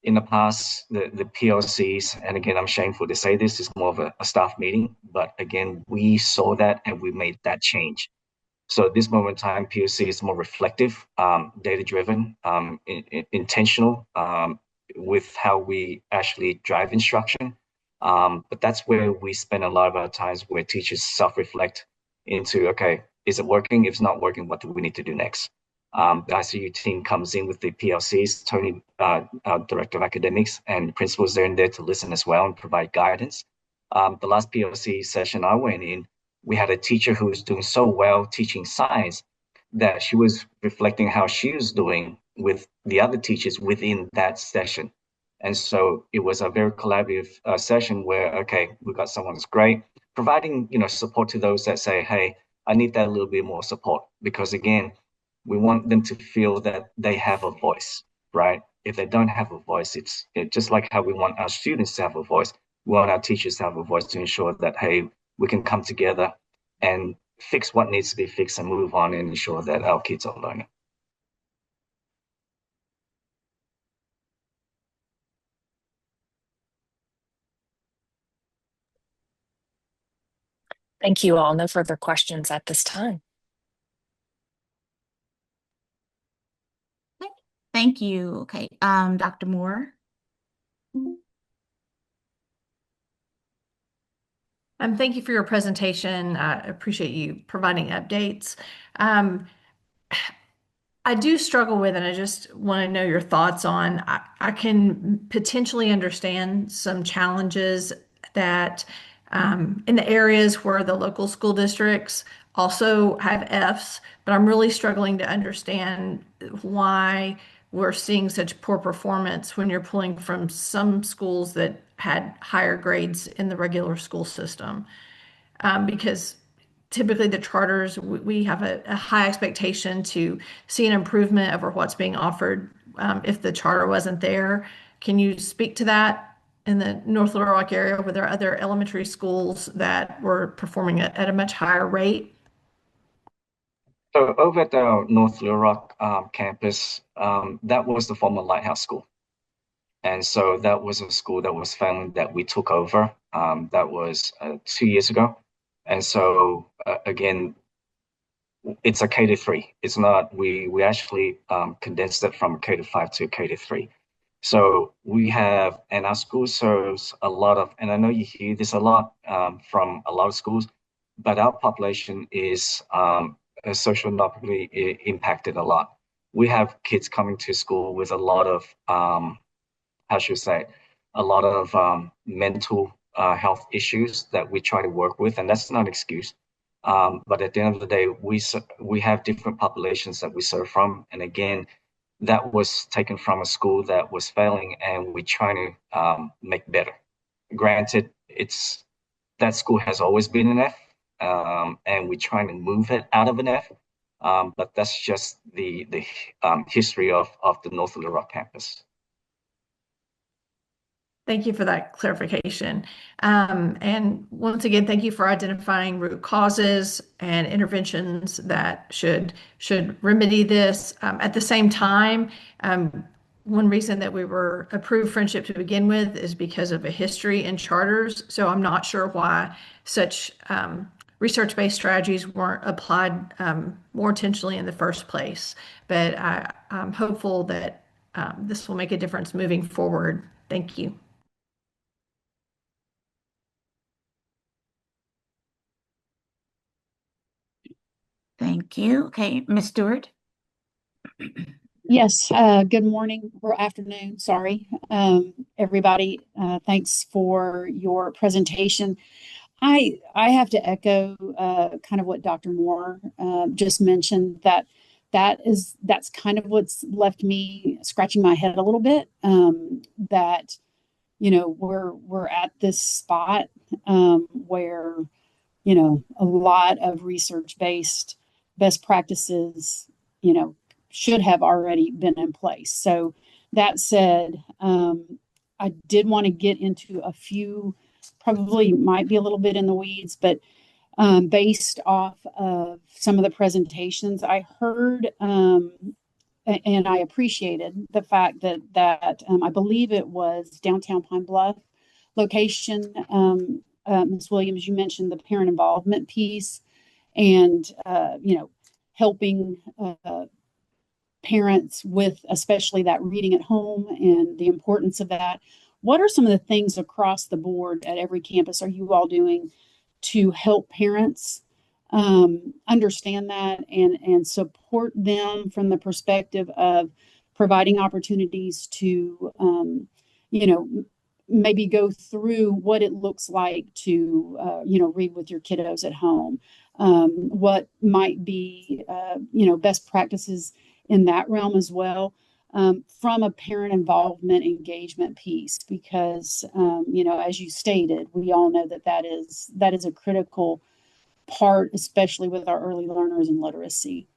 In the past, the PLCs, and again, I'm shameful to say this, is more of a staff meeting, but again, we saw that and we made that change. So at this moment in time, POC is more reflective, data-driven, intentional with how we actually drive instruction. But that's where we spend a lot of our times where teachers self-reflect into, okay, is it working? If it's not working, what do we need to do next? The ICU team comes in with the PLCs, Tony, our Director of Academics, and principals are in there to listen as well and provide guidance. The last PLC session I went in, we had a teacher who was doing so well teaching science that she was reflecting how she was doing with the other teachers within that session. And so it was a very collaborative session where, okay, we got someone that's great, providing, support to those that say, hey, I need that little bit more support. Because again, we want them to feel that they have a voice, right? If they don't have a voice, it's just like how we want our students to have a voice. We want our teachers to have a voice to ensure that, hey, we can come together and fix what needs to be fixed and move on and ensure that our kids are learning. Thank you all. No further questions at this time. Thank you. Okay, Dr. Moore. Thank you for your presentation. I appreciate you providing updates. Um, I do struggle with, and I just want to know your thoughts on, I can potentially understand some challenges that in the areas where the local school districts also have Fs, but I'm really struggling to understand why we're seeing such poor performance when you're pulling from some schools that had higher grades in the regular school system. Because typically the charters, we have a high expectation to see an improvement over what's being offered if the charter wasn't there. Can you speak to that in the North Little Rock area? Were there other elementary schools that were performing at a much higher rate? So over at the North Little Rock campus, that was the former Lighthouse School. And so that was a school that was found that we took over. That was 2 years ago. And so again, it's a K to 3. It's not, we actually condensed it from K to 5 to K to 3. So we have, and our school serves a lot of, and I know you hear this a lot from a lot of schools, but our population is socioeconomically impacted a lot. We have kids coming to school with a lot of, how should I say, a lot of mental health issues that we try to work with, and that's not an excuse. But at the end of the day, we have different populations that we serve from, and again, that was taken from a school that was failing, and we're trying to make better. Granted, it's that school has always been an F, and we're trying to move it out of an F. But that's just the history of the North Little Rock campus. Thank you for that clarification. And once again, thank you for identifying root causes and interventions that should remedy this. At the same time, one reason that we were approved friendship to begin with is because of a history in charters. So I'm not sure why such research-based strategies weren't applied more intentionally in the first place. But I'm hopeful that this will make a difference moving forward. Thank you. Thank you. Okay, Ms. Stewart. Yes, good morning or afternoon, sorry, everybody. Thanks for your presentation. I have to echo kind of what Dr. Moore just mentioned, that's kind of what's left me scratching my head a little bit, that we're at this spot where a lot of research-based best practices, should have already been in place. So that said, I did want to get into a few, probably might be a little bit in the weeds, but based off of some of the presentations I heard, and I appreciated the fact that I believe it was downtown Pine Bluff location. Ms. Williams, you mentioned the parent involvement piece and helping parents with especially that reading at home and the importance of that. What are some of the things across the board at every campus are you all doing to help parents understand that and support them from the perspective of providing opportunities to maybe go through what it looks like to read with your kiddos at home, what might be best practices in that realm as well, from a parent involvement engagement piece, because as you stated, we all know that is a critical part, especially with our early learners and literacy.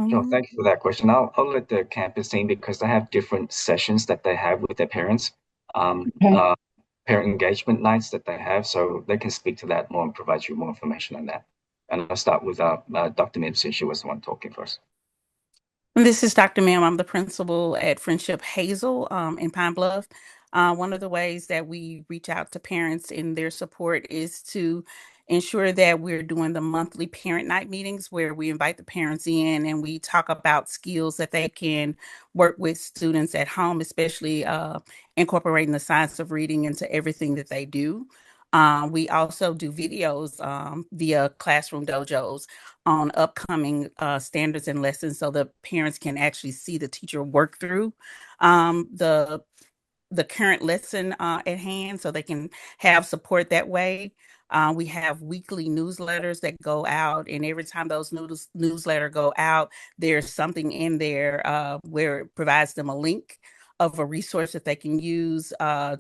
Sure, thank you for that question. I'll let the campus team, because they have different sessions that they have with their parents, Okay. parent engagement nights that they have, so they can speak to that more and provide you more information on that. And I'll start with Dr. Mims, since she was the one talking first. This is Dr. Mim. I'm the principal at Friendship Hazel in Pine Bluff. One of the ways that we reach out to parents in their support is to ensure that we're doing the monthly parent night meetings where we invite the parents in and we talk about skills that they can work with students at home, especially incorporating the science of reading into everything that they do. We also do videos via Classroom Dojos on upcoming standards and lessons so the parents can actually see the teacher work through the current lesson at hand so they can have support that way. We have weekly newsletters that go out, and every time those newsletter go out, there's something in there where it provides them a link of a resource that they can use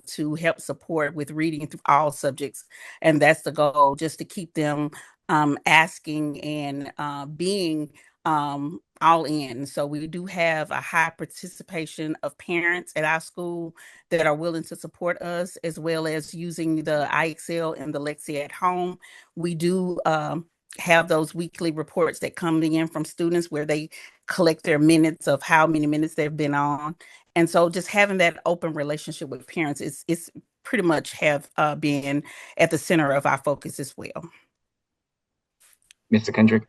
to help support with reading through all subjects. And that's the goal, just to keep them asking and being all in. So we do have a high participation of parents at our school that are willing to support us, as well as using the IXL and the Lexia at home. We do have those weekly reports that come in from students where they collect their minutes of how many minutes they've been on. And so just having that open relationship with parents is pretty much have been at the center of our focus as well. Mr. Kendrick.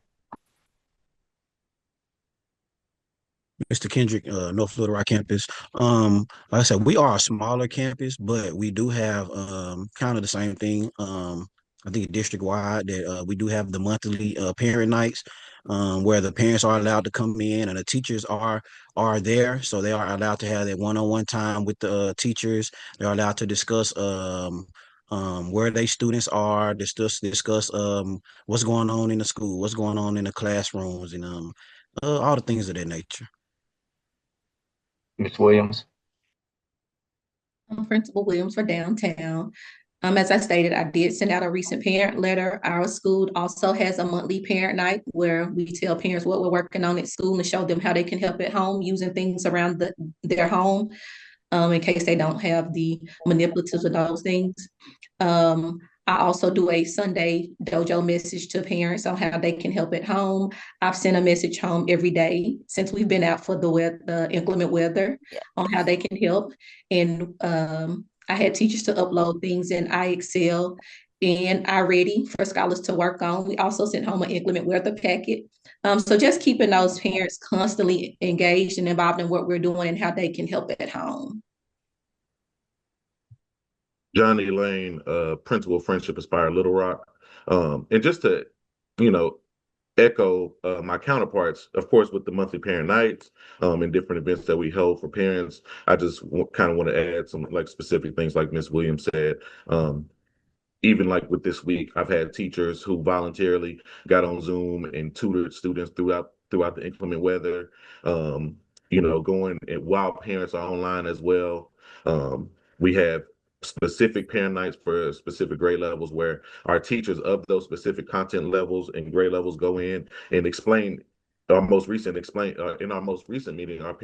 Mr. Kendrick, North Little Rock campus. Like I said, we are a smaller campus, but we do have kind of the same thing. I think district wide that we do have the monthly parent nights, where the parents are allowed to come in and the teachers are there, so they are allowed to have that one-on-one time with the teachers. They're allowed to discuss where their students are, discuss what's going on in the school, what's going on in the classrooms, and all the things of that nature. Ms. Williams. I'm Principal Williams for downtown. As I stated, I did send out a recent parent letter. Our school also has a monthly parent night where we tell parents what we're working on at school and show them how they can help at home using things around their home, in case they don't have the manipulatives of those things. I also do a Sunday dojo message to parents on how they can help at home. I've sent a message home every day since we've been out for the inclement weather on how they can help. And I had teachers to upload things in IXL and iReady for scholars to work on. We also sent home an inclement weather packet. So just keeping those parents constantly engaged and involved in what we're doing and how they can help at home. Johnny Lane, Principal Friendship Aspire Little Rock. And just to, you know, echo my counterparts, of course, with the monthly parent nights and different events that we hold for parents, I just kind of want to add some like specific things like Ms. Williams said. Even like with this week, I've had teachers who voluntarily got on Zoom and tutored students throughout the inclement weather. Going and while parents are online as well. We have specific parent nights for specific grade levels where our teachers of those specific content levels and grade levels go in and explain. In our most recent meeting, our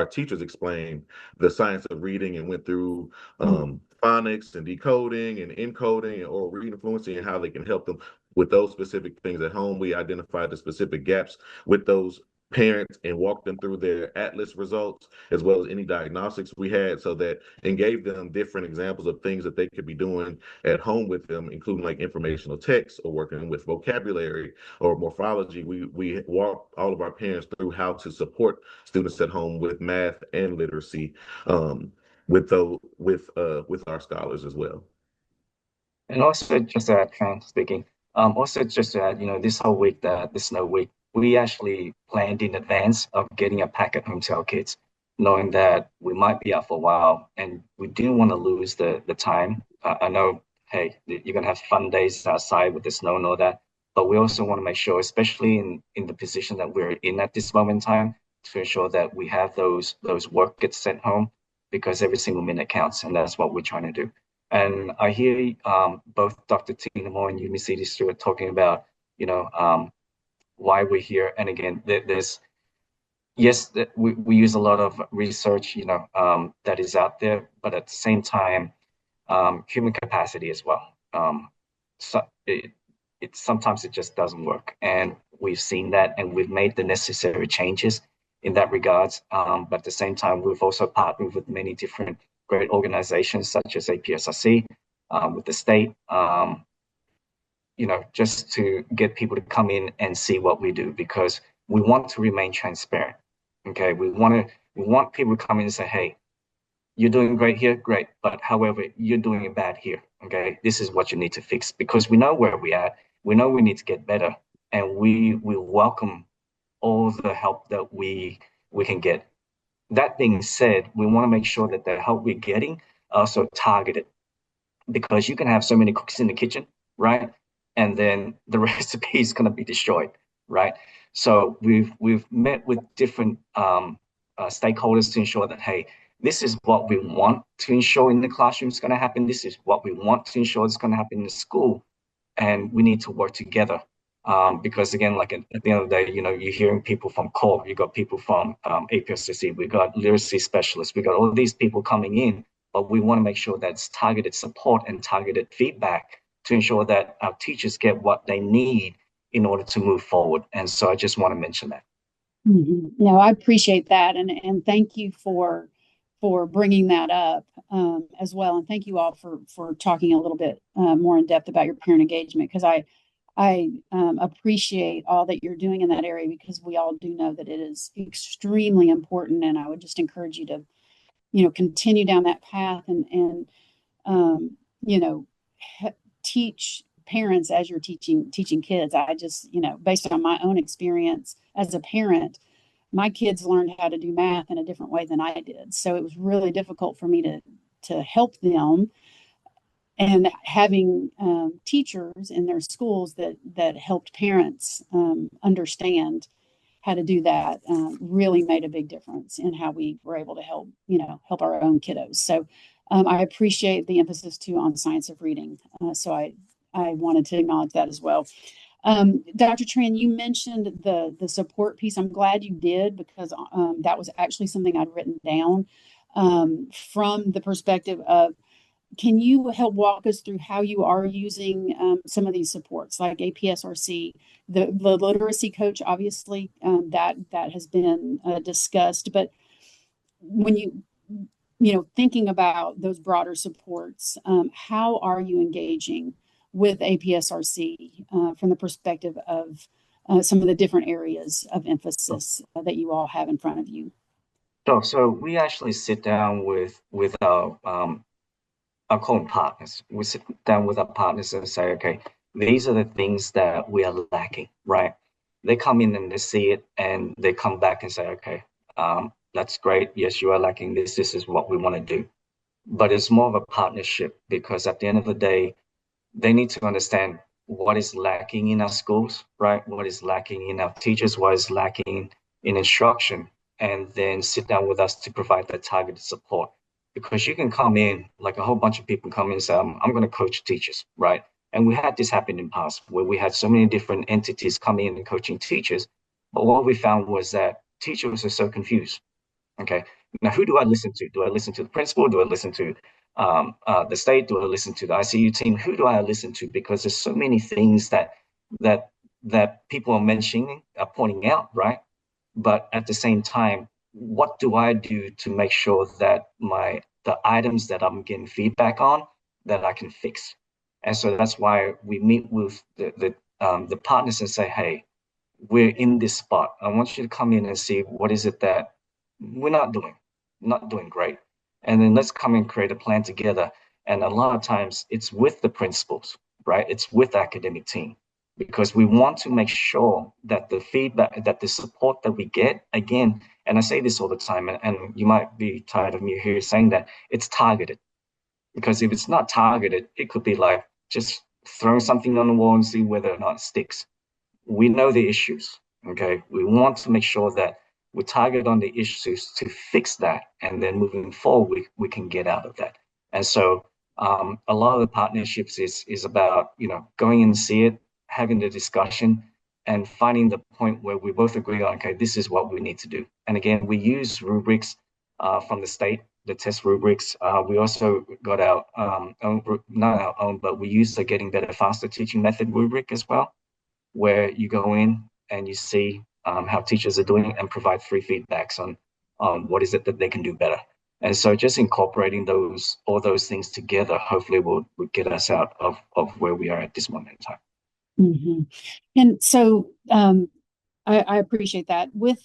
teachers explained the science of reading and went through phonics and decoding and encoding and oral reading fluency and how they can help them with those specific things at home. We identified the specific gaps with those parents and walked them through their atlas results as well as any diagnostics we had and gave them different examples of things that they could be doing at home with them, including like informational text or working with vocabulary or morphology. We walked all of our parents through how to support students at home with math and literacy, with our scholars as well. And also just to add, Tran speaking, also just to add, this whole week, the snow week, we actually planned in advance of getting a packet home to our kids, knowing that we might be out for a while and we didn't want to lose the time. I know, hey, you're going to have fun days outside with the snow and all that, but we also want to make sure, especially in the position that we're in at this moment in time, to ensure that we have those work gets sent home, because every single minute counts, and that's what we're trying to do. And I hear both Dr. Tina Moore and you, Miss Edie Stewart, talking about, why we're here. And again, we use a lot of research, that is out there, but at the same time, human capacity as well. So sometimes it just doesn't work, and we've seen that, and we've made the necessary changes in that regards. But at the same time, we've also partnered with many different great organizations such as APSRC, with the state, just to get people to come in and see what we do, because we want to remain transparent. Okay, we want people to come in and say, hey, you're doing great here, great, but however, you're doing it bad here. Okay, this is what you need to fix, because we know where we're at, we know we need to get better, and we welcome all the help that we can get. That being said, we want to make sure that the help we're getting also targeted, because you can have so many cooks in the kitchen, right? And then the recipe is going to be destroyed, right? So we've met with different stakeholders to ensure that, hey, this is what we want to ensure in the classroom is going to happen. This is what we want to ensure is going to happen in the school, and we need to work together. Because again, like at the end of the day, you're hearing people from CORE, you got people from APSCC, we got literacy specialists, we got all these people coming in, but we want to make sure that's targeted support and targeted feedback to ensure that our teachers get what they need in order to move forward. And so I just want to mention that. No, I appreciate that, and thank you for bringing that up as well, and thank you all for talking a little bit more in depth about your parent engagement, because I appreciate all that you're doing in that area, because we all do know that it is extremely important, and I would just encourage you to continue down that path and you know teach parents as you're teaching kids. I just based on my own experience as a parent, my kids learned how to do math in a different way than I did, so it was really difficult for me to help them, and having teachers in their schools that helped parents understand how to do that really made a big difference in how we were able to help our own kiddos. So I appreciate the emphasis too on science of reading. So I wanted to acknowledge that as well. Dr. Tran, you mentioned the support piece. I'm glad you did, because that was actually something I'd written down from the perspective of, can you help walk us through how you are using some of these supports like APSRC, the literacy coach, obviously, that has been discussed, but when thinking about those broader supports, how are you engaging with APSRC from the perspective of some of the different areas of emphasis that you all have in front of you? Sure. So we actually sit down with our core partners. We sit down with our partners and say, okay, these are the things that we are lacking, right? They come in and they see it, and they come back and say, okay, that's great. Yes, you are lacking this. This is what we want to do. But it's more of a partnership, because at the end of the day, they need to understand what is lacking in our schools, right? What is lacking in our teachers, what is lacking in instruction, and then sit down with us to provide that targeted support. Because you can come in, like a whole bunch of people come in and say, I'm going to coach teachers, right? And we had this happen in the past where we had so many different entities come in and coaching teachers. But what we found was that teachers are so confused. Okay, now who do I listen to? Do I listen to the principal? Do I listen to the state? Do I listen to the ICU team? Who do I listen to? Because there's so many things that people are mentioning, are pointing out, right? But at the same time, what do I do to make sure that the items that I'm getting feedback on, that I can fix? And so that's why we meet with the partners and say, hey, we're in this spot. I want you to come in and see what is it that we're not doing great. And then let's come and create a plan together. And a lot of times it's with the principals, right? It's with the academic team, because we want to make sure that the feedback, that the support that we get, again, and I say this all the time, and you might be tired of me here saying that, it's targeted. Because if it's not targeted, it could be like just throwing something on the wall and see whether or not it sticks. We know the issues, okay? We want to make sure that we target on the issues to fix that, and then moving forward, we can get out of that. And so a lot of the partnerships is about, going and see it, having the discussion, and finding the point where we both agree on, okay, this is what we need to do. And again, we use rubrics from the state, the test rubrics. We also got our own, not our own, but we use the Getting Better Faster teaching method rubric as well, where you go in and you see how teachers are doing and provide free feedbacks on what is it that they can do better. And so just incorporating all those things together, hopefully will get us out of where we are at this moment in time. Mhm. And so I appreciate that. With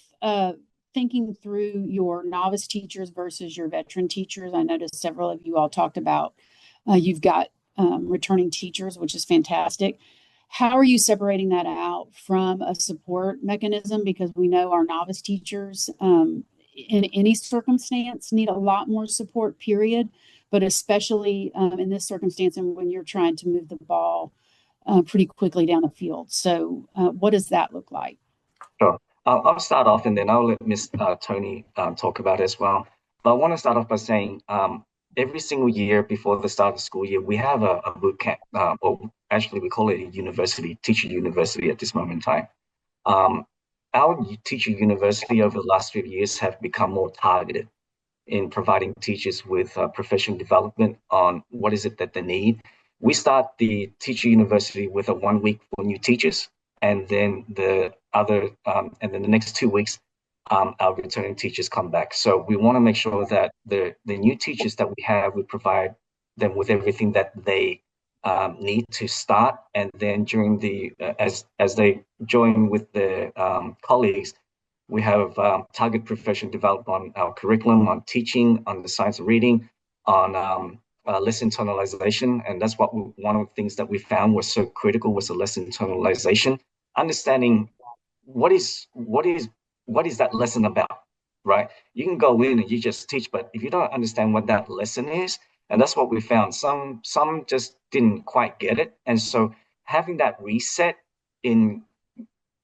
thinking through your novice teachers versus your veteran teachers, I noticed several of you all talked about you've got returning teachers, which is fantastic. How are you separating that out from a support mechanism? Because we know our novice teachers, in any circumstance, need a lot more support, period. But especially in this circumstance, and when you're trying to move the ball pretty quickly down the field. So, what does that look like? Sure. I'll start off and then I'll let Miss Tony talk about it as well. But I want to start off by saying every single year before the start of the school year, we have a boot camp, or actually we call it a university, teacher university at this moment in time. Um, our teacher university over the last few years have become more targeted in providing teachers with professional development on what is it that they need. We start the teacher university with a 1 week for new teachers, and then the next 2 weeks, our returning teachers come back. So we want to make sure that the new teachers that we have, we provide them with everything that they need to start, and then during the as they join with the colleagues, we have target professional development on our curriculum, on teaching, on the science of reading, on lesson internalization. And that's one of the things that we found was so critical was the lesson internalization. Understanding what is what is what is that lesson about, right? You can go in and you just teach, but if you don't understand what that lesson is, and that's what we found. Some just didn't quite get it. And so having that reset in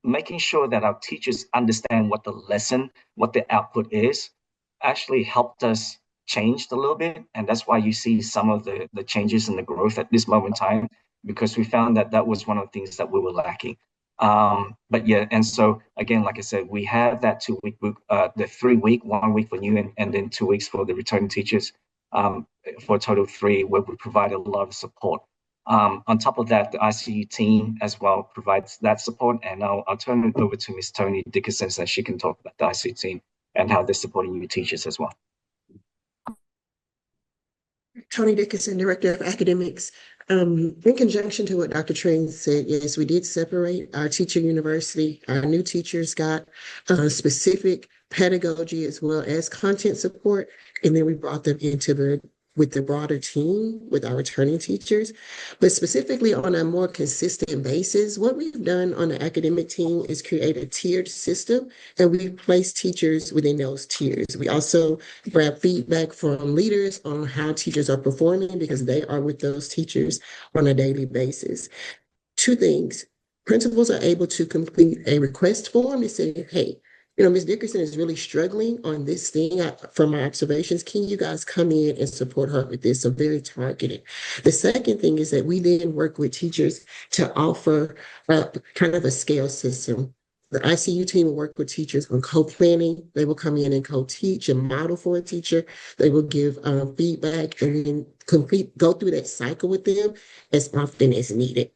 making sure that our teachers understand what the lesson, what the output is, actually helped us change a little bit. And that's why you see some of the changes in the growth at this moment in time, because we found that that was one of the things that we were lacking. But yeah, and so again, like I said, we have that 2 week book, the 3 week, 1 week for new and then 2 weeks for the returning teachers, for a total of 3, where we provide a lot of support. On top of that, the ICU team as well provides that support. And I'll turn it over to Ms. Tony Dickinson so she can talk about the ICU team and how they're supporting you teachers as well. Tony Dickinson, Director of Academics. In conjunction to what Dr. Train said, yes, we did separate our teacher university. Our new teachers got specific pedagogy as well as content support, and then we brought them into with the broader team, with our returning teachers. But specifically on a more consistent basis, what we've done on the academic team is create a tiered system, and we've placed teachers within those tiers. We also grab feedback from leaders on how teachers are performing because they are with those teachers on a daily basis. Two things. Principals are able to complete a request form and say, hey, Ms. Dickerson is really struggling on this thing. From my observations, can you guys come in and support her with this? So very targeted. The second thing is that we then work with teachers to offer up kind of a scale system. The ICU team will work with teachers on co-planning. They will come in and co-teach and model for a teacher. They will give feedback and then go through that cycle with them as often as needed.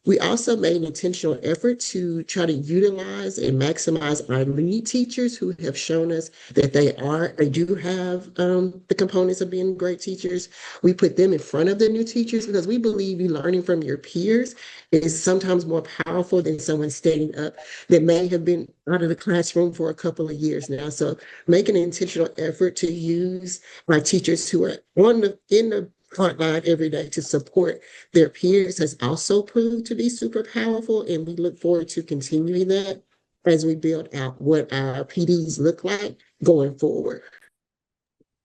We also made an intentional effort to try to utilize and maximize our lead teachers who have shown us that they do have the components of being great teachers. We put them in front of the new teachers because we believe you learning from your peers is sometimes more powerful than someone standing up that may have been out of the classroom for a couple of years now. So make an intentional effort to use our teachers who are in the front line every day to support their peers has also proved to be super powerful, and we look forward to continuing that as we build out what our PDs look like going forward.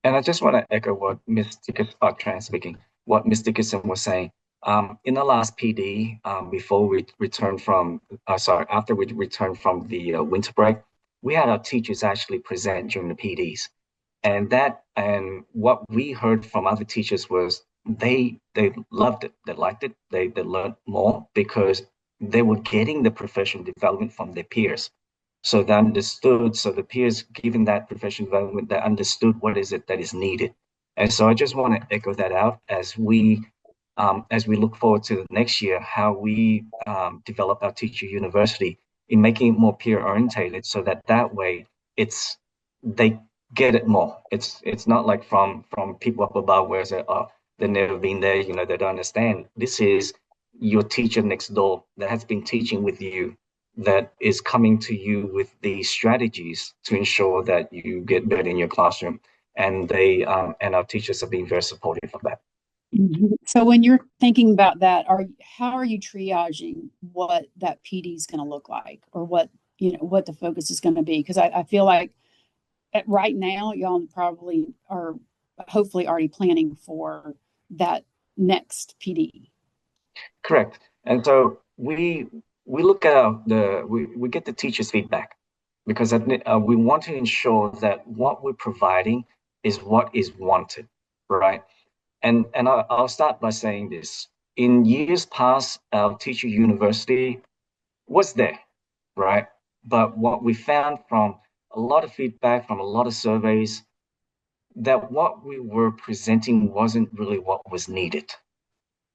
And I just want to echo what Ms. Dickinson, speaking, what Ms. Dickinson was saying. In the last PD, before we returned from, after we returned from the winter break, we had our teachers actually present during the PDs. And what we heard from other teachers was they loved it, they liked it, they learned more because they were getting the professional development from their peers. So they understood, so the peers giving that professional development, they understood what is it that is needed. And so I just want to echo that out as we look forward to the next year, how we develop our teacher university in making it more peer orientated so that way they get it more. It's not like from people up above where say, oh, they've never been there, they don't understand. This is your teacher next door that has been teaching with you, that is coming to you with these strategies to ensure that you get better in your classroom. And and our teachers have been very supportive of that. So when you're thinking about that, how are you triaging what that PD is going to look like, or what what the focus is going to be? Because I feel like right now y'all probably are hopefully already planning for that next PD. Correct. And so we look at we get the teachers' feedback, because we want to ensure that what we're providing is what is wanted, right? And I'll start by saying this. In years past, our teacher university was there, right? But what we found from a lot of feedback, from a lot of surveys, that what we were presenting wasn't really what was needed.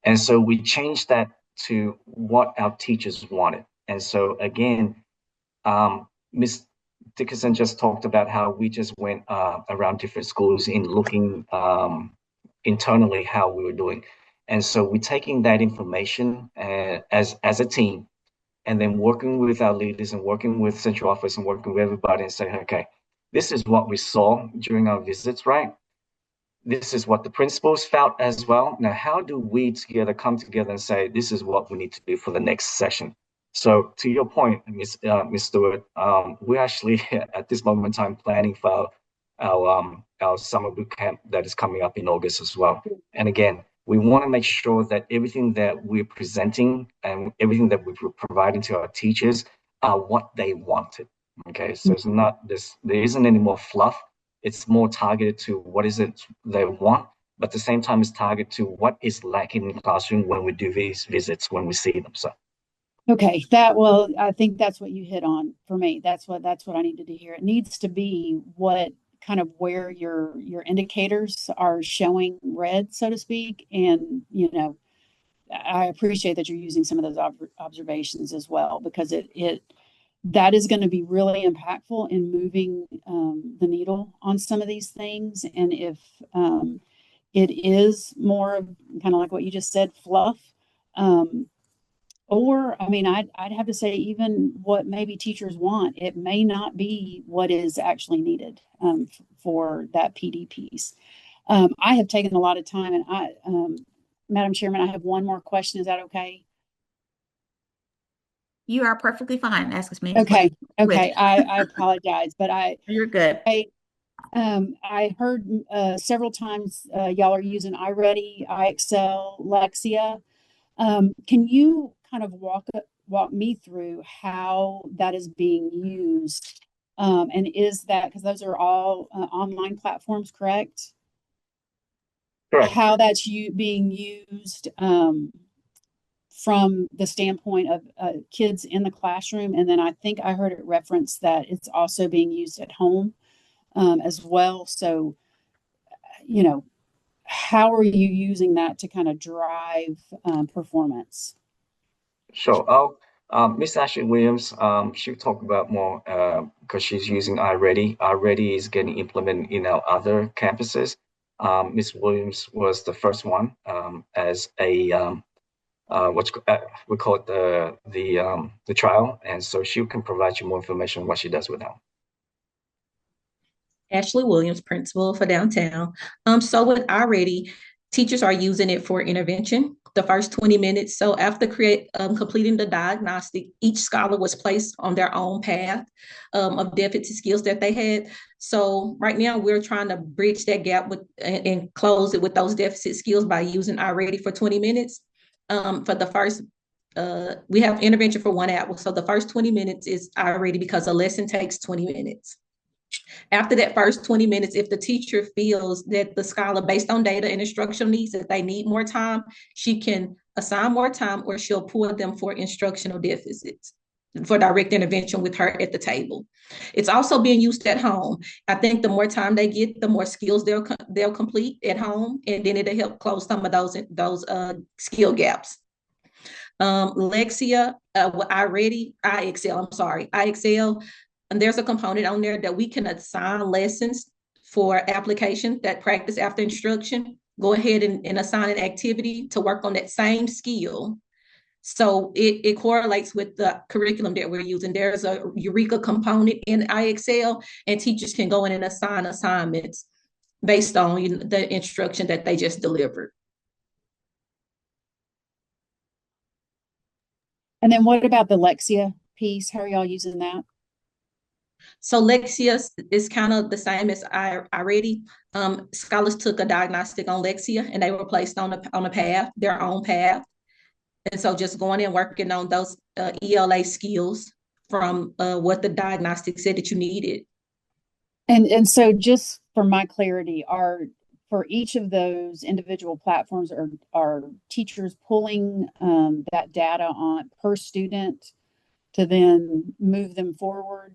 And so we changed that to what our teachers wanted. And so again, Ms. Dickinson just talked about how we just went around different schools in looking internally how we were doing. And so we're taking that information as a team, and then working with our leaders and working with central office and working with everybody and saying, okay, this is what we saw during our visits, right? This is what the principals felt as well. Now, how do we together come together and say, this is what we need to do for the next session? So to your point, Ms. Stewart, we're actually at this moment in time planning for our summer boot camp that is coming up in August as well. And again, we want to make sure that everything that we're presenting and everything that we're providing to our teachers are what they wanted. Okay, so it's not this, there isn't any more fluff. It's more targeted to what is it they want, but at the same time, it's targeted to what is lacking in the classroom when we do these visits, when we see them. So, Okay, I think that's what you hit on for me. That's what I needed to hear. It needs to be what kind of where your indicators are showing red, so to speak. And I appreciate that you're using some of those observations as well, because it that is going to be really impactful in moving the needle on some of these things. And if it is more kind of like what you just said, fluff, or I mean, I'd have to say even what maybe teachers want, it may not be what is actually needed for that PD piece. I have taken a lot of time, and Madam Chairman, I have one more question. Is that okay? You are perfectly fine. Ask us me. Okay. Okay. I apologize, but You're good. I heard several times y'all are using iReady, iExcel, Lexia. Can you kind of walk me through how that is being used? And is that, because those are all online platforms, correct? correct. How that's being used from the standpoint of kids in the classroom. And then I think I heard it referenced that it's also being used at home as well. So, how are you using that to kind of drive performance? Sure. Miss Ashley Williams, she'll talk about more because she's using iReady. iReady is getting implemented in our other campuses. Miss Williams was the first one as a we call it the trial, and so she can provide you more information on what she does with that. Ashley Williams, principal for downtown. So with iReady, teachers are using it for intervention the first 20 minutes. So after completing the diagnostic, each scholar was placed on their own path of deficit skills that they had. So right now we're trying to bridge that gap and close it with those deficit skills by using iReady for 20 minutes. For the first we have intervention for 1 hour. So the first 20 minutes is iReady because a lesson takes 20 minutes. After that first 20 minutes, if the teacher feels that the scholar, based on data and instructional needs, that they need more time, she can assign more time, or she'll pull them for instructional deficits for direct intervention with her at the table. It's also being used at home. I think the more time they get, the more skills they'll complete at home, and then it'll help close some of those skill gaps. Lexia, iExcel, and there's a component on there that we can assign lessons for application, that practice after instruction. Go ahead and assign an activity to work on that same skill So it correlates with the curriculum that we're using. There's a Eureka component in IXL, and teachers can go in and assign assignments based on the instruction that they just delivered. And then what about the Lexia piece? How are y'all using that? So Lexia is kind of the same as I already. Scholars took a diagnostic on Lexia and they were placed on a path, their own path. And so just going and working on those ELA skills from what the diagnostic said that you needed. And so just for my clarity, are for each of those individual platforms, are teachers pulling that data on per student to then move them forward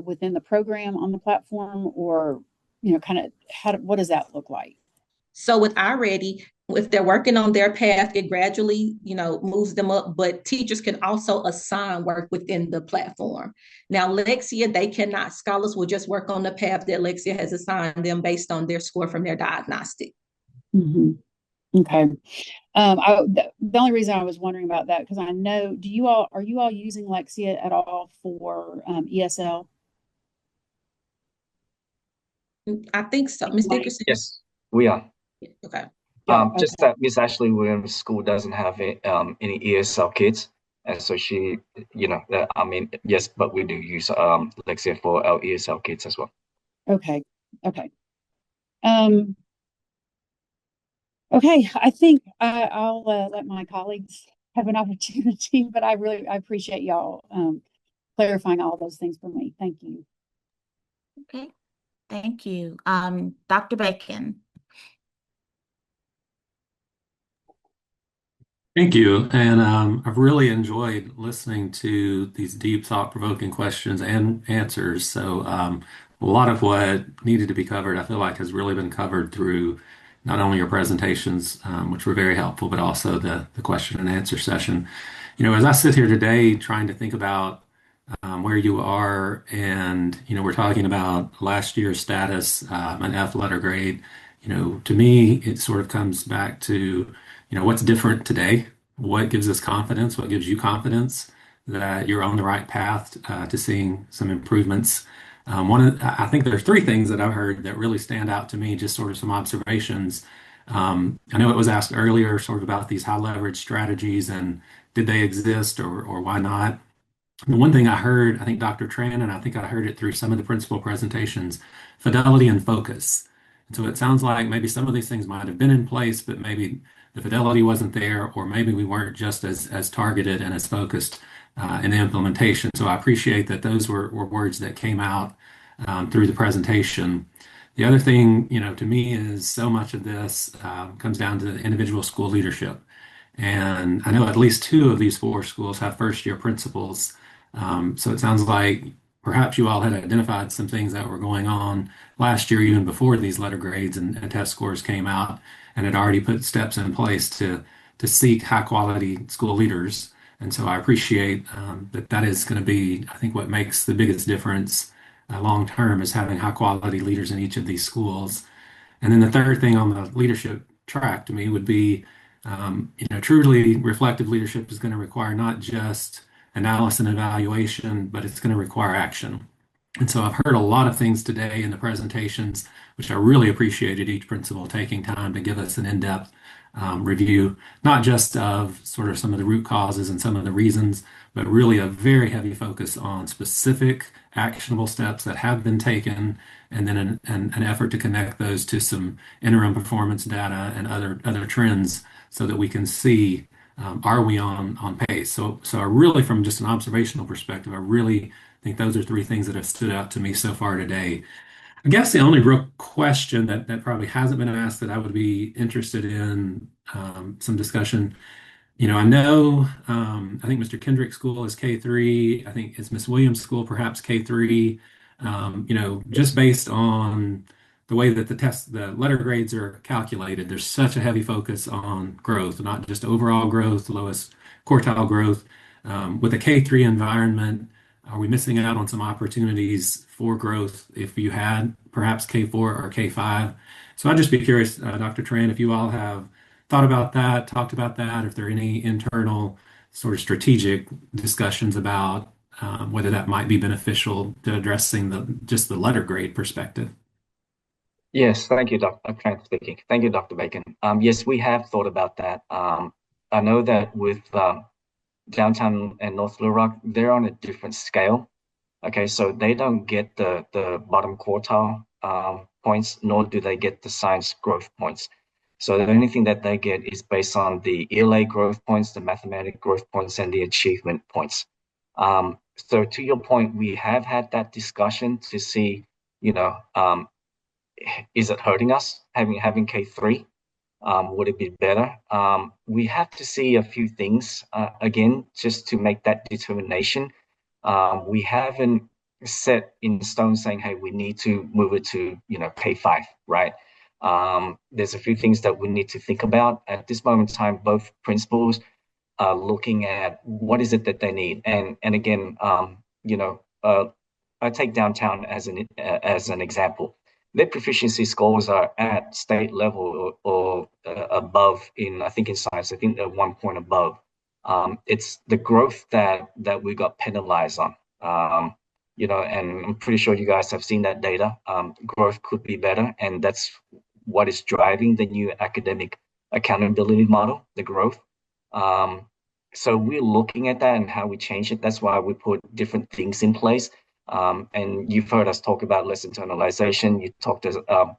within the program on the platform, or kind of what does that look like? So with iReady, if they're working on their path, it gradually, moves them up, but teachers can also assign work within the platform. Now, Lexia, they cannot. Scholars will just work on the path that Lexia has assigned them based on their score from their diagnostic. Mm-hmm. Okay. The only reason I was wondering about that, because I know, are you all using Lexia at all for ESL? I think so. Ms. Dickerson? Yes, we are. Okay. Just that Miss Ashley Williams' school doesn't have any ESL kids. And so she, yes, but we do use Lexia for our ESL kids as well. Okay. Okay. Okay, I think I'll let my colleagues have an opportunity, but I appreciate y'all clarifying all those things for me. Thank you. Okay, thank you. Dr. Bacon. Thank you. And I've really enjoyed listening to these deep, thought-provoking questions and answers. So a lot of what needed to be covered, I feel like, has really been covered through not only your presentations, which were very helpful, but also the question and answer session. As I sit here today trying to think about where you are, and we're talking about last year's status, an F letter grade. To me, it sort of comes back to what's different today, what gives us confidence, what gives you confidence that you're on the right path to seeing some improvements. I think there's three things that I've heard that really stand out to me, just sort of some observations. I know it was asked earlier, sort of about these high leverage strategies and did they exist or why not? The one thing I heard, I think Dr. Tran, and I think I heard it through some of the principal presentations, fidelity and focus. And so it sounds like maybe some of these things might have been in place, but maybe the fidelity wasn't there, or maybe we weren't just as targeted and as focused in the implementation. So I appreciate that those were words that came out through the presentation. The other thing, to me is so much of this comes down to the individual school leadership. And I know at least two of these four schools have first year principals. So it sounds like perhaps you all had identified some things that were going on last year, even before these letter grades and test scores came out, and had already put steps in place to seek high quality school leaders. And so I appreciate that is going to be, I think, what makes the biggest difference long term is having high quality leaders in each of these schools. And then the third thing on the leadership track to me would be, truly reflective leadership is going to require not just analysis and evaluation, but it's going to require action. And so I've heard a lot of things today in the presentations, which I really appreciated each principal taking time to give us an in-depth review, not just of sort of some of the root causes and some of the reasons, but really a very heavy focus on specific actionable steps that have been taken, and then an effort to connect those to some interim performance data and other trends so that we can see are we on pace. So I really, from just an observational perspective, I really think those are three things that have stood out to me so far today. I guess the only real question that probably hasn't been asked that I would be interested in some discussion. I know, I think Mr. Kendrick's school is K3. I think it's Miss Williams' school, perhaps K3. Just based on the way that the letter grades are calculated, there's such a heavy focus on growth, not just overall growth, lowest quartile growth. With a K3 environment, are we missing out on some opportunities for growth if you had perhaps K4 or K5? So I'd just be curious, Dr. Tran, if you all have thought about that, talked about that, if there are any internal sort of strategic discussions about whether that might be beneficial to addressing just the letter grade perspective. Yes, thank you, Dr. Trent speaking. Thank you, Dr. Bacon. Yes, we have thought about that. I know that with downtown and North Little Rock, they're on a different scale. Okay, so they don't get the bottom quartile points, nor do they get the science growth points. So the only thing that they get is based on the ELA growth points, the mathematic growth points, and the achievement points. So to your point, we have had that discussion to see, you know, is it hurting us having K3? Would it be better? We have to see a few things again, just to make that determination. We haven't set in stone saying, hey, we need to move it to, K5, right? There's a few things that we need to think about. At this moment in time, both principals are looking at what is it that they need. And again, I take downtown as an example. Their proficiency scores are at state level or above I think in science. I think they're 1 point above. It's the growth that we got penalized on. And I'm pretty sure you guys have seen that data. Growth could be better, and that's what is driving the new academic accountability model, the growth. So we're looking at that and how we change it. That's why we put different things in place. And you've heard us talk about less internalization. You talked as,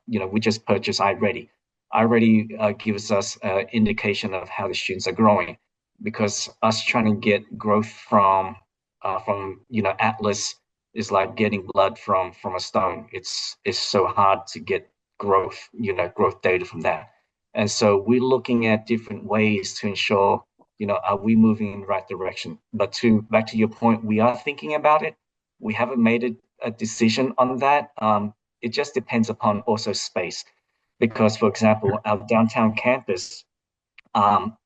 we just purchased iReady. iReady gives us an indication of how the students are growing, because us trying to get growth from Atlas is like getting blood from a stone. It's so hard to get growth data from that. And so we're looking at different ways to ensure, are we moving in the right direction? But back to your point, we are thinking about it. We haven't made a decision on that. It just depends upon also space, because, for example, our downtown campus, that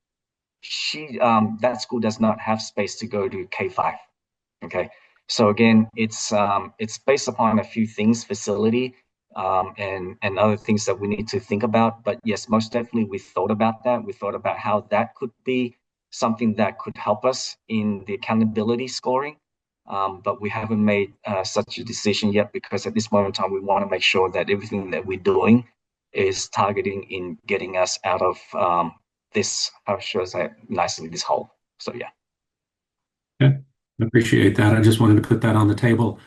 school does not have space to go to K5. Okay, so again, it's based upon a few things, facility, and other things that we need to think about. But yes, most definitely, we thought about that. We thought about how that could be something that could help us in the accountability scoring. But we haven't made such a decision yet, because at this moment in time, we want to make sure that everything that we're doing is targeting in getting us out of this, how should I say nicely, this hole. So yeah. Okay. I appreciate that. I just wanted to put that on the table.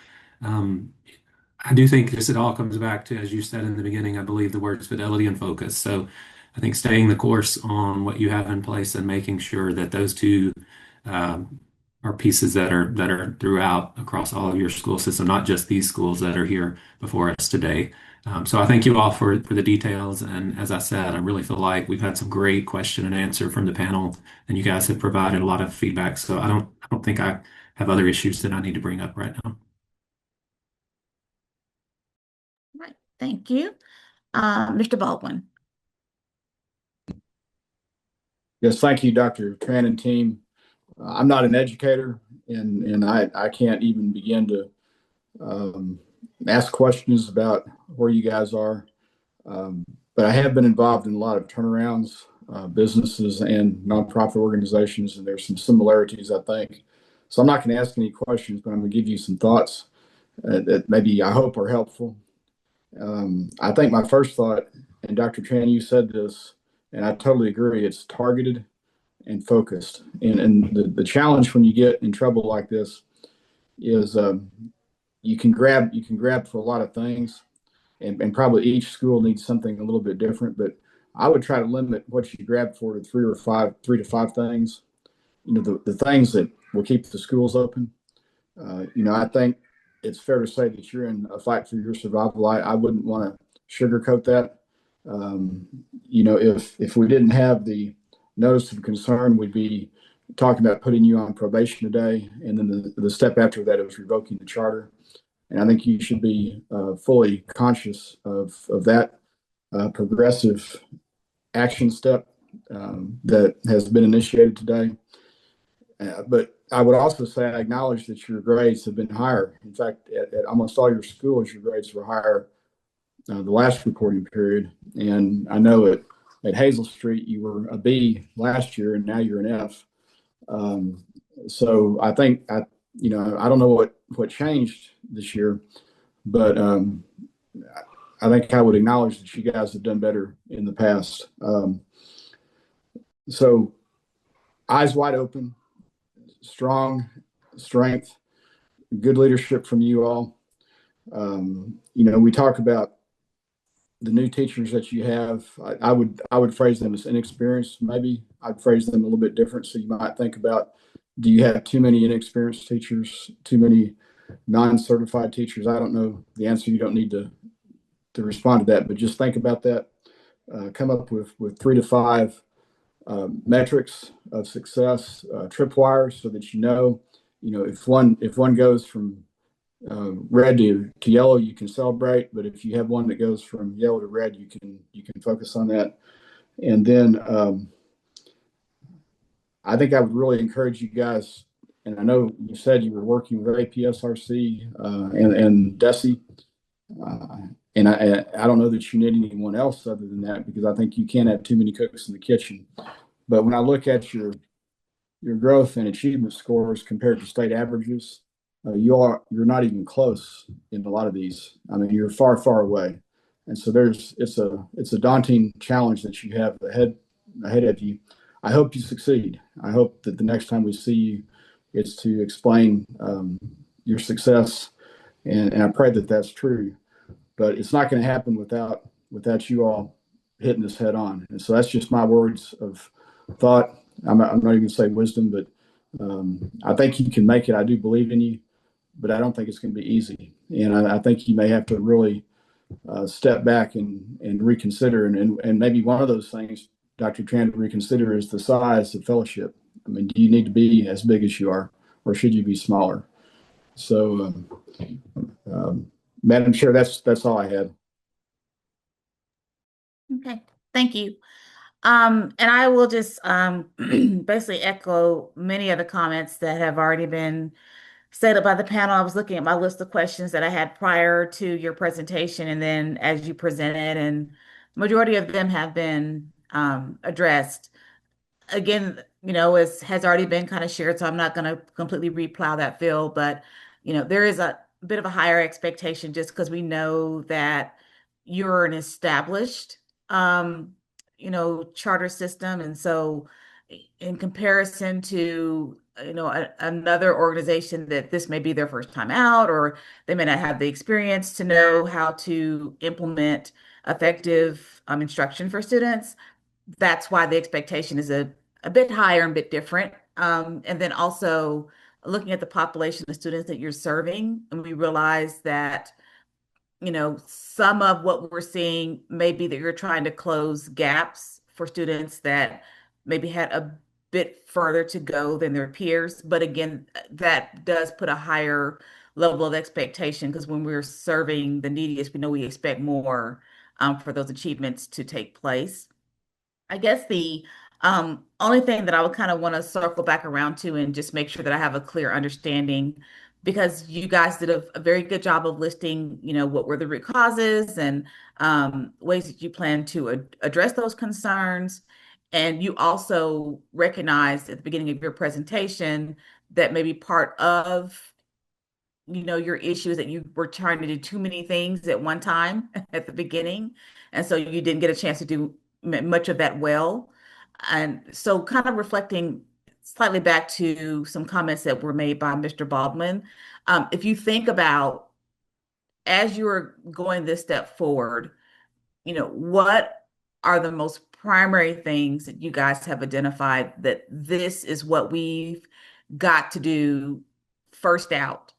I do think this, it all comes back to, as you said in the beginning, I believe the words fidelity and focus. So I think staying the course on what you have in place and making sure that those two are pieces that are throughout across all of your school system, not just these schools that are here before us today. So I thank you all for the details. And as I said, I really feel like we've had some great question and answer from the panel, and you guys have provided a lot of feedback. So I don't think I have other issues that I need to bring up right now. Right. Thank you. Mr. Baldwin. Yes, thank you, Dr. Tran and team. I'm not an educator, and I can't even begin to ask questions about where you guys are. But I have been involved in a lot of turnarounds, businesses and nonprofit organizations, and there's some similarities, I think. So I'm not going to ask any questions, but I'm going to give you some thoughts that maybe I hope are helpful. I think my first thought, and Dr. Tran, you said this, and I totally agree, it's targeted and focused. And the challenge when you get in trouble like this is you can grab for a lot of things, and probably each school needs something a little bit different. But I would try to limit what you grab for to three to five things. The things that will keep the schools open. I think it's fair to say that you're in a fight for your survival. I wouldn't want to sugarcoat that. If we didn't have the notice of concern, we'd be talking about putting you on probation today, and then the step after that is revoking the charter. And I think you should be fully conscious of that progressive action step that has been initiated today. But I would also say I acknowledge that your grades have been higher. In fact, at almost all your schools, your grades were higher the last reporting period. And I know at Hazel Street, you were a B last year, and now you're an F. So I think I don't know what changed this year, but I think I would acknowledge that you guys have done better in the past. So eyes wide open, strong strength, good leadership from you all. We talk about the new teachers that you have. I would phrase them as inexperienced. Maybe I'd phrase them a little bit different. So you might think about, do you have too many inexperienced teachers, too many non-certified teachers? I don't know the answer. You don't need to respond to that, but just think about that. Come up with 3 to 5 metrics of success, tripwires, so that if one goes from red to yellow, you can celebrate. But if you have one that goes from yellow to red, you can focus on that. And then I think I would really encourage you guys. And I know you said you were working with APSRC and DESE. And I don't know that you need anyone else other than that, because I think you can't have too many cooks in the kitchen. But when I look at your growth and achievement scores compared to state averages, you're not even close in a lot of these. I mean, you're far, far away. And so it's a daunting challenge that you have ahead of you. I hope you succeed. I hope that the next time we see you, it's to explain your success, and I pray that that's true. But it's not going to happen without you all hitting this head on. And so that's just my words of thought. I'm not even going to say wisdom, but I think you can make it. I do believe in you, but I don't think it's going to be easy. And I think you may have to really step back and reconsider. And maybe one of those things, Dr. Tran, to reconsider is the size of fellowship. I mean, do you need to be as big as you are, or should you be smaller? So, Madam Chair, that's all I had. Okay, thank you. And I will just basically echo many of the comments that have already been stated by the panel. I was looking at my list of questions that I had prior to your presentation, and then as you presented, and majority of them have been addressed. Again, as has already been kind of shared, so I'm not going to completely replow that field, but there is a bit of a higher expectation just because we know that you're an established charter system. And so in comparison to another organization that this may be their first time out, or they may not have the experience to know how to implement effective instruction for students, that's why the expectation is a bit higher and a bit different. And then also looking at the population of students that you're serving, and we realize that, some of what we're seeing may be that you're trying to close gaps for students that maybe had a bit further to go than their peers. But again, that does put a higher level of expectation, because when we're serving the neediest, we know we expect more for those achievements to take place. I guess the only thing that I would kind of want to circle back around to and just make sure that I have a clear understanding, because you guys did a very good job of listing, what were the root causes and ways that you plan to address those concerns. And you also recognized at the beginning of your presentation that maybe part of your issue is that you were trying to do too many things at one time at the beginning. And so you didn't get a chance to do much of that well. And so kind of reflecting slightly back to some comments that were made by Mr. Baldwin, if you think about as you're going this step forward, what are the most primary things that you guys have identified that this is what we've got to do first out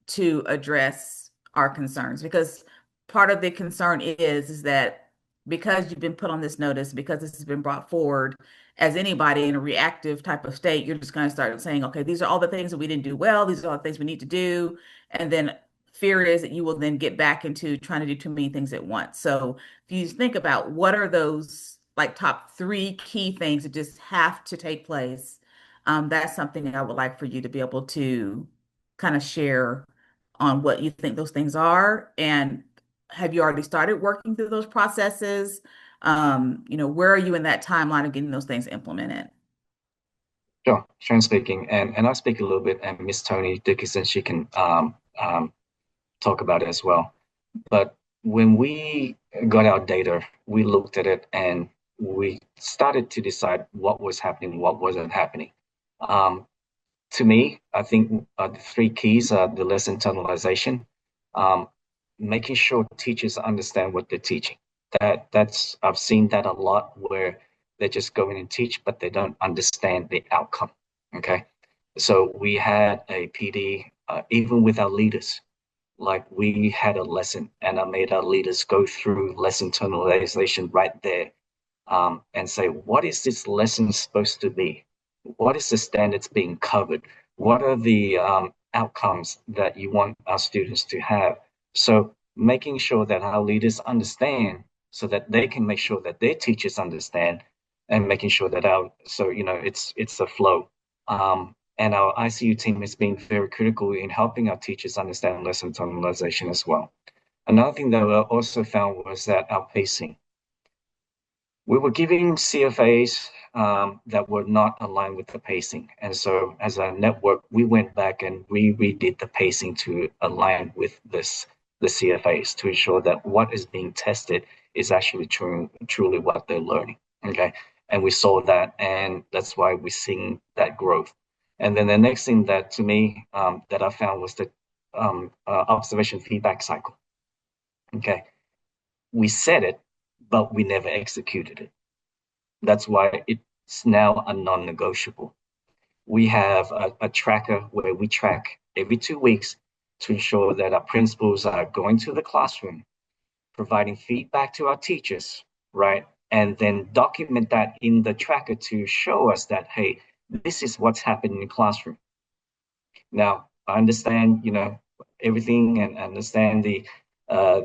to address our concerns? Because part of the concern is that because you've been put on this notice, because this has been brought forward, as anybody in a reactive type of state, you're just going to start saying, okay, these are all the things that we didn't do well. These are all the things we need to do. And then fear is that you will then get back into trying to do too many things at once. So if you think about what are those like top 3 key things that just have to take place, that's something that I would like for you to be able to kind of share on what you think those things are. And have you already started working through those processes? Where are you in that timeline of getting those things implemented? Sure, Sharon speaking, and I'll speak a little bit, and Miss Tony Dickinson, she can talk about it as well. But when we got our data, we looked at it and we started to decide what was happening, what wasn't happening. Um, to me, I think the three keys are the lesson internalization, um, making sure teachers understand what they're teaching. That's I've seen that a lot where they just go in and teach, but they don't understand the outcome. Okay, so we had a PD, even with our leaders, like we had a lesson, and I made our leaders go through lesson internalization right there, and say, what is this lesson supposed to be? What is the standards being covered? What are the outcomes that you want our students to have? So making sure that our leaders understand so that they can make sure that their teachers understand, and making sure that it's a flow. And our ICU team has been very critical in helping our teachers understand lesson internalization as well. Another thing that I also found was that our pacing. We were giving CFAs that were not aligned with the pacing. And so as a network, we went back and we redid the pacing to align with the CFAs to ensure that what is being tested is actually truly what they're learning. Okay. And we saw that, and that's why we're seeing that growth. And then the next thing that to me that I found was the observation feedback cycle. Okay. We said it, but we never executed it. That's why it's now a non-negotiable. We have a tracker where we track every 2 weeks to ensure that our principals are going to the classroom, providing feedback to our teachers, right? And then document that in the tracker to show us that, hey, this is what's happening in the classroom. Now, I understand, everything, and understand the uh,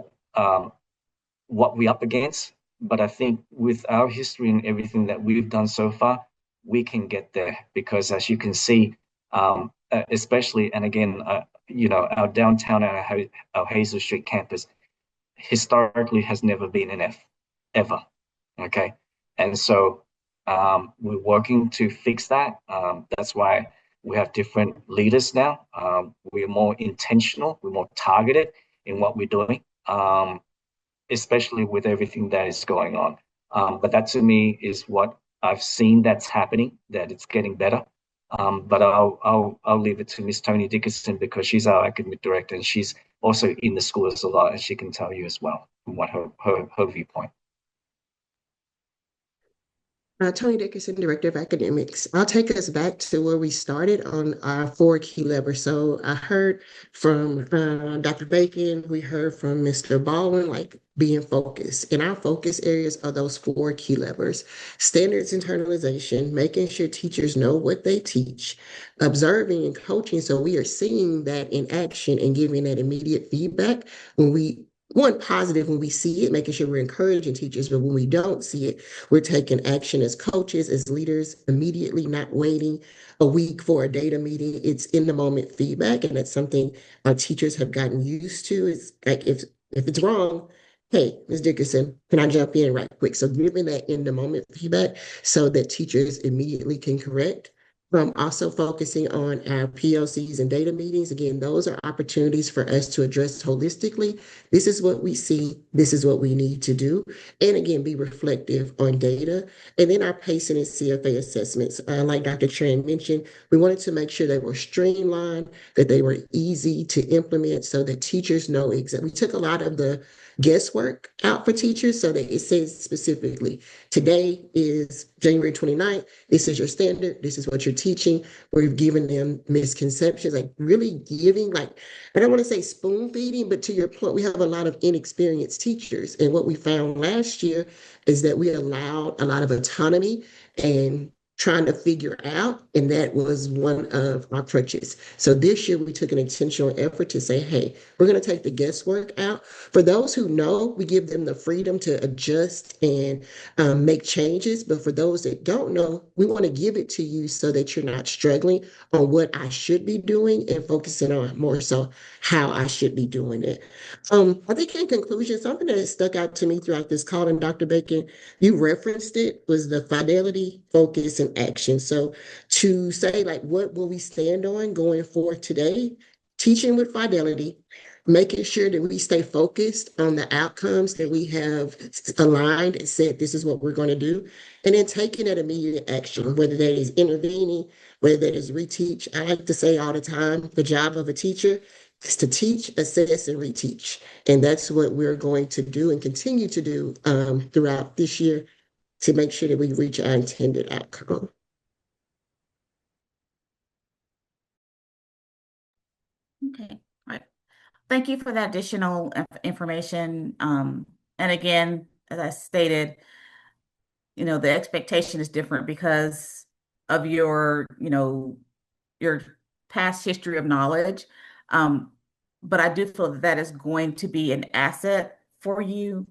what we're up against. But I think with our history and everything that we've done so far, we can get there because, as you can see, especially, and again, our downtown and our Hazel Street campus historically has never been an F, ever. Okay. And so we're working to fix that. That's why we have different leaders now. We're more intentional, we're more targeted in what we're doing. Especially with everything that is going on. But that to me is what I've seen that's happening, that it's getting better. But I'll leave it to Miss Tony Dickinson because she's our academic director and she's also in the schools a lot, and she can tell you as well from what her viewpoint. Tony Dickerson, Director of Academics. I'll take us back to where we started on our four key levers. So I heard from Dr. Bacon, we heard from Mr. Baldwin, like being focused. And our focus areas are those four key levers: standards internalization, making sure teachers know what they teach, observing and coaching. So we are seeing that in action and giving that immediate feedback when we one positive when we see it, making sure we're encouraging teachers, but when we don't see it, we're taking action as coaches, as leaders, immediately, not waiting a week for a data meeting. It's in the moment feedback, and that's something our teachers have gotten used to. It's like if it's wrong, hey, Ms. Dickerson, can I jump in right quick? So giving that in the moment feedback so that teachers immediately can correct. Also focusing on our PLCs and data meetings. Again, those are opportunities for us to address holistically. This is what we see. This is what we need to do. And again, be reflective on data. And then our pacing and CFA assessments. Like Dr. Tran mentioned, we wanted to make sure they were streamlined, that they were easy to implement so that teachers know exactly. We took a lot of the guesswork out for teachers so that it says specifically, today is January 29th. This is your standard. This is what you're teaching. We've given them misconceptions, like really giving, like, I don't want to say spoon feeding, but to your point, we have a lot of inexperienced teachers. And what we found last year is that we allowed a lot of autonomy and trying to figure out, and that was one of our crutches. So this year we took an intentional effort to say, hey, we're going to take the guesswork out. For those who know, we give them the freedom to adjust and make changes. But for those that don't know, we want to give it to you so that you're not struggling on what I should be doing and focusing on more so how I should be doing it. I think in conclusion, something that stuck out to me throughout this call, and Dr. Bacon, you referenced it, was the fidelity, focus, and some action. So to say like, what will we stand on going forward today? Teaching with fidelity, making sure that we stay focused on the outcomes that we have aligned and said this is what we're going to do, and then taking that immediate action, whether that is intervening, whether that is reteach. I like to say all the time, the job of a teacher is to teach, assess, and reteach. And that's what we're going to do and continue to do throughout this year to make sure that we reach our intended outcome. Okay, all right. Thank you for that additional information. And again, as I stated, the expectation is different because of your past history of knowledge. Um, but I do feel that that is going to be an asset for you.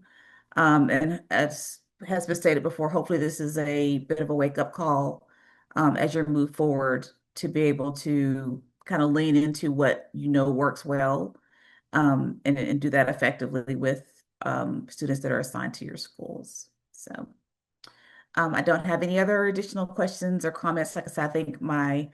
And as has been stated before, hopefully this is a bit of a wake-up call as you move forward to be able to kind of lean into what you know works well, and do that effectively with students that are assigned to your schools. So I don't have any other additional questions or comments. Like I said, I think my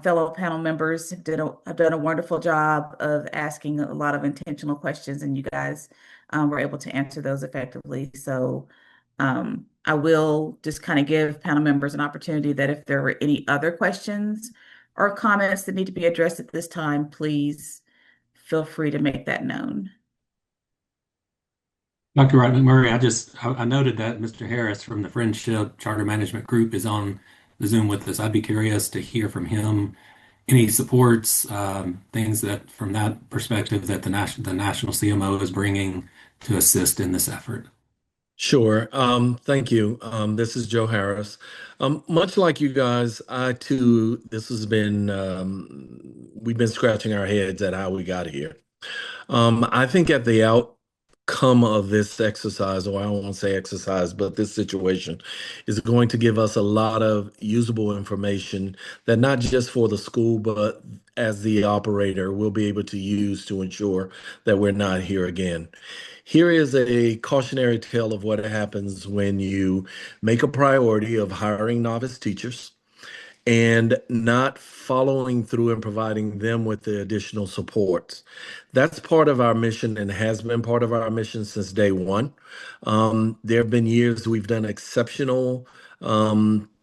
fellow panel members have done a wonderful job of asking a lot of intentional questions, and you guys were able to answer those effectively. So I will just kind of give panel members an opportunity that if there were any other questions or comments that need to be addressed at this time, please feel free to make that known. Dr. Wright McMurray, I noted that Mr. Harris from the Friendship Charter Management Group is on the Zoom with us. I'd be curious to hear from him any supports, things that from that perspective that the national CMO is bringing to assist in this effort. Sure. Thank you. This is Joe Harris. Much like you guys, I too, we've been scratching our heads at how we got here. I think at the outcome of this exercise, or I don't want to say exercise, but this situation is going to give us a lot of usable information that not just for the school, but as the operator, we'll be able to use to ensure that we're not here again. Here is a cautionary tale of what happens when you make a priority of hiring novice teachers and not following through and providing them with the additional supports. That's part of our mission and has been part of our mission since day one. There have been years we've done exceptional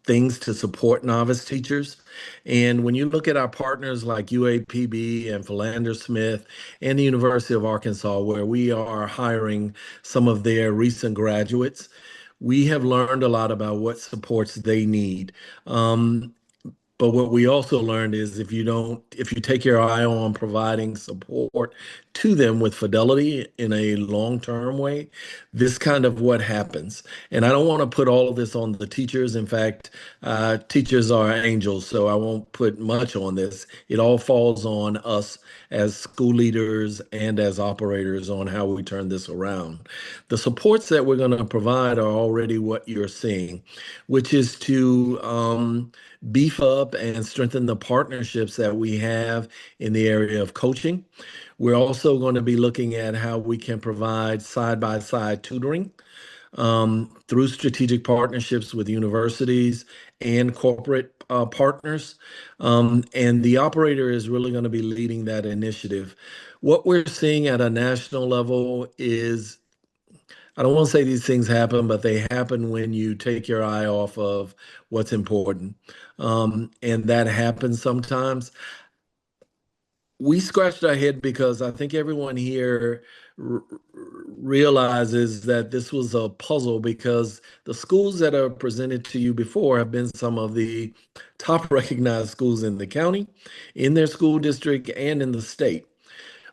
things to support novice teachers. And when you look at our partners like UAPB and Philander Smith and the University of Arkansas, where we are hiring some of their recent graduates, we have learned a lot about what supports they need. But what we also learned is if you take your eye on providing support to them with fidelity in a long-term way, this kind of what happens. And I don't want to put all of this on the teachers. In fact, teachers are angels, so I won't put much on this. It all falls on us as school leaders and as operators on how we turn this around. The supports that we're going to provide are already what you're seeing, which is to beef up and strengthen the partnerships that we have in the area of coaching. We're also going to be looking at how we can provide side-by-side tutoring through strategic partnerships with universities and corporate partners. And the operator is really going to be leading that initiative. What we're seeing at a national level is I don't want to say these things happen, but they happen when you take your eye off of what's important. And that happens sometimes. We scratched our head because I think everyone here realizes that this was a puzzle because the schools that are presented to you before have been some of the top recognized schools in the county, in their school district, and in the state.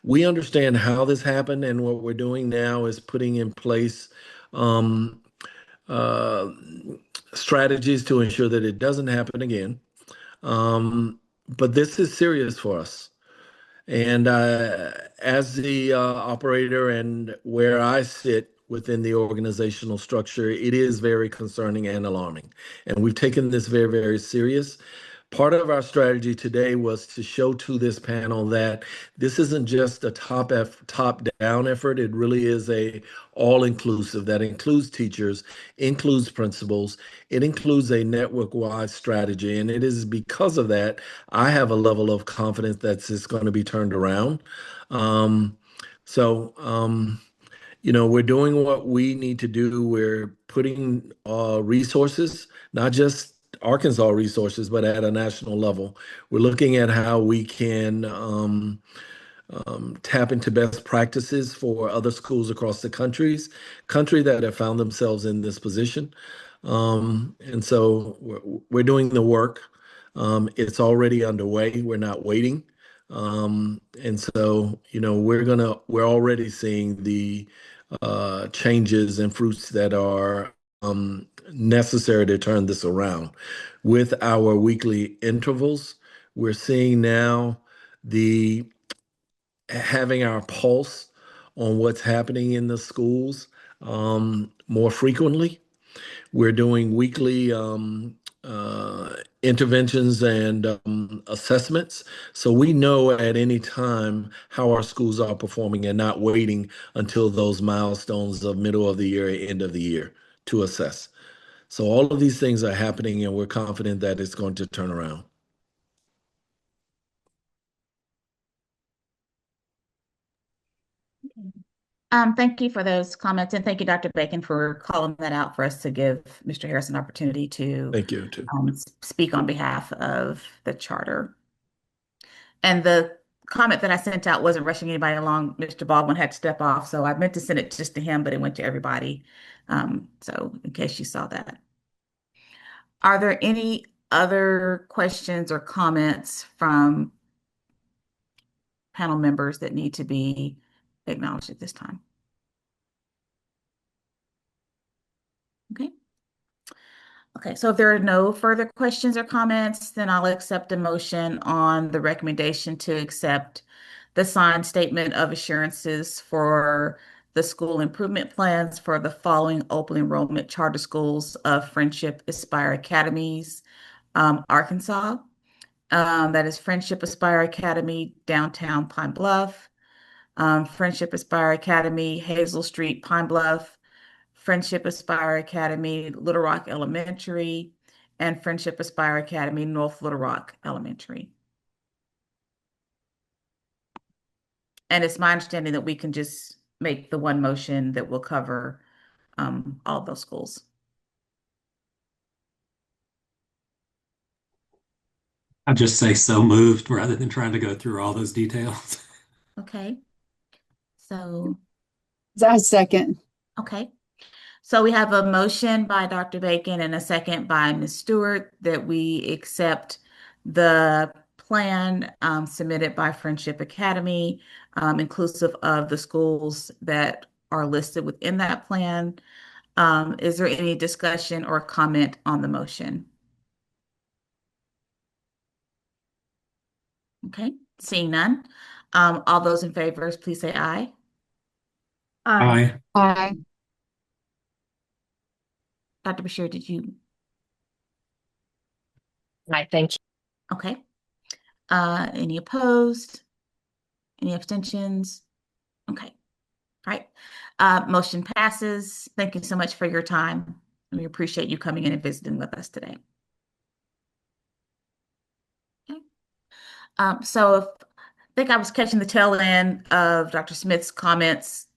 We understand how this happened, and what we're doing now is putting in place uh, strategies to ensure that it doesn't happen again. But this is serious for us. And as the operator and where I sit within the organizational structure, it is very concerning and alarming. And we've taken this very, very serious. Part of our strategy today was to show to this panel that this isn't just a top-down effort. It really is a all-inclusive that includes teachers, includes principals, it includes a network-wide strategy. And it is because of that, I have a level of confidence that it's going to be turned around. Um, so, we're doing what we need to do. We're putting resources, not just Arkansas resources, but at a national level. We're looking at how we can tap into best practices for other schools across the country that have found themselves in this position. And so we're doing the work. It's already underway. We're not waiting. And so, we're already seeing the changes and fruits that are necessary to turn this around. With our weekly intervals, we're seeing now the having our pulse on what's happening in the schools more frequently. We're doing weekly interventions and assessments. So we know at any time how our schools are performing and not waiting until those milestones of middle of the year, end of the year to assess. So all of these things are happening and we're confident that it's going to turn around. Thank you for those comments, and thank you, Dr. Bacon, for calling that out for us to give Mr. Harris an opportunity to Thank you, too. Speak on behalf of the charter. And the comment that I sent out wasn't rushing anybody along. Mr. Baldwin had to step off, so I meant to send it just to him, but it went to everybody. So in case you saw that. Are there any other questions or comments from panel members that need to be acknowledged at this time? Okay. Okay, so if there are no further questions or comments, then I'll accept a motion on the recommendation to accept the signed statement of assurances for the school improvement plans for the following open enrollment charter schools of Friendship Aspire Academies, Arkansas. That is Friendship Aspire Academy, downtown Pine Bluff, Friendship Aspire Academy, Hazel Street, Pine Bluff, Friendship Aspire Academy, Little Rock Elementary, and Friendship Aspire Academy, North Little Rock Elementary. And it's my understanding that we can just make the one motion that will cover all of those schools. I'd just say so moved rather than trying to go through all those details. Okay. So. I second. Okay. So we have a motion by Dr. Bacon and a second by Ms. Stewart that we accept the plan submitted by Friendship Academy, inclusive of the schools that are listed within that plan. Is there any discussion or comment on the motion? Okay, seeing none. All those in favor, please say aye. Aye. Aye. Dr. Bashir, did you? I thank you. Okay. Any opposed? Any abstentions? Okay. All right. Motion passes. Thank you so much for your time. We appreciate you coming in and visiting with us today. Okay. So I think I was catching the tail end of Dr. Smith's comments,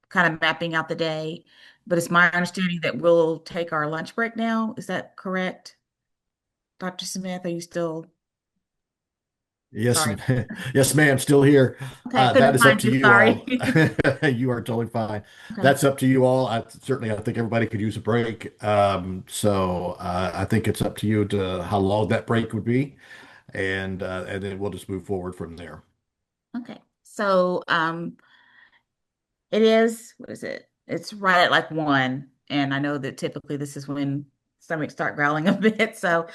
kind of mapping out the day, but it's my understanding that we'll take our lunch break now. Is that correct? Dr. Smith, are you still? Yes, Sorry. yes, ma'am, still here. Okay, That is up find to you. you Sorry. all. You are totally fine. Okay. That's up to you all. I think everybody could use a break. So I think it's up to you to how long that break would be, and then we'll just move forward from there. Okay. So it is, what is it? It's right at like 1. And I know that typically this is when stomachs start growling a bit. So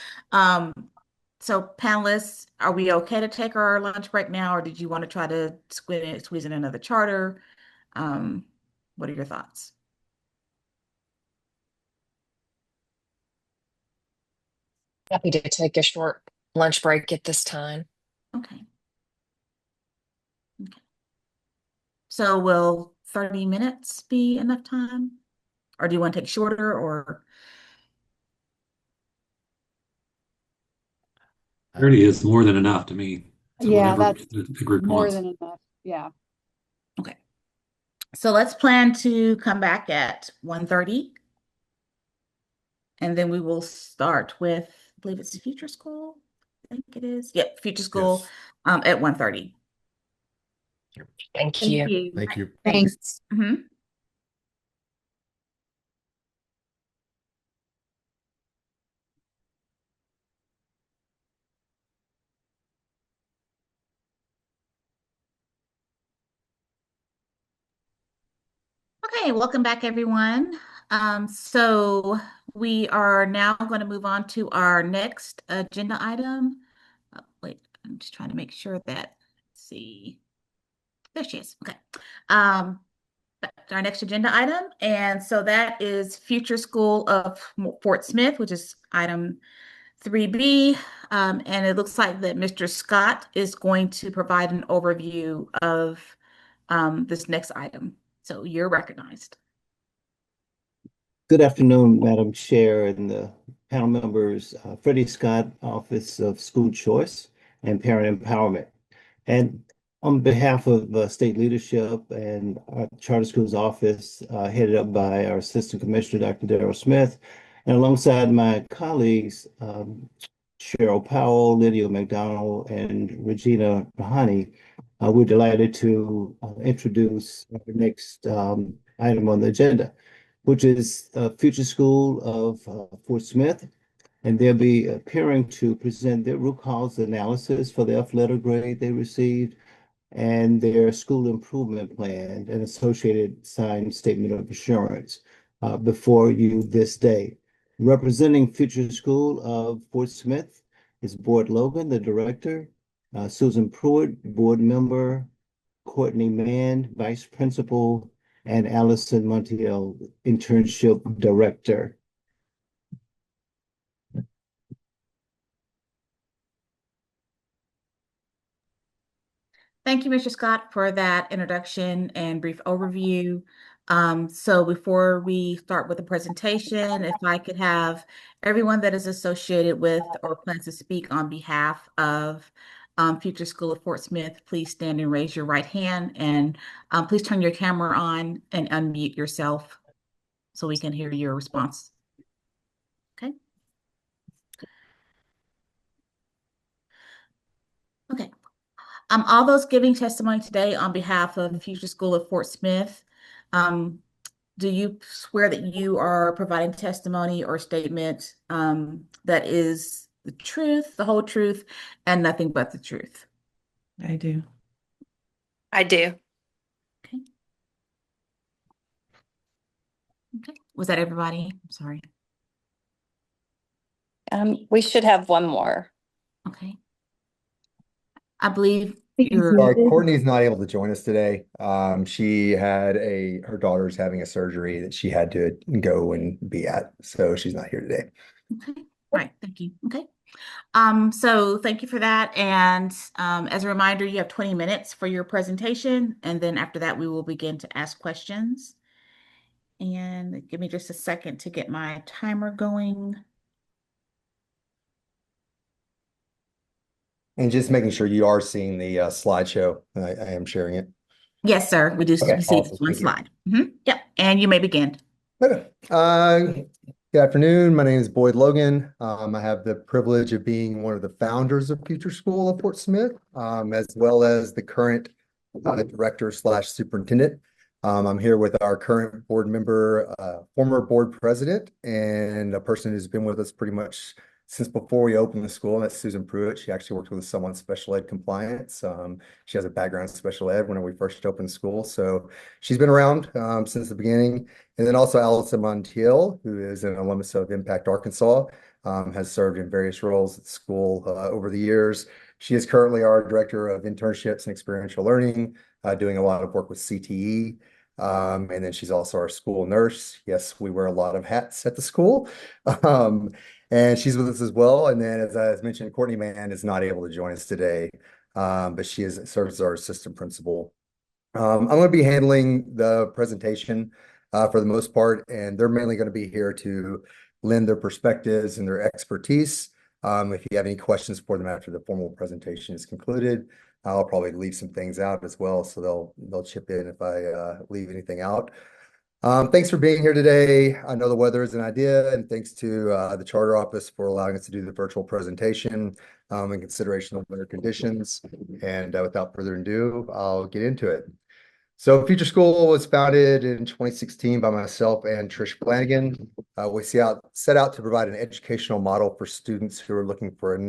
panelists, are we okay to take our lunch break now, or did you want to try to squeeze in another charter? What are your thoughts? Happy to take a short lunch break at this time. Okay. Okay. So will 30 minutes be enough time? Or do you want to take shorter or? 30 is more than enough to me. So Yeah, whatever that's the group more wants. than enough. Yeah. Okay. So let's plan to come back at 1:30. And then we will start with, I believe it's Future School. I think it is. Yep, Future School Yes. at 1:30. Thank Thank you. you. Thank you. Thanks. Mhm. Okay, welcome back, everyone. So we are now going to move on to our next agenda item. Wait, I'm just trying to make sure that, let's see, there she is. Okay. Um, our next agenda item, and so that is Future School of Fort Smith, which is item 3B. And it looks like that Mr. Scott is going to provide an overview of this next item. So you're recognized. Good afternoon, Madam Chair and the panel members, Freddie Scott, Office of School Choice and Parent Empowerment. And on behalf of state leadership and our Charter Schools Office, headed up by our Assistant Commissioner, Dr. Darrell Smith, and alongside my colleagues, Cheryl Powell, Lydia McDonald, and Regina Rahani, we're delighted to introduce our next item on the agenda, which is Future School of Fort Smith. And they'll be appearing to present their root cause analysis for the F letter grade they received and their school improvement plan and associated signed statement of assurance before you this day. Representing Future School of Fort Smith is Boyd Logan, the director, Susan Pruitt, board member, Courtney Mann, vice principal, and Allison Montiel, internship director. Thank you, Mr. Scott, for that introduction and brief overview. So before we start with the presentation, if I could have everyone that is associated with or plans to speak on behalf of Future School of Fort Smith, please stand and raise your right hand, and please turn your camera on and unmute yourself so we can hear your response. Okay. Okay. All those giving testimony today on behalf of the Future School of Fort Smith, do you swear that you are providing testimony or statement that is the truth, the whole truth, and nothing but the truth? I do. I do. Okay. Okay. Was that everybody? I'm sorry. We should have one more. Okay. I believe you're. Courtney's not able to join us today. She had her daughter's having a surgery that she had to go and be at, so she's not here today. Okay. Right. Thank you. Okay. So thank you for that. And as a reminder, you have 20 minutes for your presentation, and then after that, we will begin to ask questions. And give me just a second to get my timer going. And just making sure you are seeing the slideshow. I am sharing it. Yes, sir. We do Okay, see awesome. one Thank you. slide. Yep. And you may begin. Okay. Good afternoon. My name is Boyd Logan. I have the privilege of being one of the founders of Future School of Fort Smith, as well as the current director slash superintendent. I'm here with our current board member, former board president, and a person who's been with us pretty much since before we opened the school, and that's Susan Pruitt. She actually worked with us somewhat special ed compliance. She has a background in special ed when we first opened school. So she's been around since the beginning. And then also Allison Montiel, who is an alumnus of Impact Arkansas, has served in various roles at school over the years. She is currently our director of internships and experiential learning, doing a lot of work with CTE. And then she's also our school nurse. Yes, we wear a lot of hats at the school. Um, and she's with us as well. And then, as I mentioned, Courtney Mann is not able to join us today, but she serves as our assistant principal. I'm going to be handling the presentation for the most part, and they're mainly going to be here to lend their perspectives and their expertise. If you have any questions for them after the formal presentation is concluded, I'll probably leave some things out as well, so they'll chip in if I leave anything out. Thanks for being here today. I know the weather is an idea, and thanks to the Charter Office for allowing us to do the virtual presentation in consideration of winter conditions. And without further ado, I'll get into it. So Future School was founded in 2016 by myself and Trish Flanagan. We set out to provide an educational model for students who are looking for um,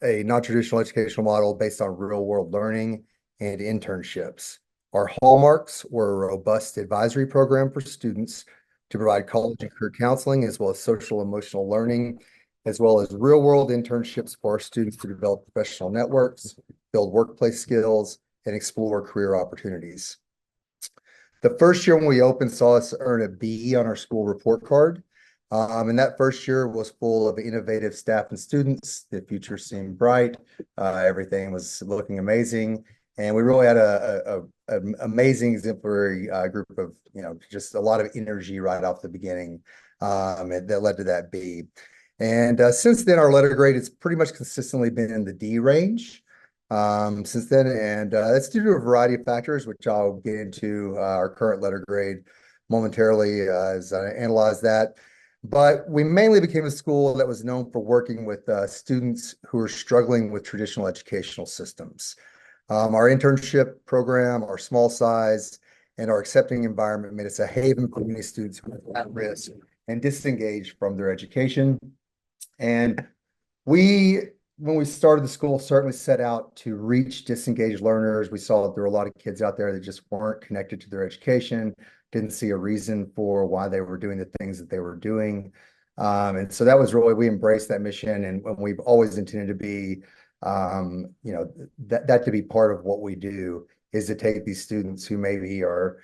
a non-traditional educational model based on real-world learning and internships. Our hallmarks were a robust advisory program for students to provide college and career counseling, as well as social emotional learning, as well as real-world internships for our students to develop professional networks, build workplace skills, and explore career opportunities. The first year when we opened saw us earn a B on our school report card. And that first year was full of innovative staff and students. The future seemed bright. Everything was looking amazing. And we really had an amazing exemplary group of, just a lot of energy right off the beginning that led to that B. And since then, our letter grade has pretty much consistently been in the D range since then. And that's due to a variety of factors, which I'll get into our current letter grade momentarily as I analyze that. But we mainly became a school that was known for working with students who are struggling with traditional educational systems. Our internship program, our small size, and our accepting environment made us a haven for many students who are at risk and disengaged from their education. And when we started the school, certainly set out to reach disengaged learners. We saw that there were a lot of kids out there that just weren't connected to their education, didn't see a reason for why they were doing the things that they were doing. And so that was really, we embraced that mission, and we've always intended to be, that to be part of what we do is to take these students who maybe are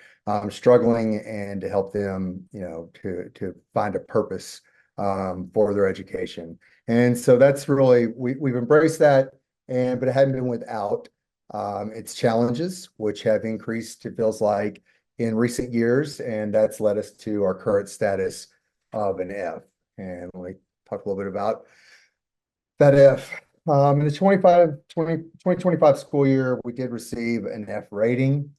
struggling and to help them, to find a purpose for their education. And so that's really, we've embraced that, but it hadn't been without its challenges, which have increased, it feels like, in recent years, and that's led us to our current status of an F. And let me talk a little bit about that F. In the 2025 school year, we did receive an F rating.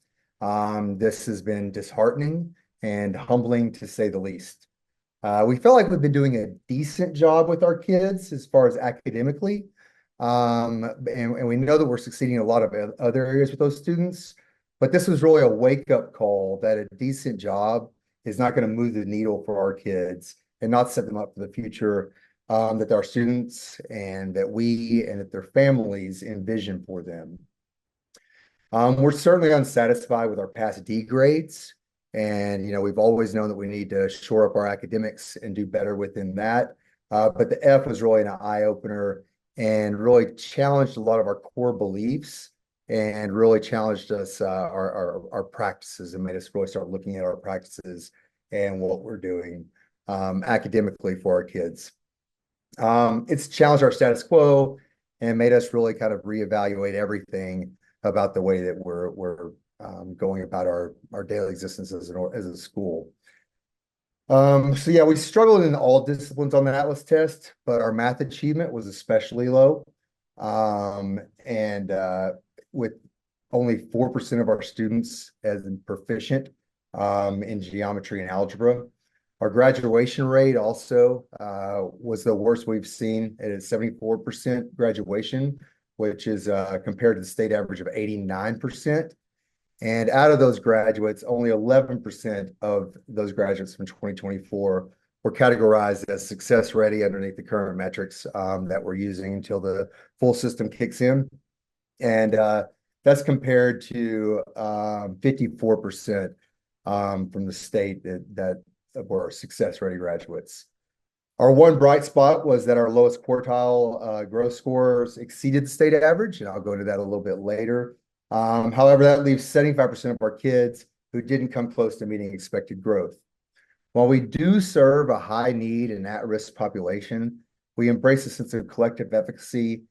This has been disheartening and humbling, to say the least. We feel like we've been doing a decent job with our kids as far as academically. And we know that we're succeeding in a lot of other areas with those students. But this was really a wake-up call that a decent job is not going to move the needle for our kids and not set them up for the future that our students and that we and that their families envision for them. We're certainly unsatisfied with our past D grades. And, we've always known that we need to shore up our academics and do better within that. But the F was really an eye-opener and really challenged a lot of our core beliefs and really challenged us, our practices, and made us really start looking at our practices and what we're doing academically for our kids. It's challenged our status quo and made us really kind of reevaluate everything about the way that we're going about our daily existence as a school. So yeah, we struggled in all disciplines on the Atlas test, but our math achievement was especially low. And with only 4% of our students as proficient in geometry and algebra. Our graduation rate also was the worst we've seen at 74% graduation, which is compared to the state average of 89%. And out of those graduates, only 11% of those graduates from 2024 were categorized as success ready underneath the current metrics that we're using until the full system kicks in. And that's compared to 54% from the state that were success ready graduates. Our one bright spot was that our lowest quartile growth scores exceeded the state average, and I'll go into that a little bit later. However, that leaves 75% of our kids who didn't come close to meeting expected growth. While we do serve a high need and at-risk population, we embrace a sense of collective efficacy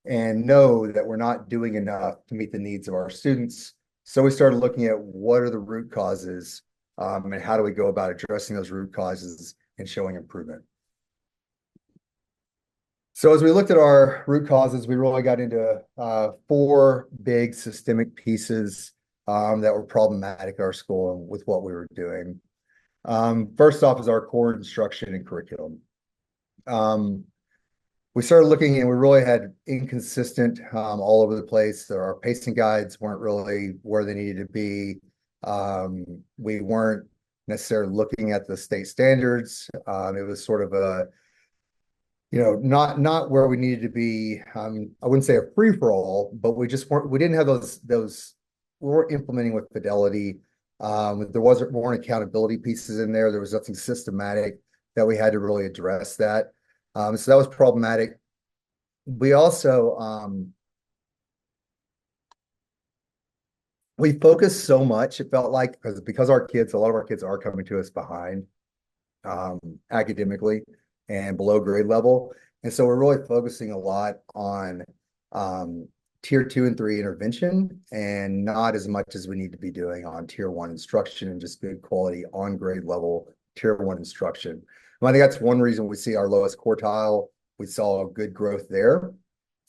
and know that we're not doing enough to meet the needs of our students. So we started looking at what are the root causes, and how do we go about addressing those root causes and showing improvement. So as we looked at our root causes, we really got into 4 big systemic pieces that were problematic at our school and with what we were doing. First off is our core instruction and curriculum. We started looking and we really had inconsistent all over the place. Our pacing guides weren't really where they needed to be. We weren't necessarily looking at the state standards. It was sort of a, not where we needed to be. I wouldn't say a free for all, but we didn't have those, we weren't implementing with fidelity. There weren't accountability pieces in there. There was nothing systematic that we had to really address that. So that was problematic. We also, we focused so much, it felt like, because a lot of our kids are coming to us behind academically and below grade level. And so we're really focusing a lot on tier 2 and 3 intervention and not as much as we need to be doing on tier 1 instruction and just good quality on grade level tier 1 instruction. And I think that's one reason we see our lowest quartile. We saw good growth there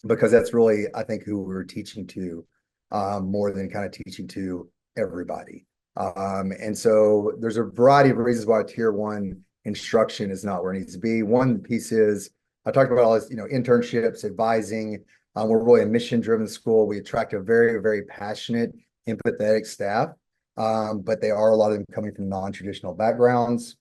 because that's really, I think, who we were teaching to more than kind of teaching to everybody. And so there's a variety of reasons why tier 1 instruction is not where it needs to be. One piece is, I talked about all this, internships, advising. We're really a mission-driven school. We attract a very, very passionate, empathetic staff, but a lot of them coming from non-traditional backgrounds.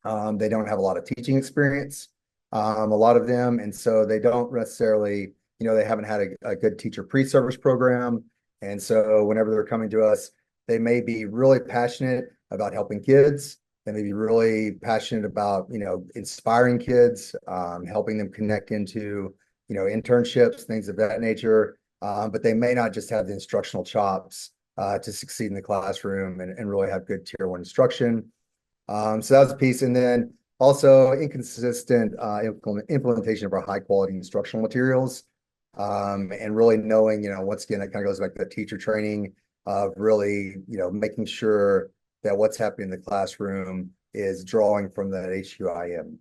They don't have a lot of teaching experience, a lot of them, and so they don't necessarily, they haven't had a good teacher pre-service program. And so whenever they're coming to us, they may be really passionate about helping kids. They may be really passionate about, inspiring kids, helping them connect into, internships, things of that nature. But they may not just have the instructional chops to succeed in the classroom and really have good tier 1 instruction. So that was a piece. And then also inconsistent implementation of our high quality instructional materials. And really knowing, once again, that kind of goes back to the teacher training of really, making sure that what's happening in the classroom is drawing from that HUIM.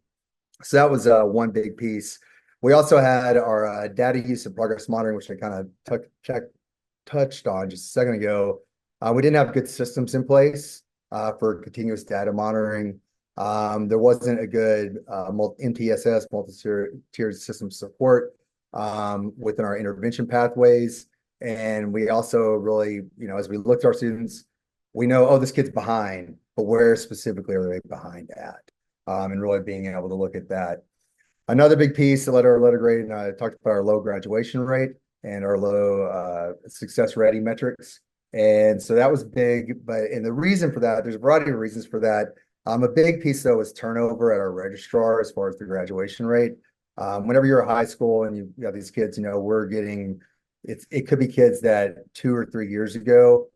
So that was one big piece. We also had our data use and progress monitoring, which I kind of touched on just a second ago. We didn't have good systems in place for continuous data monitoring. There wasn't a good MTSS, multi-tiered system support within our intervention pathways. And we also really, as we looked at our students, we know, oh, this kid's behind, but where specifically are they behind at? And really being able to look at that. Another big piece, the letter grade, and I talked about our low graduation rate and our low success ready metrics. And so that was big, and the reason for that, there's a variety of reasons for that. A big piece though is turnover at our registrar as far as the graduation rate. Whenever you're a high school and you have these kids, we're getting, it could be kids that 2 or 3 years ago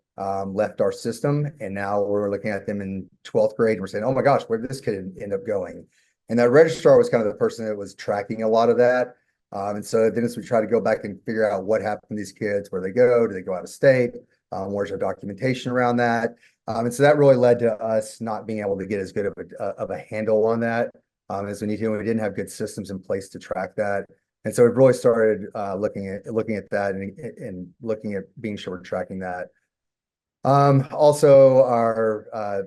left our system, and now we're looking at them in 12th grade and we're saying, oh my gosh, where did this kid end up going? And that registrar was kind of the person that was tracking a lot of that. And so then as we try to go back and figure out what happened to these kids, where they go, do they go out of state? Where's our documentation around that? And so that really led to us not being able to get as good of a handle on that as we need to. And we didn't have good systems in place to track that. And so we've really started looking at that and looking at being sure we're tracking that. Also, our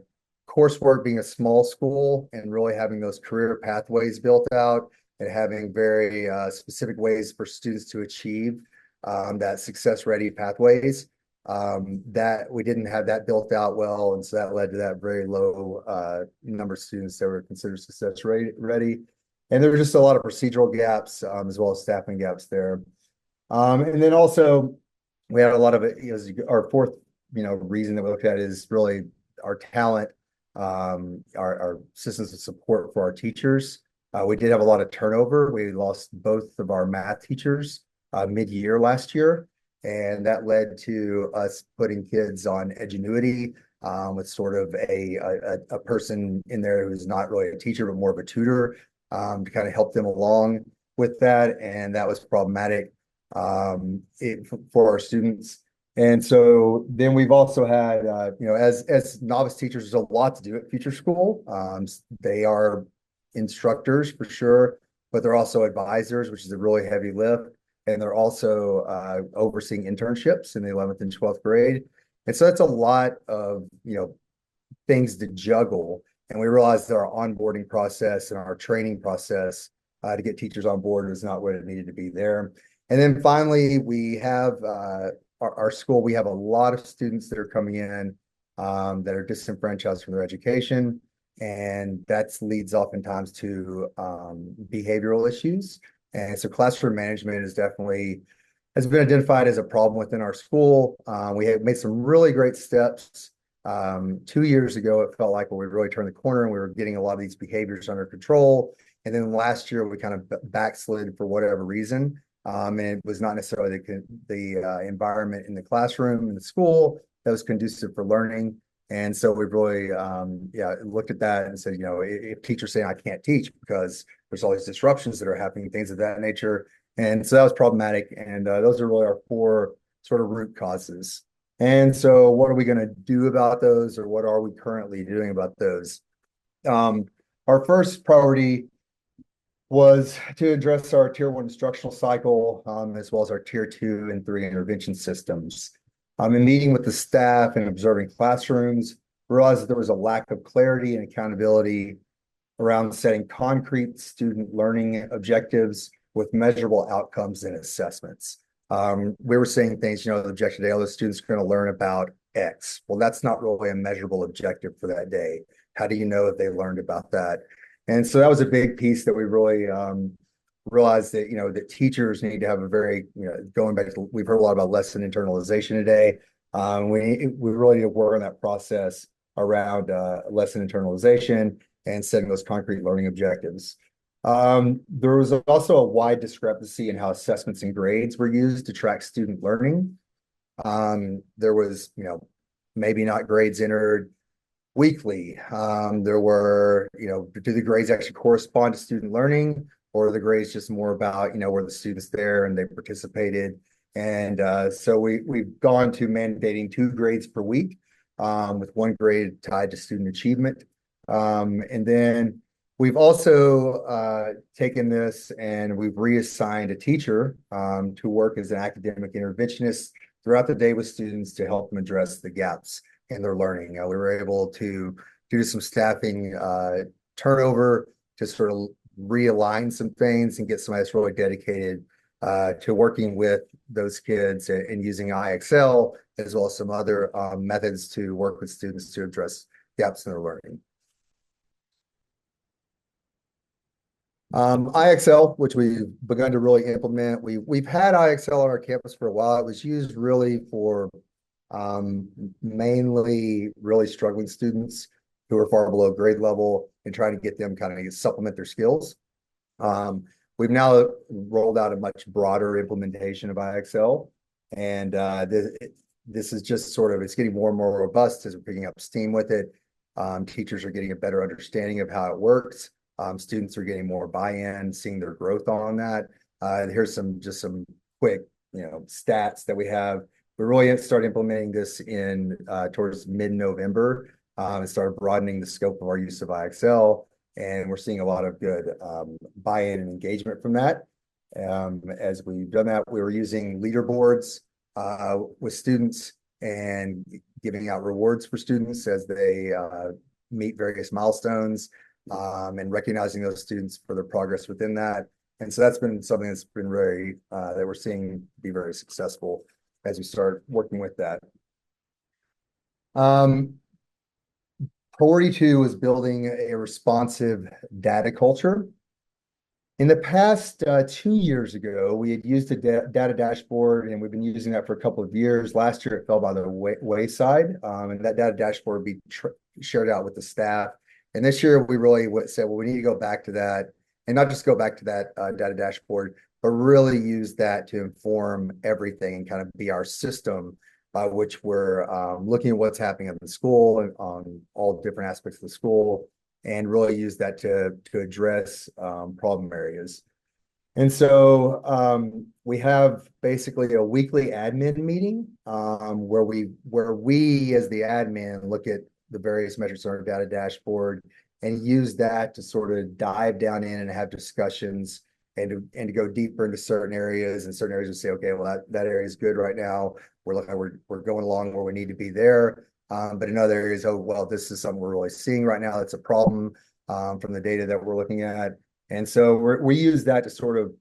coursework being a small school and really having those career pathways built out and having very specific ways for students to achieve that success ready pathways. That we didn't have that built out well, and so that led to that very low number of students that were considered success ready. And there were just a lot of procedural gaps as well as staffing gaps there. And then also we had a lot of it. Our fourth reason that we looked at is really our talent, our systems of support for our teachers. We did have a lot of turnover. We lost both of our math teachers mid-year last year. And that led to us putting kids on Edgenuity with sort of a person in there who's not really a teacher, but more of a tutor to kind of help them along with that. And that was problematic for our students. And so then we've also had, as novice teachers, there's a lot to do at Future School. They are instructors for sure, but they're also advisors, which is a really heavy lift. And they're also overseeing internships in the 11th and 12th grade. And so that's a lot of, things to juggle. And we realized that our onboarding process and our training process to get teachers on board was not what it needed to be there. And then finally, we have our school, we have a lot of students that are coming in that are disenfranchised from their education. And that leads oftentimes to behavioral issues. And so classroom management has been identified as a problem within our school. We have made some really great steps. 2 years ago, it felt like when we really turned the corner and we were getting a lot of these behaviors under control. And then last year, we kind of backslid for whatever reason. And it was not necessarily the environment in the classroom in the school that was conducive for learning. And so we've really looked at that and said, if teachers say I can't teach because there's all these disruptions that are happening, things of that nature. And so that was problematic. And those are really our four sort of root causes. And so what are we going to do about those, or what are we currently doing about those? Our first priority was to address our Tier 1 instructional cycle, as well as our Tier 2 and 3 intervention systems. In meeting with the staff and observing classrooms, realized that there was a lack of clarity and accountability around setting concrete student learning objectives with measurable outcomes and assessments. We were saying things, the objective today, all the students are going to learn about X. Well, that's not really a measurable objective for that day. How do you know if they learned about that? And so that was a big piece that we really realized that, that teachers need to have a very, going back to, we've heard a lot about lesson internalization today. We really need to work on that process around lesson internalization and setting those concrete learning objectives. There was also a wide discrepancy in how assessments and grades were used to track student learning. There was, maybe not grades entered weekly. There were, do the grades actually correspond to student learning, or are the grades just more about, were the students there and they participated? And so we've gone to mandating 2 grades per week, with 1 grade tied to student achievement. And then we've also taken this and we've reassigned a teacher to work as an academic interventionist throughout the day with students to help them address the gaps in their learning. We were able to do some staffing turnover to sort of realign some things and get somebody that's really dedicated to working with those kids and using IXL as well as some other methods to work with students to address gaps in their learning. IXL, which we've begun to really implement. We've had IXL on our campus for a while. It was used really for mainly really struggling students who are far below grade level and trying to get them kind of supplement their skills. We've now rolled out a much broader implementation of IXL, and this is just sort of, it's getting more and more robust as we're picking up steam with it. Teachers are getting a better understanding of how it works. Students are getting more buy-in, seeing their growth on that. Here's some quick, stats that we have. We really started implementing this in towards mid-November and started broadening the scope of our use of IXL. And we're seeing a lot of good buy-in and engagement from that. As we've done that, we were using leaderboards with students and giving out rewards for students as they meet various milestones. And recognizing those students for their progress within that. And so that's been something that's been very, that we're seeing be very successful as we start working with that. Priority 2 is building a responsive data culture. In the past 2 years ago, we had used a data dashboard, and we've been using that for a couple of years. Last year, it fell by the wayside, and that data dashboard would be shared out with the staff. And this year, we really said, well, we need to go back to that, and not just go back to that data dashboard, but really use that to inform everything and kind of be our system by which we're looking at what's happening in the school and on all different aspects of the school, and really use that to address problem areas. And so we have basically a weekly admin meeting where we as the admin look at the various metrics on our data dashboard and use that to sort of dive down in and have discussions and to go deeper into certain areas, and certain areas we say, okay, well that area is good right now. We're going along where we need to be there. But in other areas, oh well, this is something we're really seeing right now. That's a problem from the data that we're looking at. And so we use that to sort of,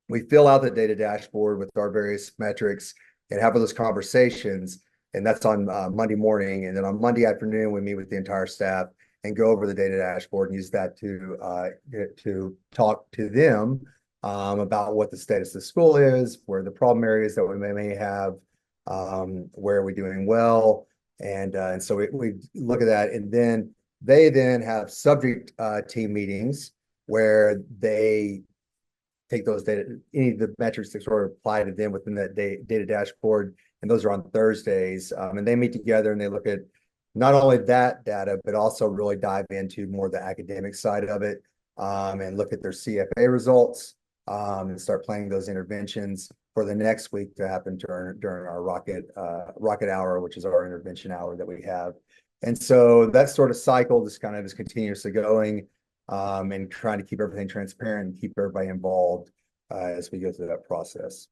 we fill out the data dashboard with our various metrics and have those conversations. And that's on Monday morning. And then on Monday afternoon, we meet with the entire staff and go over the data dashboard and use that to talk to them about what the status of the school is, where the problem areas that we may have, where are we doing well. And so we look at that, and then they then have subject team meetings where they take those data, any of the metrics that sort of apply to them within that data dashboard, and those are on Thursdays. And they meet together and they look at not only that data, but also really dive into more of the academic side of it, and look at their CFA results, and start planning those interventions for the next week to happen during our rocket hour, which is our intervention hour that we have. And so that sort of cycle just kind of is continuously going, and trying to keep everything transparent and keep everybody involved as we go through that process.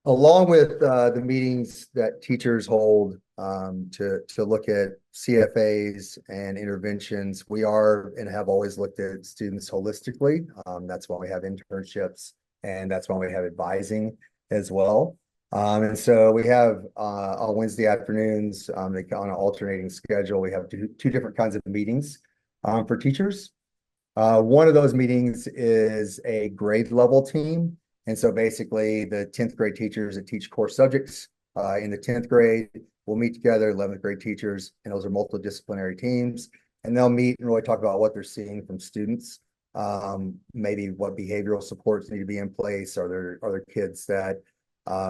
Along with the meetings that teachers hold to look at CFAs and interventions, we are and have always looked at students holistically. That's why we have internships, and that's why we have advising as well. And so we have on Wednesday afternoons, on an alternating schedule, we have two different kinds of meetings for teachers. One of those meetings is a grade level team. And so basically the 10th grade teachers that teach core subjects in the 10th grade will meet together, 11th grade teachers, and those are multidisciplinary teams. And they'll meet and really talk about what they're seeing from students, maybe what behavioral supports need to be in place. Are there kids that,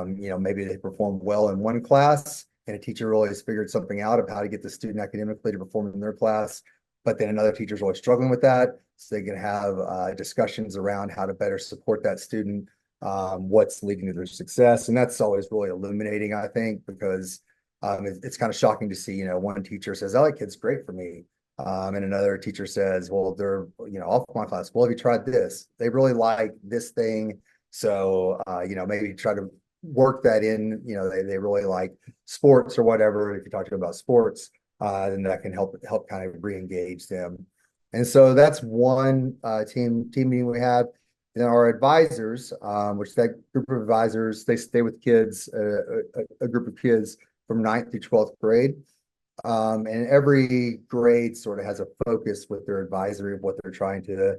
maybe they perform well in one class and a teacher really has figured something out of how to get the student academically to perform in their class, but then another teacher's really struggling with that. So they can have discussions around how to better support that student, what's leading to their success. And that's always really illuminating, I think, because it's kind of shocking to see, one teacher says, oh, that kid's great for me. And another teacher says, well, they're, off my class. Well, have you tried this? They really like this thing. So, maybe try to work that in, they really like sports or whatever. If you talk to them about sports, then that can help kind of re-engage them. And so that's one team meeting we have. And our advisors, which that group of advisors, they stay with kids, a group of kids from 9th through 12th grade. And every grade sort of has a focus with their advisory of what they're trying to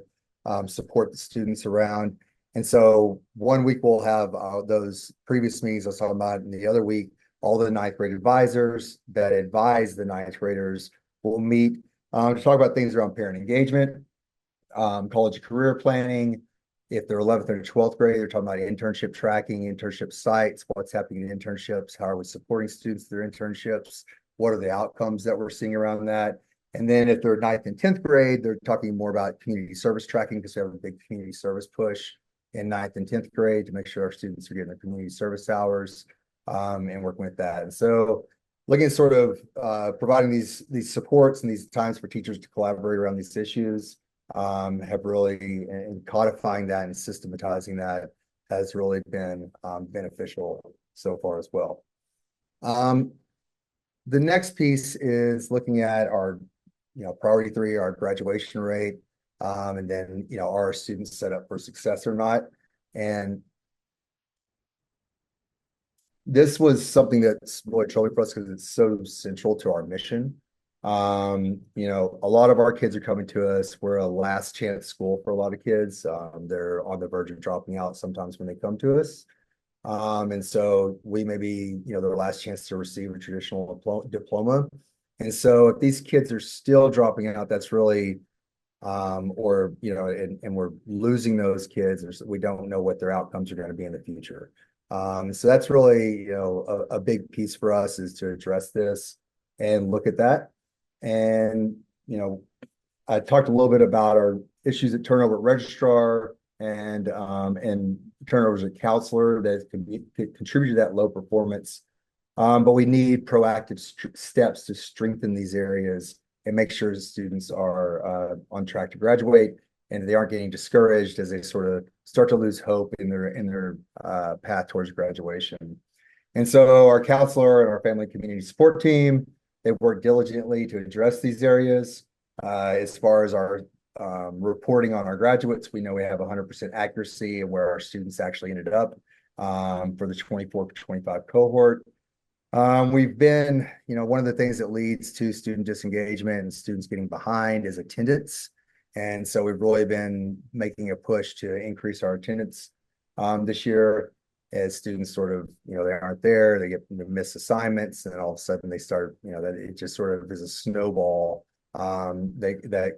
support the students around. And so one week we'll have those previous meetings I was talking about, and the other week, all the 9th grade advisors that advise the 9th graders will meet to talk about things around parent engagement, college career planning. If they're 11th or 12th grade, they're talking about internship tracking, internship sites, what's happening in internships, how are we supporting students through internships, what are the outcomes that we're seeing around that. And then if they're 9th and 10th grade, they're talking more about community service tracking, because we have a big community service push in 9th and 10th grade to make sure our students are getting their community service hours, and working with that. And so looking at sort of providing these supports and these times for teachers to collaborate around these issues, have really, and codifying that and systematizing that has really been beneficial so far as well. The next piece is looking at our, priority 3, our graduation rate, and then, are our students set up for success or not? And this was something that's really troubling for us because it's so central to our mission. A lot of our kids are coming to us. We're a last chance school for a lot of kids. They're on the verge of dropping out sometimes when they come to us. And so we may be, their last chance to receive a traditional diploma. And so if these kids are still dropping out, that's really or and we're losing those kids, or we don't know what their outcomes are going to be in the future. So that's really, a big piece for us, is to address this and look at that. And, I talked a little bit about our issues at turnover at registrar and turnovers at counselor that could contribute to that low performance. But we need proactive steps to strengthen these areas and make sure students are on track to graduate, and they aren't getting discouraged as they sort of start to lose hope in their path towards graduation. And so our counselor and our family community support team, they work diligently to address these areas. As far as our reporting on our graduates, we know we have 100% accuracy and where our students actually ended up for the 24-25 cohort. We've been, one of the things that leads to student disengagement and students getting behind is attendance. And so we've really been making a push to increase our attendance this year, as students sort of, they aren't there, they miss assignments, and all of a sudden they start, that it just sort of is a snowball that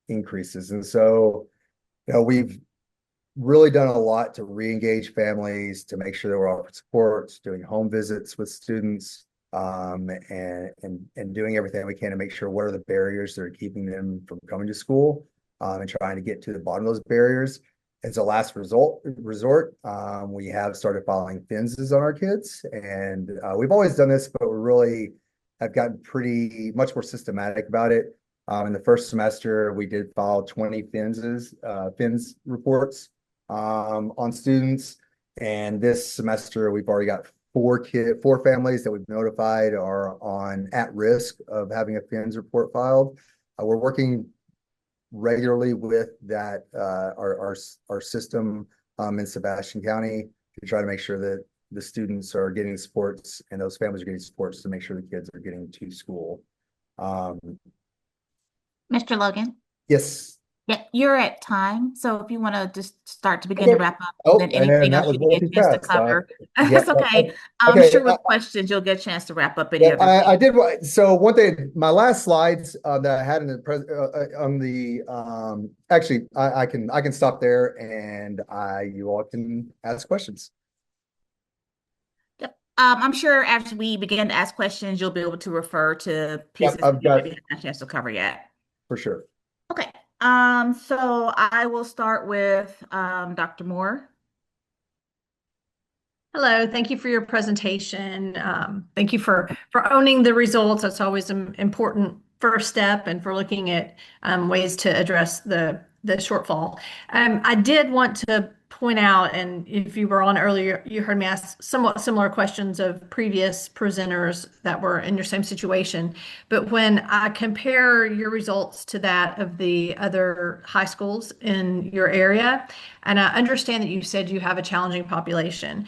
increases. And so, we've really done a lot to re-engage families, to make sure that we're offering support, doing home visits with students, and doing everything we can to make sure what are the barriers that are keeping them from coming to school, and trying to get to the bottom of those barriers. As a last resort, we have started filing FINSs on our kids, and we've always done this, but we really have gotten pretty much more systematic about it. In the first semester, we did file 20 FINS reports on students, and this semester we've already got four families that we've notified are at risk of having a FINS report filed. We're working regularly with our system in Sebastian County to try to make sure that the students are getting supports and those families are getting supports to make sure the kids are getting to school. Mr. Logan? Yes. Yeah, you're at time. So if you want to just start to begin to wrap up, Oh, then anything that else was you a little can too get a chance to fast. cover. Yeah, It's okay. I'm okay. sure with questions, you'll get a chance to wrap up any Yeah, other I things. did. So one thing, my last slides that I had in the on the actually, I can stop there, and you all can ask questions. Yep. I'm sure after we begin to ask questions, you'll be able to refer to pieces Yep, I've you got maybe haven't had a chance to cover yet. for sure. Okay. So I will start with Dr. Moore. Hello, thank you for your presentation. Thank you for owning the results. That's always an important first step, and for looking at ways to address the shortfall. I did want to point out, and if you were on earlier, you heard me ask somewhat similar questions of previous presenters that were in your same situation. But when I compare your results to that of the other high schools in your area, and I understand that you said you have a challenging population.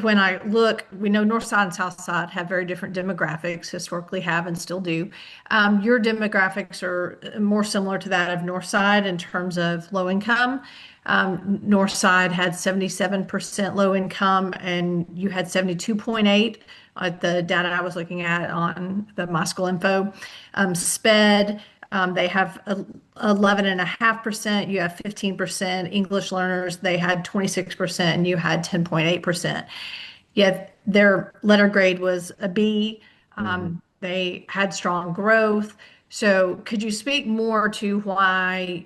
When I look, we know North Side and South Side have very different demographics, historically have and still do. Your demographics are more similar to that of North Side in terms of low income. North Side had 77% low income, and you had 72.8 at the data I was looking at on the My School Info. SPED, they have 11.5%, you have 15%. English learners, they had 26%, and you had 10.8%. Yet their letter grade was a B. They had strong growth. So could you speak more to why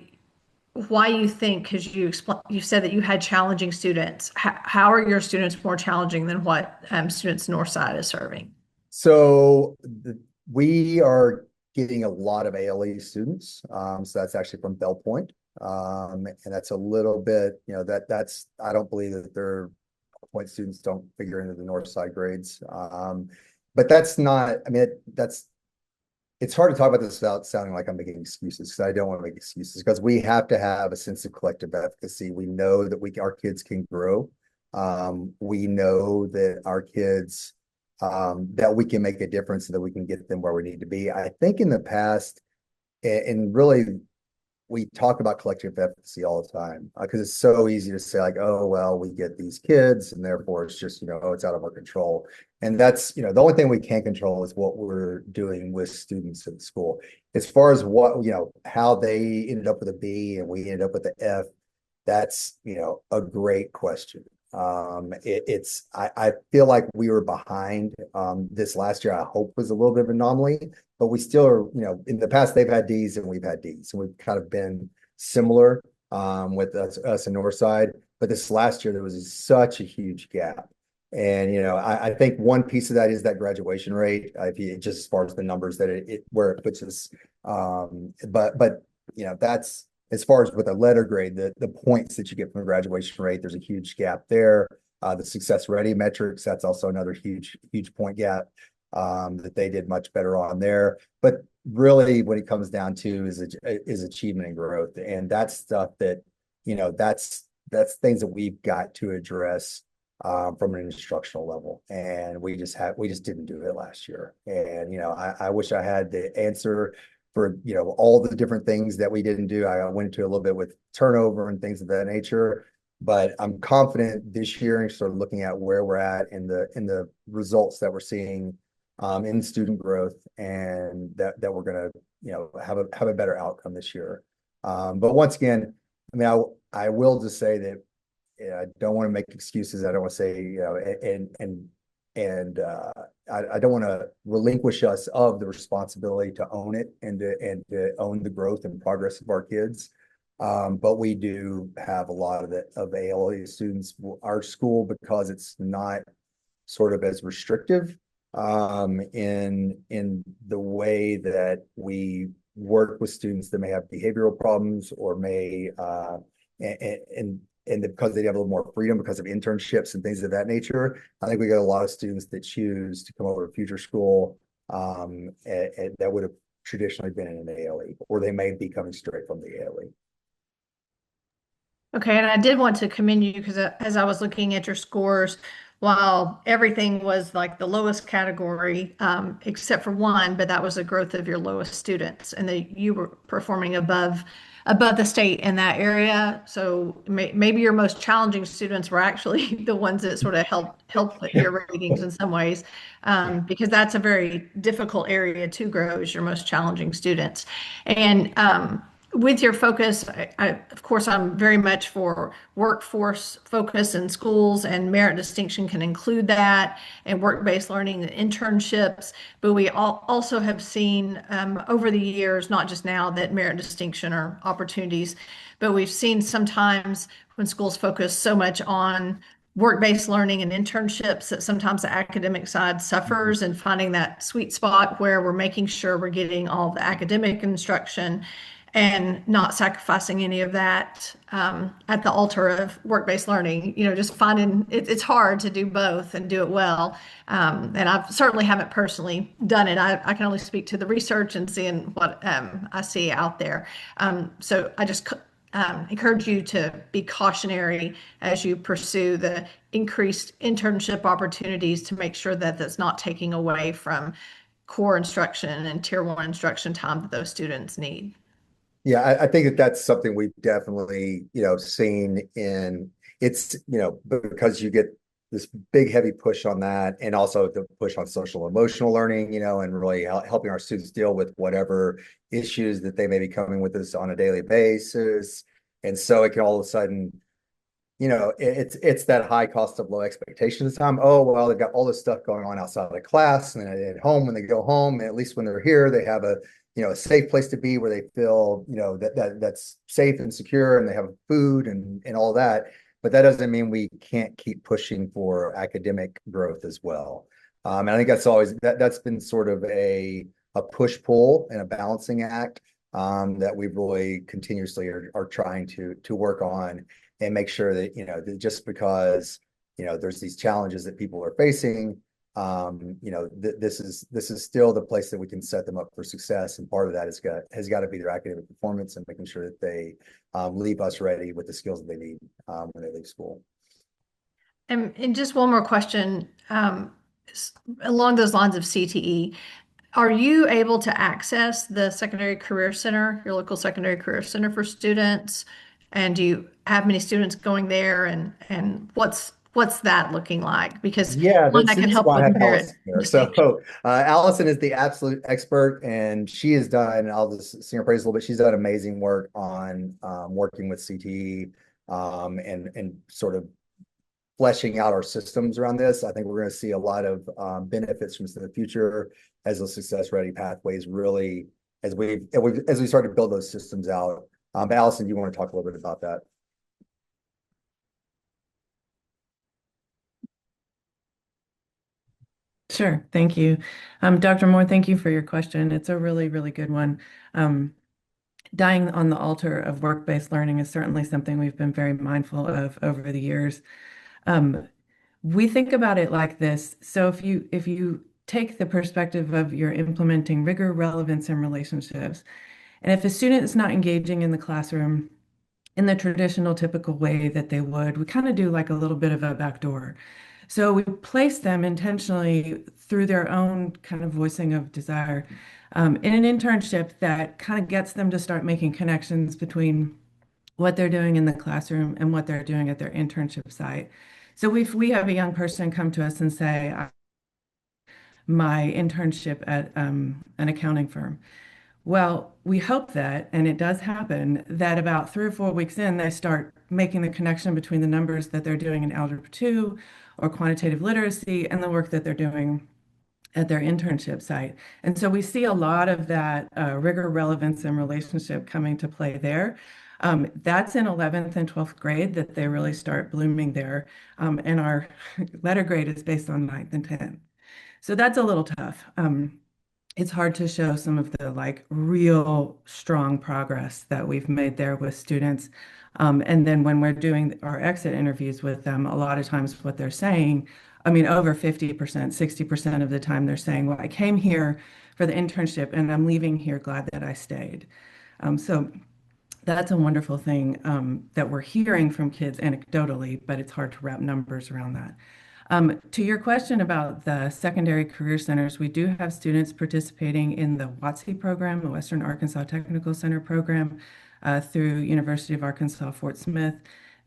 you think, because you said that you had challenging students. How are your students more challenging than what students Northside is serving? So we are getting a lot of ALE students. So that's actually from Bell Point. And that's a little bit, that's, I don't believe that their Point students don't figure into the Northside grades. But that's not, it's hard to talk about this without sounding like I'm making excuses, because I don't want to make excuses, because we have to have a sense of collective efficacy. We know that our kids can grow. We know that our kids, that we can make a difference, and that we can get them where we need to be. I think in the past, and really we talk about collective efficacy all the time because it's so easy to say like, oh, well, we get these kids and therefore it's just, oh, it's out of our control. And that's, the only thing we can control is what we're doing with students in school. As far as what, how they ended up with a B and we ended up with the F, that's, a great question. I feel like we were behind this last year. I hope was a little bit of an anomaly, but we still are, in the past they've had D's and we've had D's, and we've kind of been similar with us in Northside. But this last year there was such a huge gap. And I think one piece of that is that graduation rate, if you just as far as the numbers that it where it puts us. But that's as far as with a letter grade, the points that you get from a graduation rate, there's a huge gap there. The success ready metrics, that's also another huge point gap that they did much better on there. But really what it comes down to is achievement and growth. And that's stuff that, that's things that we've got to address from an instructional level. And we just didn't do it last year. And, I wish I had the answer for, all the different things that we didn't do. I went into a little bit with turnover and things of that nature, but I'm confident this year and sort of looking at where we're at in the results that we're seeing in student growth, and that we're going to, have a better outcome this year. But once again, I mean, I will just say that I don't want to make excuses. I don't want to say, and I don't want to relinquish us of the responsibility to own it and to own the growth and progress of our kids. But we do have a lot of ALE students. Our school, because it's not sort of as restrictive in the way that we work with students that may have behavioral problems or may and because they have a little more freedom because of internships and things of that nature. I think we got a lot of students that choose to come over to future school and that would have traditionally been in an ALE, or they may be coming straight from the ALE. Okay, and I did want to commend you because as I was looking at your scores, while everything was like the lowest category, except for one, but that was the growth of your lowest students, and you were performing above the state in that area. So maybe your most challenging students were actually the ones that sort of help with your ratings in some ways, because that's a very difficult area to grow, is your most challenging students. And with your focus, of course, I'm very much for workforce focus in schools, and merit distinction can include that, and work-based learning and internships. But we also have seen over the years, not just now, that merit distinction are opportunities, but we've seen sometimes when schools focus so much on work-based learning and internships that sometimes the academic side suffers, and finding that sweet spot where we're making sure we're getting all the academic instruction and not sacrificing any of that at the altar of work-based learning. Just finding it's hard to do both and do it well. And I certainly haven't personally done it. I can only speak to the research and seeing what I see out there. So I just encourage you to be cautionary as you pursue the increased internship opportunities to make sure that that's not taking away from core instruction and tier one instruction time that those students need. Yeah, I think that's something we've definitely, seen in it's, because you get this big, heavy push on that, and also the push on social emotional learning, and really helping our students deal with whatever issues that they may be coming with us on a daily basis. And so it can all of a sudden, it's that high cost of low expectations time. Oh, well, they've got all this stuff going on outside of the class, and then at home, when they go home, and at least when they're here, they have a safe place to be where they feel, that's safe and secure, and they have food and all that. But that doesn't mean we can't keep pushing for academic growth as well. And I think that's been sort of a push pull and a balancing act that we really continuously are trying to work on and make sure that, that just because, there's these challenges that people are facing, this is still the place that we can set them up for success. And part of that has got to be their academic performance and making sure that they leave us ready with the skills that they need when they leave school. And just one more question along those lines of CTE. Are you able to access the Secondary Career Center, your local Secondary Career Center for students? And do you have many students going there and what's that looking like? Because Yeah, one, that's, I can this is help why I have compare it. Allison here. So Allison is the absolute expert, and she has done, I'll just sing her praise a little bit. She's done amazing work on working with CTE and sort of fleshing out our systems around this. I think we're going to see a lot of benefits from this in the future as those success ready pathways really, as we start to build those systems out. But Allison, do you want to talk a little bit about that? Sure. Thank you. Dr. Moore, thank you for your question. It's a really, really good one. Dying on the altar of work-based learning is certainly something we've been very mindful of over the years. We think about it like this. So if you take the perspective of you're implementing rigor, relevance, and relationships, and if a student is not engaging in the classroom in the traditional, typical way that they would, we kind of do like a little bit of a backdoor. So we place them intentionally through their own kind of voicing of desire in an internship that kind of gets them to start making connections between what they're doing in the classroom and what they're doing at their internship site. So if we have a young person come to us and say, my internship at an accounting firm, well, we hope that, and it does happen, that about 3 or 4 weeks in, they start making the connection between the numbers that they're doing in Algebra 2 or quantitative literacy and the work that they're doing at their internship site. And so we see a lot of that rigor, relevance, and relationship coming to play there. That's in 11th and 12th grade that they really start blooming there. And our letter grade is based on 9th and 10th. So that's a little tough. It's hard to show some of the like real strong progress that we've made there with students. And then when we're doing our exit interviews with them, a lot of times what they're saying, I mean, over 50%, 60% of the time they're saying, well, I came here for the internship and I'm leaving here glad that I stayed. So that's a wonderful thing that we're hearing from kids anecdotally, but it's hard to wrap numbers around that. To your question about the secondary career centers, we do have students participating in the WOTC program, the Western Arkansas Technical Center program, through University of Arkansas Fort Smith.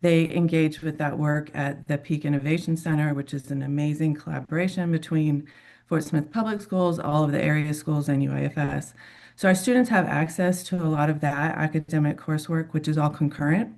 They engage with that work at the Peak Innovation Center, which is an amazing collaboration between Fort Smith Public Schools, all of the area schools, and UIFS. So our students have access to a lot of that academic coursework, which is all concurrent.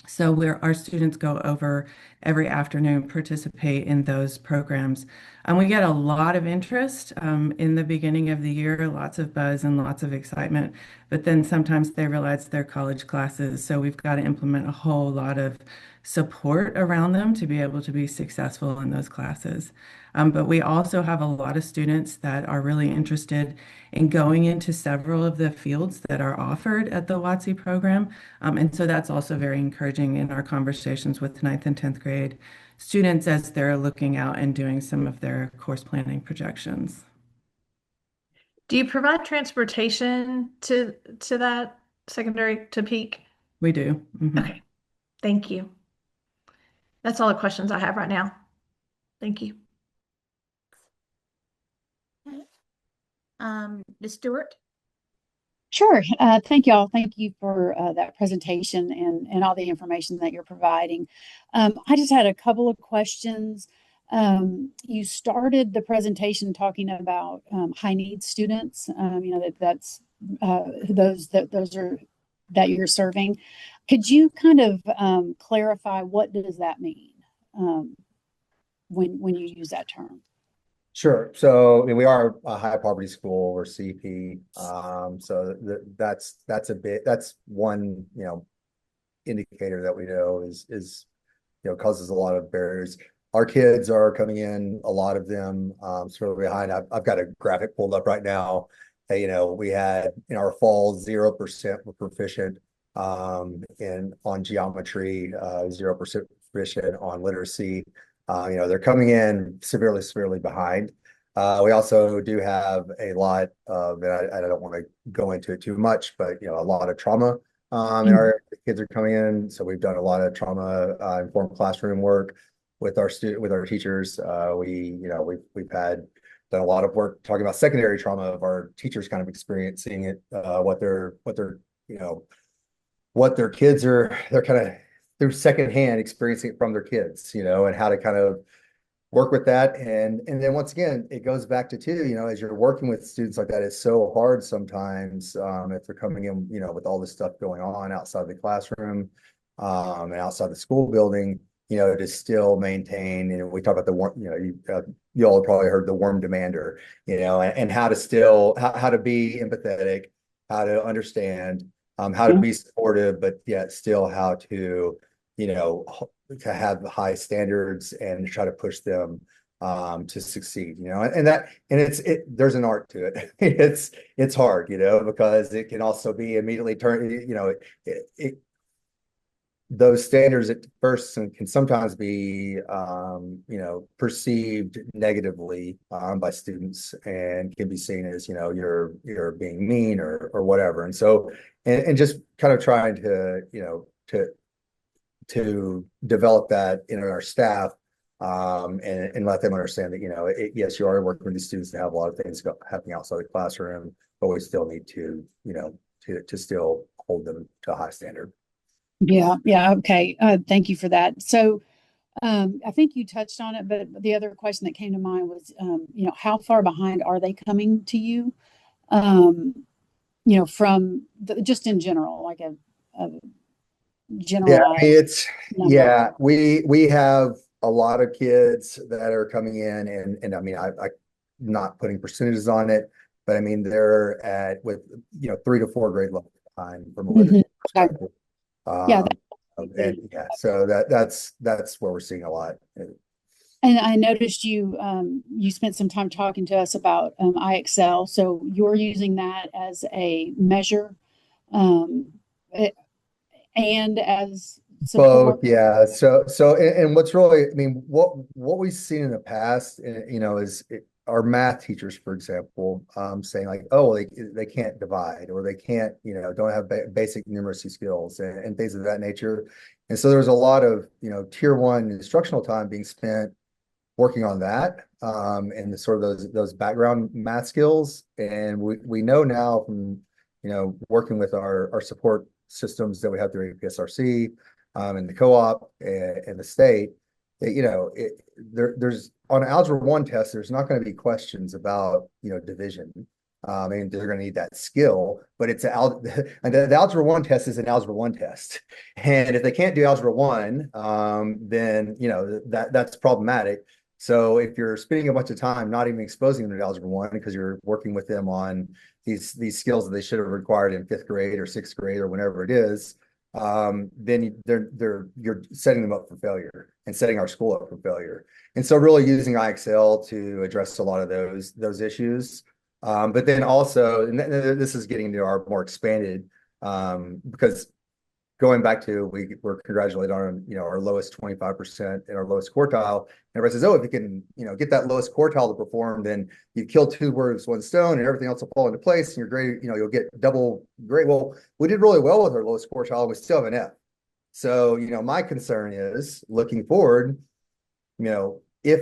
So our students go over every afternoon, participate in those programs. And we get a lot of interest in the beginning of the year, lots of buzz and lots of excitement. But then sometimes they realize they're college classes. So we've got to implement a whole lot of support around them to be able to be successful in those classes. But we also have a lot of students that are really interested in going into several of the fields that are offered at the WOTC program. And so that's also very encouraging in our conversations with 9th and 10th grade students as they're looking out and doing some of their course planning projections. Do you provide transportation to that secondary to Peak? We do. Mm-hmm. Okay, thank you. That's all the questions I have right now. Thank you. Ms. Stewart? Sure. Thank y'all. Thank you for that presentation and all the information that you're providing. I just had a couple of questions. You started the presentation talking about high needs students. That's those are that you're serving. Could you kind of clarify what does that mean when you use that term? Sure. So I mean, we are a high poverty school. We're CP. So that's one, indicator that we know is causes a lot of barriers. Our kids are coming in, a lot of them sort of behind. I've got a graphic pulled up right now. We had in our fall 0% were proficient on geometry, 0% proficient on literacy. They're coming in severely behind. We also do have a lot of, and I don't want to go into it too much, but a lot of trauma. And our kids are coming in, so we've done a lot of trauma informed classroom work with our teachers. We've had done a lot of work talking about secondary trauma of our teachers kind of experiencing it, what you know, what their kids are, they're kind of through secondhand experiencing it from their kids, and how to kind of work with that. And then once again, it goes back to too, as you're working with students like that, it's so hard sometimes, if they're coming in, with all this stuff going on outside the classroom, and outside the school building, to still maintain, we talk about the warm, you all have probably heard the warm demander, and how to still, how to be empathetic, how to understand, how to be supportive, but yet still how to, to have high standards and try to push them to succeed, and there's an art to it. It's hard, because it can also be immediately turn, those standards at first can sometimes be, perceived negatively by students, and can be seen as, you're being mean or whatever. And so, and just kind of trying to, to develop that in our staff, and let them understand that, yes, you are working with these students to have a lot of things happening outside the classroom, but we still need to, to still hold them to a high standard. Yeah, yeah, okay. Thank you for that. So, I think you touched on it, but the other question that came to mind was, how far behind are they coming to you? From just in general, like a Yeah, I mean, generalized number. yeah, we have a lot of kids that are coming in, and I mean, I not putting percentages on it, but I mean, they're at with 3 to 4 grade level behind from a literacy Okay. perspective. Yeah, And yeah, so that's where we're seeing a lot. and I noticed you spent some time talking to us about IXL. So you're using that as a measure, um, and as Both, support. yeah. And what's really, I mean, what we've seen in the past, is our math teachers, for example, saying like, oh, they can't divide, or they can't, don't have basic numeracy skills, and things of that nature. And so there's a lot of, tier 1 instructional time being spent working on that, and the sort of those background math skills. And we know now from, working with our support systems that we have through APSRC, and the co-op, and the state, that, there's on an Algebra 1 test, there's not going to be questions about, division. I mean, they're going to need that skill, but and the Algebra 1 test is an Algebra 1 test. And if they can't do Algebra 1, then, that's problematic. So if you're spending a bunch of time not even exposing them to Algebra 1, because you're working with them on these skills that they should have required in 5th grade or 6th grade or whenever it is, then you're setting them up for failure, and setting our school up for failure. And so really using IXL to address a lot of those issues. But then also, and this is getting into our more expanded, because going back to, we're congratulated on, our lowest 25% and our lowest quartile. And everybody says, oh, if you can, get that lowest quartile to perform, then you kill 2 birds with 1 stone, and everything else will fall into place, and your grade, you'll get double grade. Well, we did really well with our lowest quartile, and we still have an F. So, my concern is looking forward, if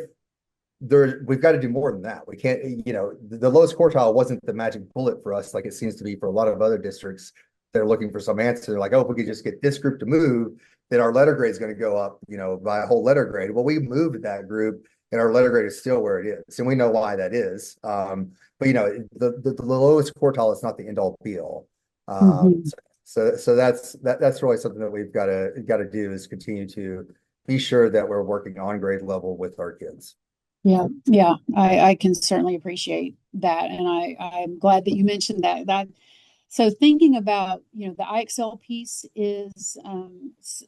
we've got to do more than that. We can't, the lowest quartile wasn't the magic bullet for us, like it seems to be for a lot of other districts. They're looking for some answer. They're like, oh, if we could just get this group to move, then our letter grade is going to go up, by a whole letter grade. Well, we moved that group, and our letter grade is still where it is, and we know why that is. But the lowest quartile is not the end all be all. So that's really something that we've got to do, is continue to be sure that we're working on grade level with our kids. Yeah, yeah, I can certainly appreciate that, and I'm glad that you mentioned that. So thinking about, the IXL piece is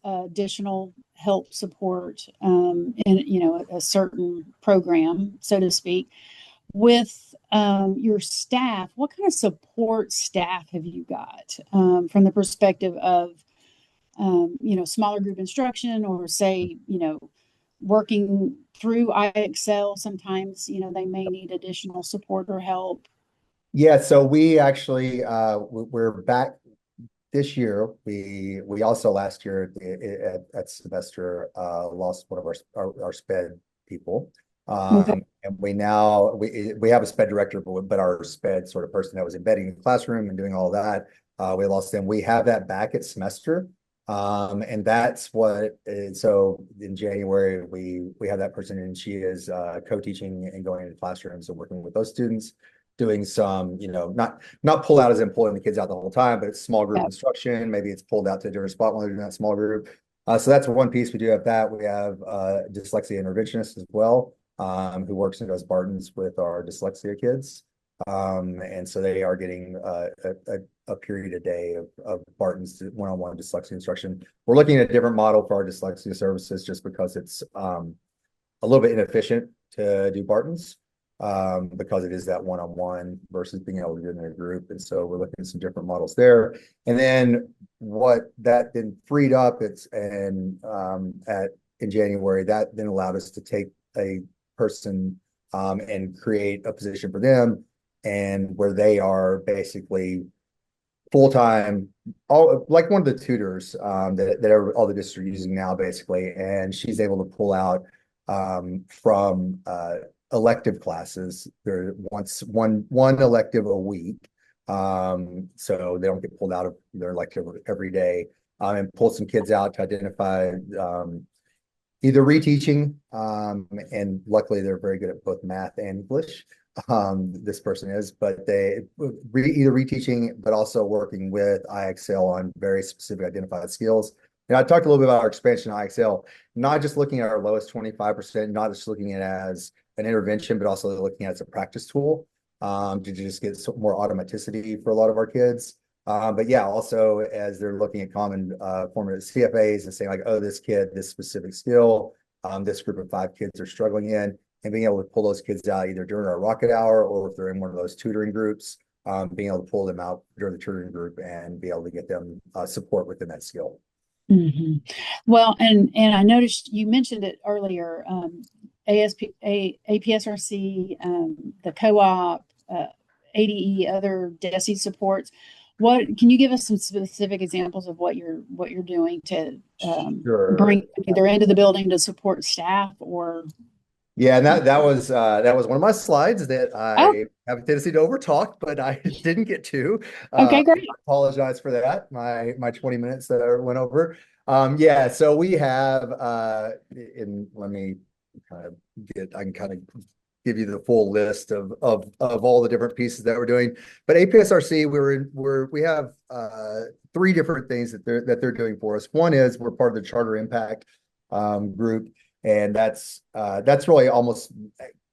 additional help support, in, a certain program, so to speak. With your staff, what kind of support staff have you got, from the perspective of, smaller group instruction, or say, working through IXL? Sometimes, they may need additional support or help. Yeah, so we actually, we're back this year. We also last year at semester, lost one of our SPED people. Okay. And we have a sped director, but our sped sort of person that was embedding in the classroom and doing all that, we lost them. We have that back at semester. And that's what, so in January, we have that person and she is co-teaching and going into classrooms and working with those students, doing some, not pull out as in pulling the kids out the whole time, but it's small group Yeah. instruction. Maybe it's pulled out to a different spot when they're doing that small group. So that's one piece. We do have that. We have dyslexia interventionist as well, who works and does Barton's with our dyslexia kids. And so they are getting a period a day of Barton's one-on-one dyslexia instruction. We're looking at a different model for our dyslexia services just because it's a little bit inefficient to do Barton's, because it is that one-on-one versus being able to do it in a group. And so we're looking at some different models there. And then what that then freed up, in January, that then allowed us to take a person and create a position for them, and where they are basically full-time, all like one of the tutors that all the districts are using now, basically. And she's able to pull out from elective classes. There one elective a week, so they don't get pulled out of their elective every day, and pull some kids out to identify either reteaching, and luckily they're very good at both math and English. This person is, but they either reteaching, but also working with IXL on very specific identified skills. And I talked a little bit about our expansion of IXL, not just looking at our lowest 25%, not just looking at it as an intervention, but also looking at it as a practice tool, to just get more automaticity for a lot of our kids. But yeah, also as they're looking at common formative CFAs and saying like, oh, this kid, this specific skill, this group of 5 kids are struggling in, and being able to pull those kids out either during our rocket hour or if they're in one of those tutoring groups, being able to pull them out during the tutoring group and be able to get them support within that skill. Mm-hmm. Well, and I noticed you mentioned it earlier, APSRC, the co-op, ADE, other DESE supports. What can you give us some specific examples of what you're doing to Sure. bring either into the building to support staff or? Yeah, and that was one of my slides that I have a tendency to overtalk, but I didn't get to. Okay, great. I apologize for that. My 20 minutes that I went over. Yeah, so we have and let me I can kind of give you the full list of all the different pieces that we're doing. But APSRC, we have 3 different things that they're doing for us. One is we're part of the Charter Impact group. And that's really almost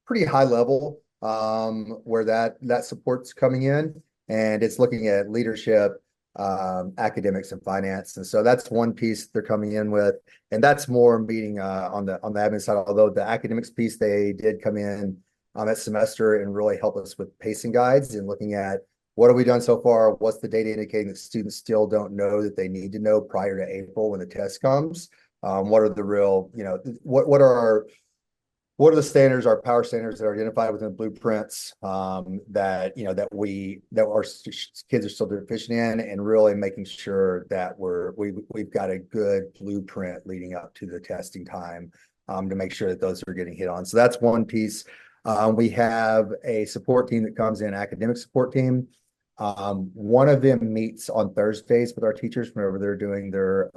pretty high level, where that support's coming in, and it's looking at leadership, academics, and finance. And so that's one piece they're coming in with, and that's more meeting on the admin side. Although the academics piece, they did come in that semester and really help us with pacing guides and looking at what have we done so far, what's the data indicating that students still don't know that they need to know prior to April when the test comes. What are the real, what are the standards, our power standards that are identified within the blueprints, that our kids are still deficient in, and really making sure that we've got a good blueprint leading up to the testing time, to make sure that those are getting hit on. So that's one piece. We have a support team that comes in, academic support team. One of them meets on Thursdays with our teachers whenever they're doing their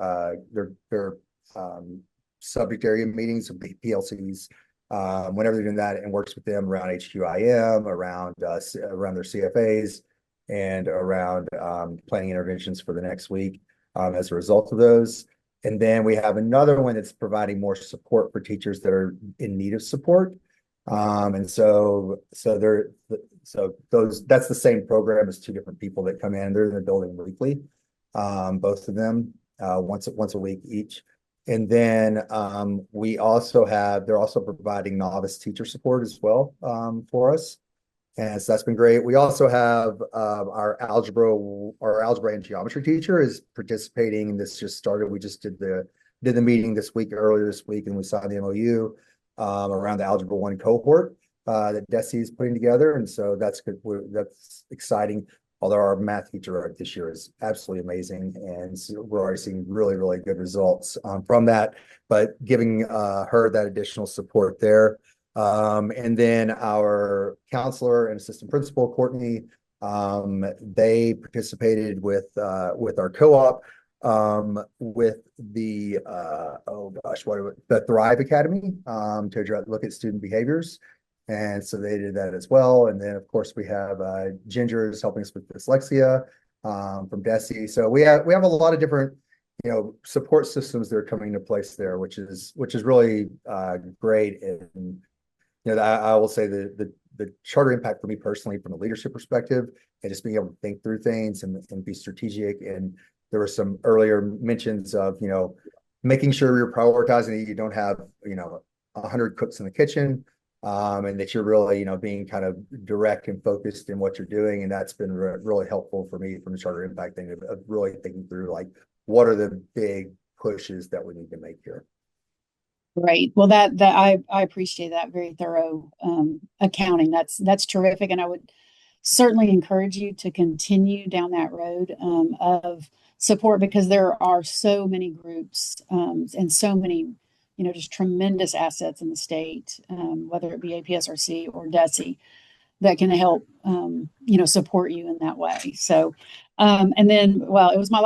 subject area meetings of PLCs, whenever they're doing that, and works with them around HQIM, around their CFAs, and around planning interventions for the next week, as a result of those. And then we have another one that's providing more support for teachers that are in need of support. And so that's the same program as 2 different people that come in. They're in the building weekly, both of them, once a week each. And then they're also providing novice teacher support as well, for us. And so that's been great. We also have our algebra and geometry teacher is participating, and this just started. We just did the meeting earlier this week, and we signed the MOU around the Algebra 1 cohort that DESE is putting together. And so that's good. That's exciting. Although our math teacher this year is absolutely amazing, and so we're already seeing really, really good results from that, but giving her that additional support there. And then our counselor and assistant principal, Courtney, they participated with our co-op with the oh gosh, the Thrive Academy to look at student behaviors. And so they did that as well. And then of course we have Ginger is helping us with dyslexia from DESE. So we have a lot of different support systems that are coming into place there, which is really great. And I will say the charter impact for me personally, from a leadership perspective, and just being able to think through things and be strategic. And there were some earlier mentions of making sure you're prioritizing that you don't have 100 cooks in the kitchen, and that you're really being kind of direct and focused in what you're doing. And that's been really helpful for me from the charter impact thing of really thinking through like what are the big pushes that we need to make here. Great. Well, that I appreciate that very thorough accounting. That's terrific, and I would certainly encourage you to continue down that road of support, because there are so many groups and so many just tremendous assets in the state, whether it be APSRC or DESE, that can help support you in that way. So, and then, well, it was my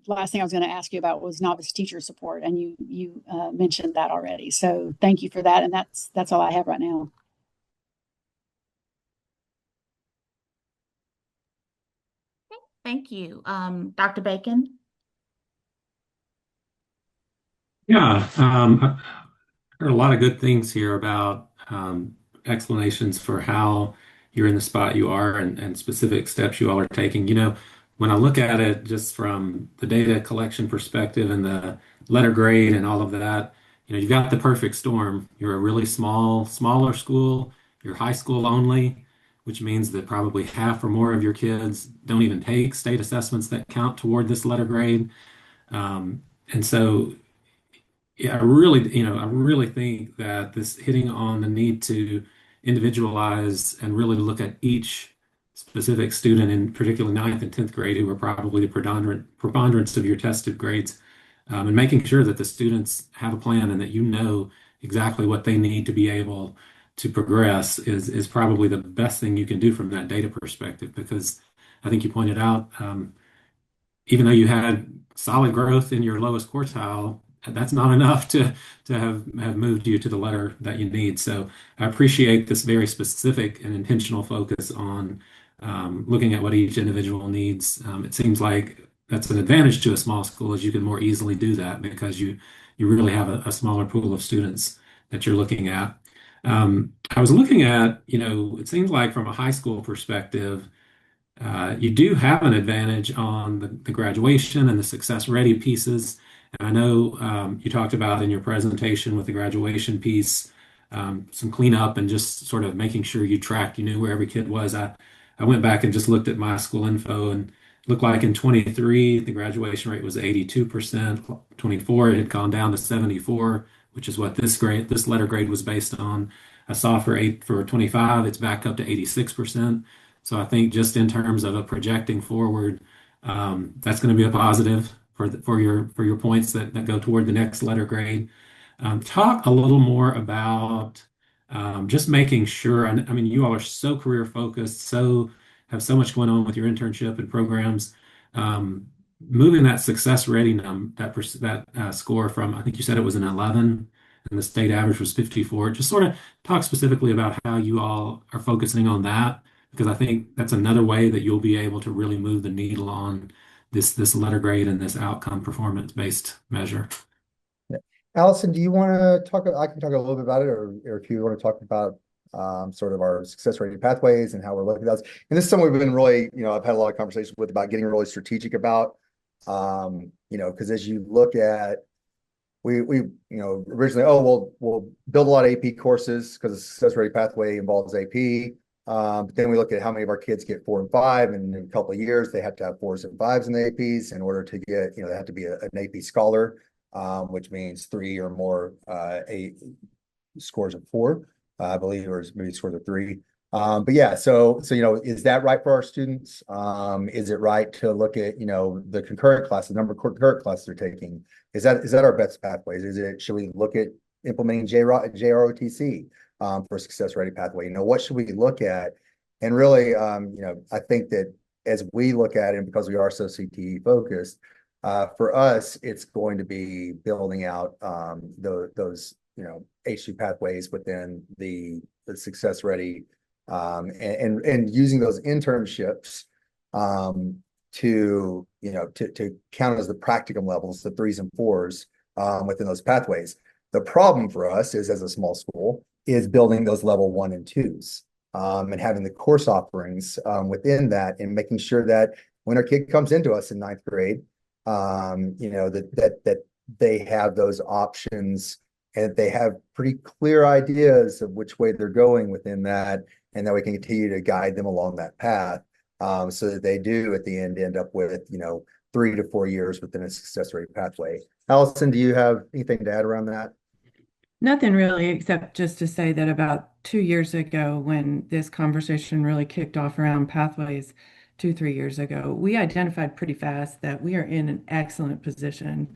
last thing I was going to ask you about was novice teacher support, and you mentioned that already. So thank you for that, and that's all I have right now. Thank you. Dr. Bacon? Yeah, I heard a lot of good things here about explanations for how you're in the spot you are and specific steps you all are taking. When I look at it just from the data collection perspective and the letter grade and all of that, you've got the perfect storm. You're a really smaller school, you're high school only, which means that probably half or more of your kids don't even take state assessments that count toward this letter grade. And so yeah, I really think that this hitting on the need to individualize and really look at each specific student, in particularly ninth and 10th grade, who are probably the preponderance of your tested grades, and making sure that the students have a plan and that exactly what they need to be able to progress is probably the best thing you can do from that data perspective. Because I think you pointed out, even though you had solid growth in your lowest quartile, that's not enough to have moved you to the letter that you need. So I appreciate this very specific and intentional focus on looking at what each individual needs. It seems like that's an advantage to a small school, as you can more easily do that because you really have a smaller pool of students that you're looking at. I was looking at, it seems like from a high school perspective, you do have an advantage on the graduation and the success ready pieces. And I know you talked about in your presentation with the graduation piece, some cleanup and just sort of making sure you knew where every kid was. I went back and just looked at my school info, and it looked like in 23, the graduation rate was 82%. 24, it had gone down to 74, which is what this letter grade was based on. I saw for 25, it's back up to 86%. So I think just in terms of a projecting forward, that's going to be a positive for your points that go toward the next letter grade. Talk a little more about just making sure. I mean, you all are so career focused, have so much going on with your internship and programs. Moving that success ready score from, I think you said it was an 11, and the state average was 54. Just sort of talk specifically about how you all are focusing on that, because I think that's another way that you'll be able to really move the needle on this letter grade and this outcome performance-based measure. Allison, do you want to talk? I can talk a little bit about it, or if you want to talk about sort of our success rating pathways and how we're looking at those. And this is something we've been really, I've had a lot of conversations with about getting really strategic about, because as you look at, we originally, we'll build a lot of AP courses because the success rating pathway involves AP. But then we look at how many of our kids get 4 and 5, and in a couple of years they have to have 4s and 5s in the APs in order to get, they have to be an AP scholar, which means 3 or more scores of 4, I believe, or maybe scores of 3. But yeah, so is that right for our students? Is it right to look at the concurrent class, the number of concurrent classes they're taking? Is that our best pathways? Should we look at implementing JROTC? for a success ready pathway. What should we look at? And really, I think that as we look at it, and because we are so CTE focused, for us, it's going to be building out those H2 pathways within the success ready, and using those internships to count as the practicum levels, the 3s and 4s within those pathways. The problem for us is, as a small school, is building those level 1 and 2s, and having the course offerings within that, and making sure that when our kid comes into us in 9th grade, that they have those options, and they have pretty clear ideas of which way they're going within that, and that we can continue to guide them along that path, so that they do at the end up with 3 to 4 years within a success rate pathway. Allison, do you have anything to add around that? Nothing really, except just to say that about 2 years ago, when this conversation really kicked off around pathways, 3 years ago, we identified pretty fast that we are in an excellent position,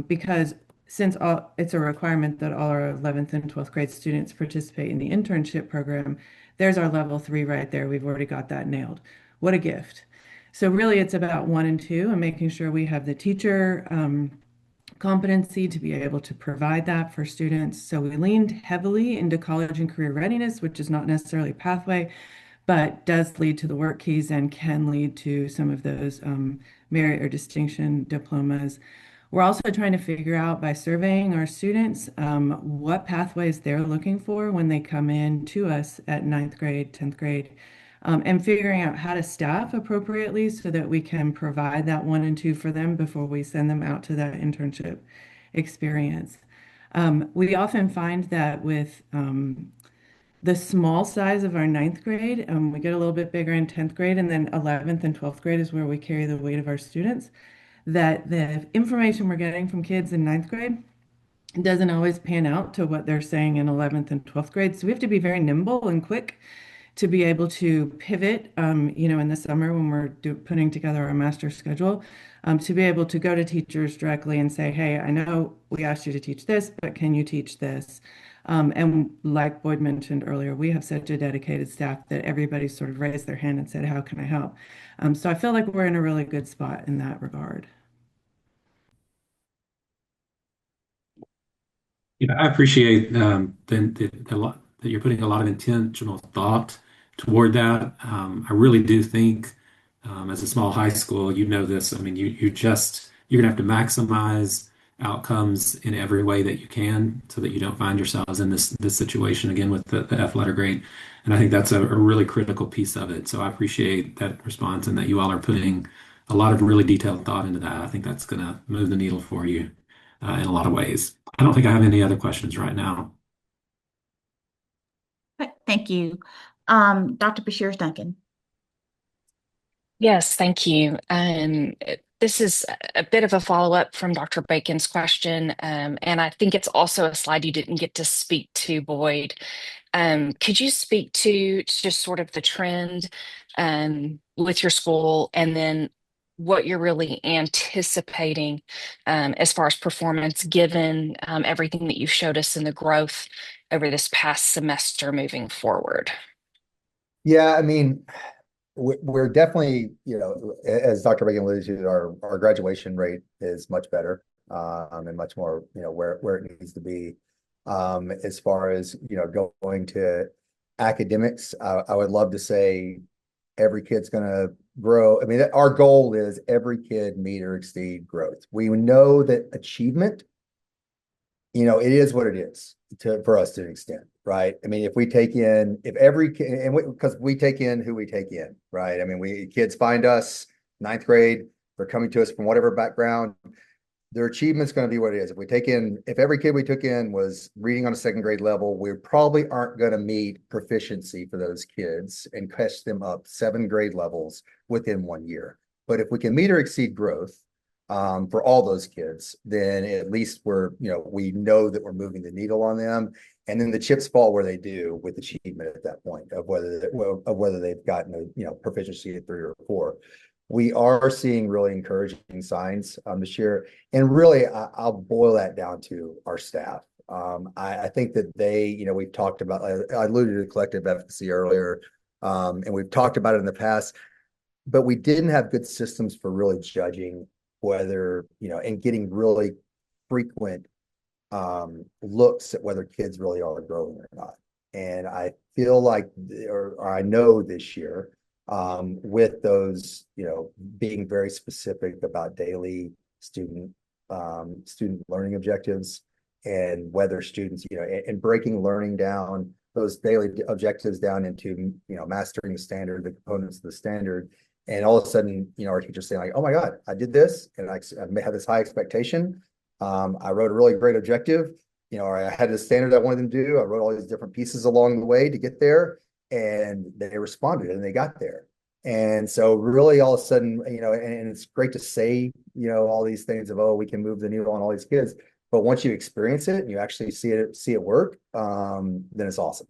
because since it's a requirement that all our 11th and 12th grade students participate in the internship program, there's our level 3 right there. We've already got that nailed. What a gift. So really, it's about 1 and 2 and making sure we have the teacher competency to be able to provide that for students. So we leaned heavily into college and career readiness, which is not necessarily a pathway, but does lead to the work keys and can lead to some of those merit or distinction diplomas. We're also trying to figure out, by surveying our students, what pathways they're looking for when they come in to us at 9th grade, 10th grade, and figuring out how to staff appropriately so that we can provide that 1 and 2 for them before we send them out to that internship experience. We often find that with the small size of our 9th grade, we get a little bit bigger in 10th grade, and then 11th and 12th grade is where we carry the weight of our students, that the information we're getting from kids in 9th grade doesn't always pan out to what they're saying in 11th and 12th grade. So we have to be very nimble and quick to be able to pivot, in the summer when we're putting together our master schedule, to be able to go to teachers directly and say, hey, I know we asked you to teach this, but can you teach this? And like Boyd mentioned earlier, we have such a dedicated staff that everybody sort of raised their hand and said, how can I help? So I feel like we're in a really good spot in that regard. I appreciate that you're putting a lot of intentional thought toward that. I really do think, as a small high school, this. I mean, you're gonna have to maximize outcomes in every way that you can, so that you don't find yourselves in this situation again with the F letter grade. And I think that's a really critical piece of it. So I appreciate that response, and that you all are putting a lot of really detailed thought into that. I think that's gonna move the needle for you in a lot of ways. I don't think I have any other questions right now. Thank you. Dr. Bashir Duncan. Yes, thank you. This is a bit of a follow-up from Dr. Bacon's question, and I think it's also a slide you didn't get to speak to, Boyd. Could you speak to just sort of the trend with your school, and then what you're really anticipating as far as performance, given everything that you showed us in the growth over this past semester moving forward? Yeah, I mean, we're definitely, as Dr. Bacon alluded to, our graduation rate is much better, and much more, where it needs to be. As far as, going to academics, I would love to say every kid's going to grow. I mean, our goal is every kid meet or exceed growth. We know that achievement, it is what it is for us to an extent, right? I mean, if every kid, and because we take in who we take in, right? I mean, kids find us 9th grade, they're coming to us from whatever background, their achievement's going to be what it is. If every kid we took in was reading on a 2nd grade level, we probably aren't going to meet proficiency for those kids and catch them up 7 grade levels within 1 year. But if we can meet or exceed growth, for all those kids, then at least we know that we're moving the needle on them. And then the chips fall where they do with achievement at that point of whether they've gotten proficiency at 3 or 4. We are seeing really encouraging signs this year. And really, I'll boil that down to our staff. I think that we've talked about, I alluded to collective efficacy earlier, and we've talked about it in the past, but we didn't have good systems for really judging whether, and getting really frequent looks at whether kids really are growing or not. And I feel like, or I know this year, with those, being very specific about daily student student learning objectives, and whether students, and breaking learning down, those daily objectives down into, mastering the standard, the components of the standard. And all of a sudden, our teachers saying like, oh my God, I did this and I had this high expectation. I wrote a really great objective, or I had the standard I wanted them to do. I wrote all these different pieces along the way to get there, and they responded and they got there. And so really all of a sudden, and it's great to say, all these things of, oh, we can move the needle on all these kids. But once you experience it and you actually see it work, then it's awesome,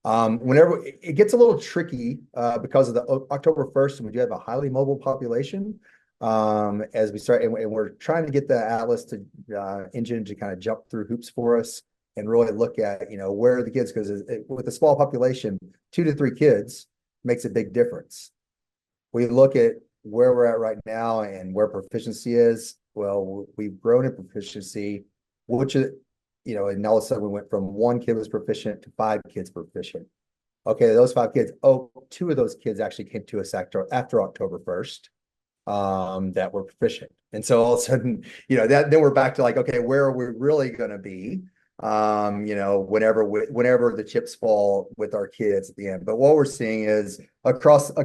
Whenever it gets a little tricky because of the October 1st, and we do have a highly mobile population, as we start, and we're trying to get the Atlas engine to kind of jump through hoops for us and really look at, where are the kids, because with a small population, 2 to 3 kids makes a big difference. We look at where we're at right now and where proficiency is. Well, we've grown in proficiency, which is, and all of a sudden we went from 1 kid was proficient to 5 kids proficient. Okay, those 5 kids, 2 of those kids actually came to us after October 1st, that were proficient. And so all of a sudden, then we're back to like, okay, where are we really going to be? Whenever the chips fall with our kids at the end. But what we're seeing is across the,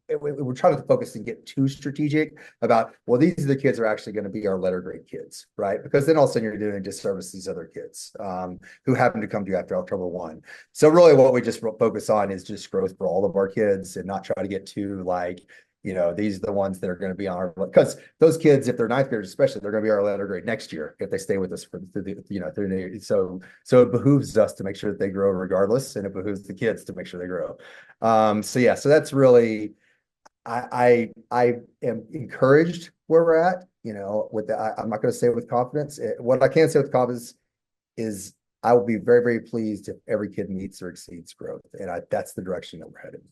we're trying to focus and get too strategic about, well, these are the kids that are actually going to be our letter grade kids, right? Because then all of a sudden you're doing a disservice to these other kids who happen to come to you after October 1. So really what we just focus on is just growth for all of our kids and not try to get too like, these are the ones that are going to be on our, because those kids, if they're 9th graders, especially, they're going to be our letter grade next year if they stay with us through the, so it behooves us to make sure that they grow regardless, and it behooves the kids to make sure they grow. So that's really, I am encouraged where we're at, with the, I'm not going to say it with confidence. What I can say with confidence is I will be very, very pleased if every kid meets or exceeds growth, and that's the direction that we're headed.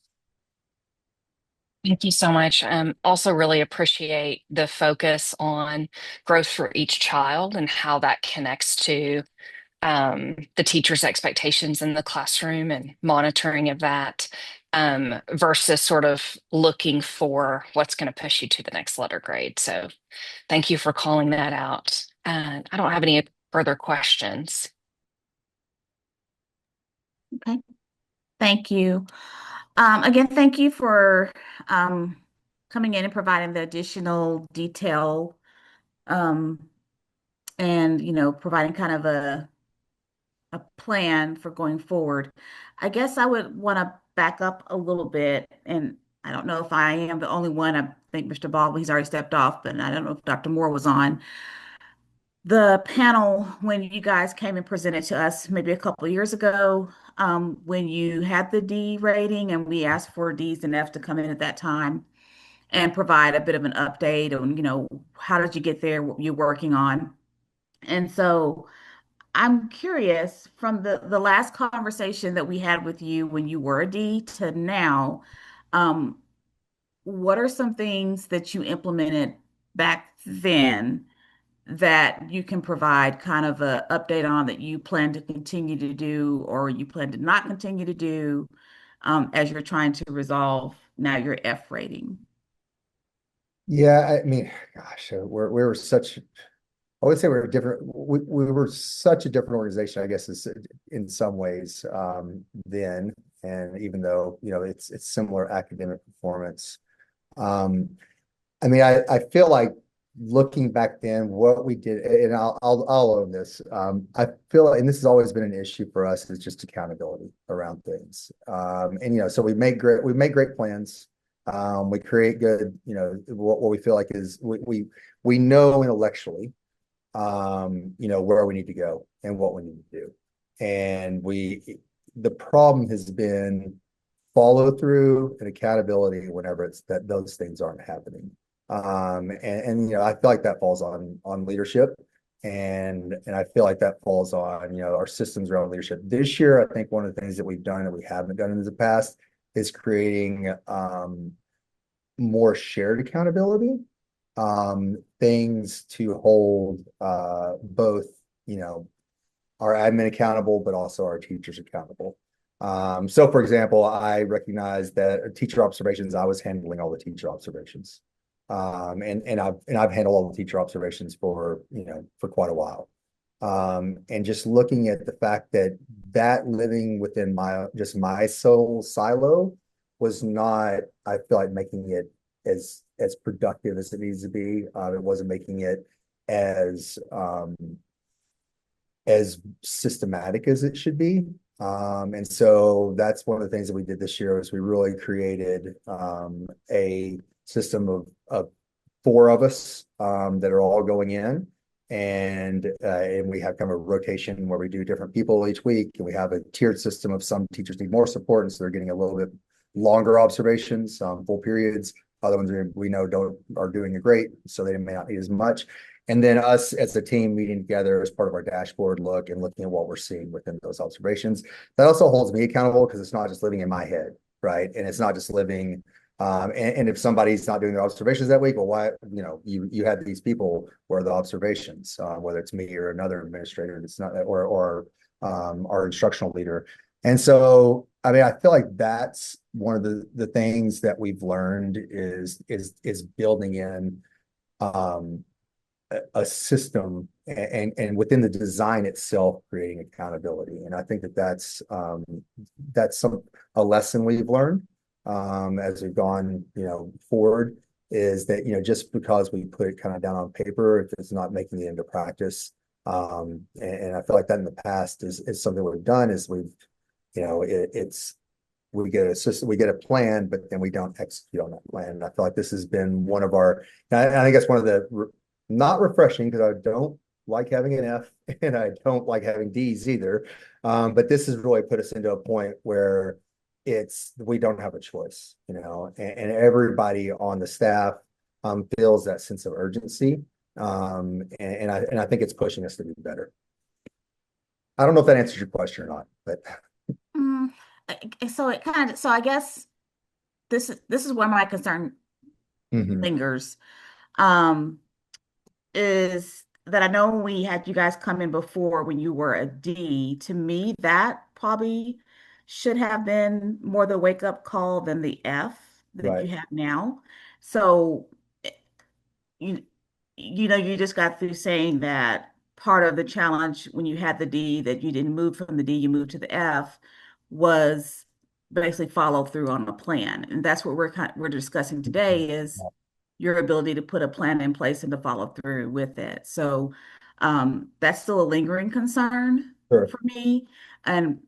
Thank you so much. Also really appreciate the focus on growth for each child and how that connects to the teacher's expectations in the classroom and monitoring of that, versus sort of looking for what's going to push you to the next letter grade. So thank you for calling that out. I don't have any further questions. Okay. Thank you. Again, thank you for coming in and providing the additional detail, and providing kind of a plan for going forward. I guess I would want to back up a little bit, and I don't know if I am the only one. I think Mr. Baldwin, he's already stepped off, but I don't know if Dr. Moore was on the panel when you guys came and presented to us maybe a couple of years ago, when you had the D rating and we asked for Ds and F to come in at that time and provide a bit of an update on, how did you get there, what you're working on. And so I'm curious, from the last conversation that we had with you when you were a D to now, um, what are some things that you implemented back then that you can provide kind of a update on that you plan to continue to do or you plan to not continue to do, as you're trying to resolve now your F rating? Yeah, I mean, gosh, we were such, I would say we're different. We were such a different organization, I guess, is in some ways, then. And even though, it's similar academic performance. I mean, I feel like looking back then, what we did, and I'll own this. I feel like, and this has always been an issue for us, is just accountability around things. And so we make great plans. We create good, what we feel like is we know intellectually, where we need to go and what we need to do. And the problem has been follow through and accountability whenever it's that those things aren't happening. I feel like that falls on leadership. and I feel like that falls on, our systems around leadership. This year, I think one of the things that we've done that we haven't done in the past is creating more shared accountability, things to hold both, our admin accountable, but also our teachers accountable. So for example, I recognize that teacher observations, I was handling all the teacher observations. And I've handled all the teacher observations for quite a while. And just looking at the fact that living within my soul silo was not, I feel like, making it as productive as it needs to be. It wasn't making it as systematic as it should be. And so that's one of the things that we did this year is we really created a system of four of us that are all going in. And we have kind of a rotation where we do different people each week. And we have a tiered system of some teachers need more support. And so they're getting a little bit longer observations, full periods. Other ones we know are doing it great, so they may not need as much. And then us as a team meeting together as part of our dashboard look and looking at what we're seeing within those observations. That also holds me accountable because it's not just living in my head, right? And it's not just living, and if somebody's not doing their observations that week, well, why, you had these people where the observations, whether it's me or another administrator that's not, or our instructional leader. And so, I mean, I feel like that's one of the things that we've learned is building in a system and within the design itself, creating accountability. And I think that's a lesson we've learned as we've gone, forward, is that, just because we put it kind of down on paper, if it's not making it into practice. And I feel like that in the past is something we've done is we get a system, we get a plan, but then we don't execute on that plan. And I feel like this has been one of our, I think that's one of the not refreshing, because I don't like having an F and I don't like having D's either. But this has really put us into a point where we don't have a choice, and everybody on the staff feels that sense of urgency. And I think it's pushing us to be better. I don't know if that answers your question or not, but so I guess this is where my concern lingers. Is that I know we had you guys come in before when you were a D. To me, that probably should have been more the wake up call than the F that you have now. So you you just got through saying that part of the challenge when you had the D, that you didn't move from the D, you moved to the F, was basically follow through on a plan. And that's what we're discussing today is your ability to put a plan in place and to follow through with it. So that's still a lingering concern for me. And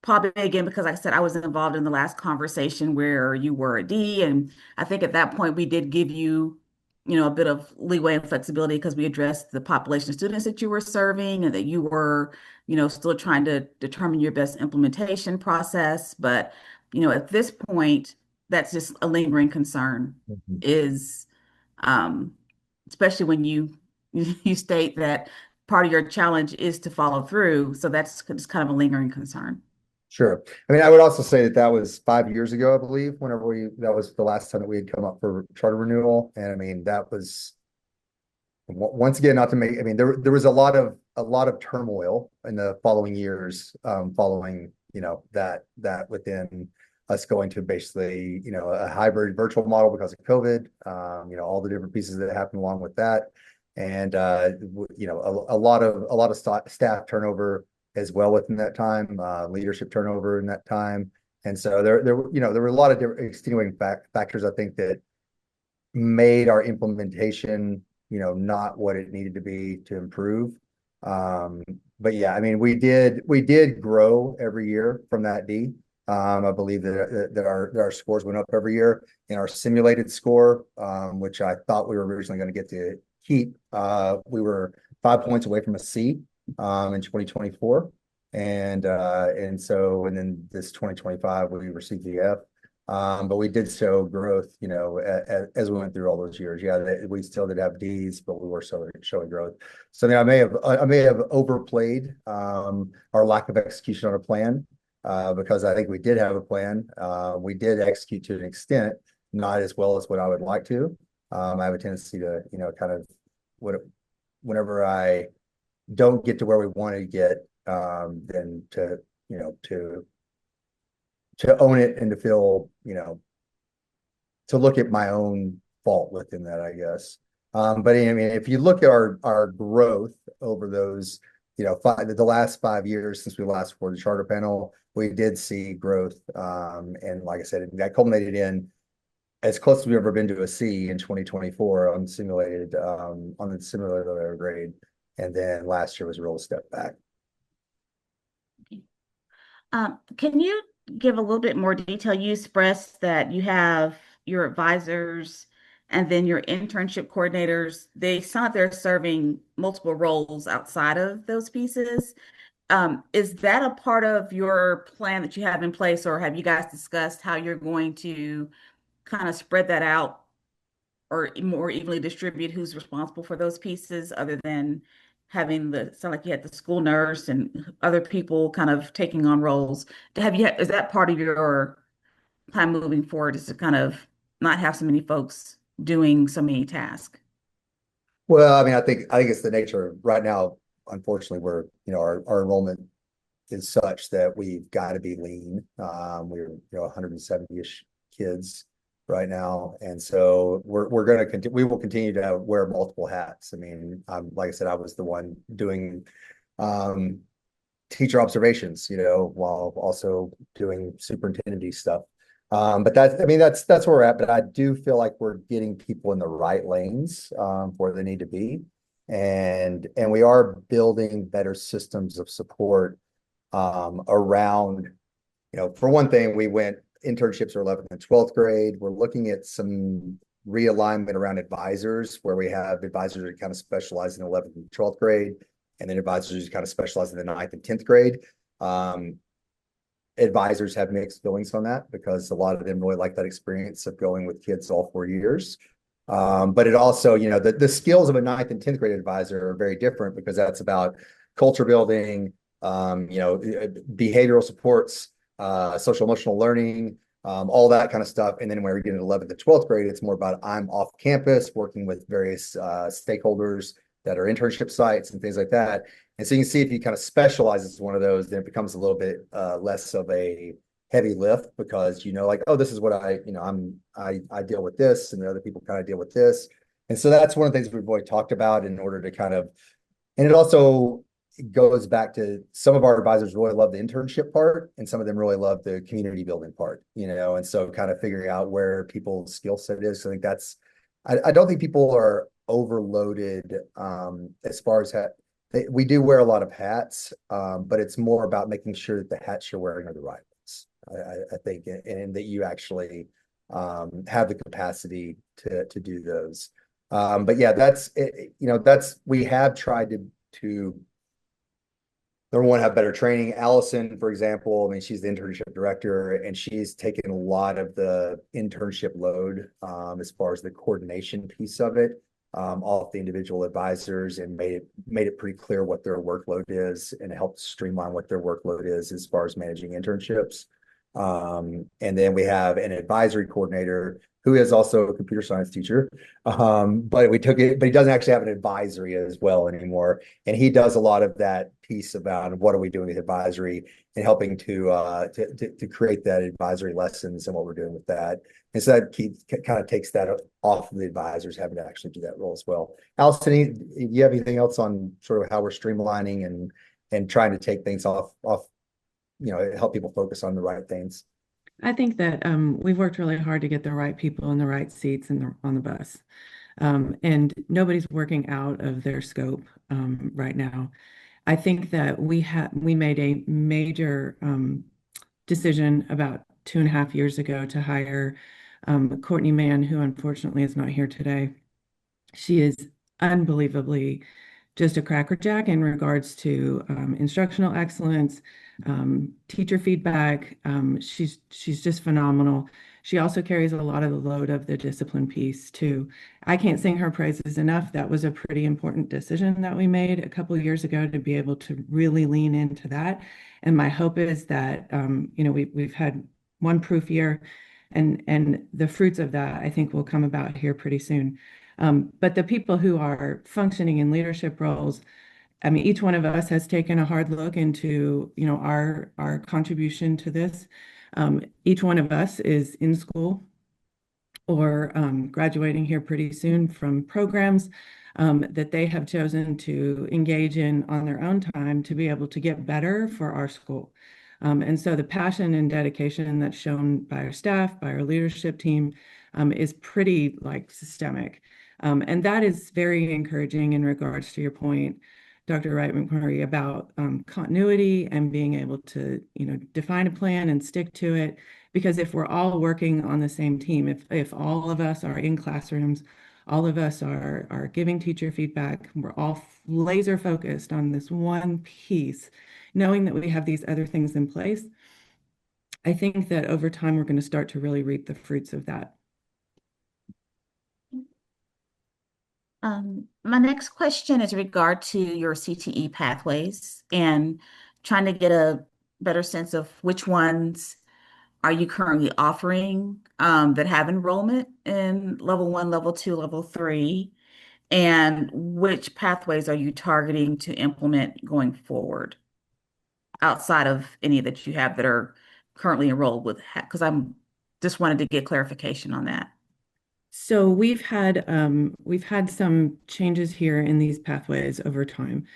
probably again, because like I said, I was involved in the last conversation where you were a D. And I think at that point we did give you, a bit of leeway and flexibility because we addressed the population of students that you were serving and that you were, still trying to determine your best implementation process. But, at this point, that's just a lingering concern is, especially when you state that part of your challenge is to follow through. So that's just kind of a lingering concern. Sure. I mean, I would also say that was 5 years ago, I believe, that was the last time that we had come up for charter renewal. And I mean, that was, once again, not to make, I mean, there was a lot of turmoil in the following years, following, that within us going to basically, a hybrid virtual model because of COVID, all the different pieces that happened along with that. And, a lot of staff turnover as well within that time, leadership turnover in that time. And so there were a lot of different extenuating factors, I think, that made our implementation, not what it needed to be to improve. But yeah, I mean, we did grow every year from that D. I believe that our scores went up every year. In our simulated score, which I thought we were originally going to get to keep, we were 5 points away from a C in 2024. And then this 2025, we received the F. But we did show growth, as we went through all those years. Yeah, we still did have Ds, but we were still showing growth. So I mean, I may have overplayed our lack of execution on a plan because I think we did have a plan. We did execute to an extent, not as well as what I would like to. I have a tendency to, kind of whenever I don't get to where we want to get, then to own it and to feel, to look at my own fault within that, I guess. But I mean, if you look at our growth over those, the last 5 years since we last were the charter panel, we did see growth. And like I said, that culminated in as close as we've ever been to a C in 2024 on the simulated grade. And then last year was a real step back. Can you give a little bit more detail? You expressed that you have your advisors and then your internship coordinators. They sound like they're serving multiple roles outside of those pieces. Is that a part of your plan that you have in place, or have you guys discussed how you're going to kind of spread that out or more evenly distribute who's responsible for those pieces, other than having sound like you had the school nurse and other people kind of taking on roles? Is that part of your plan moving forward, is to kind of not have so many folks doing so many tasks? Well, I mean, I think it's the nature of right now. Unfortunately, our enrollment is such that we've got to be lean. We're 170-ish kids right now, and so we will continue to wear multiple hats. I mean, like I said, I was the one doing teacher observations, while also doing superintendent stuff. But that's where we're at. But I do feel like we're getting people in the right lanes where they need to be, and we are building better systems of support around. For one thing, we went internships are 11th and 12th grade. We're looking at some realignment around advisors, where we have advisors that kind of specialize in 11th and 12th grade, and then advisors who kind of specialize in the 9th and 10th grade. Advisors have mixed feelings on that because a lot of them really like that experience of going with kids all 4 years. But it also, the skills of a 9th and 10th grade advisor are very different because that's about culture building, behavioral supports, social emotional learning, all that kind of stuff. And then when we get into 11th and 12th grade, it's more about I'm off campus working with various stakeholders that are internship sites and things like that. And so you can see if you kind of specialize as one of those, then it becomes a little bit less of a heavy lift because like, oh, this is what I deal with this, and the other people kind of deal with this. And so that's one of the things we've really talked about in order to kind of, and it also goes back to some of our advisors really love the internship part, and some of them really love the community building part, and so kind of figuring out where people's skill set is. So I think I don't think people are overloaded as far as we do wear a lot of hats, but it's more about making sure that the hats you're wearing are the right ones. I think, and that you actually have the capacity to do those. But yeah, we have tried to number one, have better training. Allison, for example, I mean, she's the internship director, and she's taken a lot of the internship load as far as the coordination piece of it off the individual advisors, and made it pretty clear what their workload is, and helped streamline what their workload is as far as managing internships. And then we have an advisory coordinator who is also a computer science teacher. But he doesn't actually have an advisory as well anymore. And he does a lot of that piece about what are we doing with advisory and helping to create that advisory lessons and what we're doing with that. And so that kind of takes that off of the advisors having to actually do that role as well. Allison, do you have anything else on sort of how we're streamlining and trying to take things off, help people focus on the right things? I think that we've worked really hard to get the right people in the right seats on the bus. And nobody's working out of their scope right now. I think that we made a major decision about 2.5 years ago to hire Courtney Mann, who unfortunately is not here today. She is unbelievably just a crackerjack in regards to instructional excellence, teacher feedback. She's just phenomenal. She also carries a lot of the load of the discipline piece too. I can't sing her praises enough. That was a pretty important decision that we made a couple of years ago to be able to really lean into that. And my hope is that we've had one proof year, and the fruits of that I think will come about here pretty soon. But the people who are functioning in leadership roles, I mean, each one of us has taken a hard look into, our contribution to this. Each one of us is in school or graduating here pretty soon from programs that they have chosen to engage in on their own time to be able to get better for our school. And so the passion and dedication that's shown by our staff, by our leadership team, is pretty systemic. And that is very encouraging in regards to your point, Dr. Wright McMurray, about continuity and being able to, define a plan and stick to it. Because if we're all working on the same team, if all of us are in classrooms, all of us are giving teacher feedback, we're all laser focused on this one piece, knowing that we have these other things in place, I think that over time we're going to start to really reap the fruits of that. My next question is regard to your CTE pathways and trying to get a better sense of which ones are you currently offering that have enrollment in level 1, level 2, level 3, and which pathways are you targeting to implement going forward outside of any that you have that are currently enrolled with? Because I'm just wanted to get clarification on that. So we've had some changes here in these pathways over time.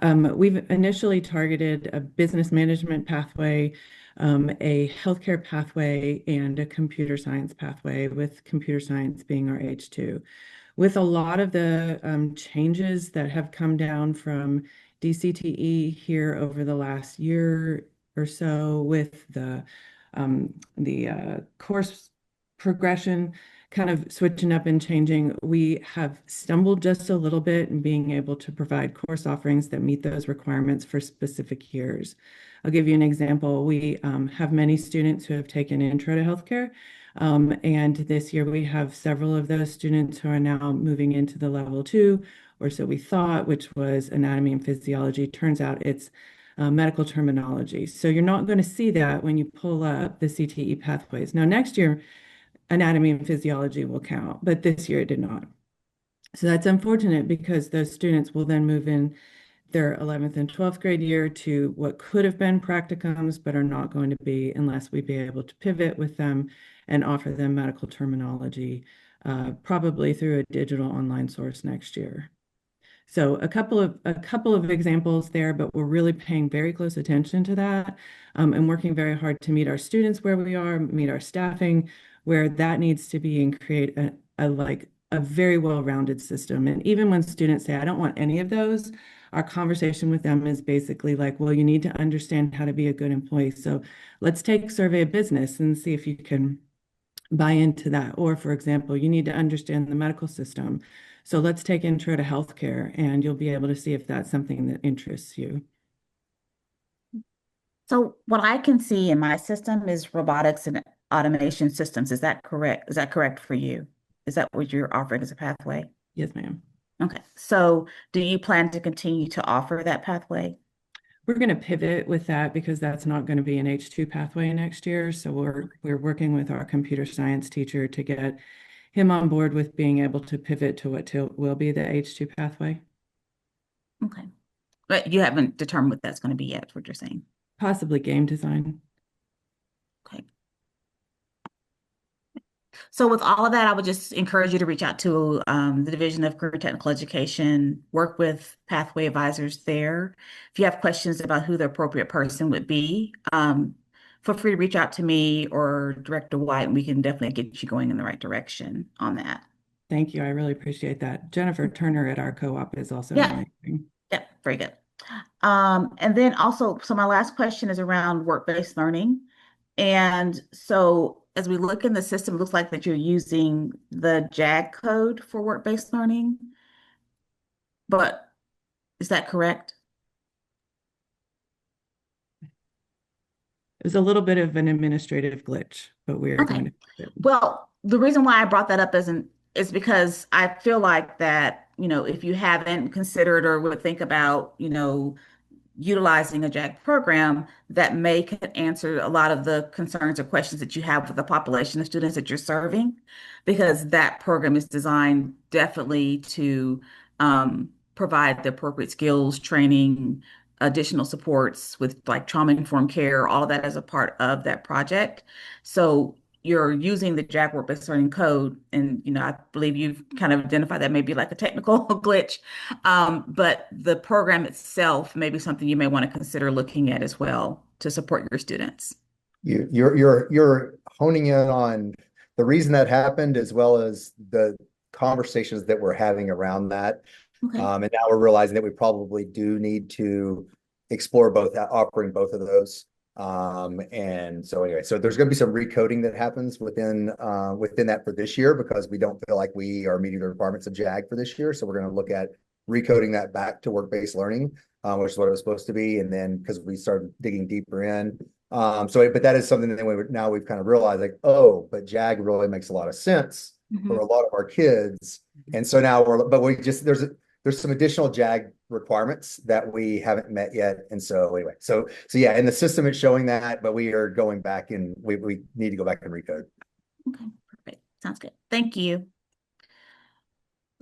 We've initially targeted a business management pathway, a healthcare pathway, and a computer science pathway, with computer science being our H2. With a lot of the changes that have come down from DCTE here over the last year or so, with the course progression kind of switching up and changing, we have stumbled just a little bit in being able to provide course offerings that meet those requirements for specific years. I'll give you an example. We have many students who have taken Intro to Healthcare, and this year we have several of those students who are now moving into the level 2, or so we thought, which was anatomy and physiology. Turns out it's medical terminology. So you're not going to see that when you pull up the CTE pathways. Now, next year, anatomy and physiology will count, but this year it did not. So that's unfortunate, because those students will then move in their 11th and 12th grade year to what could have been practicums, but are not going to be unless we be able to pivot with them and offer them medical terminology, probably through a digital online source next year. So a couple of examples there, but we're really paying very close attention to that, and working very hard to meet our students where we are, meet our staffing where that needs to be, and create a very well-rounded system. And even when students say, I don't want any of those, our conversation with them is basically like, well, you need to understand how to be a good employee. So let's take survey of business and see if you can buy into that. Or, for example, you need to understand the medical system. So let's take Intro to Healthcare, and you'll be able to see if that's something that interests you. So what I can see in my system is robotics and automation systems. Is that correct? Is that correct for you? Is that what you're offering as a pathway? Yes, ma'am. Okay. So do you plan to continue to offer that pathway? We're going to pivot with that, because that's not going to be an H2 pathway next year. So we're working with our computer science teacher to get him on board with being able to pivot to what will be the H2 pathway. Okay. But you haven't determined what that's going to be yet, is what you're saying? Possibly game design. Okay. So with all of that, I would just encourage you to reach out to the Division of Career Technical Education, work with pathway advisors there. If you have questions about who the appropriate person would be, feel free to reach out to me or Director White, and we can definitely get you going in the right direction on that. Thank you. I really appreciate that. Jennifer Turner at our co-op is also amazing. Yeah, very good. And then also, so my last question is around work-based learning. And so as we look in the system, it looks like that you're using the JAG code for work-based learning, but is that correct? It was a little bit of an administrative glitch. but we are going Okay. to. Well, the reason why I brought that up is because I feel like that, if you haven't considered or would think about, utilizing a JAG program, that may could answer a lot of the concerns or questions that you have with the population of students that you're serving, because that program is designed definitely to provide the appropriate skills, training, additional supports with like trauma-informed care, all of that as a part of that project. So you're using the JAG work-based learning code, and I believe you've kind of identified that may be like a technical glitch, but the program itself may be something you may want to consider looking at as well to support your students. You're honing in on the reason that happened, as well as the conversations that we're having around that. Okay. And now we're realizing that we probably do need to explore both, offering both of those. And so anyway, so there's going to be some recoding that happens within that for this year, because we don't feel like we are meeting the requirements of JAG for this year. So we're going to look at recoding that back to work-based learning, which is what it was supposed to be. And then because we started digging deeper in. But that is something that now we've kind of realized, like, oh, but JAG really makes a lot of sense for a lot of our kids. And so now there's some additional JAG requirements that we haven't met yet. And so anyway, so yeah, in the system it's showing that, but we are going back and we need to go back and recode. Okay, perfect. Sounds good. Thank you.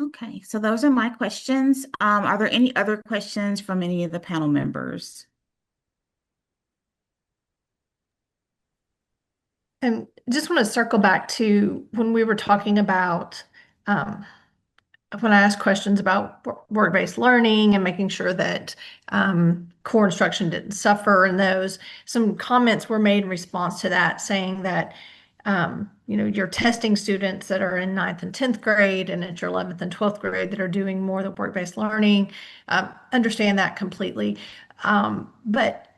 Okay, so those are my questions. Are there any other questions from any of the panel members? And just want to circle back to when we were talking about when I asked questions about word-based learning and making sure that core instruction didn't suffer, and some comments were made in response to that, saying that you're testing students that are in 9th and 10th grade, and it's your 11th and 12th grade that are doing more of the work-based learning. Understand that completely. But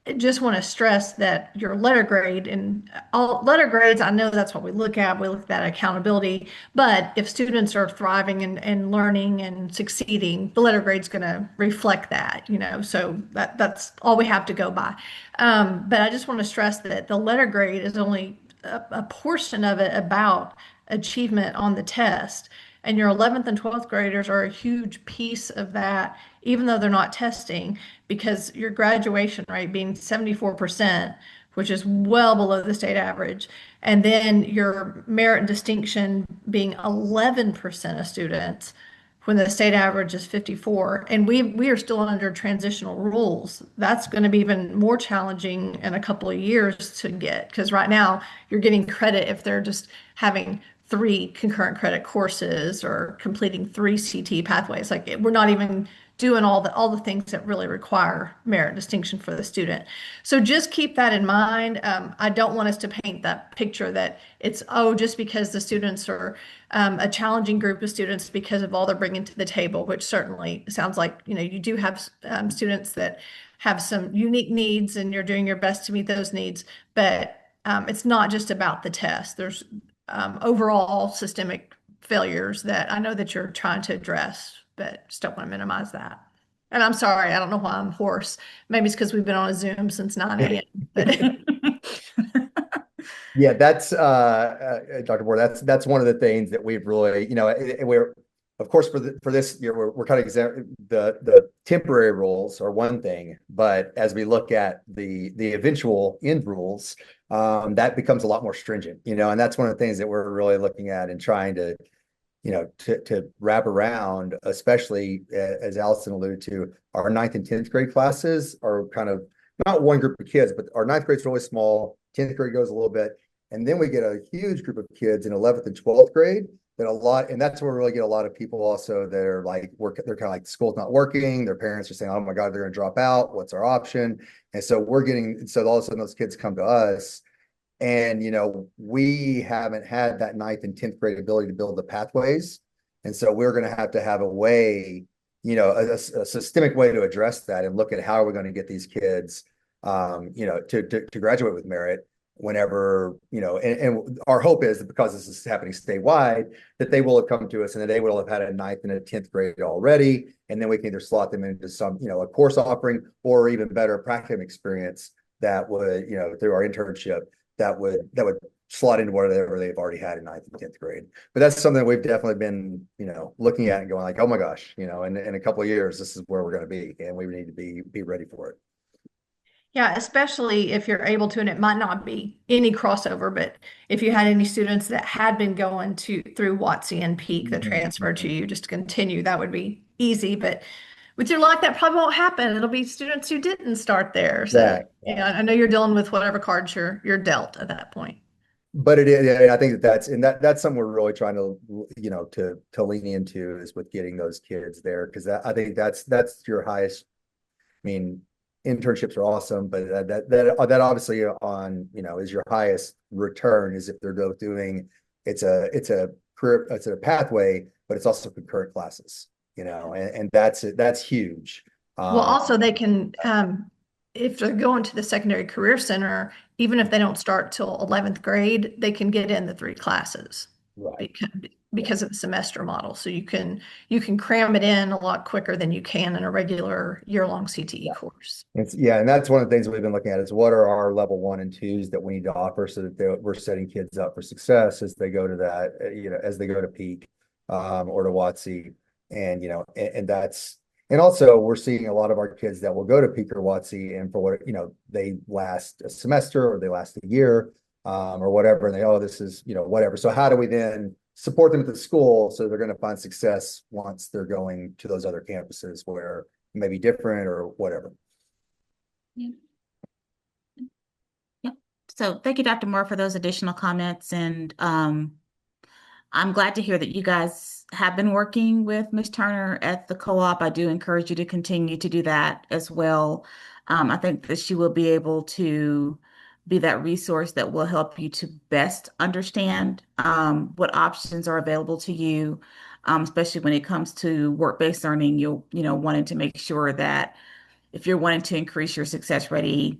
I just want to stress that your letter grade and all letter grades, I know that's what we look at. We look at accountability. But if students are thriving and learning and succeeding, the letter grade's going to reflect that, so that's all we have to go by. But I just want to stress that the letter grade is only a portion of it about achievement on the test. And your 11th and 12th graders are a huge piece of that, even though they're not testing, because your graduation rate being 74%, which is well below the state average, and then your merit and distinction being 11% of students when the state average is 54. And we are still under transitional rules. That's going to be even more challenging in a couple of years to get, because right now you're getting credit if they're just having 3 concurrent credit courses or completing 3 CT pathways. Like, we're not even doing all the things that really require merit distinction for the student. So just keep that in mind. I don't want us to paint that picture that it's, just because the students are a challenging group of students because of all they're bringing to the table, which certainly sounds like, you do have students that have some unique needs, and you're doing your best to meet those needs. But it's not just about the test. There's overall systemic failures that I know that you're trying to address, but just don't want to minimize that. And I'm sorry, I don't know why I'm hoarse. Maybe it's because we've been on a Zoom since 9 a.m. But Yeah, that's Dr. Moore, that's one of the things that we've really, we're, of course, for this year, we're kind of the temporary rules are one thing, but as we look at the eventual end rules, that becomes a lot more stringent, and that's one of the things that we're really looking at and trying to, to wrap around, especially as Allison alluded to, our 9th and 10th grade classes are kind of not one group of kids, but our 9th grade's really small, 10th grade goes a little bit, and then we get a huge group of kids in 11th and 12th grade and that's where we really get a lot of people also that are like, they're kind of like, school's not working, their parents are saying, oh my God, they're going to drop out, what's our option? And so all of a sudden those kids come to us, and we haven't had that 9th and 10th grade ability to build the pathways, and so we're going to have a way, a systemic way to address that and look at how are we going to get these kids to graduate with merit whenever, and our hope is that because this is happening statewide, that they will have come to us and that they will have had a 9th and a 10th grade already. And then we can either slot them into some, a course offering, or even better, a practicum experience that would, through our internship, that would slot into whatever they've already had in ninth and 10th grade. But that's something that we've definitely been, looking at and going like, oh my gosh, in a couple of years, this is where we're going to be, and we need to be ready for it. Yeah, especially if you're able to, and it might not be any crossover, but if you had any students that had been going through WotC and Peak that transferred to you just to continue, that would be easy. But with your luck, that probably won't happen. It'll be students who didn't start there. So Yeah. I know you're dealing with whatever cards you're dealt at that point. But it is, yeah, I think that's something we're really trying to, to lean into, is with getting those kids there, because I think that's your highest. I mean, internships are awesome, but that obviously is your highest return, is if they're both doing, it's a career, it's a pathway, but it's also concurrent classes, and that's huge. Well, also they can, if they're going to the secondary career center, even if they don't start till 11th grade, they can get in the 3 classes. Right. Because of the semester model. So you can cram it in a lot quicker than you can in a regular year-long CTE course. And that's one of the things that we've been looking at, is what are our level 1 and 2s that we need to offer, so that we're setting kids up for success as they go to that, as they go to Peak, or to WotC. And that's, and also we're seeing a lot of our kids that will go to Peak or WotC, and for what, they last a semester or they last a year, or whatever, and this is, whatever. So how do we then support them at the school so they're going to find success once they're going to those other campuses where it may be different or whatever? Yeah. So thank you, Dr. Moore, for those additional comments. And I'm glad to hear that you guys have been working with Ms. Turner at the co-op. I do encourage you to continue to do that as well. I think that she will be able to be that resource that will help you to best understand what options are available to you, especially when it comes to work-based learning. Wanting to make sure that if you're wanting to increase your success ready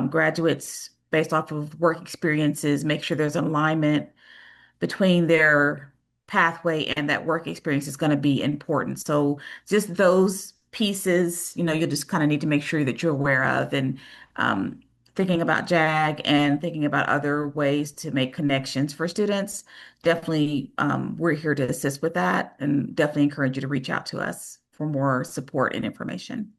graduates based off of work experiences, make sure there's alignment between their pathway and that work experience is going to be important. So just those pieces, you'll just kind of need to make sure that you're aware of, and thinking about JAG and thinking about other ways to make connections for students. Definitely, we're here to assist with that, and definitely encourage you to reach out to us for more support and information.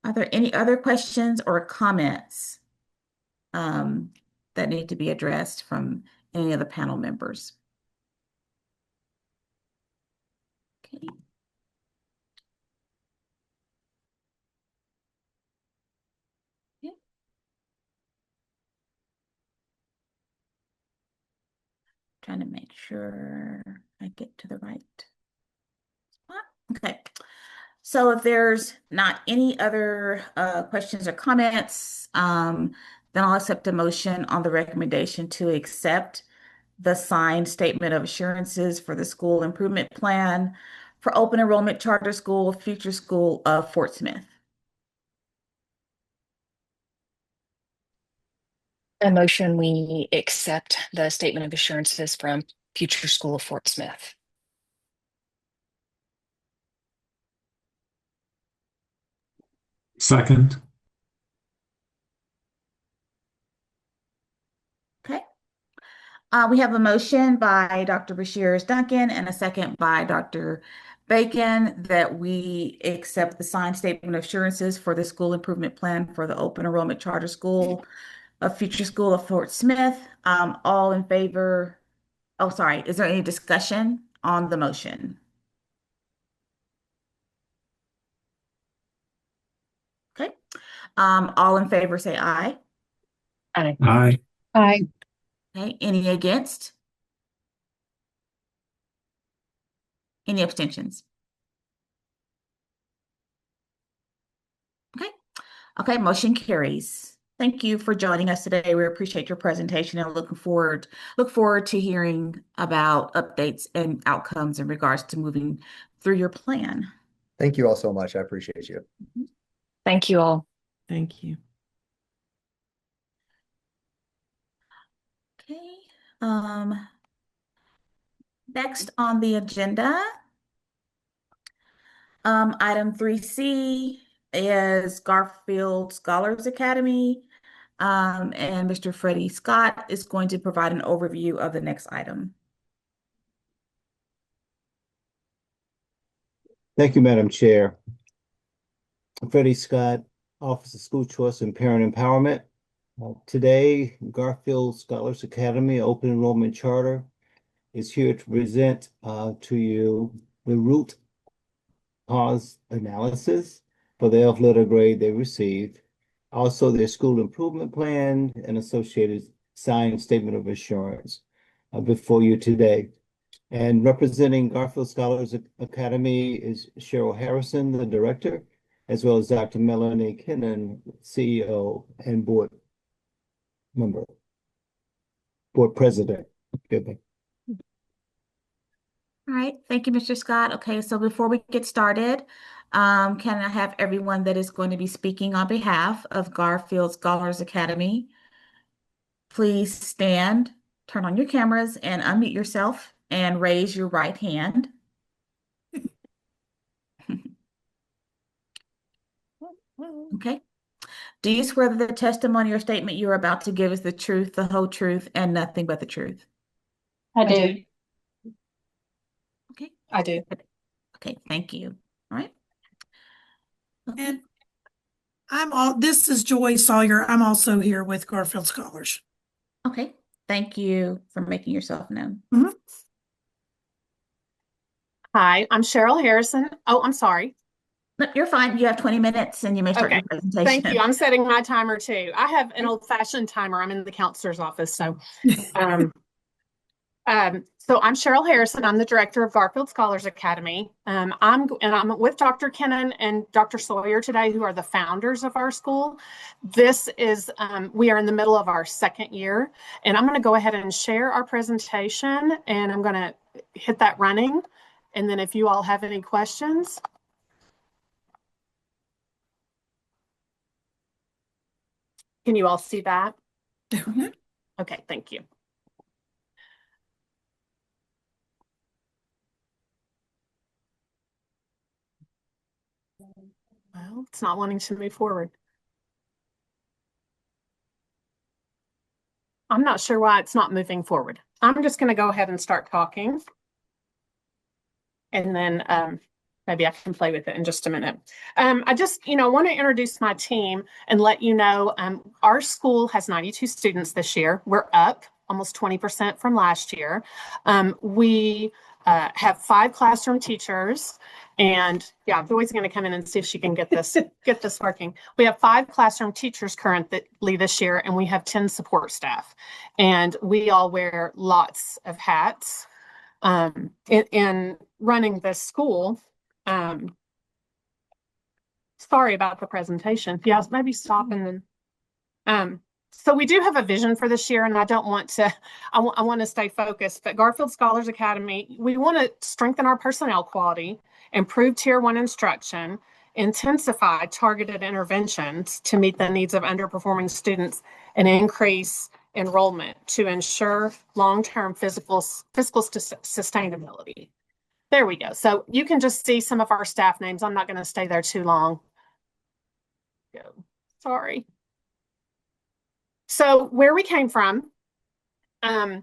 Are there any other questions or comments that need to be addressed from any of the panel members? Okay. Yeah. Trying to make sure I get to the right spot. Okay. So if there's not any other questions or comments, then I'll accept a motion on the recommendation to accept the signed statement of assurances for the school improvement plan for open enrollment charter school, future school of Fort Smith. A motion, we accept the statement of assurances from future school of Fort Smith. Second. Okay. We have a motion by Dr. Bashirs Duncan and a second by Dr. Bacon that we accept the signed statement of assurances for the school improvement plan for the open enrollment charter school of future school of Fort Smith. All in favor? Oh, sorry. Is there any discussion on the motion? Okay. All in favor say aye. Aye. Aye. Aye. Okay. Any against? Any abstentions? Okay. Okay, motion carries. Thank you for joining us today. We appreciate your presentation and look forward to hearing about updates and outcomes in regards to moving through your plan. Thank you all so much. I appreciate you. Thank you all. Thank you. Okay. Next on the agenda, item 3C, is Garfield Scholars Academy. And Mr. Freddie Scott is going to provide an overview of the next item. Thank you, Madam Chair. Freddie Scott, Office of School Choice and Parent Empowerment. Today, Garfield Scholars Academy Open Enrollment Charter is here to present to you the root cause analysis for the F letter grade they received, also their school improvement plan and associated signed statement of assurance before you today. And representing Garfield Scholars Academy is Cheryl Harrison, the director, as well as Dr. Melanie Kinnan, CEO and board member, board president. Good. All right, thank you, Mr. Scott. Okay, so before we get started, can I have everyone that is going to be speaking on behalf of Garfield Scholars Academy, please stand, turn on your cameras, and unmute yourself and raise your right hand. Okay. Do you swear that the testimony or statement you're about to give is the truth, the whole truth, and nothing but the truth? I do. Okay. I do. Okay, thank you. All right. And this is Joy Sawyer. I'm also here with Garfield Scholars. Okay, thank you for making yourself known. Hi, I'm Cheryl Harrison. Oh, I'm sorry. No, you're fine. You have 20 minutes and you may start your presentation. Thank you. I'm setting my timer too. I have an old-fashioned timer. I'm in the counselor's office. So so I'm Cheryl Harrison. I'm the director of Garfield Scholars Academy. I'm with Dr. Kennan and Dr. Sawyer today, who are the founders of our school. This is we are in the middle of our second year, and I'm going to go ahead and share our presentation, and I'm going to hit that running. And then if you all have any questions. Can you all see that? Okay, thank you. Well, it's not wanting to move forward. I'm not sure why it's not moving forward. I'm just going to go ahead and start talking. And then maybe I can play with it in just a minute. I just, want to introduce my team and let you know our school has 92 students this year. We're up almost 20% from last year. We have 5 classroom teachers. And yeah, Joy's going to come in and see if she can get this working. We have 5 classroom teachers currently this year, and we have 10 support staff. And we all wear lots of hats in running this school. Sorry about the presentation. Yeah, maybe stop and then. So we do have a vision for this year, and I don't want to, I want to stay focused, but Garfield Scholars Academy, we want to strengthen our personnel quality, improve Tier 1 instruction, intensify targeted interventions to meet the needs of underperforming students, and increase enrollment to ensure long-term fiscal sustainability. There we go. So you can just see some of our staff names. I'm not going to stay there too long. Sorry. So where we came from, and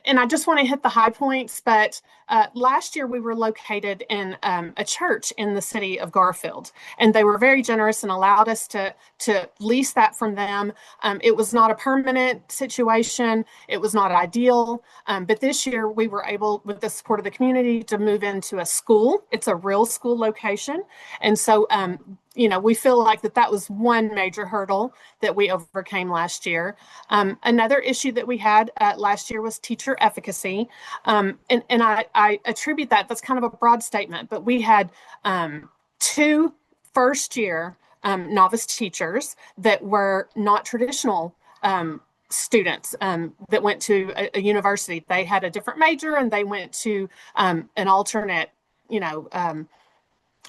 I just want to hit the high points, but last year we were located in a church in the city of Garfield, and they were very generous and allowed us to lease that from them. It was not a permanent situation. It was not ideal, but this year we were able, with the support of the community, to move into a school. It's a real school location, and so we feel like that was one major hurdle that we overcame last year. Another issue that we had last year was teacher efficacy. And I attribute that's kind of a broad statement, but we had 2 first-year novice teachers that were not traditional students that went to a university. They had a different major, and they went to an alternate,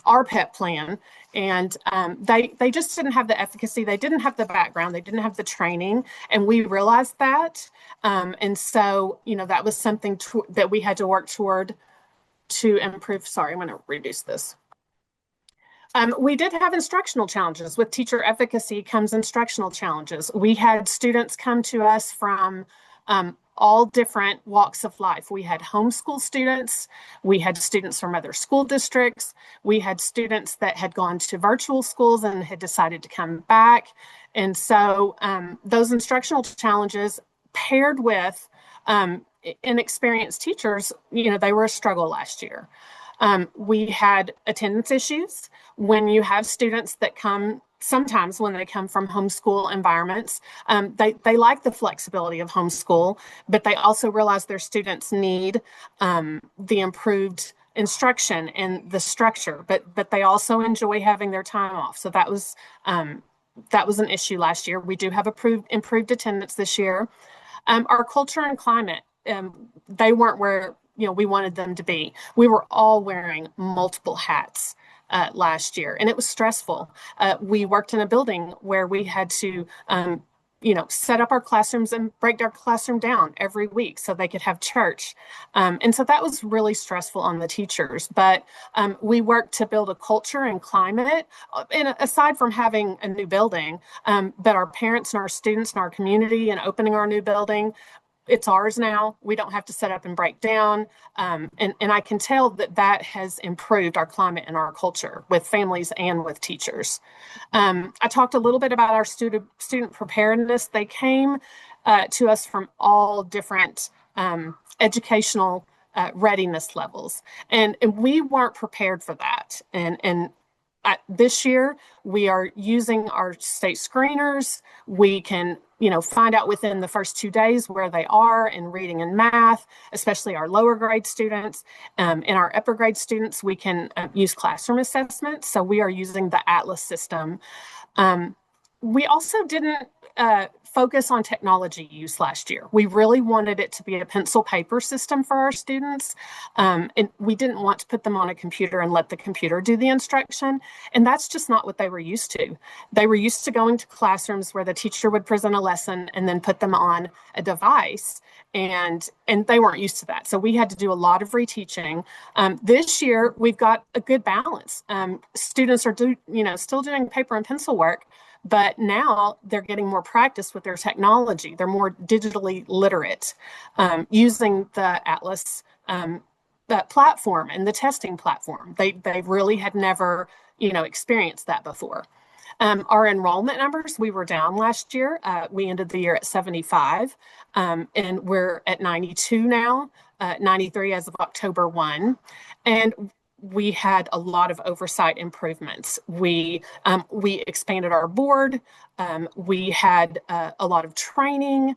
RPEP plan, and they just didn't have the efficacy. They didn't have the background. They didn't have the training, and we realized that. And so, that was something that we had to work toward to improve. Sorry, I'm going to reduce this. We did have instructional challenges. With teacher efficacy comes instructional challenges. We had students come to us from all different walks of life. We had homeschool students. We had students from other school districts. We had students that had gone to virtual schools and had decided to come back. And so those instructional challenges paired with inexperienced teachers, they were a struggle last year. We had attendance issues. When you have students that come, sometimes when they come from homeschool environments, they like the flexibility of homeschool, but they also realize their students need the improved instruction and the structure, but they also enjoy having their time off. So that was an issue last year. We do have improved attendance this year. Our culture and climate, they weren't where we wanted them to be. We were all wearing multiple hats last year, and it was stressful. We worked in a building where we had to set up our classrooms and break our classroom down every week so they could have church. And so that was really stressful on the teachers. But we worked to build a culture and climate, and aside from having a new building, but our parents and our students and our community and opening our new building, it's ours now. We don't have to set up and break down. And I can tell that has improved our climate and our culture with families and with teachers. I talked a little bit about our student preparedness. They came to us from all different educational readiness levels. And we weren't prepared for that. And this year, we are using our state screeners. We can, find out within the first 2 days where they are in reading and math, especially our lower grade students. In our upper grade students, we can use classroom assessments. So we are using the Atlas system. We also didn't focus on technology use last year. We really wanted it to be a pencil paper system for our students. And we didn't want to put them on a computer and let the computer do the instruction. And that's just not what they were used to. They were used to going to classrooms where the teacher would present a lesson and then put them on a device. And they weren't used to that. So we had to do a lot of reteaching. This year, we've got a good balance. Students are still doing paper and pencil work, but now they're getting more practice with their technology. They're more digitally literate, using the Atlas that platform and the testing platform. They really had never, experienced that before. Our enrollment numbers, we were down last year. We ended the year at 75, and we're at 92 now, 93 as of October 1. And we had a lot of oversight improvements. We expanded our board. We had a lot of training,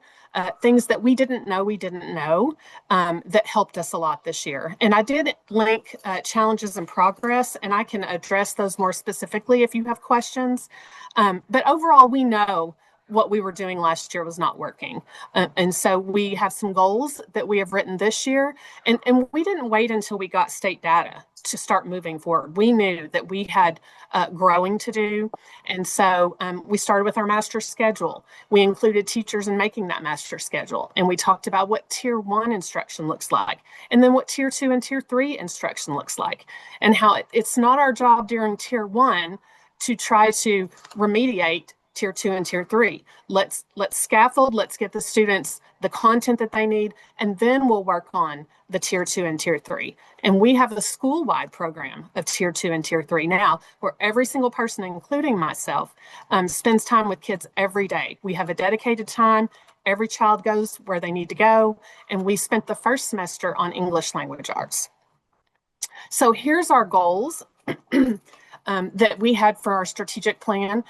things that we didn't know that helped us a lot this year. And I did link challenges and progress, and I can address those more specifically if you have questions. But overall, we know what we were doing last year was not working. And so we have some goals that we have written this year. And we didn't wait until we got state data to start moving forward. We knew that we had growing to do. And so we started with our master schedule. We included teachers in making that master schedule. And we talked about what tier 1 instruction looks like, and then what tier 2 and tier 3 instruction looks like, and how it's not our job during tier 1 to try to remediate tier 2 and tier 3. Let's scaffold, let's get the students the content that they need, and then we'll work on the tier 2 and tier 3. And we have a school-wide program of tier 2 and tier 3 now, where every single person, including myself, spends time with kids every day. We have a dedicated time. Every child goes where they need to go. And we spent the first semester on English language arts. So here's our goals. That we had for our strategic plan.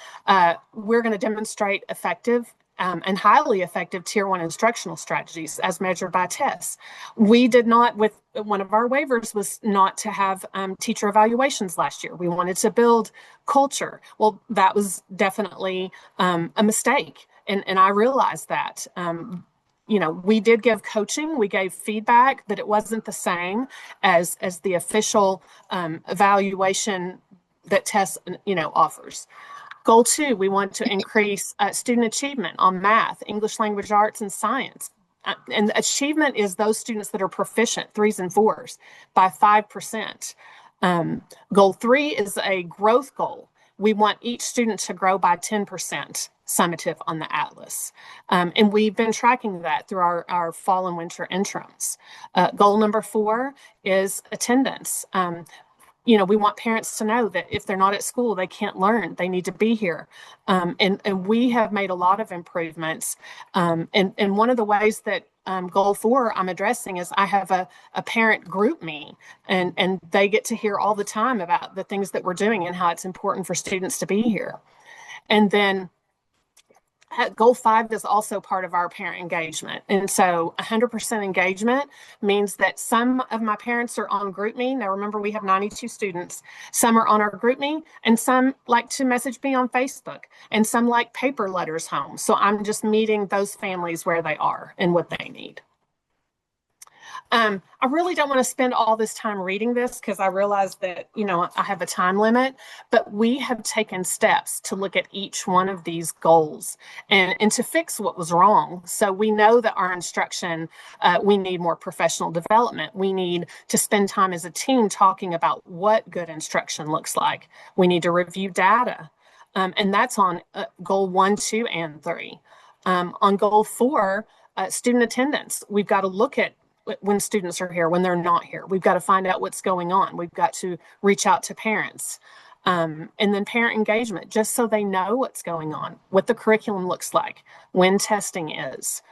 We're going to demonstrate effective and highly effective tier 1 instructional strategies as measured by tests. We did not, with one of our waivers was not to have teacher evaluations last year. We wanted to build culture. Well, that was definitely a mistake. And I realized that. We did give coaching, we gave feedback, but it wasn't the same as the official evaluation that TESS, offers. Goal 2, we want to increase student achievement on math, English language arts, and science. And achievement is those students that are proficient, 3s and 4s, by 5%. Goal 3 is a growth goal. We want each student to grow by 10% summative on the Atlas. And we've been tracking that through our fall and winter interims. Goal number 4 is attendance. We want parents to know that if they're not at school, they can't learn. They need to be here. And we have made a lot of improvements. And one of the ways that goal 4 I'm addressing is I have a parent group me, and they get to hear all the time about the things that we're doing and how it's important for students to be here. And then Goal 5 is also part of our parent engagement. And so 100% engagement means that some of my parents are on GroupMe. Now, remember, we have 92 students. Some are on our GroupMe, and some like to message me on Facebook, and some like paper letters home. So I'm just meeting those families where they are and what they need. I really don't want to spend all this time reading this because I realize that, I have a time limit, but we have taken steps to look at each one of these goals and to fix what was wrong. So we know that our instruction, we need more professional development. We need to spend time as a team talking about what good instruction looks like. We need to review data. And that's on goal 1, 2, and 3. On goal 4, student attendance, we've got to look at when students are here, when they're not here. We've got to find out what's going on. We've got to reach out to parents. And then parent engagement, just so they know what's going on, what the curriculum looks like, when testing is.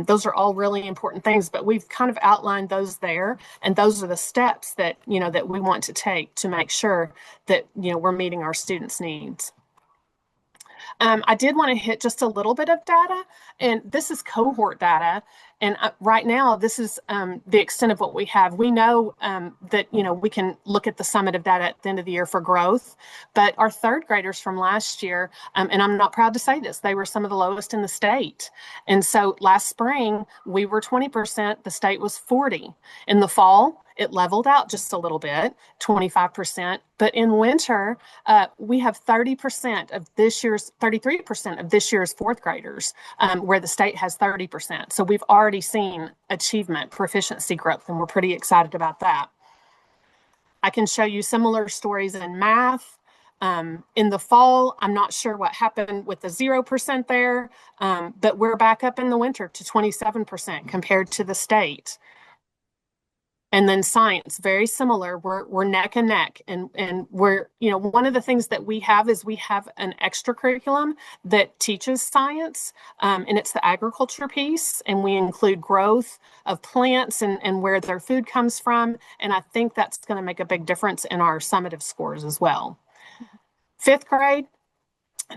Those are all really important things, but we've kind of outlined those there. And those are the steps that, that we want to take to make sure that, we're meeting our students' needs. I did want to hit just a little bit of data, and this is cohort data. And right now, this is the extent of what we have. We know that, we can look at the summative data at the end of the year for growth, but our third graders from last year, and I'm not proud to say this, they were some of the lowest in the state. And so last spring, we were 20%, the state was 40. In the fall, it leveled out just a little bit, 25%. But in winter, we have 33% of this year's fourth graders, where the state has 30%. So we've already seen achievement, proficiency growth, and we're pretty excited about that. I can show you similar stories in math. In the fall, I'm not sure what happened with the 0% there, but we're back up in the winter to 27% compared to the state. And then science, very similar. We're neck and neck. And we're, one of the things that we have is we have an extra curriculum that teaches science, and it's the agriculture piece. And we include growth of plants and where their food comes from. And I think that's going to make a big difference in our summative scores as well. Fifth grade,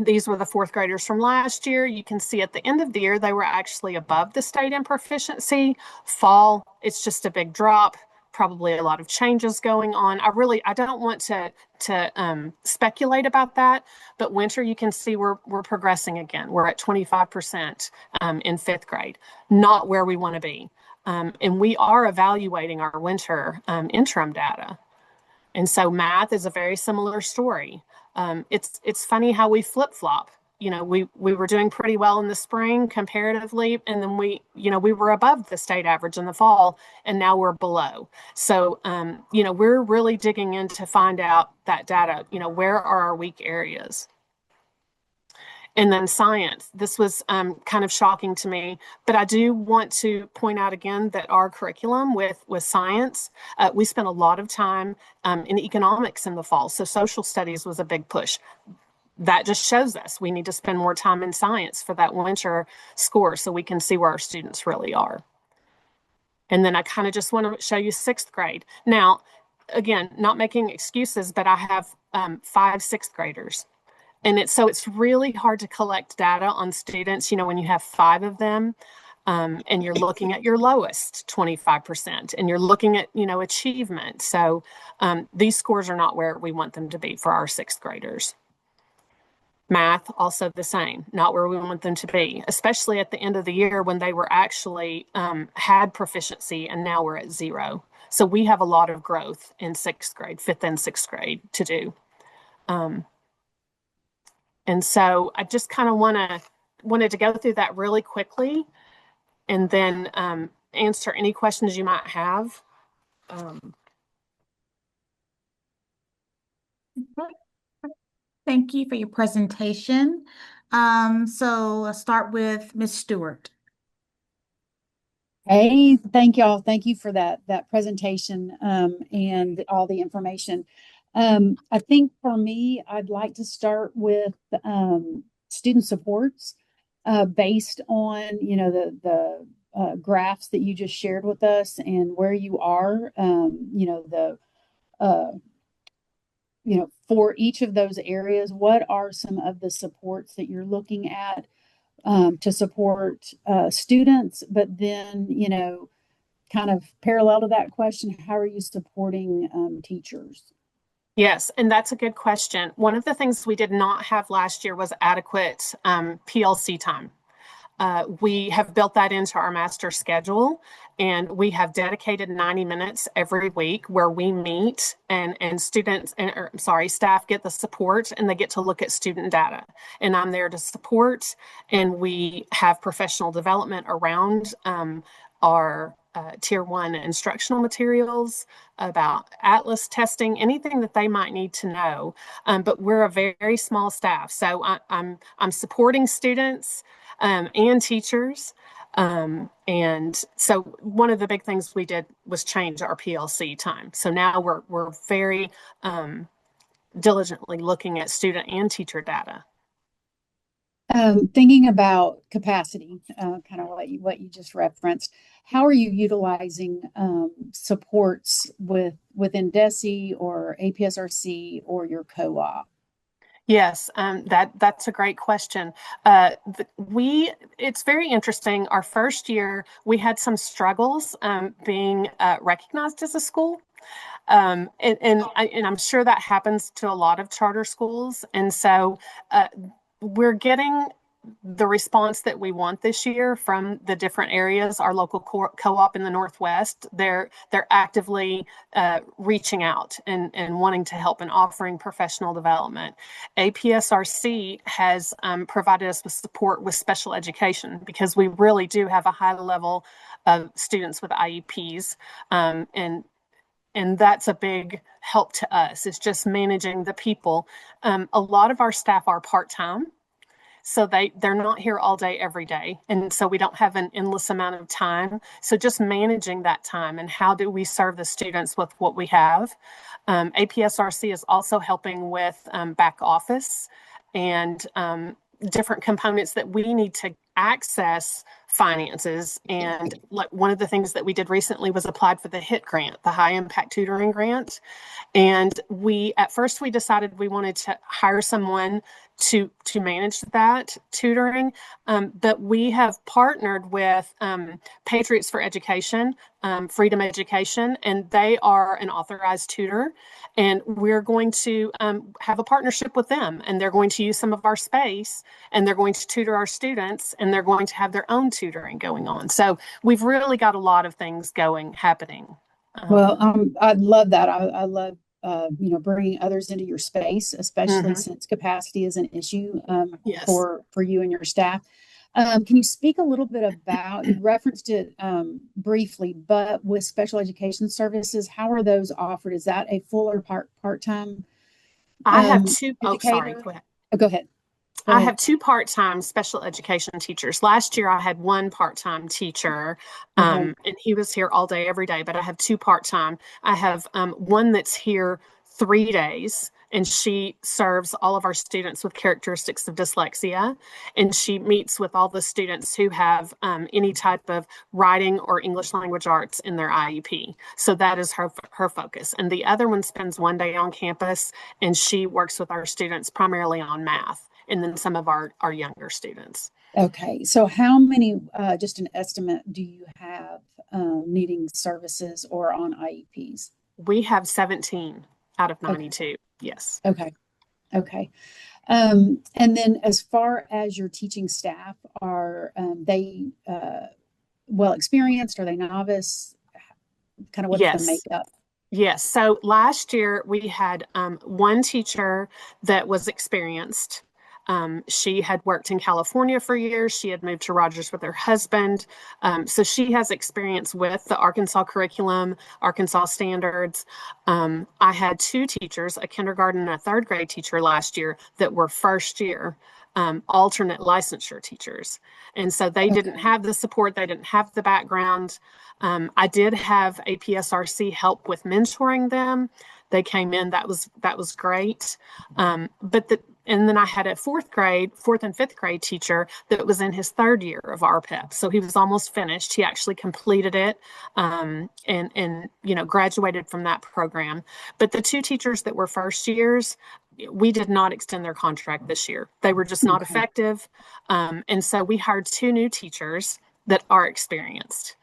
these were the fourth graders from last year. You can see at the end of the year, they were actually above the state in proficiency. Fall, it's just a big drop, probably a lot of changes going on. I don't want to speculate about that, but winter, you can see we're progressing again. We're at 25% in fifth grade, not where we want to be. And we are evaluating our winter interim data. And so math is a very similar story. It's funny how we flip-flop. We were doing pretty well in the spring comparatively, and then we were above the state average in the fall, and now we're below. So, we're really digging in to find out that data, where are our weak areas? And then science, this was kind of shocking to me, but I do want to point out again that our curriculum with science, we spent a lot of time in economics in the fall. So social studies was a big push. That just shows us we need to spend more time in science for that winter score so we can see where our students really are. And then I kind of just want to show you sixth grade. Now, again, not making excuses, but I have 5 sixth graders. And it's really hard to collect data on students, when you have 5 of them, and you're looking at your lowest 25%, and you're looking at, achievement. So these scores are not where we want them to be for our sixth graders. Math, also the same, not where we want them to be, especially at the end of the year when they were actually had proficiency, and now we're at 0. So we have a lot of growth in sixth grade, fifth and sixth grade to do. And so I just kind of wanted to go through that really quickly, and then answer any questions you might have. Thank you for your presentation. So let's start with Ms. Stewart. Hey, thank y'all. Thank you for that presentation and all the information. I think for me, I'd like to start with student supports based on the graphs that you just shared with us and where you are. Uh, for each of those areas, what are some of the supports that you're looking at to support students, but then, kind of parallel to that question, how are you supporting teachers? Yes, and that's a good question. One of the things we did not have last year was adequate PLC time. We have built that into our master schedule, and we have dedicated 90 minutes every week where we meet and students and staff get the support and they get to look at student data. And I'm there to support, and we have professional development around our Tier 1 instructional materials about Atlas testing, anything that they might need to know. But we're a very small staff, so I'm supporting students and teachers. And so one of the big things we did was change our PLC time. So now we're very diligently looking at student and teacher data. Thinking about capacity, kind of what you just referenced, how are you utilizing supports within DESE or APSRC or your co-op? Yes, that's a great question. It's very interesting. Our first year, we had some struggles being recognized as a school. And I'm sure that happens to a lot of charter schools. And so we're getting the response that we want this year from the different areas. Our local co-op in the Northwest, they're actively reaching out and wanting to help and offering professional development. APSRC has provided us with support with special education because we really do have a high level of students with IEPs, and that's a big help to us. It's just managing the people. A lot of our staff are part-time, so they're not here all day every day, and so we don't have an endless amount of time. So just managing that time and how do we serve the students with what we have. APSRC is also helping with back office and different components that we need to access finances. And like one of the things that we did recently was applied for the HIT grant, the high impact tutoring grant. And at first we decided we wanted to hire someone to manage that tutoring. But we have partnered with Patriots for Education, Freedom Education, and they are an authorized tutor. And we're going to have a partnership with them, and they're going to use some of our space, and they're going to tutor our students, and they're going to have their own tutoring going on. So we've really got a lot of things happening. Well, I love that. I love bringing others into your space, especially since capacity is an issue Yes. for you and your staff. Can you speak a little bit about, you referenced it briefly, but with special education services, how are those offered? Is that a full or part-time I have two. Oh, sorry. educator? Go ahead. Oh, go ahead. I have two part-time special education teachers. Last year, I had one part-time teacher, and he was here all day, every day, but I have two part-time. I have one that's here 3 days, and she serves all of our students with characteristics of dyslexia, and she meets with all the students who have any type of writing or English language arts in their IEP. So that is her focus. And the other one spends 1 day on campus, and she works with our students primarily on math, and then some of our younger students. Okay, so how many, just an estimate, do you have needing services or on IEPs? We have 17 out of 92. Okay. Yes. Okay. And then as far as your teaching staff, are they well experienced? Are they novice? Kind of what's the makeup? Yes. So last year we had one teacher that was experienced. She had worked in California for years. She had moved to Rogers with her husband. So she has experience with the Arkansas curriculum, Arkansas standards. I had two teachers, a kindergarten and a third grade teacher last year that were first year alternate licensure teachers. And so they didn't have the support, they didn't have the background. I did have a PSRC help with mentoring them. They came in, that was great. And then I had a fourth and fifth grade teacher that was in his third year of RPEP. So he was almost finished. He actually completed it and graduated from that program. But the two teachers that were first years, we did not extend their contract this year. They were just not effective. And so we hired two new teachers that are experienced.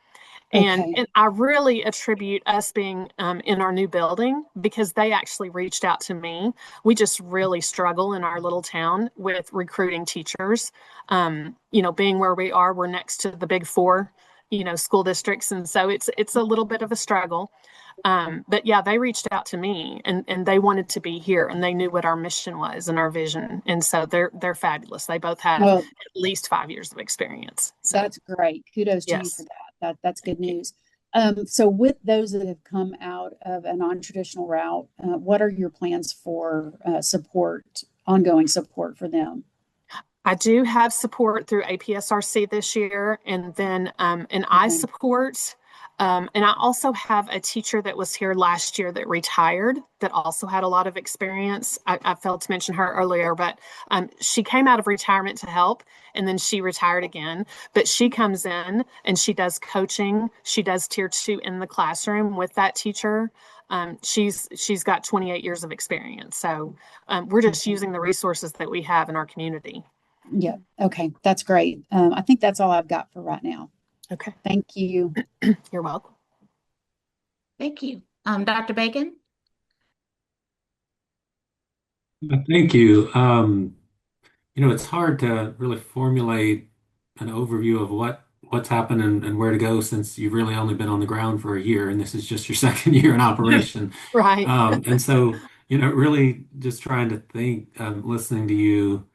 And I really attribute us being in our new building because they actually reached out to me. We just really struggle in our little town with recruiting teachers. Being where we are, we're next to the big four, school districts. And so it's a little bit of a struggle. But yeah, they reached out to me and they wanted to be here and they knew what our mission was and our vision. And so they're fabulous. They both have at least 5 years of experience. So that's great. Kudos to you for that. That's good news. So with those that have come out of a non-traditional route, what are your plans for ongoing support for them? I do have support through APSRC this year, and then an I support. And I also have a teacher that was here last year that retired that also had a lot of experience. I failed to mention her earlier, but she came out of retirement to help and then she retired again. But she comes in and she does coaching. She does tier 2 in the classroom with that teacher. She's got 28 years of experience. So we're just using the resources that we have in our community. Yeah. Okay. That's great. I think that's all I've got for right now. Okay. Thank you. You're welcome. Thank you. Dr. Bacon? Thank you. It's hard to really formulate an overview of what's happened and where to go since you've really only been on the ground for a year and this is just your second year in operation. Right. And so, really just trying to think, listening to you,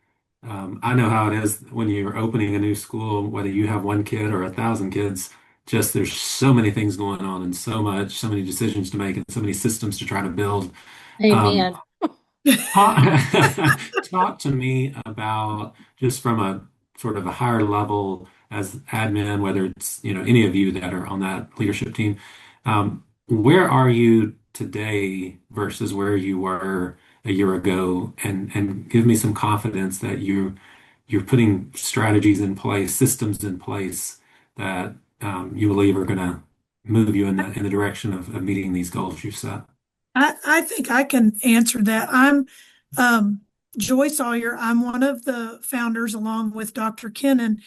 I know how it is when you're opening a new school, whether you have one kid or 1,000 kids, just there's so many things going on and so many decisions to make and so many systems to try to build. Amen. Talk to me about just from a sort of a higher level as admin, whether it's, any of you that are on that leadership team. Where are you today versus where you were a year ago? And give me some confidence that you're putting strategies in place, systems in place that you believe are going to move you in the direction of meeting these goals you've set. I think I can answer that. I'm Joy Sawyer. I'm one of the founders along with Dr. Kennan,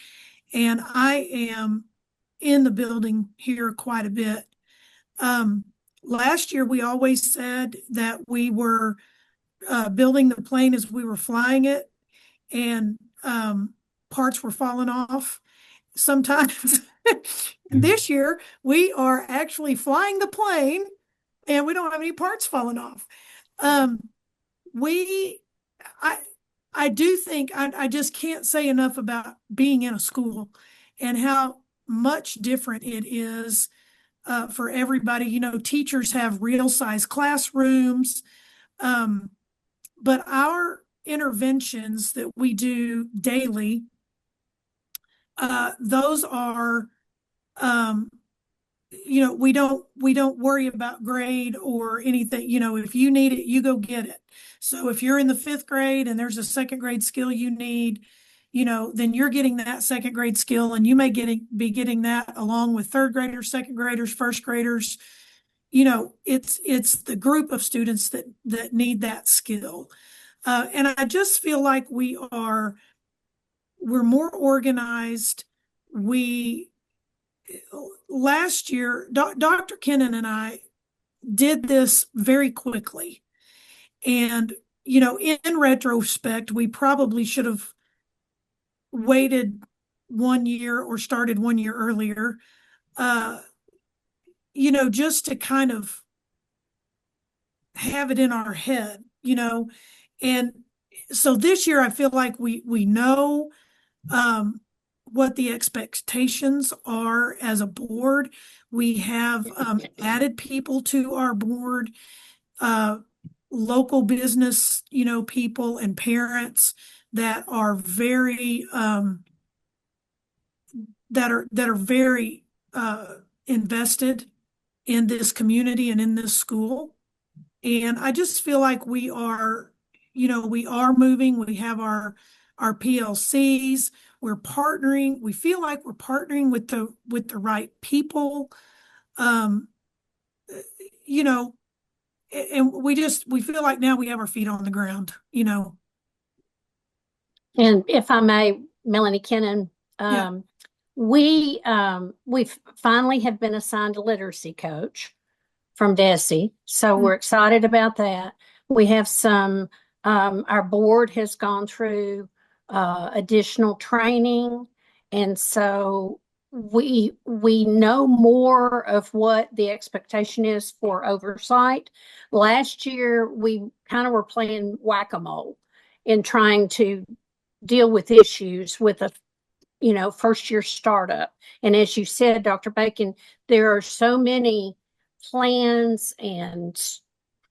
and I am in the building here quite a bit. Last year, we always said that we were building the plane as we were flying it, and parts were falling off sometimes. This year, we are actually flying the plane and we don't have any parts falling off. I do think I just can't say enough about being in a school and how much different it is for everybody. Teachers have real size classrooms, but our interventions that we do daily, those are we don't worry about grade or anything. If you need it, you go get it. So if you're in the 5th grade and there's a 2nd grade skill you need, then you're getting that 2nd grade skill, and you may be getting that along with 3rd graders, 2nd graders, 1st graders. It's the group of students that need that skill. And I just feel like we're more organized. Last year, Dr. Kennan and I did this very quickly. And, in retrospect, we probably should have waited 1 year or started 1 year earlier, just to kind of have it in our head, and so this year I feel like we know what the expectations are as a board. We have added people to our board, local business, people and parents that are very very invested in this community and in this school. And I just feel like we are moving. We have our PLCs. We're partnering. We feel like we're partnering with the right people. Um, you know, and we feel like now we have our feet on the ground. And if I may, Melanie Kennan, Yeah. we finally have been assigned a literacy coach from DESE, so we're excited about that. We have some. Our board has gone through additional training, and so we know more of what the expectation is for oversight. Last year, we kind of were playing whack-a-mole in trying to deal with issues with a first year startup. And as you said, Dr. Bacon, there are so many plans and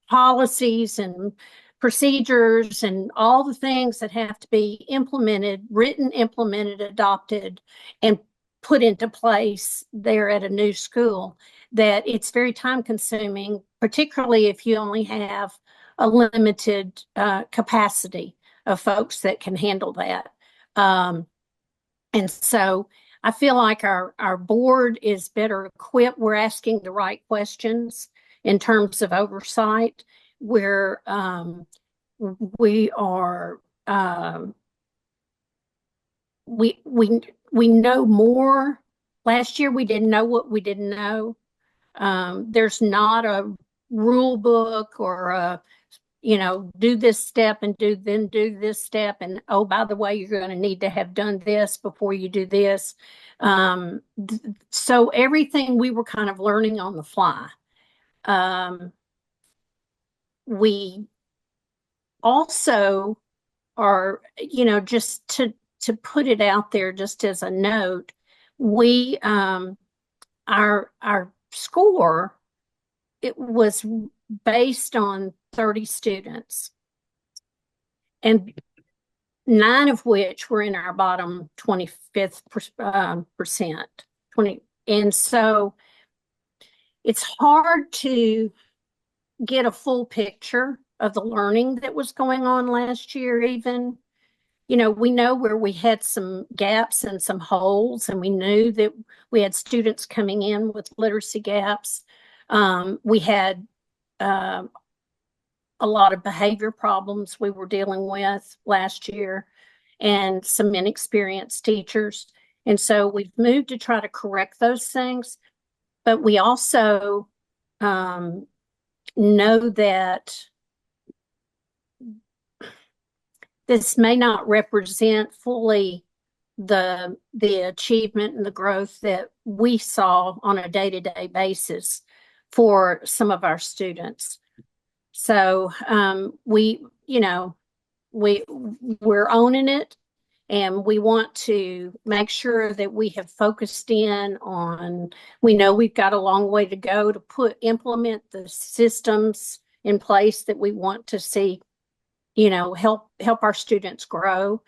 policies and procedures and all the things that have to be implemented, written, implemented, adopted, and put into place there at a new school, that it's very time consuming, particularly if you only have a limited capacity of folks that can handle that. And so I feel like our board is better equipped. We're asking the right questions in terms of oversight. Where we are, we know more. Last year we didn't know what we didn't know. There's not a rule book or a do this step and do this step. And oh, by the way, you're going to need to have done this before you do this. So everything we were kind of learning on the fly. We also are, just to put it out there, just as a note, we, our score, it was based on 30 students, and 9 of which were in our bottom 25th percent. And so it's hard to get a full picture of the learning that was going on last year. Even, we know where we had some gaps and some holes, and we knew that we had students coming in with literacy gaps. We had a lot of behavior problems we were dealing with last year, and some inexperienced teachers. And so we've moved to try to correct those things. But we also know that this may not represent fully the achievement and the growth that we saw on a day-to-day basis for some of our students. So we're owning it, and we want to make sure that we have focused in on, we know we've got a long way to go to implement the systems in place that we want to see, help our students grow.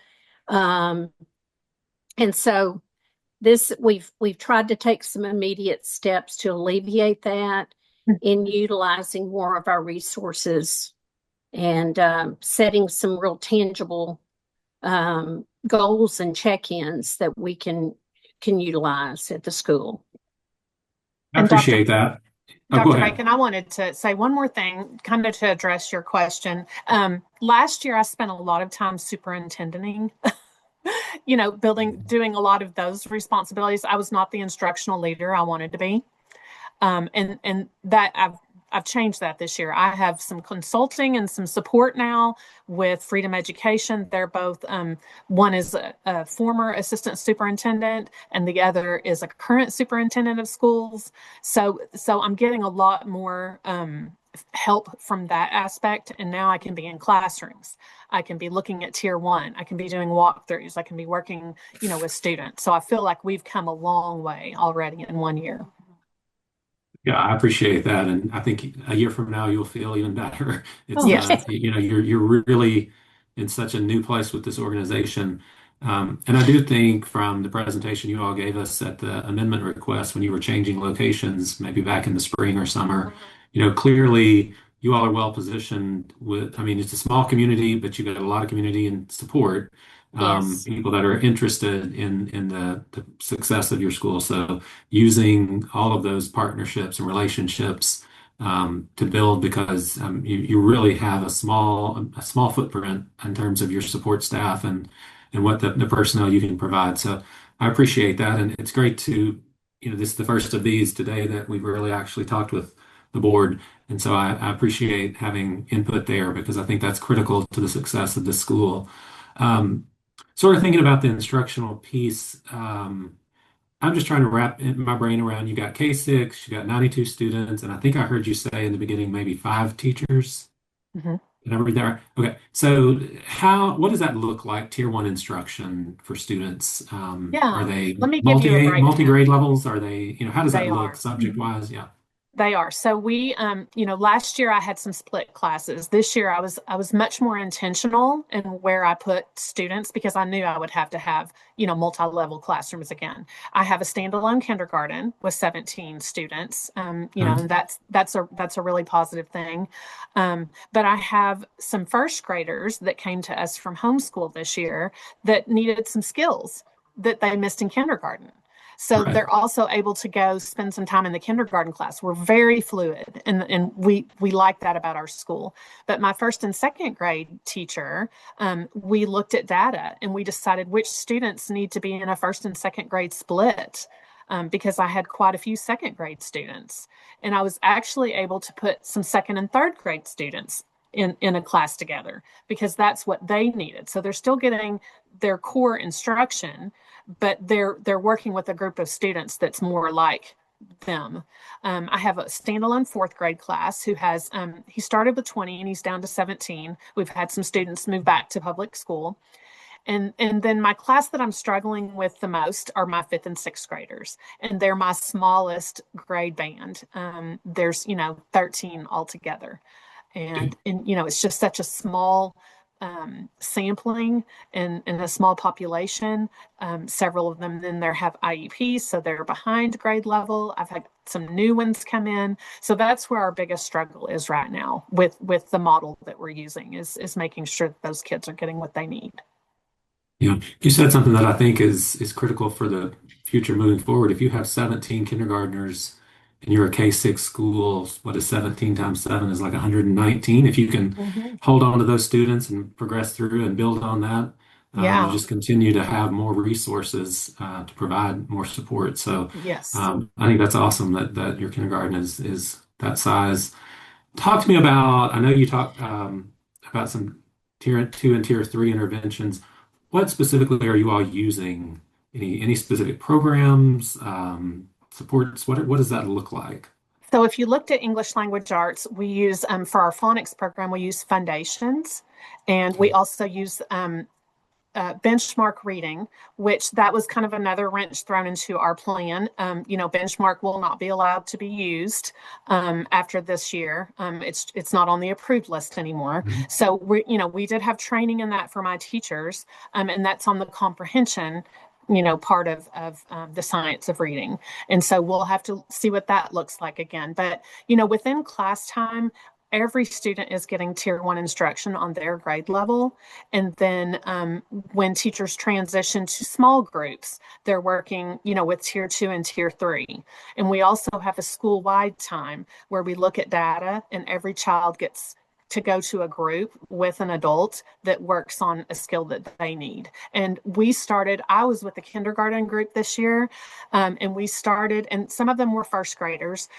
And so we've tried to take some immediate steps to alleviate that in utilizing more of our resources and setting some real tangible goals and check-ins that we can utilize at the school. I appreciate that. Dr. Bacon, I wanted to say one more thing, kind of to address your question. Last year, I spent a lot of time superintendenting, doing a lot of those responsibilities. I was not the instructional leader I wanted to be. And that I've changed that this year. I have some consulting and some support now with Freedom Education. They're both, one is a former assistant superintendent, and the other is a current superintendent of schools. So I'm getting a lot more help from that aspect. And now I can be in classrooms. I can be looking at tier one. I can be doing walkthroughs. I can be working, with students. So I feel like we've come a long way already in 1 year. Yeah, I appreciate that, and I think a year from now you'll feel even better. It's Yes. you're really in such a new place with this organization, and I do think from the presentation you all gave us at the amendment request when you were changing locations, maybe back in the spring or summer, clearly you all are well positioned with. I mean, it's a small community, but you got a lot of community and support. Yes. People that are interested in the success of your school. So using all of those partnerships and relationships to build because you really have a small footprint in terms of your support staff and what the personnel you can provide. So I appreciate that, and it's great to this is the first of these today that we've really actually talked with the board, and so I appreciate having input there because I think that's critical to the success of the school. Um, Sort of thinking about the instructional piece. I'm just trying to wrap my brain around. You got K6, you got 92 students, and I think I heard you say in the beginning maybe 5 teachers. Mhm. Did I read that right? Okay. So what does that look like, tier one instruction for students? Are Yeah. they Let me give you a breakdown. multi-grade levels? Are they, how does that They look are. subject wise? Yeah. They are. So we, last year I had some split classes. This year I was much more intentional in where I put students because I knew I would have to have, multi-level classrooms again. I have a standalone kindergarten with 17 students, Nice. and that's a really positive thing. But I have some first graders that came to us from homeschool this year that needed some skills that they missed in kindergarten. So Right. they're also able to go spend some time in the kindergarten class. We're very fluid, and we like that about our school. But my first and second grade teacher, we looked at data and we decided which students need to be in a first and second grade split. Because I had quite a few second grade students, and I was actually able to put some second and third grade students in a class together because that's what they needed. So they're still getting their core instruction, but they're working with a group of students that's more like them. I have a standalone fourth grade class who has he started with 20 and he's down to 17. We've had some students move back to public school. And then my class that I'm struggling with the most are my fifth and sixth graders, and they're my smallest grade band. There's 13 altogether, and it's just such a small sampling and a small population. Several of them then there have IEPs, so they're behind grade level. I've had some new ones come in, so that's where our biggest struggle is right now with the model that we're using is making sure that those kids are getting what they need. Yeah, you said something that I think is critical for the future moving forward. If you have 17 kindergartners and you're a K6 school, what is 17 times 7 is like 119. If you can Mm-hmm. hold on to those students and progress through and build on that, you Yeah. just continue to have more resources to provide more support. So Yes. I think that's awesome that your kindergarten is that size. Talk to me about, I know you talked about some tier two and tier three interventions. What specifically are you all using? Any specific programs, supports? What does that look like? So if you looked at English language arts, we use for our phonics program, we use foundations, and we also use benchmark reading, which that was kind of another wrench thrown into our plan. Benchmark will not be allowed to be used after this year. It's not on the approved list anymore. Mhm. So we did have training in that for my teachers, and that's on the comprehension. Part of the science of reading. And so we'll have to see what that looks like again. But, within class time, every student is getting tier one instruction on their grade level. And then when teachers transition to small groups, they're working, with tier two and tier three. And we also have a school-wide time where we look at data and every child gets to go to a group with an adult that works on a skill that they need. And I was with the kindergarten group this year, and we started, and some of them were first graders.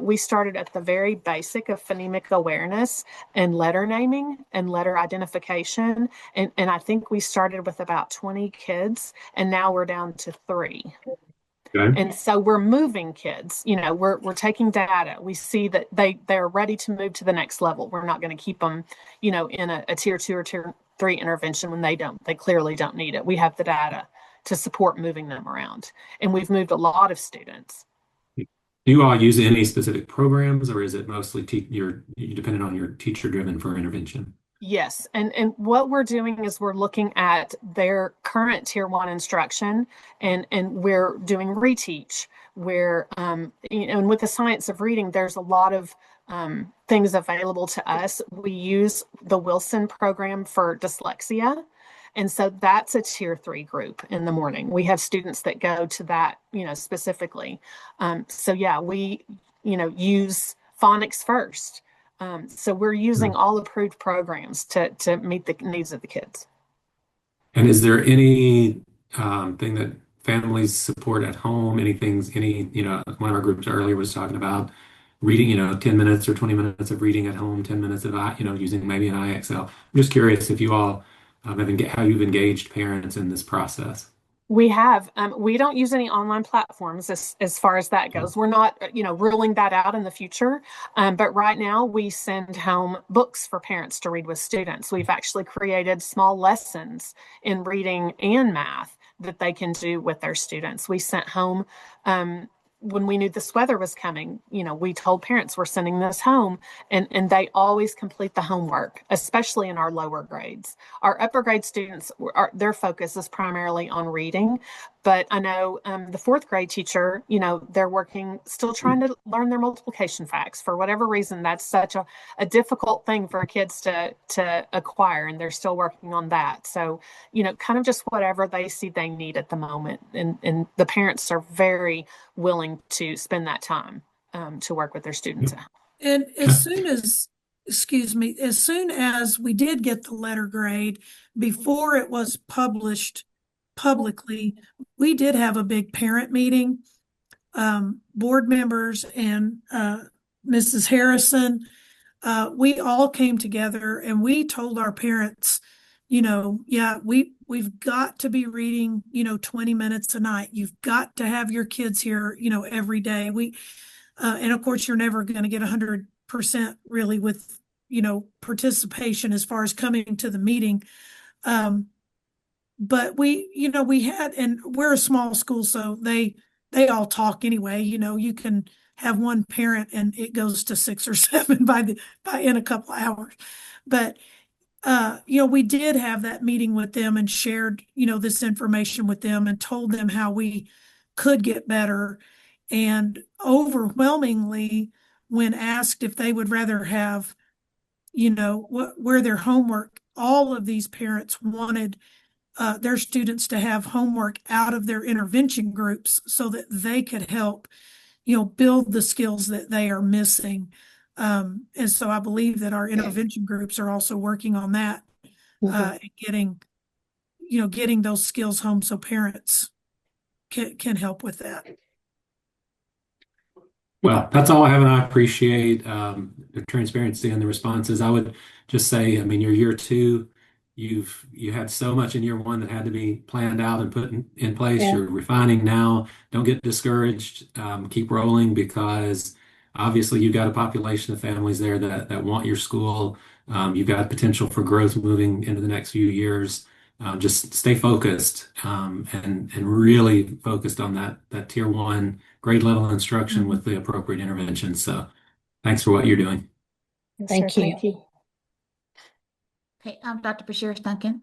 We started at the very basic of phonemic awareness and letter naming and letter identification. And I think we started with about 20 kids, and now we're down to 3. Okay. And so we're moving kids, we're taking data. We see that they're ready to move to the next level. We're not going to keep them, in a tier 2 or tier 3 intervention when they clearly don't need it. We have the data to support moving them around. And we've moved a lot of students. Do you all use any specific programs, or is it mostly you're dependent on your teacher driven for intervention? Yes, and what we're doing is we're looking at their current tier 1 instruction, and we're doing reteach where and with the science of reading, there's a lot of things available to us. We use the Wilson program for dyslexia, and so that's a tier 3 group in the morning. We have students that go to that, specifically. So yeah, we use phonics first. So we're using all approved programs to meet the needs of the kids. And is there any thing that families support at home? One of our groups earlier was talking about reading, 10 minutes or 20 minutes of reading at home, 10 minutes of, using maybe an IXL. I'm just curious if you all how you've engaged parents in this process. We don't use any online platforms as far as that goes. We're not, ruling that out in the future. But right now we send home books for parents to read with students. We've actually created small lessons in reading and math that they can do with their students. We sent home, when we knew this weather was coming, we told parents we're sending this home, and they always complete the homework, especially in our lower grades. Our upper grade students, their focus is primarily on reading, but I know the 4th grade teacher, they're still trying to learn their multiplication facts. For whatever reason, that's such a difficult thing for kids to acquire, and they're still working on that. So, kind of just whatever they see they need at the moment. And the parents are very willing to spend that time to work with their students at home. And as soon as we did get the letter grade, before it was published publicly, we did have a big parent meeting. Board members and Mrs. Harrison, we all came together and we told our parents, we've got to be reading, 20 minutes a night. You've got to have your kids here, every day. And of course, you're never going to get 100% really with, participation as far as coming to the meeting. But we had, and we're a small school, so they all talk anyway. You can have one parent and it goes to 6 or 7 in a couple hours. But we did have that meeting with them and shared, this information with them and told them how we could get better. And overwhelmingly, when asked if they would rather have, where their homework, all of these parents wanted their students to have homework out of their intervention groups so that they could help, build the skills that they are missing. And so I believe that our intervention groups are also working on that, and getting those skills home so parents can help with that. Well, that's all I have, and I appreciate the transparency and the responses. I would just say, your year 2, you had so much in year 1 that had to be planned out and put in place. Yeah. You're refining now. Don't get discouraged. Keep rolling, because obviously you've got a population of families there that want your school. You've got potential for growth moving into the next few years. Just stay focused, and really focused on that tier 1 grade level instruction with the appropriate intervention. So thanks for what you're doing. Thank you. Okay, Dr. Bashir Duncan.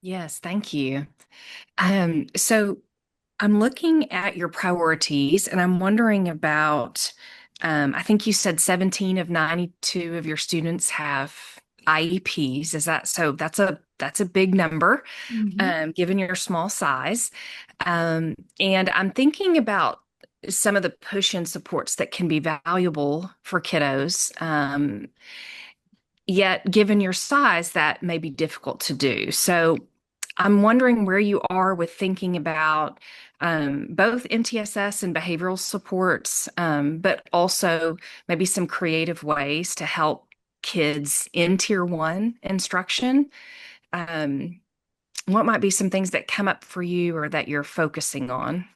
Yes, thank you. So I'm looking at your priorities and I'm wondering about, I think you said 17 of 92 of your students have IEPs. Is that so? That's a big number, given your small size. And I'm thinking about some of the push and supports that can be valuable for kiddos. Yet, given your size, that may be difficult to do. So I'm wondering where you are with thinking about both MTSS and behavioral supports, but also maybe some creative ways to help kids in tier 1 instruction. What might be some things that come up for you or that you're focusing on?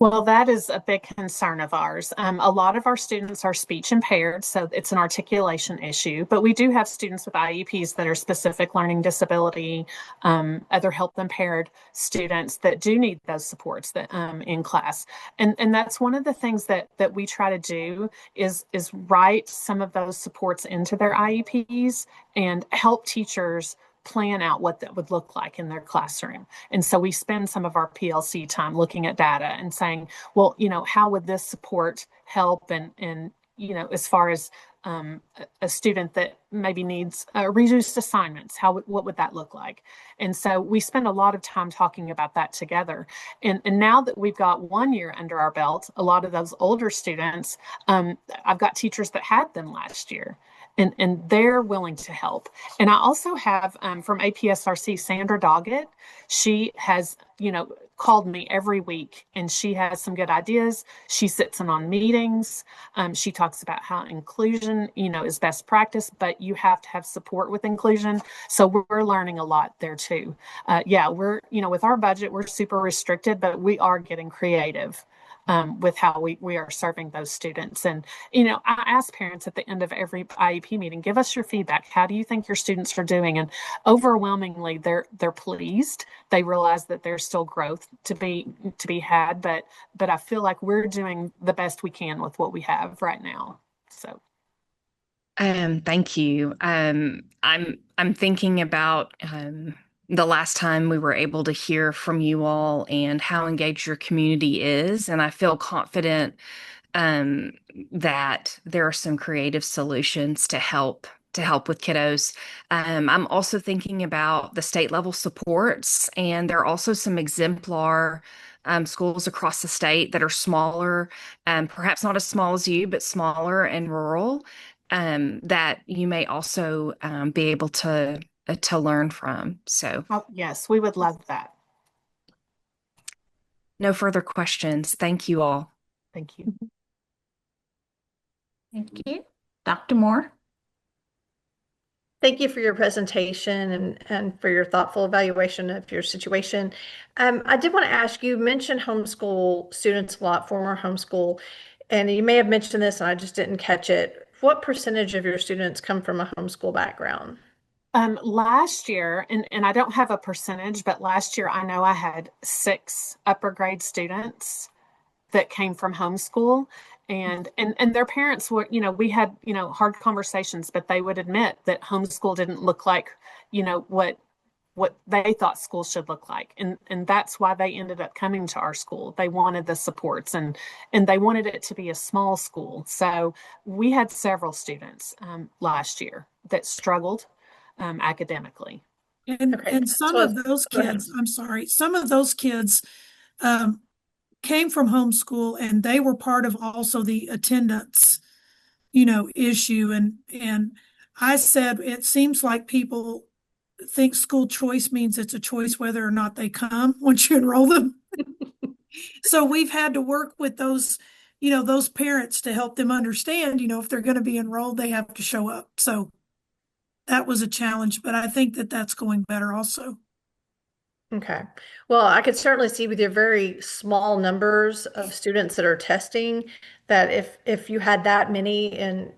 Well, that is a big concern of ours. A lot of our students are speech impaired, so it's an articulation issue, but we do have students with IEPs that are specific learning disability, other health impaired students that do need those supports that in class. And that's one of the things that we try to do is write some of those supports into their IEPs and help teachers plan out what that would look like in their classroom. And so we spend some of our PLC time looking at data and saying, well, how would this support help? And as far as a student that maybe needs reduced assignments, what would that look like? And so we spend a lot of time talking about that together. And now that we've got 1 year under our belt, a lot of those older students, I've got teachers that had them last year. And they're willing to help. And I also have from APSRC, Sandra Doggett. She has, called me every week and she has some good ideas. She sits in on meetings. She talks about how inclusion, is best practice, but you have to have support with inclusion. So we're learning a lot there too. Yeah, we're, with our budget, we're super restricted, but we are getting creative. With how we are serving those students. And, I ask parents at the end of every IEP meeting, give us your feedback. How do you think your students are doing? And overwhelmingly, they're pleased. They realize that there's still growth to be had, but I feel like we're doing the best we can with what we have right now. So. Thank you. I'm thinking about the last time we were able to hear from you all and how engaged your community is, and I feel confident that there are some creative solutions to help with kiddos. I'm also thinking about the state level supports, and there are also some exemplar schools across the state that are smaller, perhaps not as small as you, but smaller and rural, that you may also be able to learn from. So, Yes, we would love that. no further questions. Thank you all. Thank you. Thank you. Dr. Moore? Thank you for your presentation and for your thoughtful evaluation of your situation. I did want to ask you, mentioned homeschool students a lot, former homeschool, and you may have mentioned this and I just didn't catch it. What percentage of your students come from a homeschool background? Last year, and I don't have a percentage, but last year I know I had 6 upper grade students that came from homeschool, and their parents were, we had, hard conversations, but they would admit that homeschool didn't look like, what they thought school should look like. And that's why they ended up coming to our school. They wanted the supports and they wanted it to be a small school. So we had several students last year that struggled academically. And some of those kids, I'm sorry, some of those kids came from homeschool and they were part of also the attendance, issue. And I said, it seems like people think school choice means it's a choice whether or not they come once you enroll them. So we've had to work with those, those parents to help them understand, if they're going to be enrolled, they have to show up. So that was a challenge, but I think that that's going better also. Okay. Well, I could certainly see with your very small numbers of students that are testing that if you had that many in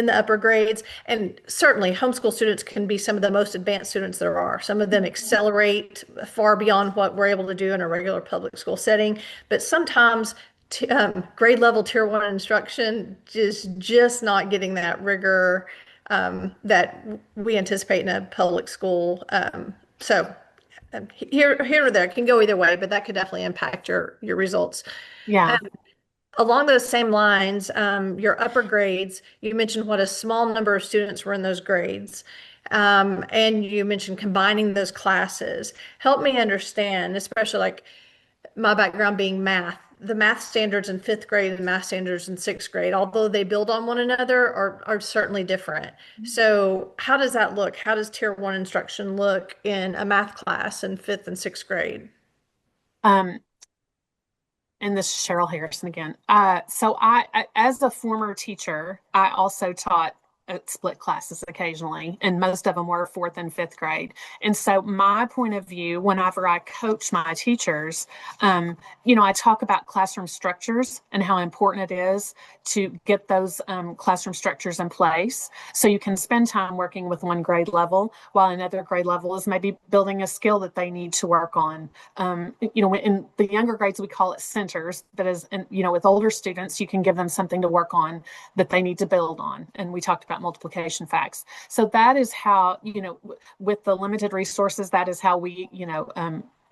the upper grades, and certainly homeschool students can be some of the most advanced students there are. Some of them accelerate far beyond what we're able to do in a regular public school setting, but sometimes grade level tier 1 instruction is just not getting that rigor that we anticipate in a public school. So here or there, it can go either way, but that could definitely impact your results. Yeah. Along those same lines, your upper grades, you mentioned what a small number of students were in those grades. And you mentioned combining those classes. Help me understand, especially like my background being math, the math standards in 5th grade and math standards in 6th grade, although they build on one another, are certainly different. So how does that look? How does tier 1 instruction look in a math class in 5th and 6th grade? And this is Cheryl Harrison again. So as a former teacher, I also taught split classes occasionally, and most of them were fourth and fifth grade. And so my point of view, whenever I coach my teachers, I talk about classroom structures and how important it is to get those classroom structures in place so you can spend time working with one grade level while another grade level is maybe building a skill that they need to work on. In the younger grades, we call it centers. That is, with older students, you can give them something to work on that they need to build on. And we talked about multiplication facts. So that is how, with the limited resources, that is how we,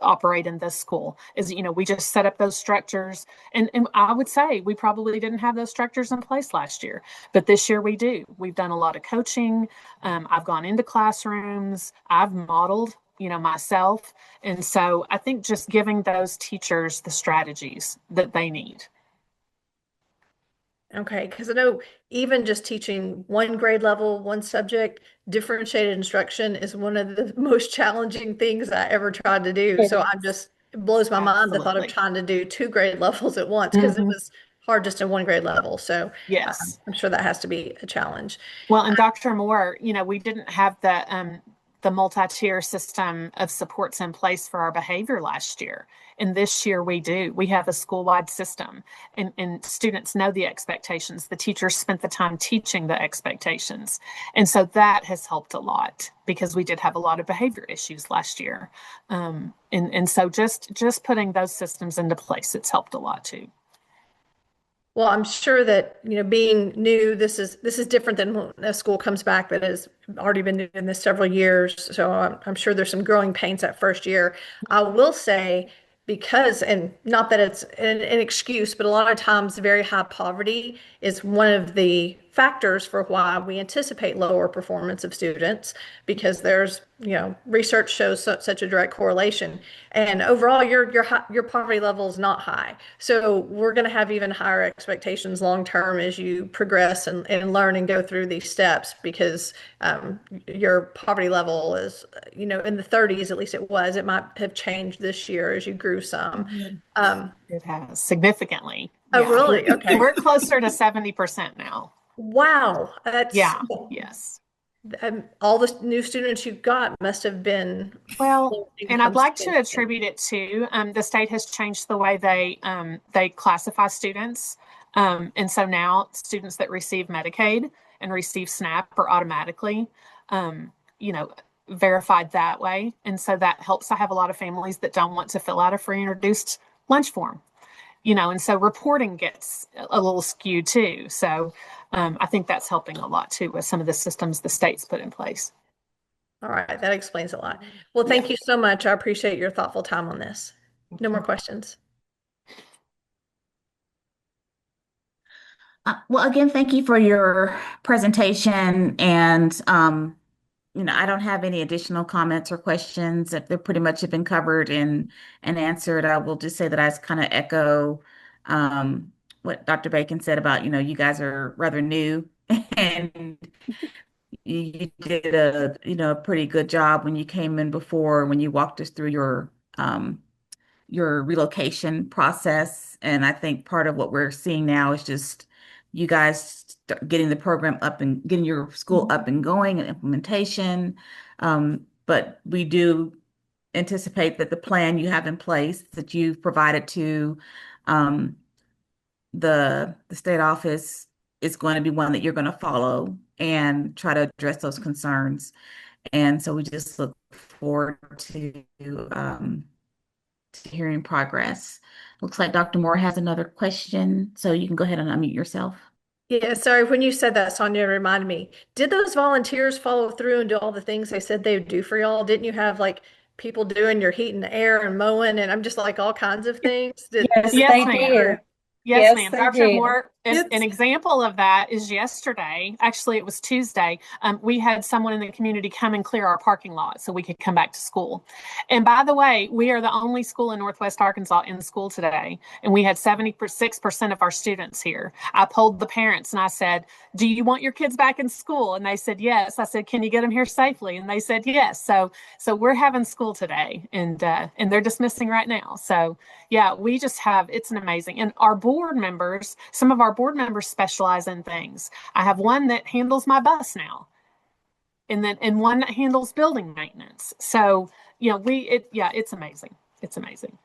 operate in this school is, we just set up those structures. And I would say we probably didn't have those structures in place last year, but this year we do. We've done a lot of coaching. I've gone into classrooms. I've modeled, myself. And so I think just giving those teachers the strategies that they need. Okay, because I know even just teaching one grade level, one subject, differentiated instruction is one of the most challenging things I ever tried to do. So it blows my mind the thought of trying to do two grade levels at once because it was hard just in one grade level. So yes, I'm sure that has to be a challenge. Well, and Dr. Moore, we didn't have the multi-tier system of supports in place for our behavior last year. And this year we do. We have a school-wide system and students know the expectations. The teachers spent the time teaching the expectations. And so that has helped a lot because we did have a lot of behavior issues last year. And so just putting those systems into place, it's helped a lot too. Well, I'm sure that, being new, this is different than when a school comes back that has already been doing this several years. So I'm sure there's some growing pains that first year. I will say, because, and not that it's an excuse, but a lot of times very high poverty is one of the factors for why we anticipate lower performance of students, because there's, research shows such a direct correlation. And overall, your poverty level is not high. So we're going to have even higher expectations long term as you progress and learn and go through these steps, because your poverty level is, in the 30s, at least it was. It might have changed this year as you grew some. It has significantly. Oh, really? Okay. We're closer to 70% now. Wow. Yes. All the new students you got must have been well, and I'd like to attribute it to the state has changed the way they classify students, and so now students that receive Medicaid and receive SNAP are automatically, verified that way, and so that helps. I have a lot of families that don't want to fill out a free and reduced lunch form, and so reporting gets a little skewed too. So I think that's helping a lot too with some of the systems the state's put in place. All right, that explains a lot. Well, thank you so much. I appreciate your thoughtful time on this. No more questions. Well, again, thank you for your presentation. And, I don't have any additional comments or questions. If they pretty much have been covered and answered, I will just say that I kind of echo what Dr. Bacon said about, you guys are rather new and you did a pretty good job when you came in before, when you walked us through your relocation process. And I think part of what we're seeing now is just you guys getting the program up and getting your school up and going and implementation. But we do anticipate that the plan you have in place that you've provided to the state office is going to be one that you're going to follow and try to address those concerns. And so we just look forward to hearing progress. Looks like Dr. Moore has another question, so you can go ahead and unmute yourself. Yeah, sorry, when you said that, Sonia, it reminded me, did those volunteers follow through and do all the things they said they would do for y'all? Didn't you have like people doing your heat and air and mowing and I'm just like all kinds of things? Yes, they did. Yes, ma'am. Dr. Moore, an example of that is yesterday. Actually, it was Tuesday. We had someone in the community come and clear our parking lot so we could come back to school. And by the way, we are the only school in Northwest Arkansas in school today. And we had 76% of our students here. I polled the parents and I said, do you want your kids back in school? And they said, yes. I said, can you get them here safely? And they said, yes. So we're having school today and they're dismissing right now. So yeah, we just have, it's an amazing. And our board members, some of our our board members specialize in things. I have one that handles my bus now, and one that handles building maintenance. So, it's amazing. It's amazing.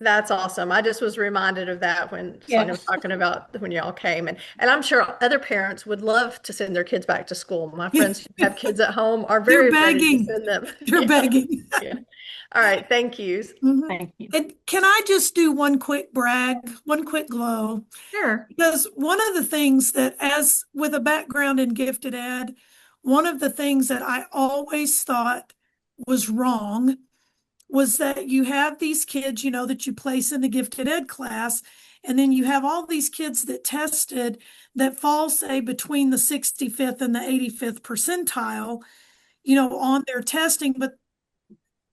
That's awesome. I just was reminded of that when Sonia was Yes. talking about when y'all came. And I'm sure other parents would love to send their kids back to school. My friends who have kids at home are They're very ready to begging. send them. They're Yeah. begging. Yeah. All right. Thank you. Thank you. And can I just do one quick brag, one quick glow? Sure. Because one of the things that, as with a background in gifted ed, one of the things that I always thought was wrong was that you have these kids, that you place in the gifted ed class, and then you have all these kids that tested that fall, say, between the 65th and the 85th percentile, on their testing, but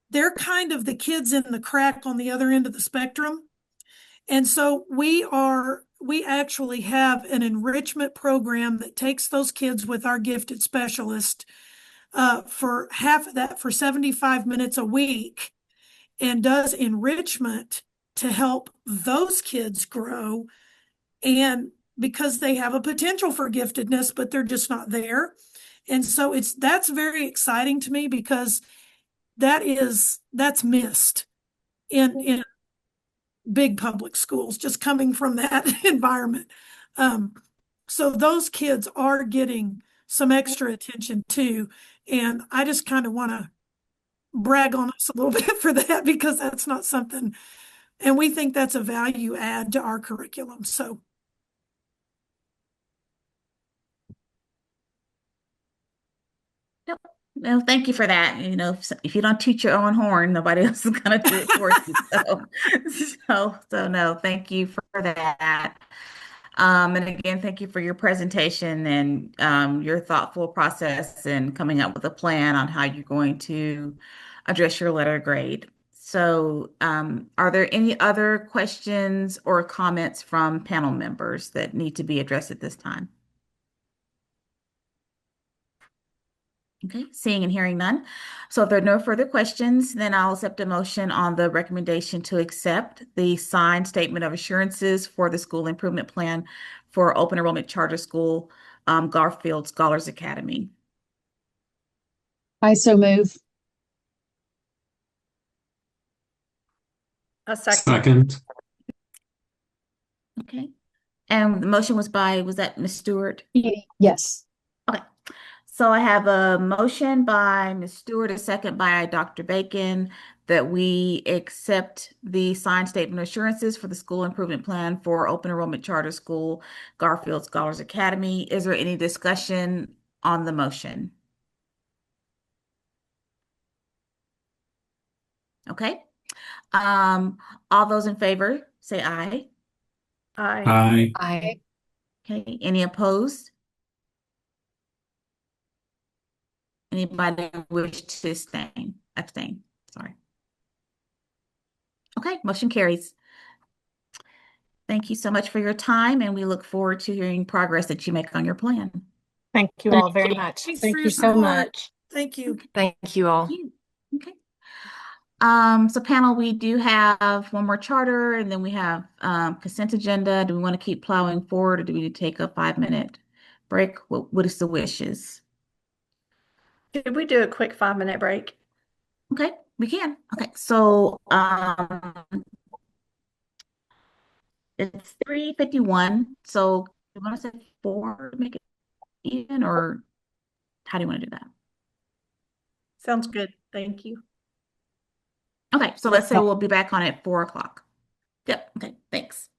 they're kind of the kids in the crack on the other end of the spectrum. And so we actually have an enrichment program that takes those kids with our gifted specialist for half of that, for 75 minutes a week, and does enrichment to help those kids grow. And because they have a potential for giftedness, but they're just not there. And so that's very exciting to me, because that's missed in big public schools, just coming from that environment. So those kids are getting some extra attention too. And I just kind of want to brag on us a little bit for that, because that's not something, and we think that's a value add to our curriculum. So No, thank you for that. If you don't teach your own horn, nobody else is going to do it for you. So no, thank you for that. And again, thank you for your presentation and your thoughtful process and coming up with a plan on how you're going to address your letter grade. So, are there any other questions or comments from panel members that need to be addressed at this time? Okay, seeing and hearing none. So if there are no further questions, then I'll accept a motion on the recommendation to accept the signed statement of assurances for the school improvement plan for open enrollment charter school, Garfield Scholars Academy. I so move. A second. Second. Okay. And the motion was that Ms. Stewart? Yes. Okay. So I have a motion by Ms. Stewart, a second by Dr. Bacon, that we accept the signed statement of assurances for the school improvement plan for open enrollment charter school, Garfield Scholars Academy. Is there any discussion on the motion? Okay. All those in favor, say aye. Aye. Aye. Aye. Okay. Any opposed? Anybody wish to abstain? Sorry. Okay, motion carries. Thank you so much for your time, and we look forward to hearing progress that you make on your plan. Thank you all very much. thanks Thank for you your so support. much. Thank you. Thank you all. Okay. So panel, we do have one more charter, and then we have consent agenda. Do we want to keep plowing forward, or do we need to take a 5-minute break? What is the wishes? Could we do a quick 5-minute break? Okay, we can. Okay, so it's 3:51. So you want to say 4 to make it even, or how do you want to do that? Sounds good. Thank you. Okay, so let's say we'll be back on at 4 o'clock. Yep. Okay, thanks.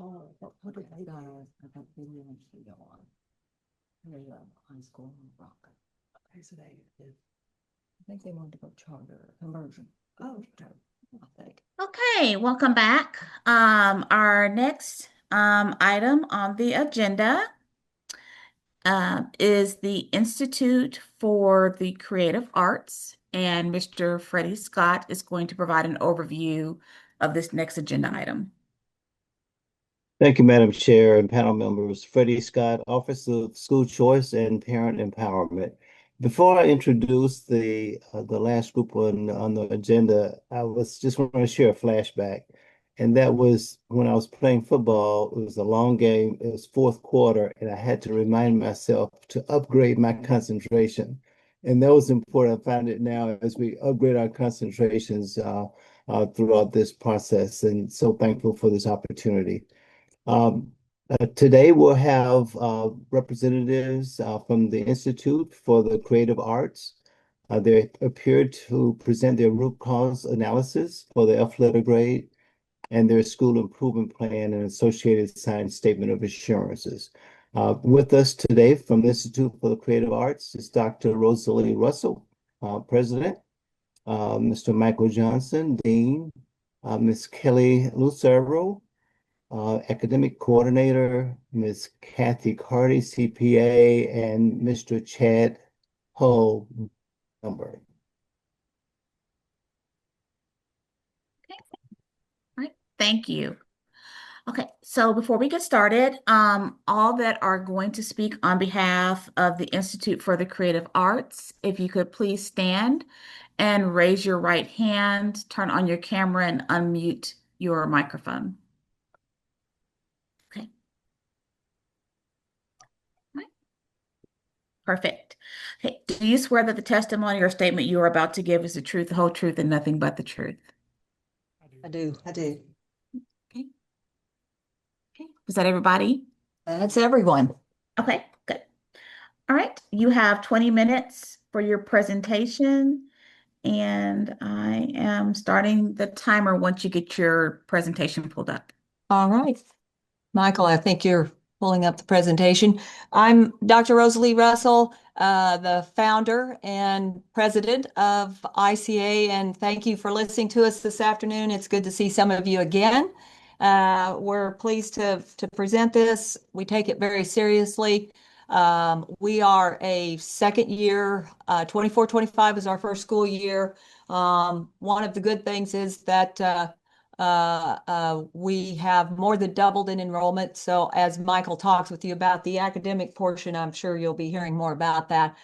What did they guys, I got video and video on. High school rock. Okay, so they did. I think they wanted to go charter conversion. Oh, I think. Okay, welcome back. Our next item on the agenda is the Institute for the Creative Arts, and Mr. Freddie Scott is going to provide an overview of this next agenda item. Thank you, Madam Chair and panel members. Freddie Scott, Office of School Choice and Parent Empowerment. Before I introduce the last group on the agenda, I was just want to share a flashback. And that was when I was playing football. It was a long game. It was fourth quarter, and I had to remind myself to upgrade my concentration. And that was important. I found it now as we upgrade our concentrations throughout this process. And so thankful for this opportunity. Today we'll have representatives from the Institute for the Creative Arts. They appear to present their root cause analysis for the F letter grade and their school improvement plan and associated signed statement of assurances. With us today from the Institute for the Creative Arts is Dr. Rosalie Russell, President, Mr. Michael Johnson, Dean, Ms. Kelly Lucero, Academic Coordinator, Ms. Kathy Carty, CPA, and Mr. Chad Hull, number. Okay. All right. Thank you. Okay, so before we get started, all that are going to speak on behalf of the Institute for the Creative Arts, if you could please stand and raise your right hand, turn on your camera, and unmute your microphone. Okay. All right. Perfect. Okay. Do you swear that the testimony or statement you are about to give is the truth, the whole truth, and nothing but the truth? I do. Okay. Okay. Is that everybody? That's everyone. Okay, good. All right. You have 20 minutes for your presentation, and I am starting the timer once you get your presentation pulled up. All right. Michael, I think you're pulling up the presentation. I'm Dr. Rosalie Russell, the founder and president of ICA, and thank you for listening to us this afternoon. It's good to see some of you again. We're pleased to present this. We take it very seriously. We are a second year, 24-25 is our first school year. One of the good things is that we have more than doubled in enrollment. So as Michael talks with you about the academic portion, I'm sure you'll be hearing more about that.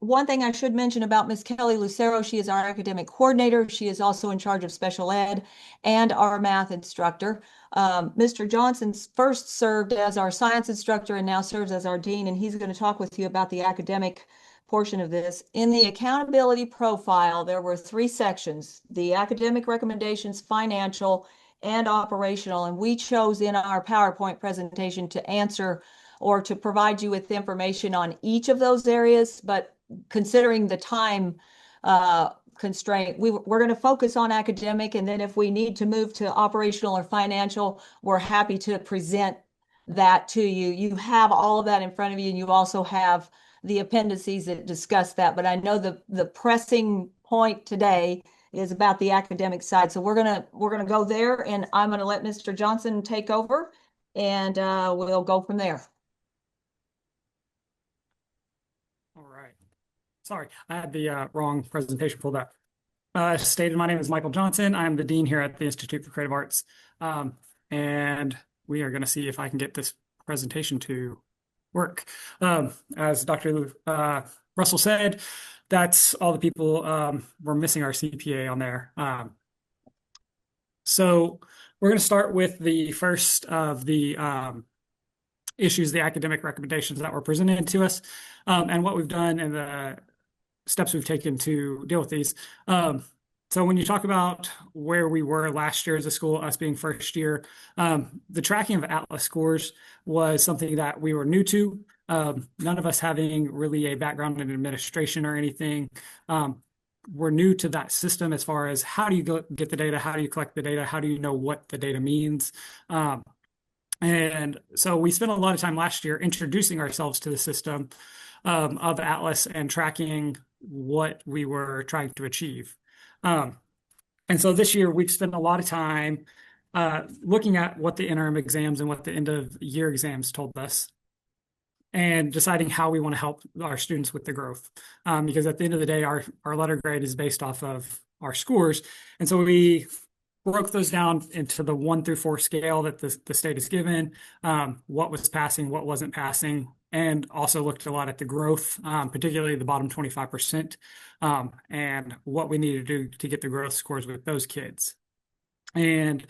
One thing I should mention about Ms. Kelly Lucero, she is our academic coordinator. She is also in charge of special ed and our math instructor. Mr. Johnson first served as our science instructor and now serves as our dean, and he's going to talk with you about the academic portion of this. In the accountability profile, there were 3 sections: the academic recommendations, financial, and operational. And we chose in our PowerPoint presentation to answer or to provide you with information on each of those areas. But considering the time constraint, we're going to focus on academic. And then if we need to move to operational or financial, we're happy to present that to you. You have all of that in front of you, and you also have the appendices that discuss that. But I know the pressing point today is about the academic side. So we're gonna go there, and I'm gonna let Mr. Johnson take over, and we'll go from there. All right. Sorry, I had the wrong presentation pulled up. As stated, my name is Michael Johnson. I'm the dean here at the Institute for Creative Arts. And we are going to see if I can get this presentation to work. As Dr. Russell said, that's all the people. We're missing our CPA on there. So we're going to start with the first of the issues, the academic recommendations that were presented to us, and what we've done and the steps we've taken to deal with these. So when you talk about where we were last year as a school, us being first year, the tracking of Atlas scores was something that we were new to. None of us having really a background in administration or anything. we're new to that system as far as how do you get the data, how do you collect the data, how do you know what the data means. And so we spent a lot of time last year introducing ourselves to the system of Atlas and tracking what we were trying to achieve. And so this year we've spent a lot of time looking at what the interim exams and what the end of year exams told us and deciding how we want to help our students with the growth. Because at the end of the day, our letter grade is based off of our scores. And so we broke those down into the 1 through 4 scale that the state is given, what was passing, what wasn't passing, and also looked a lot at the growth, particularly the bottom 25%, and what we need to do to get the growth scores with those kids. And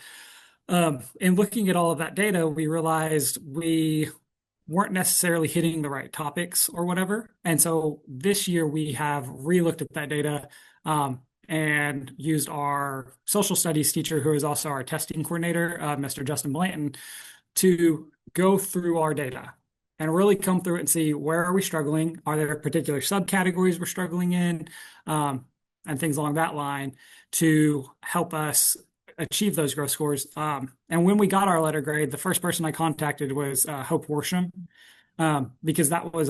in looking at all of that data, we realized we weren't necessarily hitting the right topics or whatever. And so this year we have re-looked at that data and used our social studies teacher, who is also our testing coordinator, Mr. Justin Blanton, to go through our data and really come through it and see where are we struggling? Are there particular subcategories we're struggling in? And things along that line to help us achieve those growth scores. And when we got our letter grade, the first person I contacted was Hope Worsham, because that was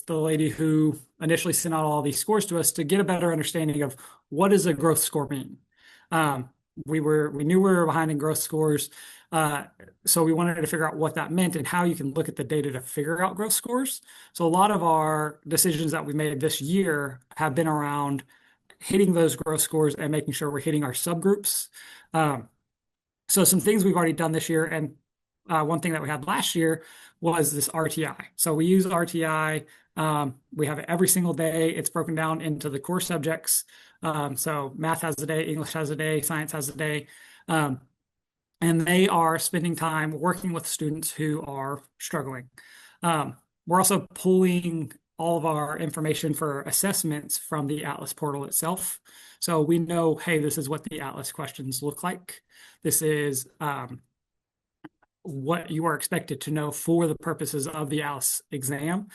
the lady who initially sent out all these scores to us to get a better understanding of what does a growth score mean. We knew we were behind in growth scores, so we wanted to figure out what that meant and how you can look at the data to figure out growth scores. So a lot of our decisions that we made this year have been around hitting those growth scores and making sure we're hitting our subgroups. So some things we've already done this year, and one thing that we had last year was this RTI. So we use RTI. We have it every single day. It's broken down into the core subjects. So math has a day, English has a day, science has a day. And they are spending time working with students who are struggling. We're also pulling all of our information for assessments from the Atlas portal itself. So we know, hey, this is what the Atlas questions look like. This is what you are expected to know for the purposes of the Atlas exam,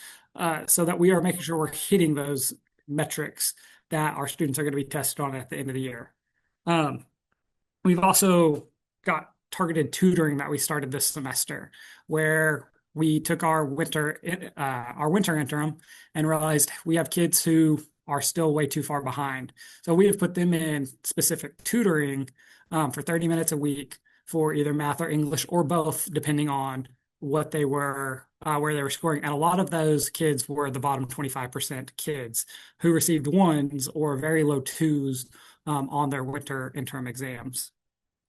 so that we are making sure we're hitting those metrics that our students are going to be tested on at the end of the year. We've also got targeted tutoring that we started this semester, where we took our winter interim and realized we have kids who are still way too far behind. So we have put them in specific tutoring for 30 minutes a week for either math or English or both, depending on what they were, where they were scoring. And a lot of those kids were the bottom 25% kids who received 1s or very low 2s on their winter interim exams.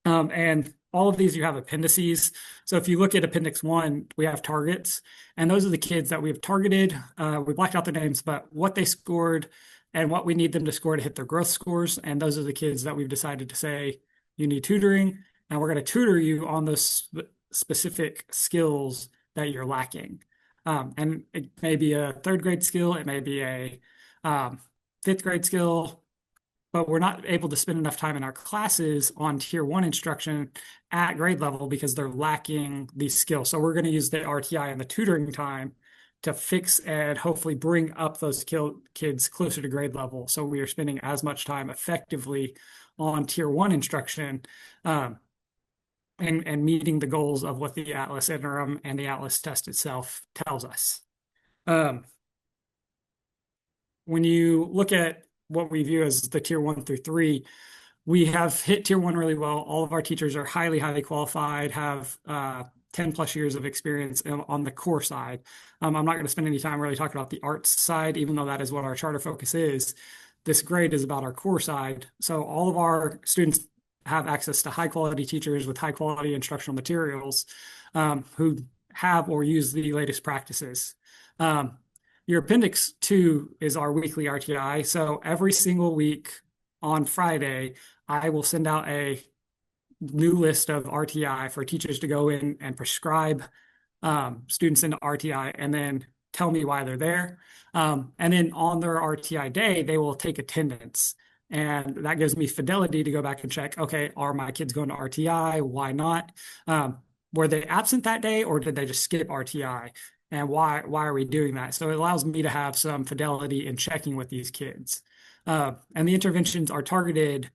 And all of these, you have appendices. So if you look at Appendix 1, we have targets, and those are the kids that we have targeted. We blacked out their names, but what they scored and what we need them to score to hit their growth scores. And those are the kids that we've decided to say, you need tutoring, and we're going to tutor you on those specific skills that you're lacking. And it may be a 3rd grade skill, it may be a 5th grade skill, but we're not able to spend enough time in our classes on tier 1 instruction at grade level because they're lacking these skills. So we're going to use the RTI and the tutoring time to fix and hopefully bring up those kids closer to grade level. So we are spending as much time effectively on tier 1 instruction and meeting the goals of what the Atlas interim and the Atlas test itself tells us. When you look at what we view as the tier 1 through 3, we have hit tier 1 really well. All of our teachers are highly, highly qualified, have 10 plus years of experience on the core side. I'm not going to spend any time really talking about the arts side, even though that is what our charter focus is. This grade is about our core side. So all of our students have access to high quality teachers with high quality instructional materials who have or use the latest practices. Your Appendix 2 is our weekly RTI. So every single week on Friday, I will send out a new list of RTI for teachers to go in and prescribe students into RTI and then tell me why they're there. And then on their RTI day, they will take attendance. And that gives me fidelity to go back and check, okay, are my kids going to RTI? Why not? Were they absent that day, or did they just skip RTI? And why are we doing that? So it allows me to have some fidelity in checking with these kids. And the interventions are targeted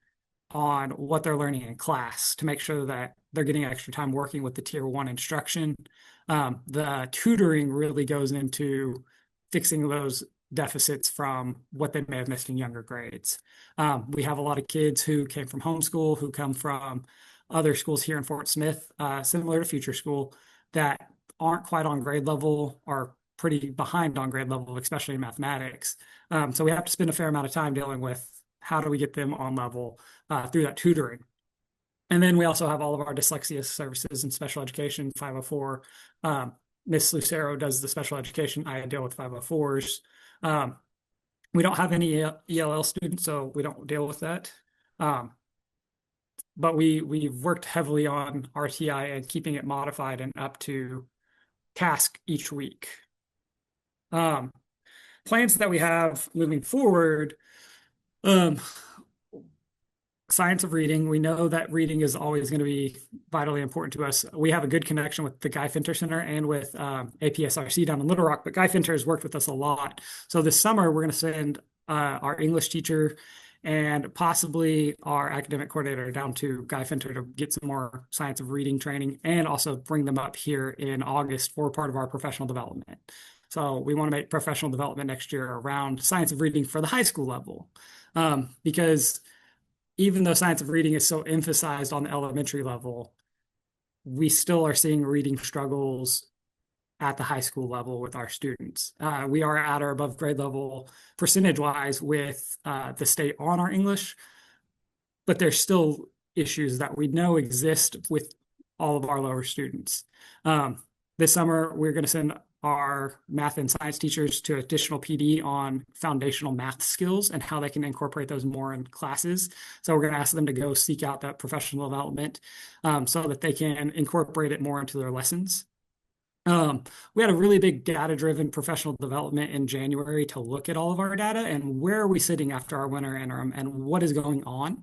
on what they're learning in class to make sure that they're getting extra time working with the tier one instruction. The tutoring really goes into fixing those deficits from what they may have missed in younger grades. We have a lot of kids who came from homeschool, who come from other schools here in Fort Smith, similar to Future School, that aren't quite on grade level or pretty behind on grade level, especially in mathematics. So we have to spend a fair amount of time dealing with how do we get them on level through that tutoring. And then we also have all of our dyslexia services and special education, 504. Miss Lucero does the special education. I deal with 504s. We don't have any ELL students, so we don't deal with that. But we've worked heavily on RTI and keeping it modified and up to task each week. Plans that we have moving forward, science of reading. We know that reading is always going to be vitally important to us. We have a good connection with the Guy Finter Center and with APSRC down in Little Rock, but Guy Finter has worked with us a lot. So this summer, we're going to send our English teacher and possibly our academic coordinator down to Guy Finter to get some more science of reading training and also bring them up here in August for part of our professional development. So we want to make professional development next year around science of reading for the high school level, because even though science of reading is so emphasized on the elementary level, we still are seeing reading struggles at the high school level with our students. We are at or above grade level percentage-wise with the state on our English, but there's still issues that we know exist with all of our lower students. This summer, we're going to send our math and science teachers to additional PD on foundational math skills and how they can incorporate those more in classes. So we're going to ask them to go seek out that professional development so that they can incorporate it more into their lessons. We had a really big data-driven professional development in January to look at all of our data and where are we sitting after our winter interim and what is going on.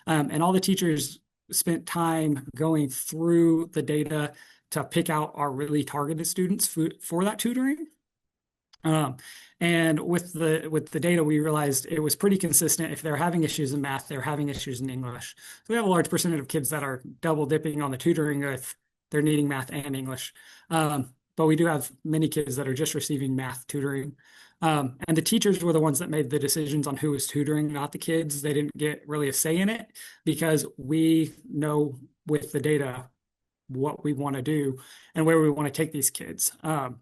And all the teachers spent time going through the data to pick out our really targeted students for that tutoring. And with the data, we realized it was pretty consistent. If they're having issues in math, they're having issues in English. So we have a large percentage of kids that are double dipping on the tutoring if they're needing math and English. But we do have many kids that are just receiving math tutoring. And the teachers were the ones that made the decisions on who was tutoring, not the kids. They didn't get really a say in it because we know with the data what we want to do and where we want to take these kids. And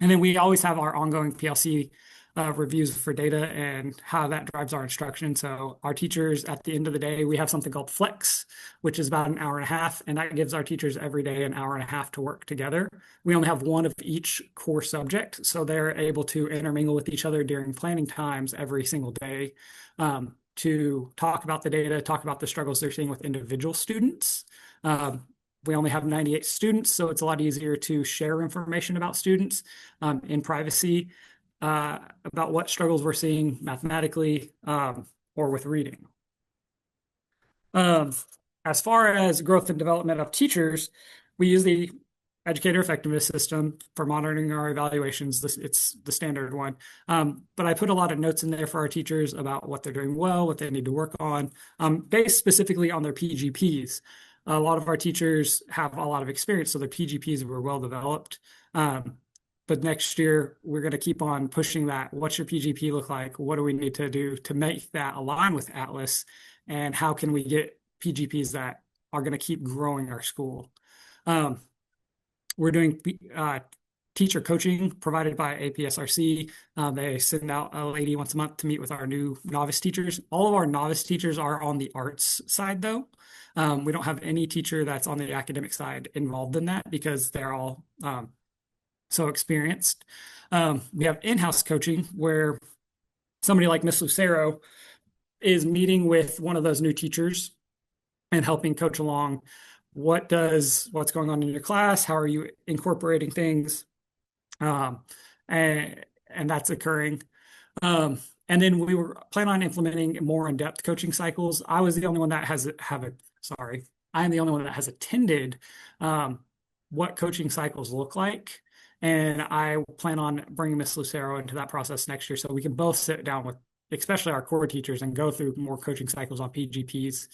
then we always have our ongoing PLC reviews for data and how that drives our instruction. So our teachers, at the end of the day, we have something called Flex, which is about an hour and a half, and that gives our teachers every day an hour and a half to work together. We only have one of each core subject, so they're able to intermingle with each other during planning times every single day to talk about the data, talk about the struggles they're seeing with individual students. We only have 98 students, so it's a lot easier to share information about students in privacy about what struggles we're seeing mathematically or with reading. As far as growth and development of teachers, we use the educator effectiveness system for monitoring our evaluations. It's the standard one. But I put a lot of notes in there for our teachers about what they're doing well, what they need to work on, based specifically on their PGPs. A lot of our teachers have a lot of experience, so their PGPs were well developed. But next year, we're going to keep on pushing that. What's your PGP look like? What do we need to do to make that align with Atlas? And how can we get PGPs that are going to keep growing our school? We're doing teacher coaching provided by APSRC. They send out a lady once a month to meet with our new novice teachers. All of our novice teachers are on the arts side, though. We don't have any teacher that's on the academic side involved in that because they're all so experienced. We have in-house coaching where somebody like Miss Lucero is meeting with one of those new teachers and helping coach along what's going on in your class, how are you incorporating things, and that's occurring. And then we were planning on implementing more in-depth coaching cycles. I am the only one that has attended what coaching cycles look like. And I plan on bringing Miss Lucero into that process next year so we can both sit down with especially our core teachers, and go through more coaching cycles on PGPs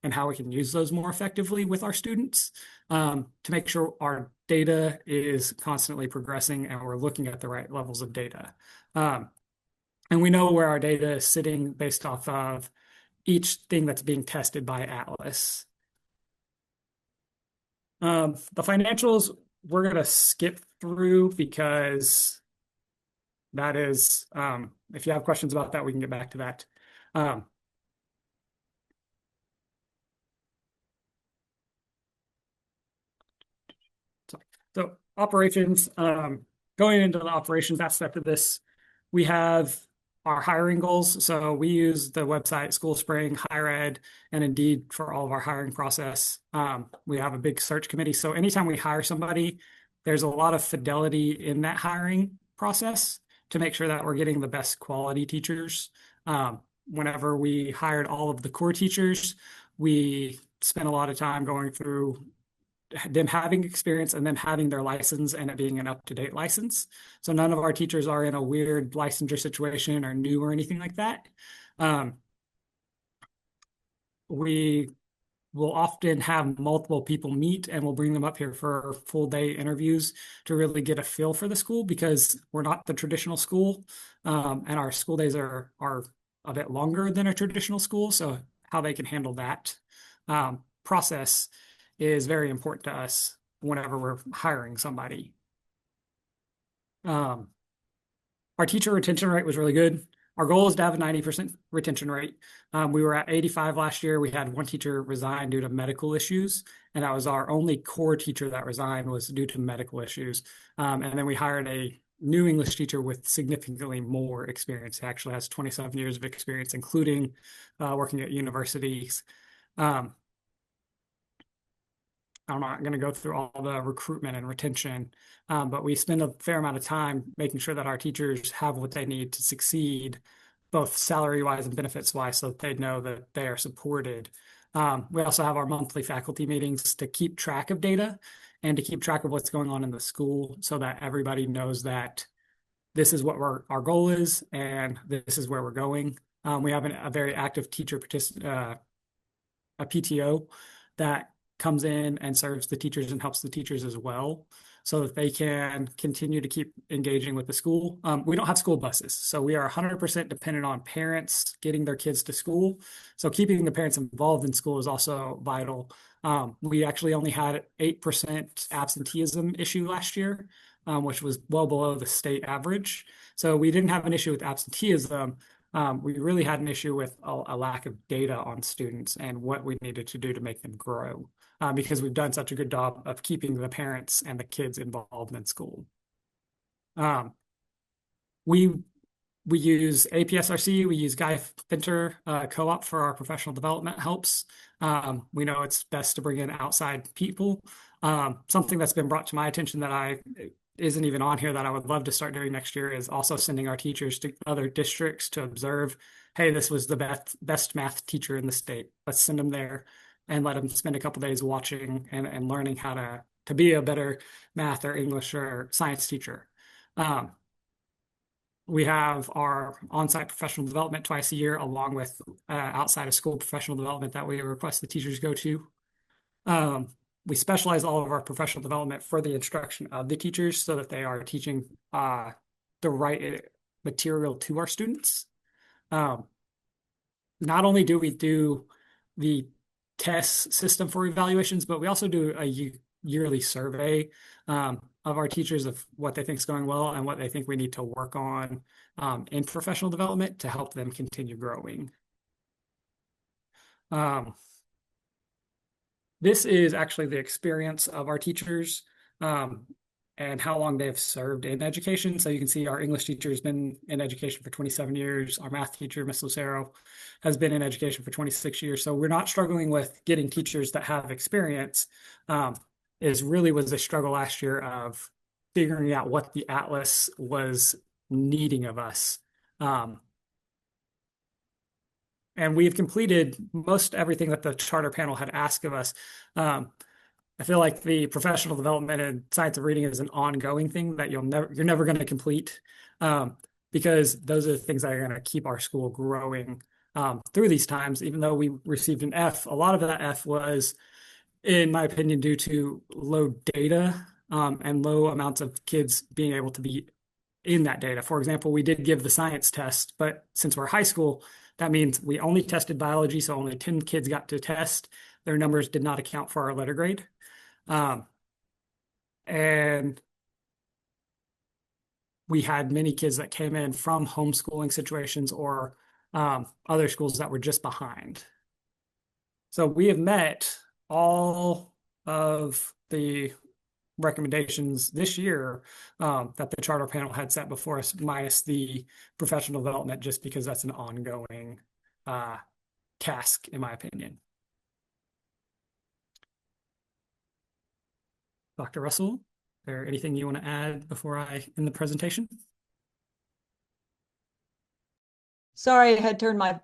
and how we can use those more effectively with our students, to make sure our data is constantly progressing and we're looking at the right levels of data. And we know where our data is sitting based off of each thing that's being tested by Atlas. The financials we're going to skip through because that is, if you have questions about that, we can get back to that. So operations, going into the operations aspect of this, we have our hiring goals. So we use the website SchoolSpring, Higher Ed, and Indeed for all of our hiring process. We have a big search committee. So anytime we hire somebody, there's a lot of fidelity in that hiring process to make sure that we're getting the best quality teachers. Whenever we hired all of the core teachers, we spent a lot of time going through them having experience and then having their license and it being an up-to-date license. So none of our teachers are in a weird licensure situation or new or anything like that. We will often have multiple people meet and we'll bring them up here for full day interviews to really get a feel for the school, because we're not the traditional school, and our school days are a bit longer than a traditional school. So how they can handle that process is very important to us whenever we're hiring somebody. Our teacher retention rate was really good. Our goal is to have a 90% retention rate. We were at 85 last year. We had one teacher resign due to medical issues, and that was our only core teacher that resigned was due to medical issues. And then we hired a new English teacher with significantly more experience. He actually has 27 years of experience, including working at universities. I'm not going to go through all the recruitment and retention, but we spend a fair amount of time making sure that our teachers have what they need to succeed, both salary-wise and benefits-wise, so that they know that they are supported. We also have our monthly faculty meetings to keep track of data and to keep track of what's going on in the school so that everybody knows that this is what our goal is and this is where we're going. We have a very active teacher a PTO that comes in and serves the teachers and helps the teachers as well, so that they can continue to keep engaging with the school. We don't have school buses, so we are 100% dependent on parents getting their kids to school. So keeping the parents involved in school is also vital. We actually only had 8% absenteeism issue last year, which was well below the state average. So we didn't have an issue with absenteeism. We really had an issue with a lack of data on students and what we needed to do to make them grow, because we've done such a good job of keeping the parents and the kids involved in school. We use APSRC, we use Guy Finter Co-op for our professional development helps. We know it's best to bring in outside people. Something that's been brought to my attention that isn't even on here that I would love to start doing next year is also sending our teachers to other districts to observe, hey, this was the best math teacher in the state. Let's send them there and let them spend a couple days watching and learning how to be a better math or English or science teacher. We have our on-site professional development twice a year, along with outside of school professional development that we request the teachers go to. We specialize all of our professional development for the instruction of the teachers so that they are teaching the right material to our students. Not only do we do the test system for evaluations, but we also do a yearly survey of our teachers of what they think is going well and what they think we need to work on in professional development to help them continue growing. This is actually the experience of our teachers and how long they've served in education. So you can see our English teacher has been in education for 27 years. Our math teacher, Ms. Lucero, has been in education for 26 years. So we're not struggling with getting teachers that have experience. Was a struggle last year of figuring out what the Atlas was needing of us. And we've completed most everything that the charter panel had asked of us. I feel like the professional development and science of reading is an ongoing thing that you're never going to complete. because those are the things that are going to keep our school growing through these times. Even though we received an F, a lot of that F was, in my opinion, due to low data and low amounts of kids being able to be in that data. For example, we did give the science test, but since we're high school, that means we only tested biology, so only 10 kids got to test. Their numbers did not account for our letter grade. And we had many kids that came in from homeschooling situations or other schools that were just behind. So we have met all of the recommendations this year that the charter panel had set before us, minus the professional development, just because that's an ongoing task, in my opinion. Dr. Russell, is there anything you want to add before I end the presentation? Sorry, I had turned my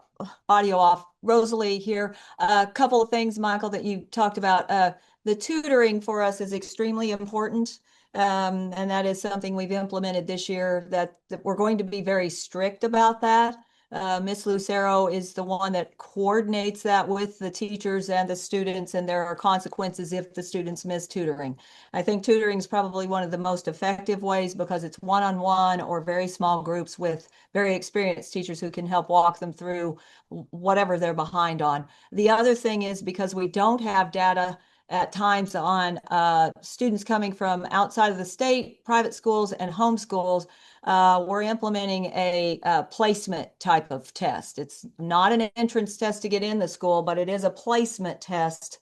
audio off. Rosalie here. A couple of things, Michael, that you talked about. The tutoring for us is extremely important. And that is something we've implemented this year, that we're going to be very strict about that. Miss Lucero is the one that coordinates that with the teachers and the students, and there are consequences if the students miss tutoring. I think tutoring is probably one of the most effective ways because it's one-on-one or very small groups with very experienced teachers who can help walk them through whatever they're behind on. The other thing is, because we don't have data at times on students coming from outside of the state, private schools, and homeschools, we're implementing a placement type of test. It's not an entrance test to get in the school, but it is a placement test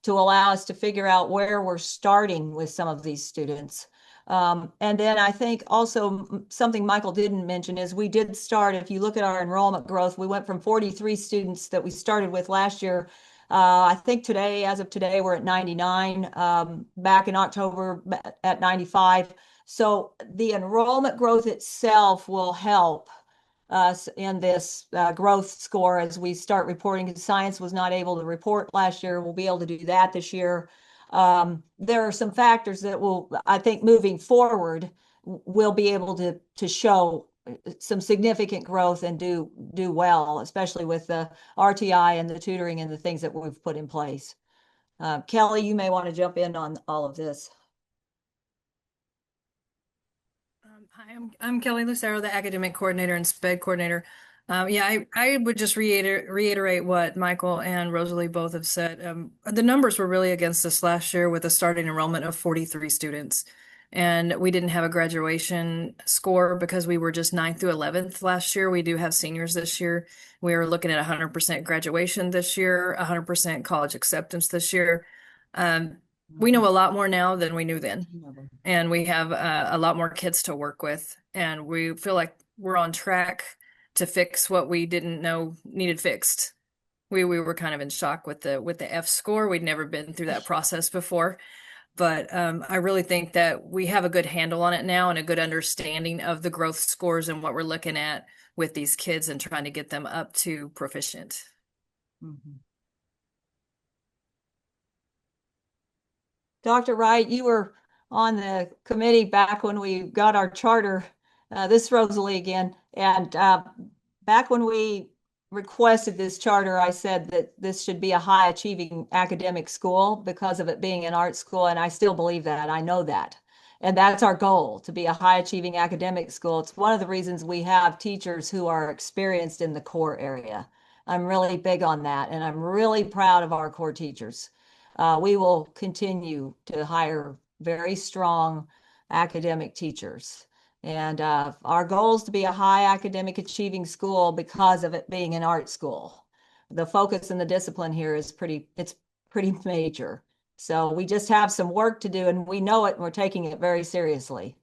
to allow us to figure out where we're starting with some of these students. And then I think also something Michael didn't mention is we did start, if you look at our enrollment growth, we went from 43 students that we started with last year. I think today, as of today, we're at 99, back in October at 95. So the enrollment growth itself will help us in this growth score as we start reporting. Science was not able to report last year. We'll be able to do that this year. There are some factors that will, I think, moving forward, we'll be able to show some significant growth and do well, especially with the RTI and the tutoring and the things that we've put in place. Kelly, you may want to jump in on all of this. Hi, I'm Kelly Lucero, the academic coordinator and SPED coordinator. I would just reiterate what Michael and Rosalie both have said. The numbers were really against us last year with a starting enrollment of 43 students. And we didn't have a graduation score because we were just 9th through 11th last year. We do have seniors this year. We are looking at 100% graduation this year, 100% college acceptance this year. We know a lot more now than we knew then. And we have a lot more kids to work with. And we feel like we're on track to fix what we didn't know needed fixed. We were kind of in shock with the F score. We'd never been through that process before. But I really think that we have a good handle on it now and a good understanding of the growth scores and what we're looking at with these kids and trying to get them up to proficient. Mm-hmm. Dr. Wright, you were on the committee back when we got our charter, this is Rosalie again, and back when we requested this charter, I said that this should be a high achieving academic school because of it being an art school, and I still believe that. I know that. And that's our goal, to be a high achieving academic school. It's one of the reasons we have teachers who are experienced in the core area. I'm really big on that, and I'm really proud of our core teachers. We will continue to hire very strong academic teachers. And our goal is to be a high academic achieving school because of it being an art school. The focus and the discipline here is pretty major. So we just have some work to do, and we know it, and we're taking it very seriously.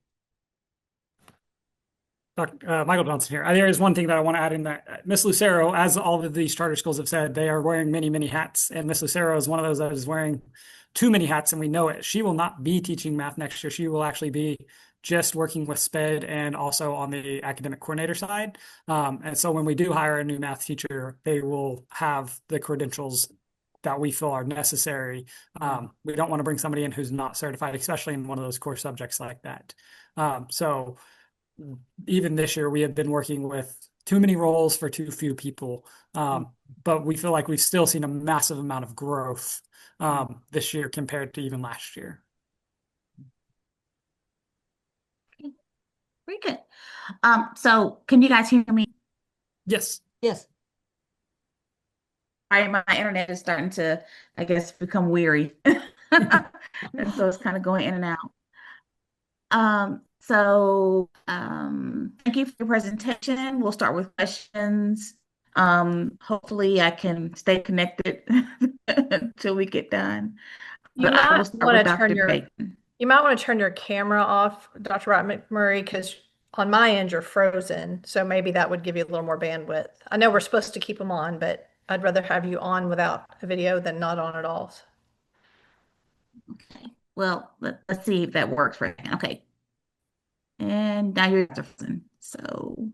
Dr. Michael Johnson here. There is one thing that I want to add in there. Miss Lucero, as all of these charter schools have said, they are wearing many, many hats. And Miss Lucero is one of those that is wearing too many hats, and we know it. She will not be teaching math next year. She will actually be just working with SPED and also on the academic coordinator side. And so when we do hire a new math teacher, they will have the credentials that we feel are necessary. We don't want to bring somebody in who's not certified, especially in one of those core subjects like that. So even this year we have been working with too many roles for too few people. But we feel like we've still seen a massive amount of growth this year compared to even last year. Very good. So can you guys hear me? Yes. Yes. All right, my internet is starting to, I guess, become weary. And so it's kind of going in and out. Thank you for your presentation. We'll start with questions. Hopefully I can stay connected until we get done. You But I will might start want with to turn Dr. your Bacon. you might want to turn your camera off, Dr. Wright McMurray, because on my end you're frozen. So maybe that would give you a little more bandwidth. I know we're supposed to keep them on, but I'd rather have you on without a video than not on at all. Okay. Well, let's see if that works right now. Okay. And now you're frozen. So,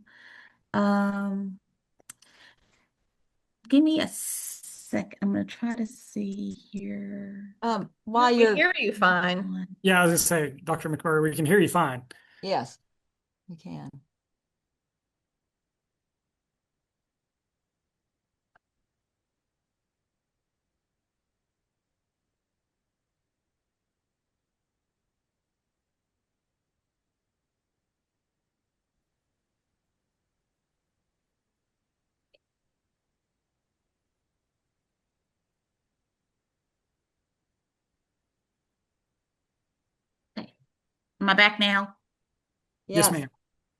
um, give me a second. I'm gonna try to see here. While We you're hear you fine. Yeah, I was just say, Dr. McMurray, we can hear you fine. Yes, we can. Okay. Am I back now? Yes, Yes. ma'am.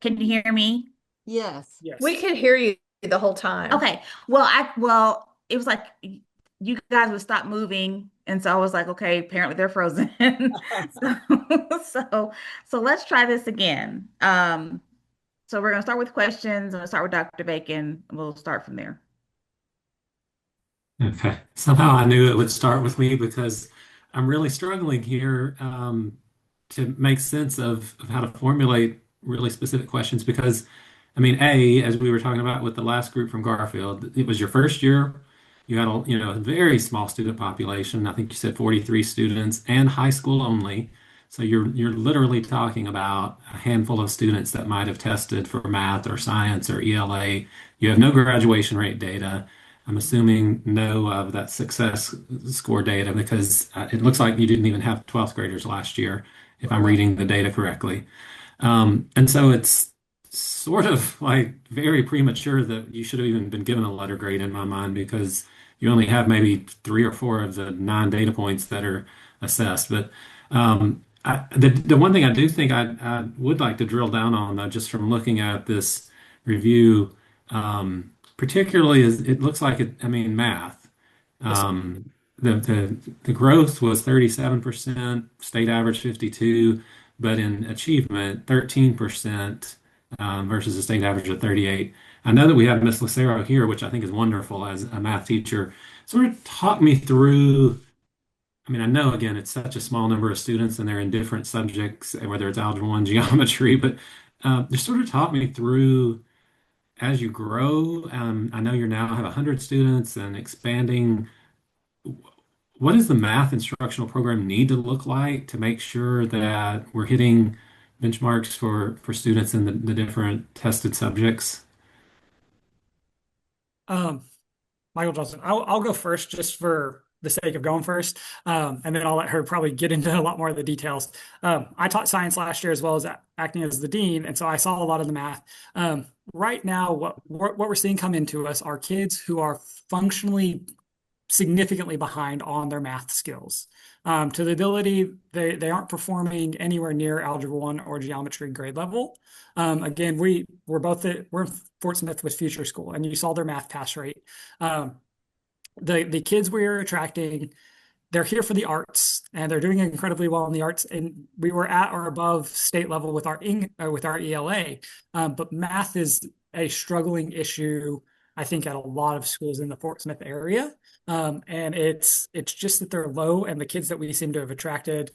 Can you hear me? Yes. Yes. We could hear you the whole time. Okay. It was like you guys would stop moving, and so I was like, okay, apparently they're frozen. So, so let's try this again. So we're gonna start with questions. I'm gonna start with Dr. Bacon, and we'll start from there. Okay. Somehow I knew it would start with me because I'm really struggling here to make sense of how to formulate really specific questions because, I mean, as we were talking about with the last group from Garfield, it was your first year. You had a very small student population. I think you said 43 students and high school only. So you're literally talking about a handful of students that might have tested for math or science or ELA. You have no graduation rate data. I'm assuming no of that success score data because it looks like you didn't even have 12th graders last year, if I'm reading the data correctly. And so it's sort of like very premature that you should have even been given a letter grade in my mind because you only have maybe 3 or 4 of the 9 data points that are assessed. But the one thing I do think I would like to drill down on, though, just from looking at this review, particularly is it looks like I mean, math. Um, the growth was 37%, state average 52, but in achievement 13% versus a state average of 38. I know that we have Miss Lucero here, which I think is wonderful as a math teacher. Sort of talk me through. I mean, I know again it's such a small number of students and they're in different subjects, whether it's Algebra 1, geometry, but just sort of talk me through as you grow. I know you now have 100 students and expanding. What does the math instructional program need to look like to make sure that we're hitting benchmarks for students in the different tested subjects? Um, Michael Johnson. I'll go first just for the sake of going first, and then I'll let her probably get into a lot more of the details. I taught science last year as well as acting as the dean, and so I saw a lot of the math. Right now, what we're seeing come into us are kids who are functionally significantly behind on their math skills. To the ability, they aren't performing anywhere near Algebra 1 or geometry grade level. Again, we're Fort Smith with Future School, and you saw their math pass rate. The kids we're attracting, they're here for the arts and they're doing incredibly well in the arts. And we were at or above state level with our ELA, but math is a struggling issue, I think, at a lot of schools in the Fort Smith area. And it's just that they're low, and the kids that we seem to have attracted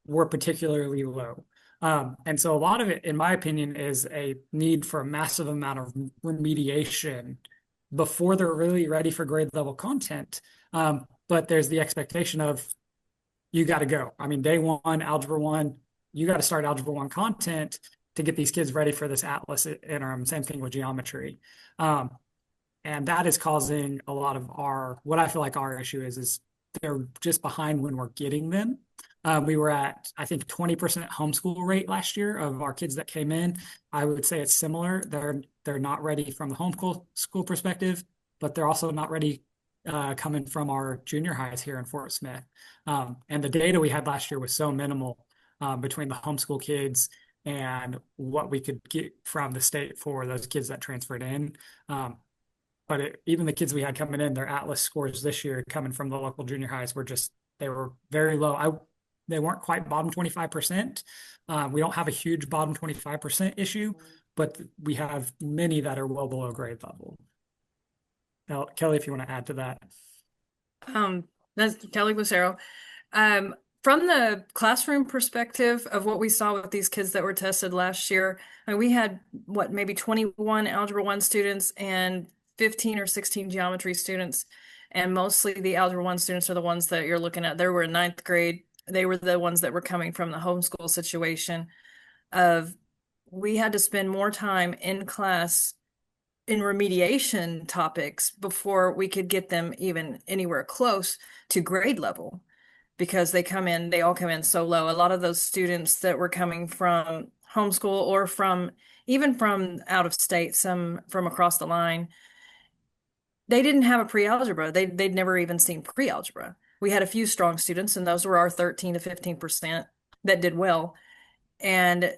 were particularly low. And so a lot of it, in my opinion, is a need for a massive amount of remediation before they're really ready for grade level content. But there's the expectation of you got to go. I mean, day one, Algebra 1, you got to start Algebra 1 content. to get these kids ready for this Atlas interim. Same thing with geometry. And that is causing a lot of what I feel like our issue is they're just behind when we're getting them. We were at, I think, 20% homeschool rate last year of our kids that came in. I would say it's similar. They're not ready from the school perspective, but they're also not ready coming from our junior highs here in Fort Smith. And the data we had last year was so minimal between the homeschool kids and what we could get from the state for those kids that transferred in. But even the kids we had coming in, their Atlas scores this year coming from the local junior highs they were very low. They weren't quite bottom 25%. We don't have a huge bottom 25% issue, but we have many that are well below grade level. Now, Kelly, if you want to add to that. That's Kelly Lucero. From the classroom perspective of what we saw with these kids that were tested last year, we had maybe 21 Algebra 1 students and 15 or 16 geometry students. And mostly the Algebra 1 students are the ones that you're looking at. They were in ninth grade. They were the ones that were coming from the homeschool situation we had to spend more time in class in remediation topics before we could get them even anywhere close to grade level, because they all come in so low. A lot of those students that were coming from homeschool or even from out of state, some from across the line, they didn't have a pre-algebra. They'd never even seen pre-algebra. We had a few strong students, and those were our 13 to 15% that did well. And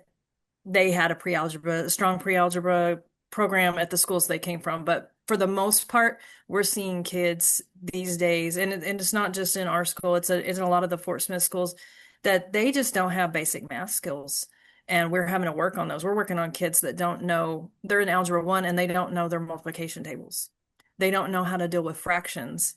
they had a strong pre-algebra program at the schools they came from. But for the most part, we're seeing kids these days, and it's not just in our school, it's in a lot of the Fort Smith schools, that they just don't have basic math skills. And we're having to work on those. We're working on kids that don't know, they're in Algebra 1 and they don't know their multiplication tables. They don't know how to deal with fractions.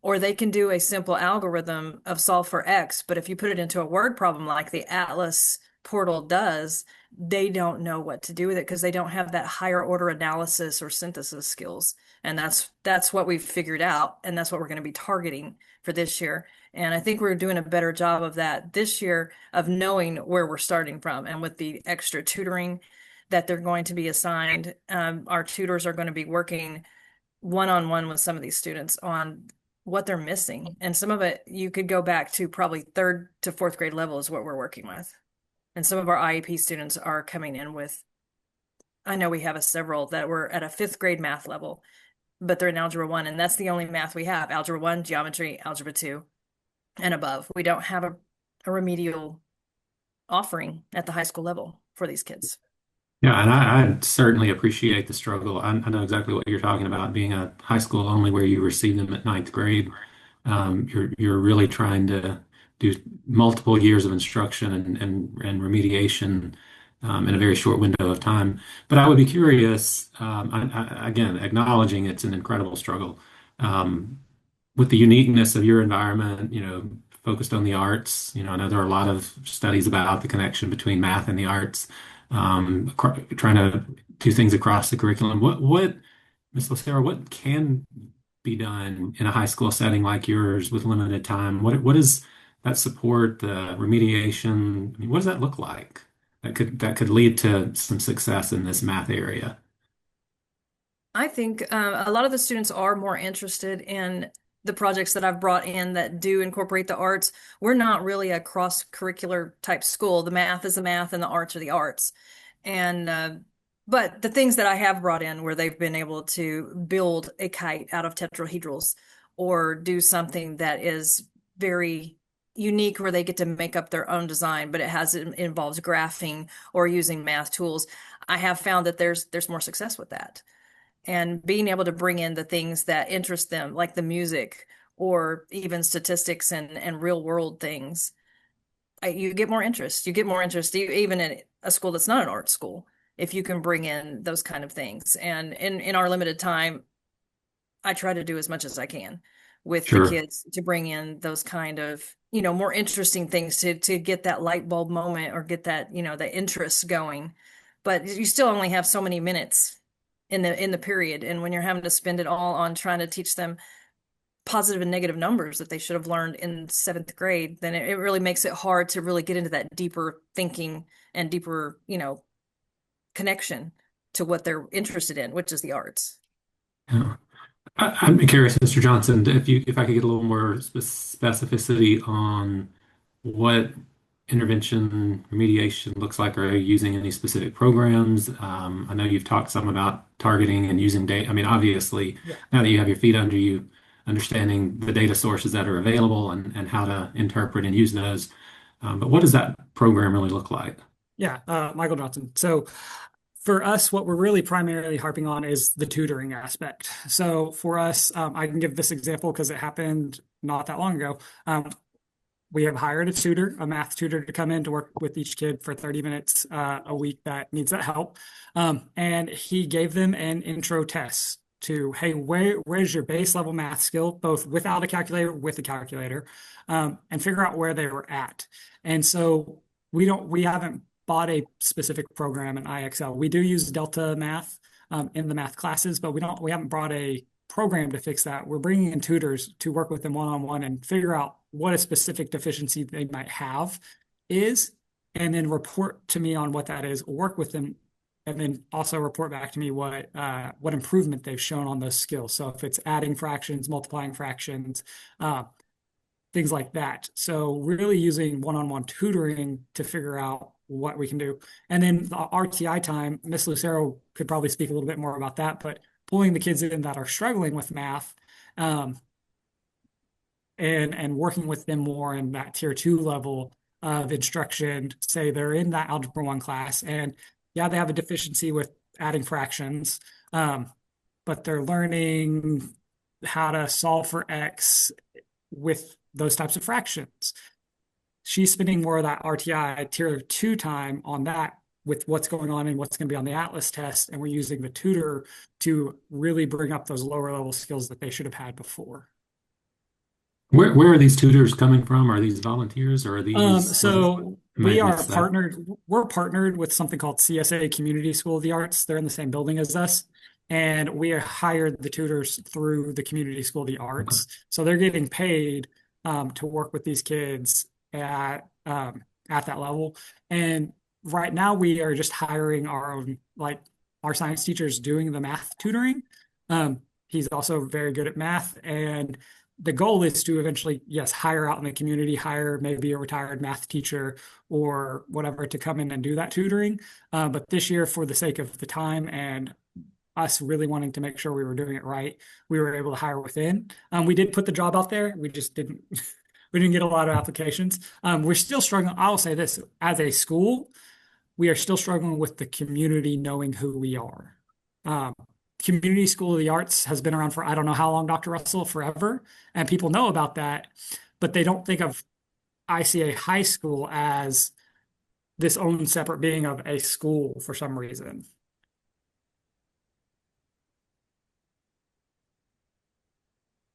Or they can do a simple algorithm of solve for X, but if you put it into a word problem like the Atlas portal does, they don't know what to do with it because they don't have that higher order analysis or synthesis skills. And that's what we've figured out. And that's what we're going to be targeting for this year. And I think we're doing a better job of that this year, of knowing where we're starting from. And with the extra tutoring that they're going to be assigned, our tutors are going to be working one-on-one with some of these students on what they're missing. And some of it, you could go back to probably 3rd to 4th grade level is what we're working with. And some of our IEP students are coming in with, I know we have several that were at a 5th grade math level, but they're in Algebra 1, and that's the only math we have: Algebra 1, Geometry, Algebra 2, and above. We don't have a remedial offering at the high school level for these kids. Yeah, and I certainly appreciate the struggle. I know exactly what you're talking about, being a high school only where you receive them at ninth grade. You're really trying to do multiple years of instruction and remediation in a very short window of time. But I would be curious, again, acknowledging it's an incredible struggle. With the uniqueness of your environment, focused on the arts, I know there are a lot of studies about the connection between math and the arts, trying to do things across the curriculum. Ms. Lucero, what can be done in a high school setting like yours with limited time? What is that support, the remediation? I mean, what does that look like that could lead to some success in this math area? I think a lot of the students are more interested in the projects that I've brought in that do incorporate the arts. We're not really a cross-curricular type school. The math is the math and the arts are the arts. And but the things that I have brought in where they've been able to build a kite out of tetrahedrals or do something that is very unique where they get to make up their own design, but it involves graphing or using math tools. I have found that there's more success with that. And being able to bring in the things that interest them, like the music or even statistics and real world things, you get more interest. You get more interest even in a school that's not an art school, if you can bring in those kind of things. And in our limited time, I try to do as much as I can with the kids to bring in those kind of, more interesting things to get that light bulb moment or get that, the interest going. But you still only have so many minutes in the period. And when you're having to spend it all on trying to teach them positive and negative numbers that they should have learned in 7th grade, then it really makes it hard to really get into that deeper thinking and deeper, connection to what they're interested in, which is the arts. Yeah. I'm curious, Mr. Johnson, if I could get a little more specificity on what intervention remediation looks like. Are you using any specific programs? I know you've talked some about targeting and using data. I mean, obviously, Yeah. now that you have your feet under you, understanding the data sources that are available and how to interpret and use those. But what does that program really look like? Yeah, Michael Johnson. So for us, what we're really primarily harping on is the tutoring aspect. So for us, I can give this example because it happened not that long ago. We have hired a tutor, a math tutor, to come in to work with each kid for 30 minutes a week that needs that help. And he gave them an intro test to, hey, where's your base level math skill, both without a calculator, with a calculator, and figure out where they were at. And so we haven't bought a specific program in IXL. We do use Delta Math in the math classes, but we haven't brought a program to fix that. We're bringing in tutors to work with them one-on-one and figure out what a specific deficiency they might have is, and then report to me on what that is, work with them, and then also report back to me what improvement they've shown on those skills. So if it's adding fractions, multiplying fractions, things like that. So really using one-on-one tutoring to figure out what we can do. And then the RTI time, Miss Lucero could probably speak a little bit more about that, but pulling the kids in that are struggling with math, and working with them more in that tier 2 level of instruction. Say they're in that algebra 1 class, and yeah, they have a deficiency with adding fractions, but they're learning how to solve for X with those types of fractions. She's spending more of that RTI tier 2 time on that with what's going on and what's going to be on the Atlas test. And we're using the tutor to really bring up those lower level skills that they should have had before. Where are these tutors coming from? Are these volunteers or are these? So we are that? partnered. We're partnered with something called CSA Community School of the Arts. They're in the same building as us, and we hired the tutors through the Community School of the Arts. Okay. So they're getting paid to work with these kids at that level. And right now we are just hiring our own, like our science teachers doing the math tutoring. He's also very good at math, and the goal is to eventually, yes, hire out in the community, hire maybe a retired math teacher or whatever to come in and do that tutoring. But this year, for the sake of the time and us really wanting to make sure we were doing it right, we were able to hire within. We did put the job out there. We just didn't we didn't get a lot of applications. We're still struggling. I'll say this, as a school, we are still struggling with the community knowing who we are. Community School of the Arts has been around for, I don't know how long, Dr. Russell, forever. And people know about that, but they don't think of ICA High School as this own separate being of a school for some reason.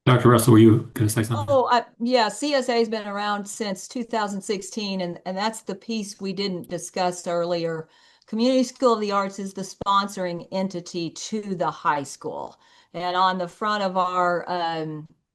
Dr. Russell, were you going to say something? Oh, yeah, CSA has been around since 2016, and that's the piece we didn't discuss earlier. Community School of the Arts is the sponsoring entity to the high school. And on the front of our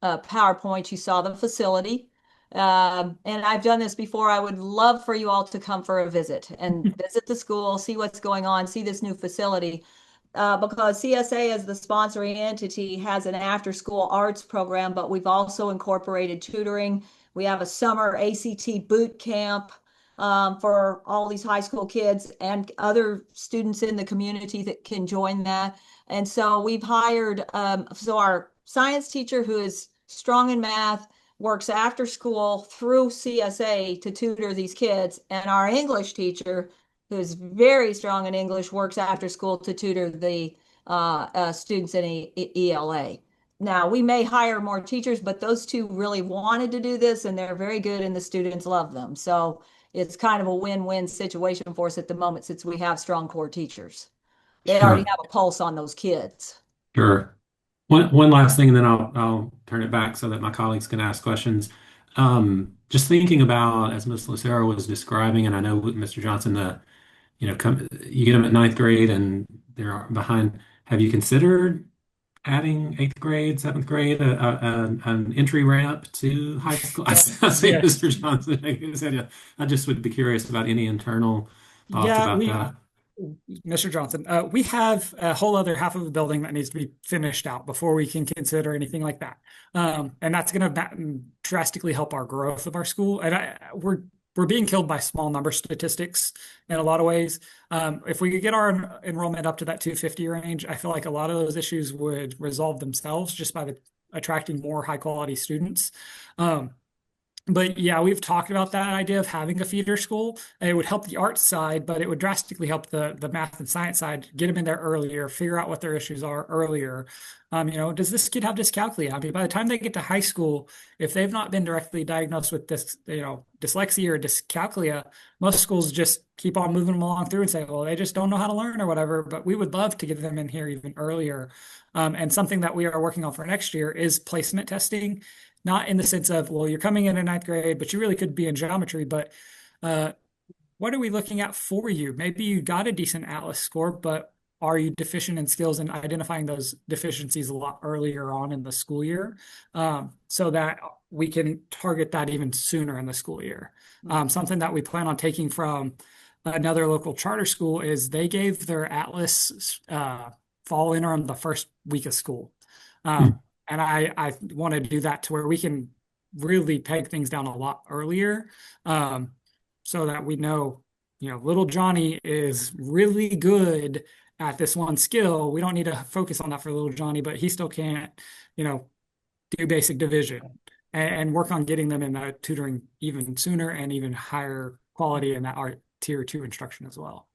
PowerPoint, you saw the facility. And I've done this before. I would love for you all to come for a visit and visit the school, see what's going on, see this new facility. Because CSA as the sponsoring entity has an after-school arts program, but we've also incorporated tutoring. We have a summer ACT boot camp for all these high school kids and other students in the community that can join that. And so we've hired, so our science teacher who is strong in math works after school through CSA to tutor these kids, and our English teacher who's very strong in English works after school to tutor the students in ELA. Now, we may hire more teachers, but those two really wanted to do this, and they're very good, and the students love them. So it's kind of a win-win situation for us at the moment since we have strong core teachers. They already have a pulse on those kids. Sure. One last thing, and then I'll turn it back so that my colleagues can ask questions. Just thinking about, as Ms. Lucero was describing, and I know Mr. Johnson, you get them at ninth grade and they're behind. Have you considered adding eighth grade, seventh grade, an entry ramp to high school? I see Yes. Mr. Johnson. I just would be curious about any internal thoughts about that. Mr. Johnson, we have a whole other half of the building that needs to be finished out before we can consider anything like that. And that's going to drastically help our growth of our school. And we're being killed by small number statistics in a lot of ways. If we could get our enrollment up to that 250 range, I feel like a lot of those issues would resolve themselves just by attracting more high quality students. But yeah, we've talked about that idea of having a feeder school. It would help the arts side, but it would drastically help the math and science side. Get them in there earlier, figure out what their issues are earlier. Does this kid have dyscalculia? I mean, by the time they get to high school, if they've not been directly diagnosed with this, dyslexia or dyscalculia, most schools just keep on moving them along through and say, well, they just don't know how to learn or whatever. But we would love to get them in here even earlier. And something that we are working on for next year is placement testing. Not in the sense of, well, you're coming in ninth grade, but you really could be in geometry. But what are we looking at for you? Maybe you got a decent Atlas score, but are you deficient in skills in identifying those deficiencies a lot earlier on in the school year, so that we can target that even sooner in the school year? Something that we plan on taking from another local charter school is they gave their Atlas fall interim the first week of school. And I want to do that to where we can really peg things down a lot earlier, so that we know, little Johnny is really good at this one skill. We don't need to focus on that for little Johnny, but he still can't, do basic division, and work on getting them in the tutoring even sooner and even higher quality in that art tier 2 instruction as well.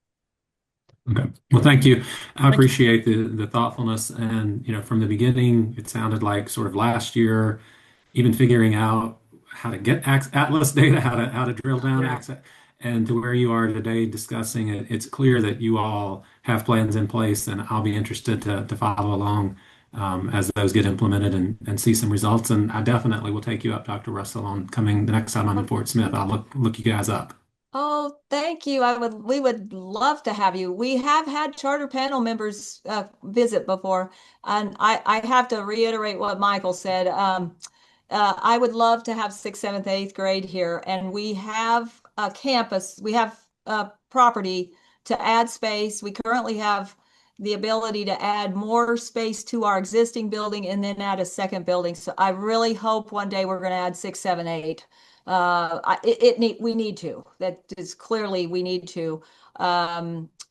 Okay. Well, thank you. I appreciate the thoughtfulness. And, from the beginning, it sounded like sort of last year, even figuring out how to get Atlas data, how to drill down access, and to where you are today discussing it, it's clear that you all have plans in place, and I'll be interested to follow along as those get implemented and see some results. And I definitely will take you up, Dr. Russell, on coming the next time I'm in Fort Smith. I'll look you guys up. Oh, thank you. We would love to have you. We have had charter panel members visit before, and I have to reiterate what Michael said. I would love to have 6th, 7th, 8th grade here, and we have a campus, we have property to add space. We currently have the ability to add more space to our existing building and then add a second building. So I really hope one day we're going to add 6, 7, 8. We need to. That is clearly we need to.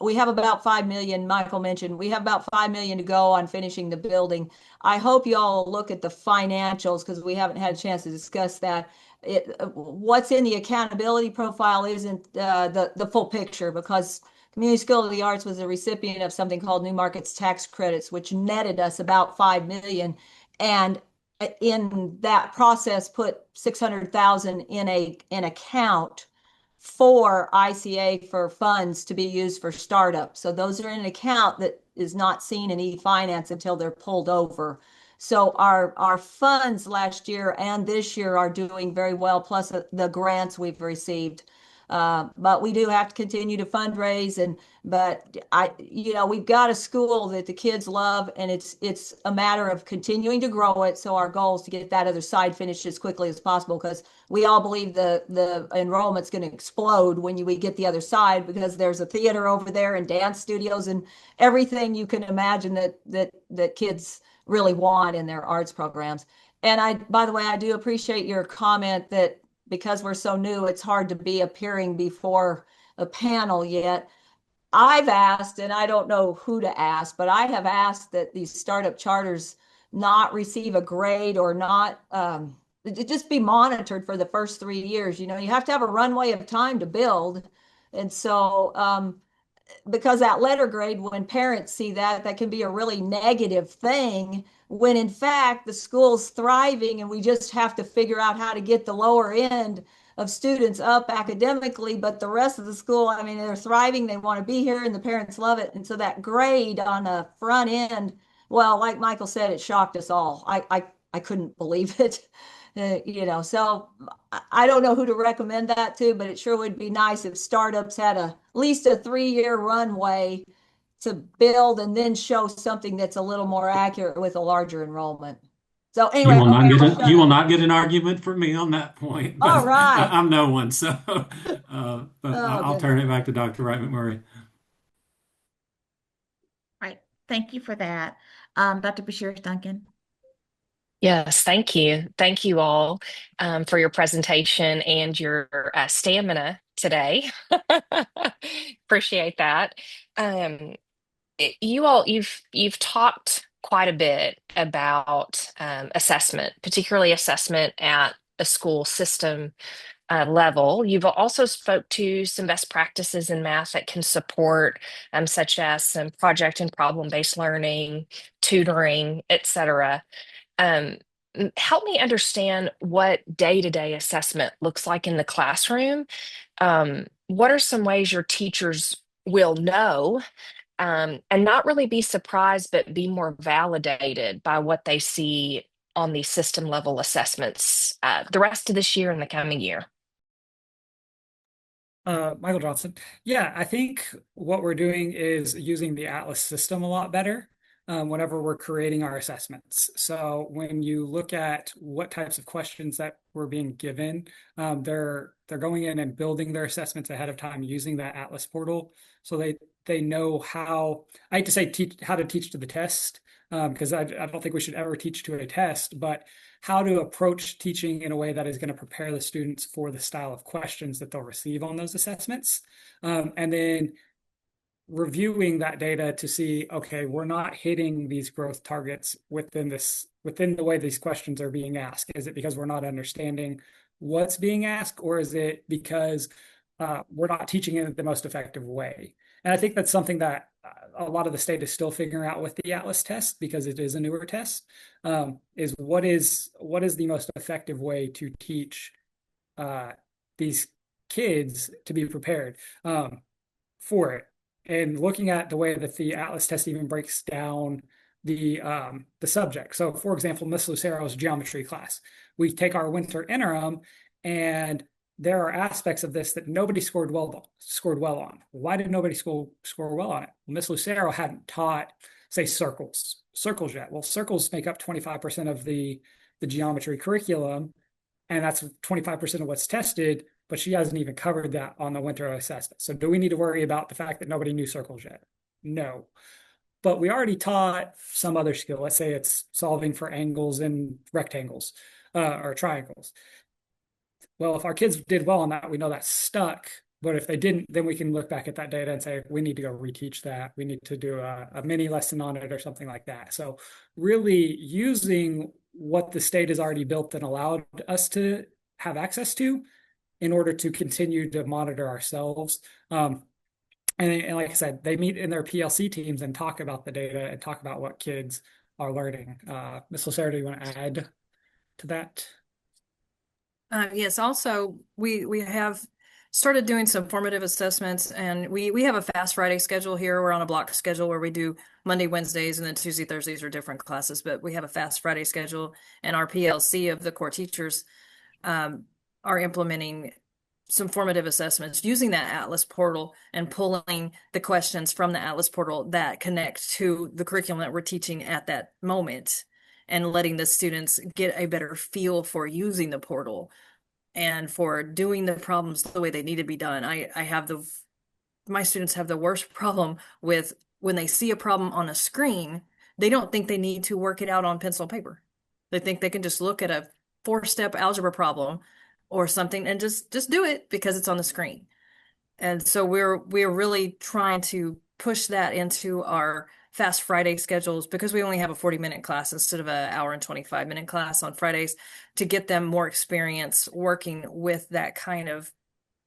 We have about 5 million. Michael mentioned we have about 5 million to go on finishing the building. I hope you all look at the financials because we haven't had a chance to discuss that. What's in the accountability profile isn't the full picture, because Community School of the Arts was a recipient of something called New Markets Tax Credits, which netted us about 5 million. And in that process, put 600,000 in an account for ICA for funds to be used for startup. So those are in an account that is not seen in e-finance until they're pulled over. So our funds last year and this year are doing very well, plus the grants we've received. But we do have to continue to fundraise, but we've got a school that the kids love, and it's a matter of continuing to grow it. So our goal is to get that other side finished as quickly as possible, because we all believe the enrollment's going to explode when we get the other side, because there's a theater over there and dance studios and everything you can imagine that kids really want in their arts programs. And by the way, I do appreciate your comment that because we're so new, it's hard to be appearing before a panel yet. I've asked, and I don't know who to ask, but I have asked that these startup charters not receive a grade or not just be monitored for the first 3 years. You have to have a runway of time to build. And so because that letter grade, when parents see that can be a really negative thing, when in fact the school's thriving and we just have to figure out how to get the lower end of students up academically, but the rest of the school, I mean, they're thriving, they want to be here, and the parents love it. And so that grade on the front end, well, like Michael said, it shocked us all. I couldn't believe it. So I don't know who to recommend that to, but it sure would be nice if startups had at least a 3-year runway to build and then show something that's a little more accurate with a larger enrollment. So anyway, you will not get an argument from me on that point. But all right. I'm no one, so but I'll turn it back to Dr. Wright McMurray. Thank you for that. Dr. Bashir Duncan. Yes, thank you. Thank you all for your presentation and your stamina today. Appreciate that. Um, you've talked quite a bit about assessment, particularly assessment at a school system level. You've also spoke to some best practices in math that can support, such as some project and problem-based learning, tutoring, etc. Um, Help me understand what day-to-day assessment looks like in the classroom. What are some ways your teachers will know and not really be surprised, but be more validated by what they see on these system level assessments the rest of this year and the coming year? Michael Johnson. Yeah, I think what we're doing is using the Atlas system a lot better whenever we're creating our assessments. So when you look at what types of questions that we're being given, they're going in and building their assessments ahead of time using that Atlas portal, so they know how. I hate to say teach how to teach to the test because I don't think we should ever teach to a test, but how to approach teaching in a way that is going to prepare the students for the style of questions that they'll receive on those assessments. And then reviewing that data to see, okay, we're not hitting these growth targets within the way these questions are being asked. Is it because we're not understanding what's being asked, or is it because we're not teaching in the most effective way? And I think that's something that a lot of the state is still figuring out with the Atlas test because it is a newer test. Is what is the most effective way to teach these kids to be prepared for it? And looking at the way that the Atlas test even breaks down the subject. So, for example, Miss Lucero's geometry class, we take our winter interim, and there are aspects of this that nobody scored well on. Why did nobody score well on it? Well, Miss Lucero hadn't taught, say, circles yet. Well, circles make up 25% of the geometry curriculum, and that's 25% of what's tested, but she hasn't even covered that on the winter assessment. So do we need to worry about the fact that nobody knew circles yet? No. But we already taught some other skill. Let's say it's solving for angles and rectangles or triangles. Well, if our kids did well on that, we know that's stuck. But if they didn't, then we can look back at that data and say, we need to go reteach that. We need to do a mini lesson on it or something like that. So really using what the state has already built and allowed us to have access to in order to continue to monitor ourselves. And like I said, they meet in their PLC teams and talk about the data and talk about what kids are learning. Ms. Lucero, do you want to add to that? Yes, also we have started doing some formative assessments, and we have a fast Friday schedule here. We're on a block schedule where we do Monday, Wednesdays, and then Tuesday, Thursdays are different classes, but we have a fast Friday schedule, and our PLC of the core teachers are implementing some formative assessments using that Atlas portal and pulling the questions from the Atlas portal that connect to the curriculum that we're teaching at that moment, and letting the students get a better feel for using the portal and for doing the problems the way they need to be done. My students have the worst problem with when they see a problem on a screen, they don't think they need to work it out on pencil and paper. They think they can just look at a 4-step algebra problem or something and just do it because it's on the screen. And so we're really trying to push that into our Fast Friday schedules, because we only have a 40-minute class instead of an hour and 25-minute class on Fridays, to get them more experience working with that kind of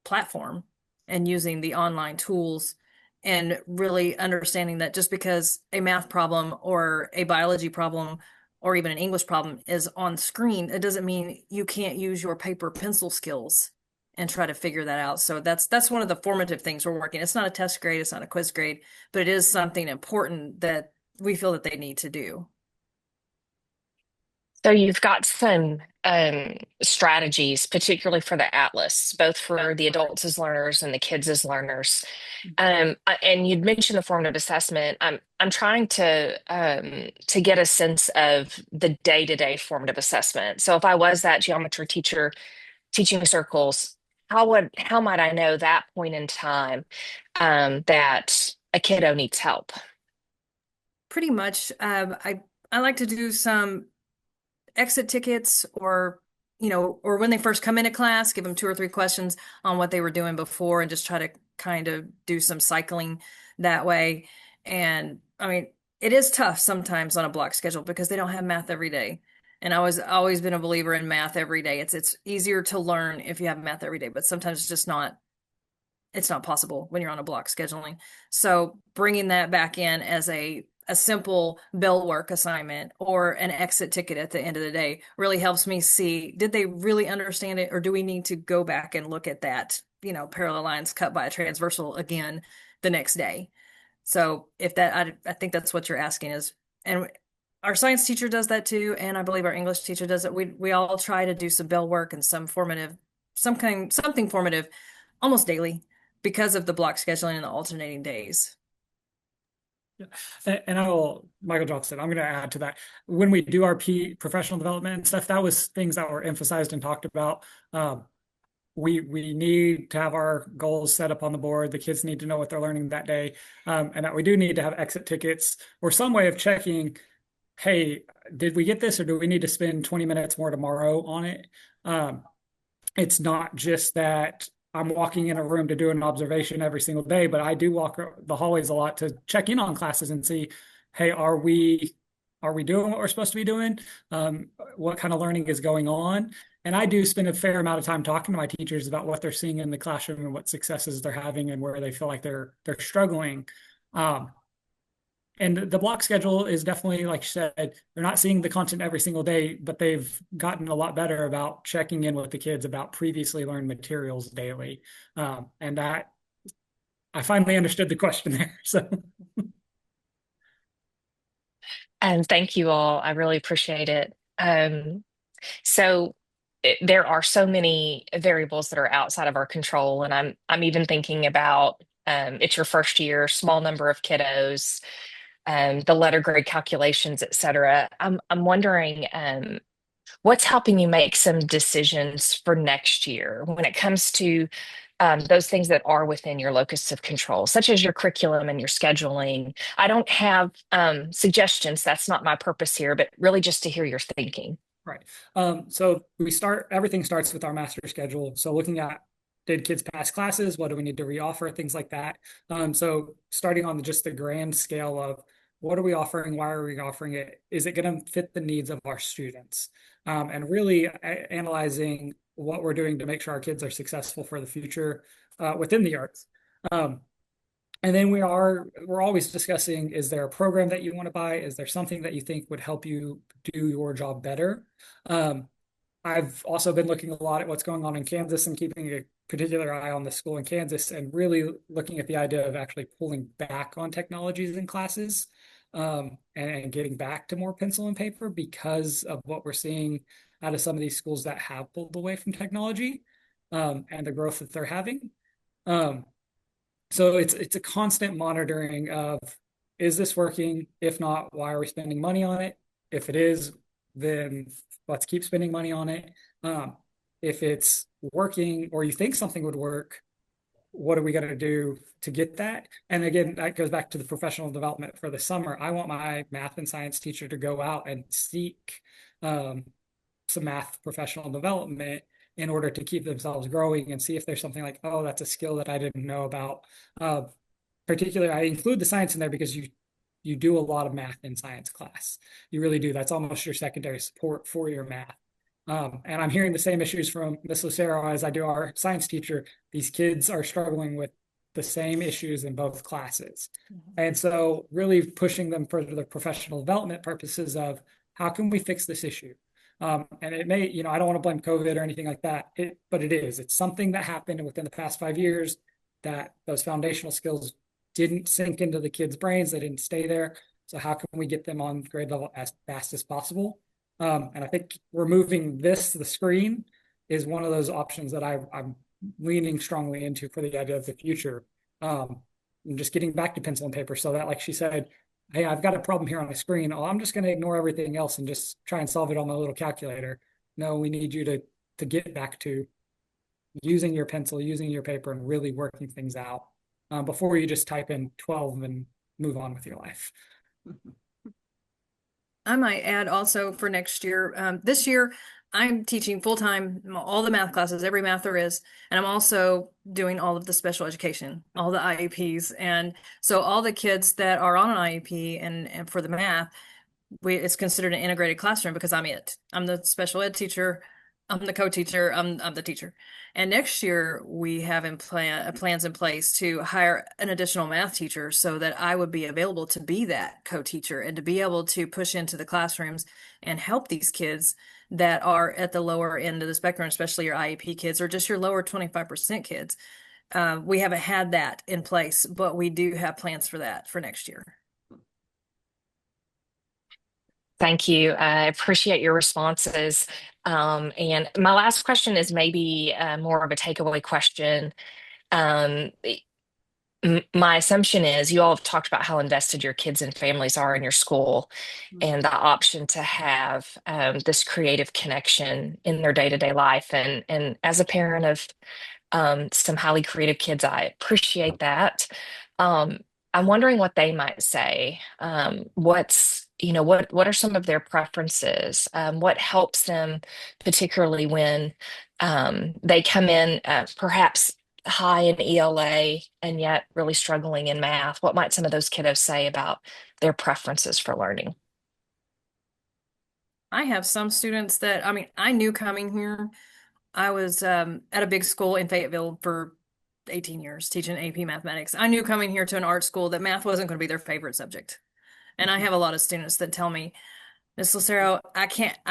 platform and using the online tools, and really understanding that just because a math problem or a biology problem or even an English problem is on screen, it doesn't mean you can't use your paper pencil skills and try to figure that out. So that's one of the formative things we're working. It's not a test grade, it's not a quiz grade, but it is something important that we feel that they need to do. So you've got some strategies, particularly for the Atlas, both for the adults as learners and the kids as learners. And you'd mentioned the formative assessment. I'm trying to get a sense of the day-to-day formative assessment. So if I was that geometry teacher teaching circles, how might I know that point in time that a kiddo needs help? pretty much. I like to do some exit tickets, or or when they first come into class, give them 2 or 3 questions on what they were doing before, and just try to kind of do some cycling that way. And I mean, it is tough sometimes on a block schedule because they don't have math every day. And I was always been a believer in math every day. It's easier to learn if you have math every day, but sometimes it's not possible when you're on a block scheduling. So bringing that back in as a simple bell work assignment or an exit ticket at the end of the day really helps me see, did they really understand it, or do we need to go back and look at that, parallel lines cut by a transversal again the next day. So if that, I think that's what you're asking is, and our science teacher does that too, and I believe our English teacher does it. We all try to do some bell work and something formative almost daily because of the block scheduling and the alternating days. Yeah. And Michael Johnson, I'm going to add to that. When we do our professional development and stuff, that was things that were emphasized and talked about. We need to have our goals set up on the board. The kids need to know what they're learning that day, and that we do need to have exit tickets or some way of checking, hey, did we get this, or do we need to spend 20 minutes more tomorrow on it? It's not just that I'm walking in a room to do an observation every single day, but I do walk the hallways a lot to check in on classes and see, hey, are we doing what we're supposed to be doing? What kind of learning is going on? And I do spend a fair amount of time talking to my teachers about what they're seeing in the classroom and what successes they're having and where they feel like they're struggling. And the block schedule is definitely, like you said, they're not seeing the content every single day, but they've gotten a lot better about checking in with the kids about previously learned materials daily. And that I finally understood the question there. So, And thank you all. I really appreciate it. So there are so many variables that are outside of our control, and I'm even thinking about it's your first year, small number of kiddos, the letter grade calculations, et cetera. I'm wondering what's helping you make some decisions for next year when it comes to those things that are within your locus of control, such as your curriculum and your scheduling. I don't have suggestions. That's not my purpose here, but really just to hear your thinking. right. So everything starts with our master schedule. So looking at, did kids pass classes? What do we need to reoffer? Things like that. So starting on just the grand scale of what are we offering? Why are we offering it? Is it going to fit the needs of our students? And really analyzing what we're doing to make sure our kids are successful for the future within the arts. And then we're always discussing, is there a program that you want to buy? Is there something that you think would help you do your job better? I've also been looking a lot at what's going on in Kansas and keeping a particular eye on the school in Kansas, and really looking at the idea of actually pulling back on technologies in classes, and getting back to more pencil and paper because of what we're seeing out of some of these schools that have pulled away from technology, and the growth that they're having. So it's a constant monitoring of, is this working? If not, why are we spending money on it? If it is, then let's keep spending money on it. If it's working, or you think something would work, what are we going to do to get that? And again, that goes back to the professional development for the summer. I want my math and science teacher to go out and seek some math professional development in order to keep themselves growing, and see if there's something like, oh, that's a skill that I didn't know about. Particularly, I include the science in there because you do a lot of math in science class. You really do. That's almost your secondary support for your math. And I'm hearing the same issues from Ms. Lucero as I do our science teacher. These kids are struggling with the same issues in both classes. And so really pushing them for the professional development purposes of, how can we fix this issue? And it may, I don't want to blame COVID or anything like that, but it is. It's something that happened within the past 5 years, that those foundational skills didn't sink into the kids' brains. They didn't stay there. So how can we get them on grade level as fast as possible? And I think removing the screen, is one of those options that I'm leaning strongly into for the idea of the future. And just getting back to pencil and paper, so that, like she said, hey, I've got a problem here on my screen. Oh, I'm just going to ignore everything else and just try and solve it on my little calculator. No, we need you to get back to using your pencil, using your paper, and really working things out before you just type in 12 and move on with your life. I might add also for next year, this year I'm teaching full time all the math classes, every math there is, and I'm also doing all of the special education, all the IEPs. And so all the kids that are on an IEP and for the math, it's considered an integrated classroom because I'm it. I'm the special ed teacher. I'm the co-teacher. I'm the teacher. And next year we have plans in place to hire an additional math teacher so that I would be available to be that co-teacher and to be able to push into the classrooms and help these kids that are at the lower end of the spectrum, especially your IEP kids or just your lower 25% kids. We haven't had that in place, but we do have plans for that for next year. Thank you. I appreciate your responses. And my last question is maybe more of a takeaway question. Um, my assumption is you all have talked about how invested your kids and families are in your school and the option to have this creative connection in their day-to-day life. And as a parent of some highly creative kids, I appreciate that. Um, I'm wondering what they might say. What are some of their preferences? What helps them, particularly when they come in perhaps high in ELA and yet really struggling in math? What might some of those kiddos say about their preferences for learning? I have some students that, I mean, I knew coming here. I was at a big school in Fayetteville for 18 years teaching AP mathematics. I knew coming here to an art school that math wasn't going to be their favorite subject. And I have a lot of students that tell me, Miss Lucero, I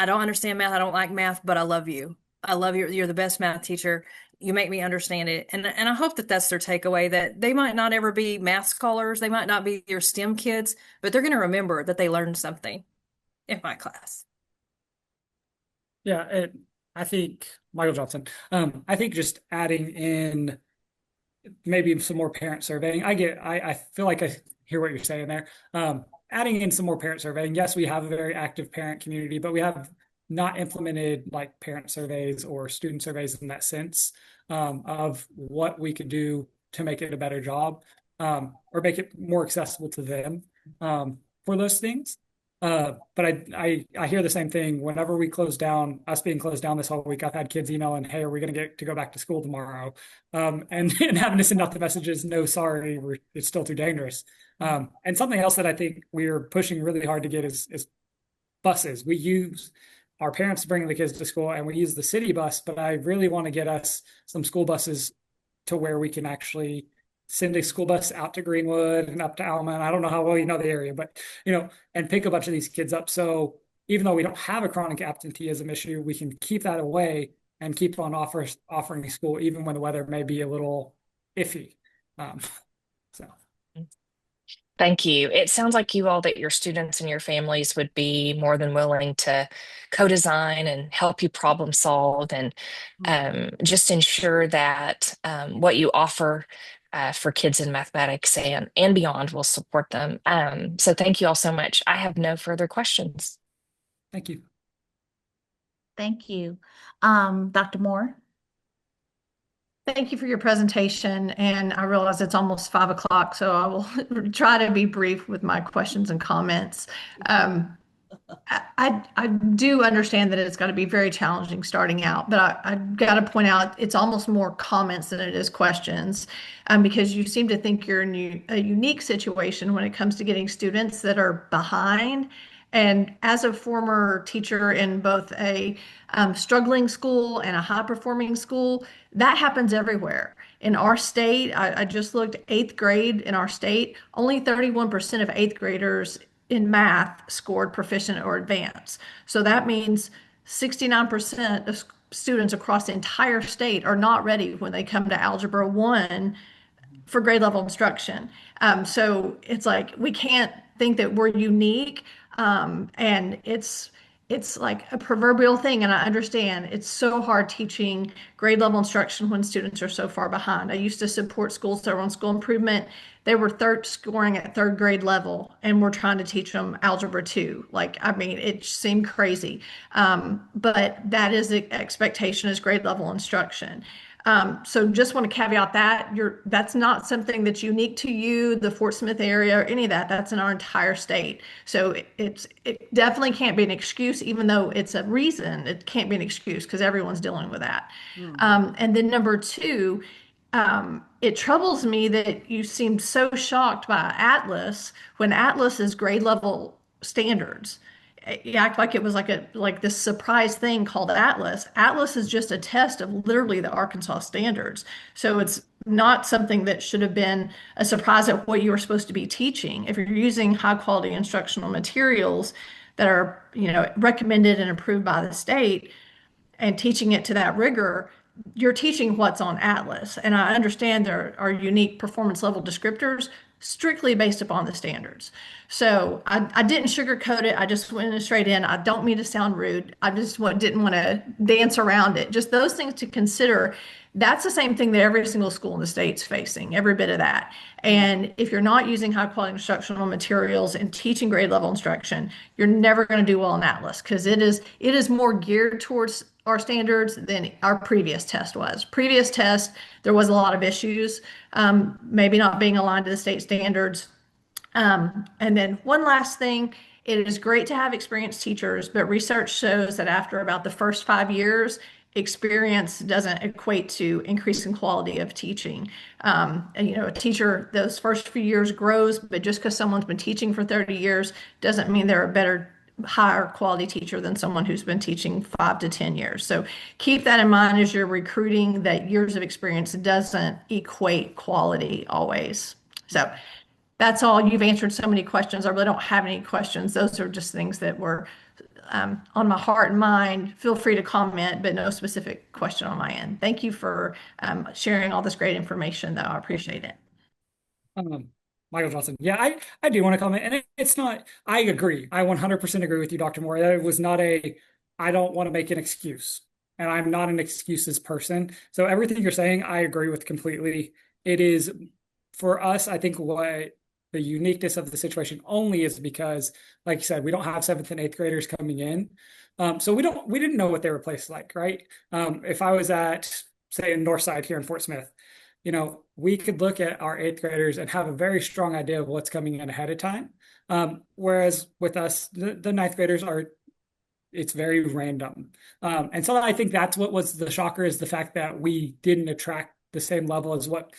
don't understand math. I don't like math, but I love you. I love you. You're the best math teacher. You make me understand it. And I hope that that's their takeaway, that they might not ever be math scholars. They might not be your STEM kids, but they're going to remember that they learned something in my class. Yeah, I think Michael Johnson. I think just adding in maybe some more parent surveying. I feel like I hear what you're saying there. Adding in some more parent surveying. Yes, we have a very active parent community, but we have not implemented like parent surveys or student surveys in that sense of what we could do to make it a better job or make it more accessible to them for those things. But I hear the same thing whenever we close down, us being closed down this whole week. I've had kids emailing, "Hey, are we going to get to go back to school tomorrow?" And having to send out the messages, "No, sorry, it's still too dangerous." And something else that I think we're pushing really hard to get is buses. We use our parents bringing the kids to school, and we use the city bus. But I really want to get us some school buses to where we can actually send a school bus out to Greenwood and up to Alma. And I don't know how well you know the area, but and pick a bunch of these kids up. So even though we don't have a chronic absenteeism issue, we can keep that away and keep on offering school even when the weather may be a little iffy. So. Thank you. It sounds like you all that your students and your families would be more than willing to co-design and help you problem solve and just ensure that what you offer for kids in mathematics and beyond will support them. So thank you all so much. I have no further questions. Thank you. Thank you. Dr. Moore? Thank you for your presentation. And I realize it's almost 5 o'clock, so I will try to be brief with my questions and comments. I do understand that it's got to be very challenging starting out, but I got to point out it's almost more comments than it is questions, because you seem to think you're in a unique situation when it comes to getting students that are behind. And as a former teacher in both a struggling school and a high-performing school, that happens everywhere. In our state, I just looked, eighth grade in our state, only 31% of eighth graders in math scored proficient or advanced. So that means 69% of students across the entire state are not ready when they come to Algebra 1 for grade level instruction. So it's like we can't think that we're unique, and it's like a proverbial thing, and I understand it's so hard teaching grade level instruction when students are so far behind. I used to support schools that were on school improvement. They were scoring at third grade level, and we're trying to teach them Algebra 2. Like, I mean, it seemed crazy. But that is the expectation is grade level instruction. So just want to caveat that that's not something that's unique to you, the Fort Smith area, or any of that. That's in our entire state. So it definitely can't be an excuse, even though it's a reason. It can't be an excuse because everyone's dealing with that. And then number two, it troubles me that you seemed so shocked by Atlas when Atlas is grade level standards. You act like it was like this surprise thing called Atlas. Atlas is just a test of literally the Arkansas standards. So it's not something that should have been a surprise at what you were supposed to be teaching. If you're using high quality instructional materials that are, recommended and approved by the state, and teaching it to that rigor, you're teaching what's on Atlas. And I understand there are unique performance level descriptors strictly based upon the standards. So I didn't sugarcoat it. I just went straight in. I don't mean to sound rude. I just didn't want to dance around it. Just those things to consider. That's the same thing that every single school in the state's facing, every bit of that. And if you're not using high quality instructional materials and teaching grade level instruction, you're never going to do well in Atlas because it is more geared towards our standards than our previous test was. Previous test, there was a lot of issues, maybe not being aligned to the state standards. And then one last thing, it is great to have experienced teachers, but research shows that after about the first 5 years, experience doesn't equate to increasing quality of teaching. A teacher, those first few years grows, but just because someone's been teaching for 30 years doesn't mean they're a better, higher quality teacher than someone who's been teaching 5 to 10 years. So keep that in mind as you're recruiting, that years of experience doesn't equate quality always. So that's all. You've answered so many questions. I really don't have any questions. Those are just things that were on my heart and mind. Feel free to comment, but no specific question on my end. Thank you for sharing all this great information, though. I appreciate it. Michael Johnson. Yeah, I do want to comment. And it's not, I agree. I 100% agree with you, Dr. Moore. That it was not I don't want to make an excuse. And I'm not an excuses person. So everything you're saying, I agree with completely. It is, for us, I think what the uniqueness of the situation only is because, like you said, we don't have seventh and eighth graders coming in. So we didn't know what they were placed like, right? If I was at, say, in Northside here in Fort Smith, we could look at our eighth graders and have a very strong idea of what's coming in ahead of time. Whereas with us, the ninth graders it's very random. And so I think that's what was the shocker, is the fact that we didn't attract the same level as what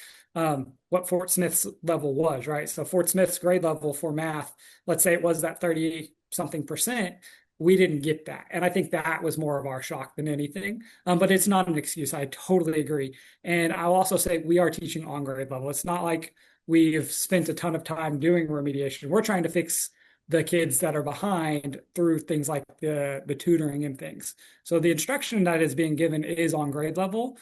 Fort Smith's level was, right? So Fort Smith's grade level for math, let's say it was that 30 something percent, we didn't get that. And I think that was more of our shock than anything. But it's not an excuse. I totally agree. And I'll also say we are teaching on grade level. It's not like we've spent a ton of time doing remediation. We're trying to fix the kids that are behind through things like the tutoring and things. So the instruction that is being given is on grade level.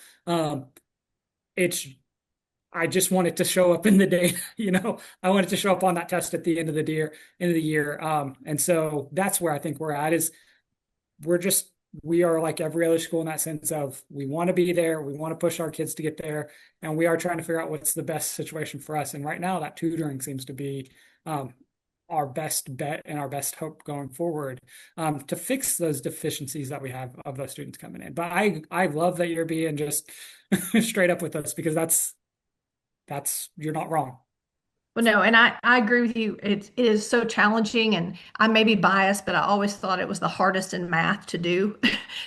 I just want it to show up in the data, I want it to show up on that test at the end of the year. And so that's where I think we're at, is we are like every other school in that sense of, we want to be there. We want to push our kids to get there. And we are trying to figure out what's the best situation for us. And right now that tutoring seems to be, our best bet and our best hope going forward, to fix those deficiencies that we have of those students coming in. But I love that you're being just straight up with us, because you're not wrong. Well, no, and I agree with you. It is so challenging, and I may be biased, but I always thought it was the hardest in math to do,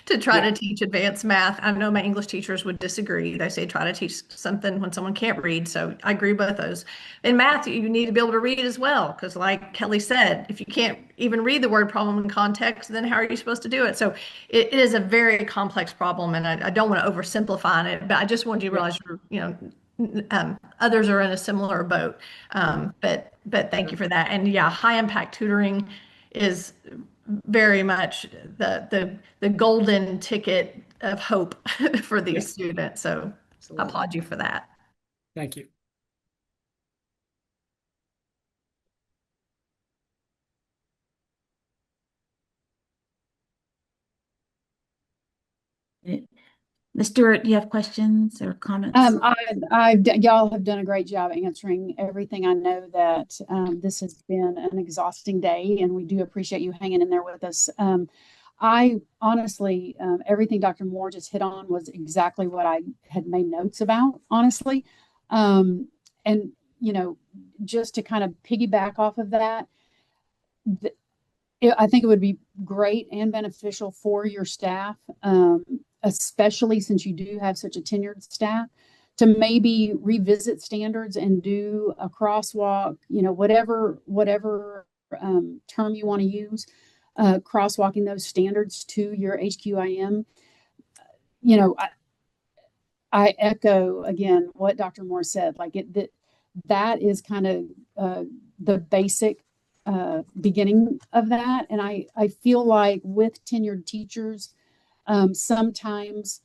to try to teach advanced math. I know my English teachers would disagree. They say try to teach something when someone can't read. So I agree with those. In math, you need to be able to read as well, because like Kelly said, if you can't even read the word problem in context, then how are you supposed to do it? So it is a very complex problem, and I don't want to oversimplify it, but I just want you to realize others are in a similar boat. But thank you for that. And yeah, high impact tutoring is very much the golden ticket of hope for these students. So I applaud you for that. Thank you. Ms. Stewart, do you have questions or comments? Y'all have done a great job answering everything. I know that this has been an exhausting day, and we do appreciate you hanging in there with us. I honestly, everything Dr. Moore just hit on was exactly what I had made notes about, honestly. Um, and, you know, just to kind of piggyback off of that, th- I think it would be great and beneficial for your staff, especially since you do have such a tenured staff, to maybe revisit standards and do a crosswalk, you know, whatever term you want to use, crosswalking those standards to your HQIM. You know, I echo again what Dr. Moore said. Like that is kind of the basic beginning of that. And I feel like with tenured teachers, sometimes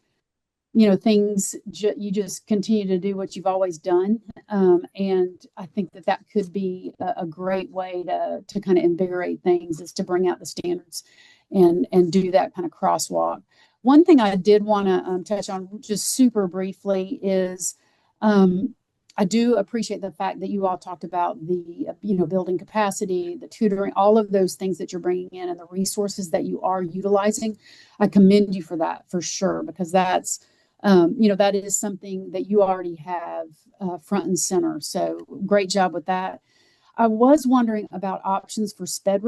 you know things you just continue to do what you've always done, and I think that that could be a great way to kind of invigorate things, is to bring out the standards and do that kind of crosswalk. One thing I did want to touch on just super briefly is um, I do appreciate the fact that you all talked about the you know building capacity, the tutoring, all of those things that you're bringing in, and the resources that you are utilizing. I commend you for that for sure, because that's you know, that is something that you already have front and center. So great job with that. I was wondering about options for SPED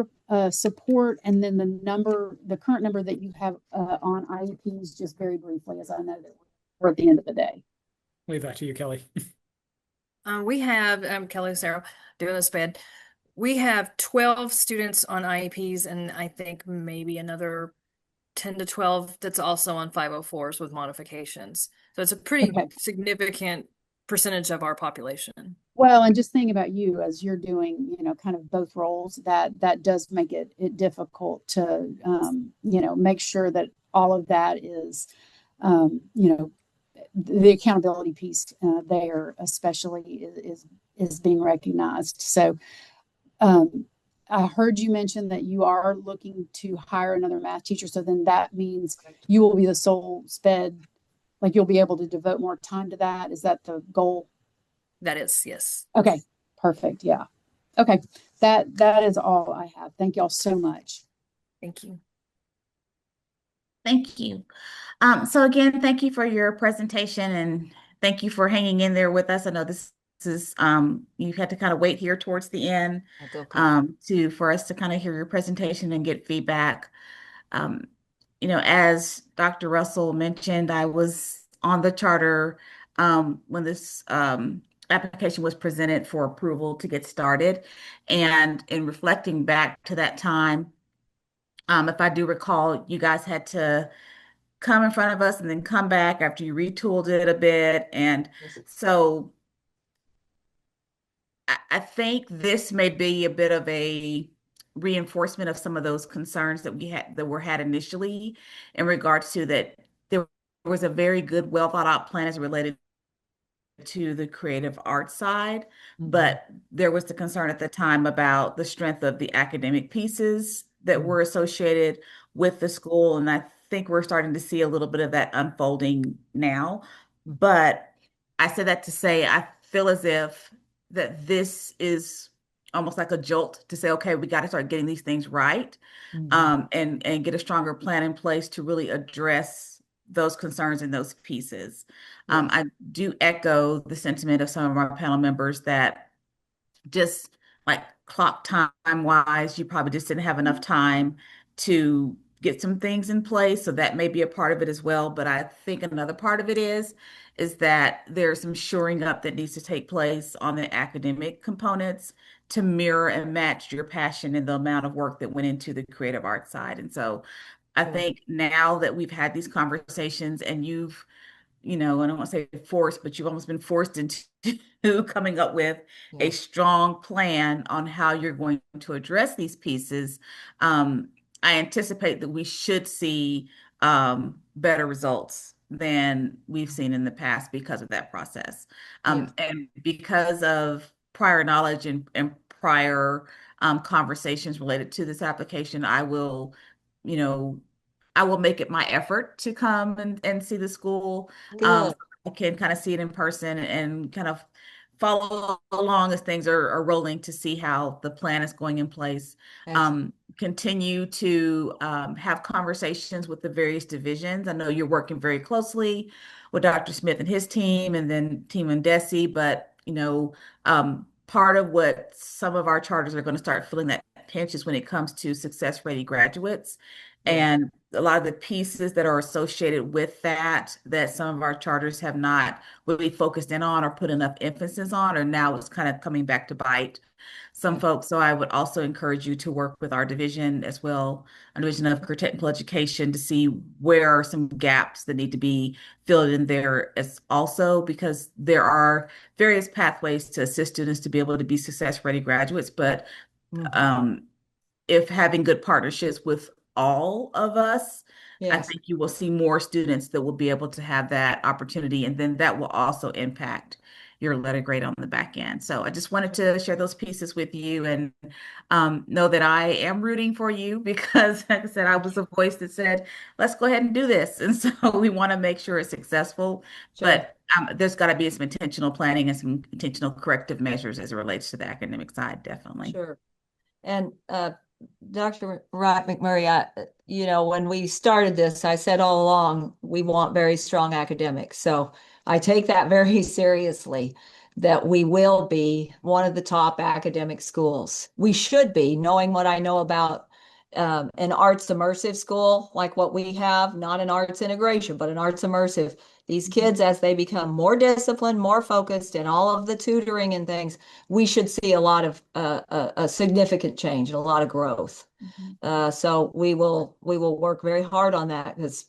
support, and then the current number that you have on IEPs, just very briefly, as I know that we're at the end of the day. Leave that to you, Kelly. We have Kelly Lucero doing this bed. We have 12 students on IEPs, and I think maybe another 10 to 12 that's also on 504s with modifications. So it's a pretty Okay. significant percentage of our population. Well, and just think about you as you're doing, you know, kind of both roles, that does make it difficult to, you know, make sure that all of that is, you know, the accountability piece there especially is being recognized. So I heard you mention that you are looking to hire another math teacher. So then that means you will be the sole SPED, like you'll be able to devote more time to that. Is that the goal? That is, yes. Okay, perfect. Yeah. Okay. That is all I have. Thank y'all so much. Thank you. Thank you. So again, thank you for your presentation, and thank you for hanging in there with us. I know this is you had to kind of wait here towards the end for us to kind of hear your presentation and get feedback. Um, you know, as Dr. Russell mentioned, I was on the charter when this application was presented for approval to get started. And in reflecting back to that time, if I do recall, you guys had to come in front of us and then come back after you retooled it a bit. And so I think this may be a bit of a reinforcement of some of those concerns that were had initially in regards to that there was a very good, well thought out plan as related to the creative arts side, but there was the concern at the time about the strength of the academic pieces that were associated with the school. And I think we're starting to see a little bit of that unfolding now. But I said that to say I feel as if that this is almost like a jolt to say, okay, we got to start getting these things right, and get a stronger plan in place to really address those concerns and those pieces. I do echo the sentiment of some of our panel members that just like clock time wise, you probably just didn't have enough time to get some things in place. So that may be a part of it as well. But I think another part of it is that there's some shoring up that needs to take place on the academic components to mirror and match your passion and the amount of work that went into the creative arts side. And so I think now that we've had these conversations and you've, you know, I don't want to say forced, but you've almost been forced into coming up with a strong plan on how you're going to address these pieces. I anticipate that we should see better results than we've seen in the past because of that process. And because of prior knowledge and prior conversations related to this application, I will, you know, I will make it my effort to come and see the school. I can kind of see it in person and kind of follow along as things are rolling to see how the plan is going in place. Continue to have conversations with the various divisions. I know you're working very closely with Dr. Smith and his team, and then team and Desi, but part of what some of our charters are going to start feeling that pinch is when it comes to success-ready graduates. And a lot of the pieces that are associated with that some of our charters have not really focused in on or put enough emphasis on, or now it's kind of coming back to bite some folks. So I would also encourage you to work with our division as well, a division of technical education, to see where are some gaps that need to be filled in there as also, because there are various pathways to assist students to be able to be success-ready graduates. But if having good partnerships with all of us, I think you will see more students that will be able to have that opportunity, and then that will also impact your letter grade on the back end. So I just wanted to share those pieces with you, and know that I am rooting for you because, like I said, I was a voice that said, let's go ahead and do this. And so we want to make sure it's successful, but there's got to be some intentional planning and some intentional corrective measures as it relates to the academic side, definitely. Sure. And Dr. Wright McMurray, when we started this, I said all along, we want very strong academics. So I take that very seriously, that we will be one of the top academic schools. We should be, knowing what I know about an arts immersive school like what we have, not an arts integration, but an arts immersive. These kids, as they become more disciplined, more focused, and all of the tutoring and things, we should see a lot of a significant change and a lot of growth. So we will work very hard on that, because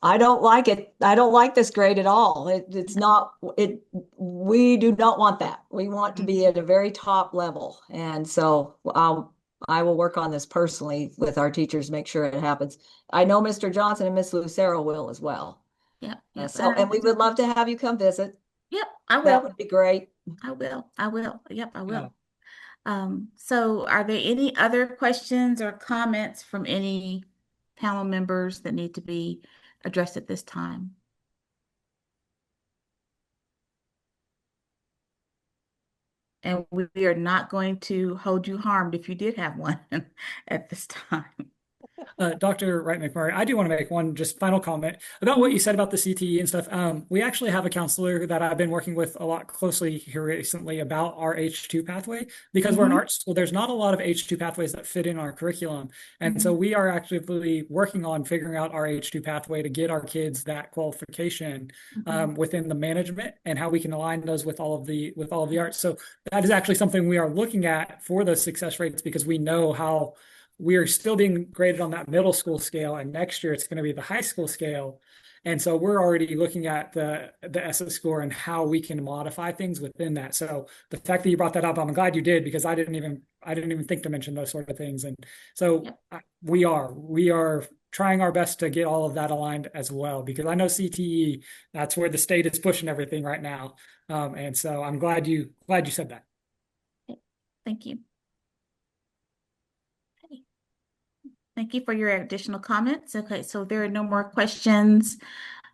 I don't like it. I don't like this grade at all. It's not it. We do not want that. We want to be at a very top level, and so I will work on this personally with our teachers, make sure it happens. I know Mr. Johnson and Miss Lucero will as well. Yep. And we would love to have you come visit. Yep, I will. That would be great. I will. Yep, I will. So are there any other questions or comments from any panel members that need to be addressed at this time? And we are not going to hold you harmed if you did have one at this time. Dr. Wright McMurray, I do want to make one just final comment about what you said about the CTE and stuff. We actually have a counselor that I've been working with a lot closely here recently about our H2 pathway, because we're an art school. There's not a lot of H2 pathways that fit in our curriculum. And so we are actively working on figuring out our H2 pathway to get our kids that qualification within the management, and how we can align those with all of the arts. So that is actually something we are looking at for those success rates, because we know how we are still being graded on that middle school scale, and next year it's going to be the high school scale. And so we're already looking at the ESSA score and how we can modify things within that. So the fact that you brought that up, I'm glad you did, because I didn't even think to mention those sort of things. And so we are trying our best to get all of that aligned as well, because I know CTE, that's where the state is pushing everything right now. And so I'm glad you said that. Thank you. Thank you for your additional comments. Okay, so there are no more questions.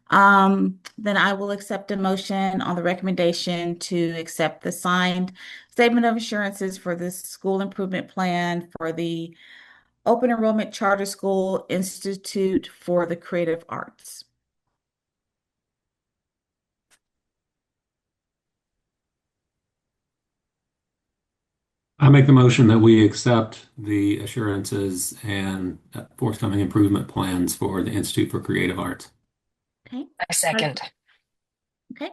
Then I will accept a motion on the recommendation to accept the signed statement of assurances for the school improvement plan for the Open Enrollment Charter School Institute for the Creative Arts. I make the motion that we accept the assurances and forthcoming improvement plans for the Institute for Creative Arts. Okay. I second. Okay.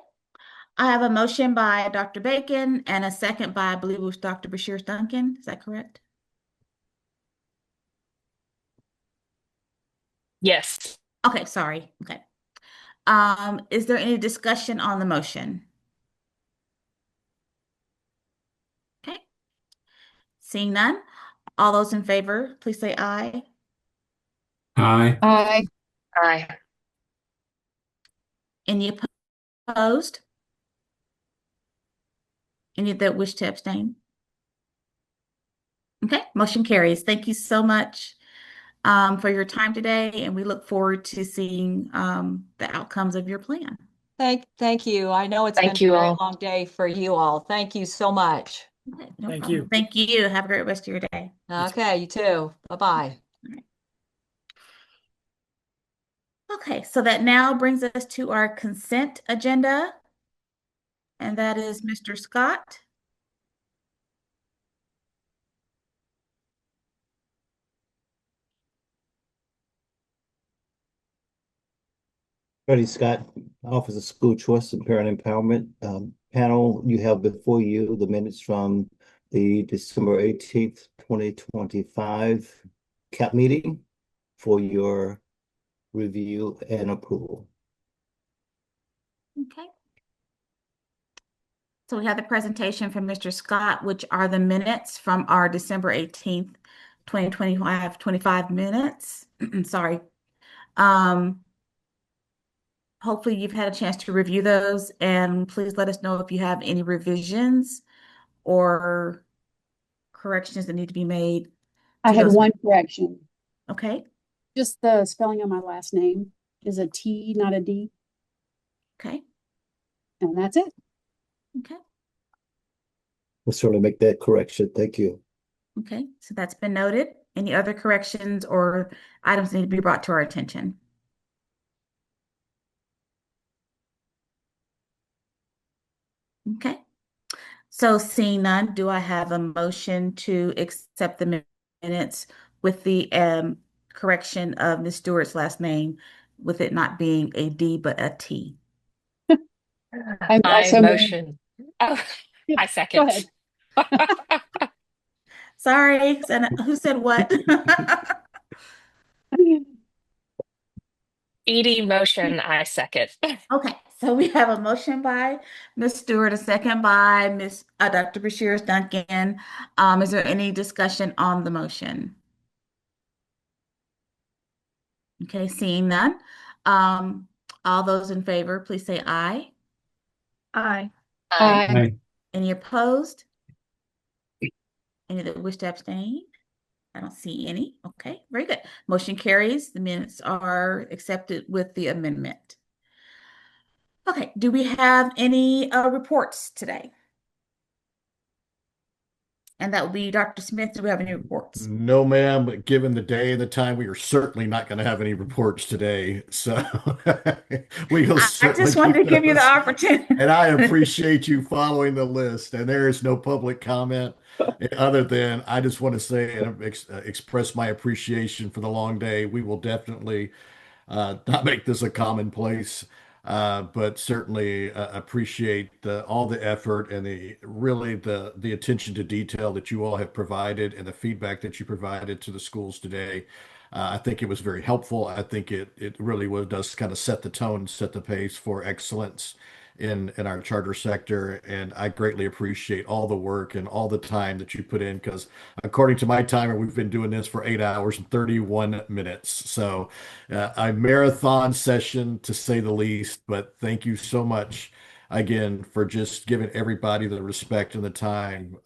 I have a motion by Dr. Bacon and a second by, I believe it was Dr. Bashir Duncan. Is that correct? Yes. Okay, sorry. Okay. Is there any discussion on the motion? Okay. Seeing none, all those in favor, please say aye. Aye. Aye. Aye. Any opposed? Any that wish to abstain? Okay, motion carries. Thank you so much for your time today, and we look forward to seeing the outcomes of your plan. Thank you. I know it's been Thank a you very all. long day for you all. Thank you so much. Okay, no Thank problem. you. Thank you. Have a great rest of your day. Okay, you too. Bye-bye. Okay, so that now brings us to our consent agenda, and that is Mr. Scott. Freddie Scott, Office of School Choice and Parent Empowerment. Panel, you have before you the minutes from the December 18th, 2025 CAP meeting for your review and approval. Okay. So we have the presentation from Mr. Scott, which are the minutes from our December 18th, 25 minutes. Sorry. Hopefully you've had a chance to review those, and please let us know if you have any revisions or corrections that need to be made I to had those. one correction. Okay. Just the spelling of my last name is a T, not a D. Okay. And that's it. Okay. We'll certainly make that correction. Thank you. Okay. So that's been noted. Any other corrections or items need to be brought to our attention? Okay. So seeing none, do I have a motion to accept the minutes with the correction of Ms. Stewart's last name, with it not being a D but a T? I'm I also motion. Oh, I Go second. ahead. Sorry, who said what? Edie motion, I second. Okay, so we have a motion by Ms. Stewart, a second by Dr. Bashir Duncan. Is there any discussion on the motion? Okay, seeing none. All those in favor, please say aye. Aye. Aye. Any opposed? Any that wish to abstain? I don't see any. Okay, very good. Motion carries. The minutes are accepted with the amendment. Okay, do we have any reports today? And that will be Dr. Smith. Do we have any reports? No, ma'am, but given the day and the time, we are certainly not going to have any reports today. So we will I certainly just wanted to keep give you the those. opportunity. And I appreciate you following the list. And there is no public comment other than I just want to say and express my appreciation for the long day. We will definitely not make this a commonplace, but certainly appreciate all the effort and the attention to detail that you all have provided and the feedback that you provided to the schools today. I think it was very helpful. I think it really does kind of set the tone, set the pace for excellence in our charter sector. And I greatly appreciate all the work and all the time that you put in because according to my timer, we've been doing this for 8 hours and 31 minutes. So a marathon session to say the least, but thank you so much again for just giving everybody the respect and the time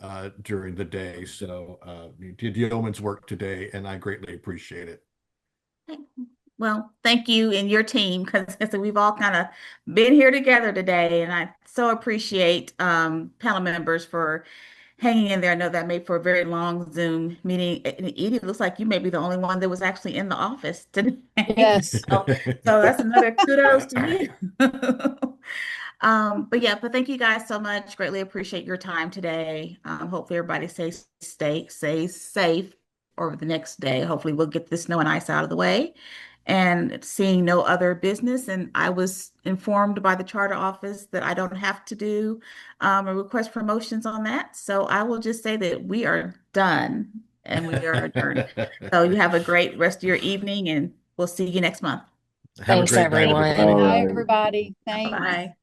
during the day. So you did yeoman's work today, and I greatly appreciate it. Well, thank you and your team because we've all kind of been here together today, and I so appreciate panel members for hanging in there. I know that made for a very long Zoom meeting. And Edie, it looks like you may be the only one that was actually in the office today. Yes. So that's another kudos to you. But thank you guys so much. Greatly appreciate your time today. Hopefully everybody stays safe over the next day. Hopefully we'll get the snow and ice out of the way. And seeing no other business, and I was informed by the charter office that I don't have to do a request for motions on that. So I will just say that we are done and we are adjourned. So you have a great rest of your evening, and we'll see you next month. Have a Thanks, great night, everyone. everybody. Bye, everybody. Thanks. Bye.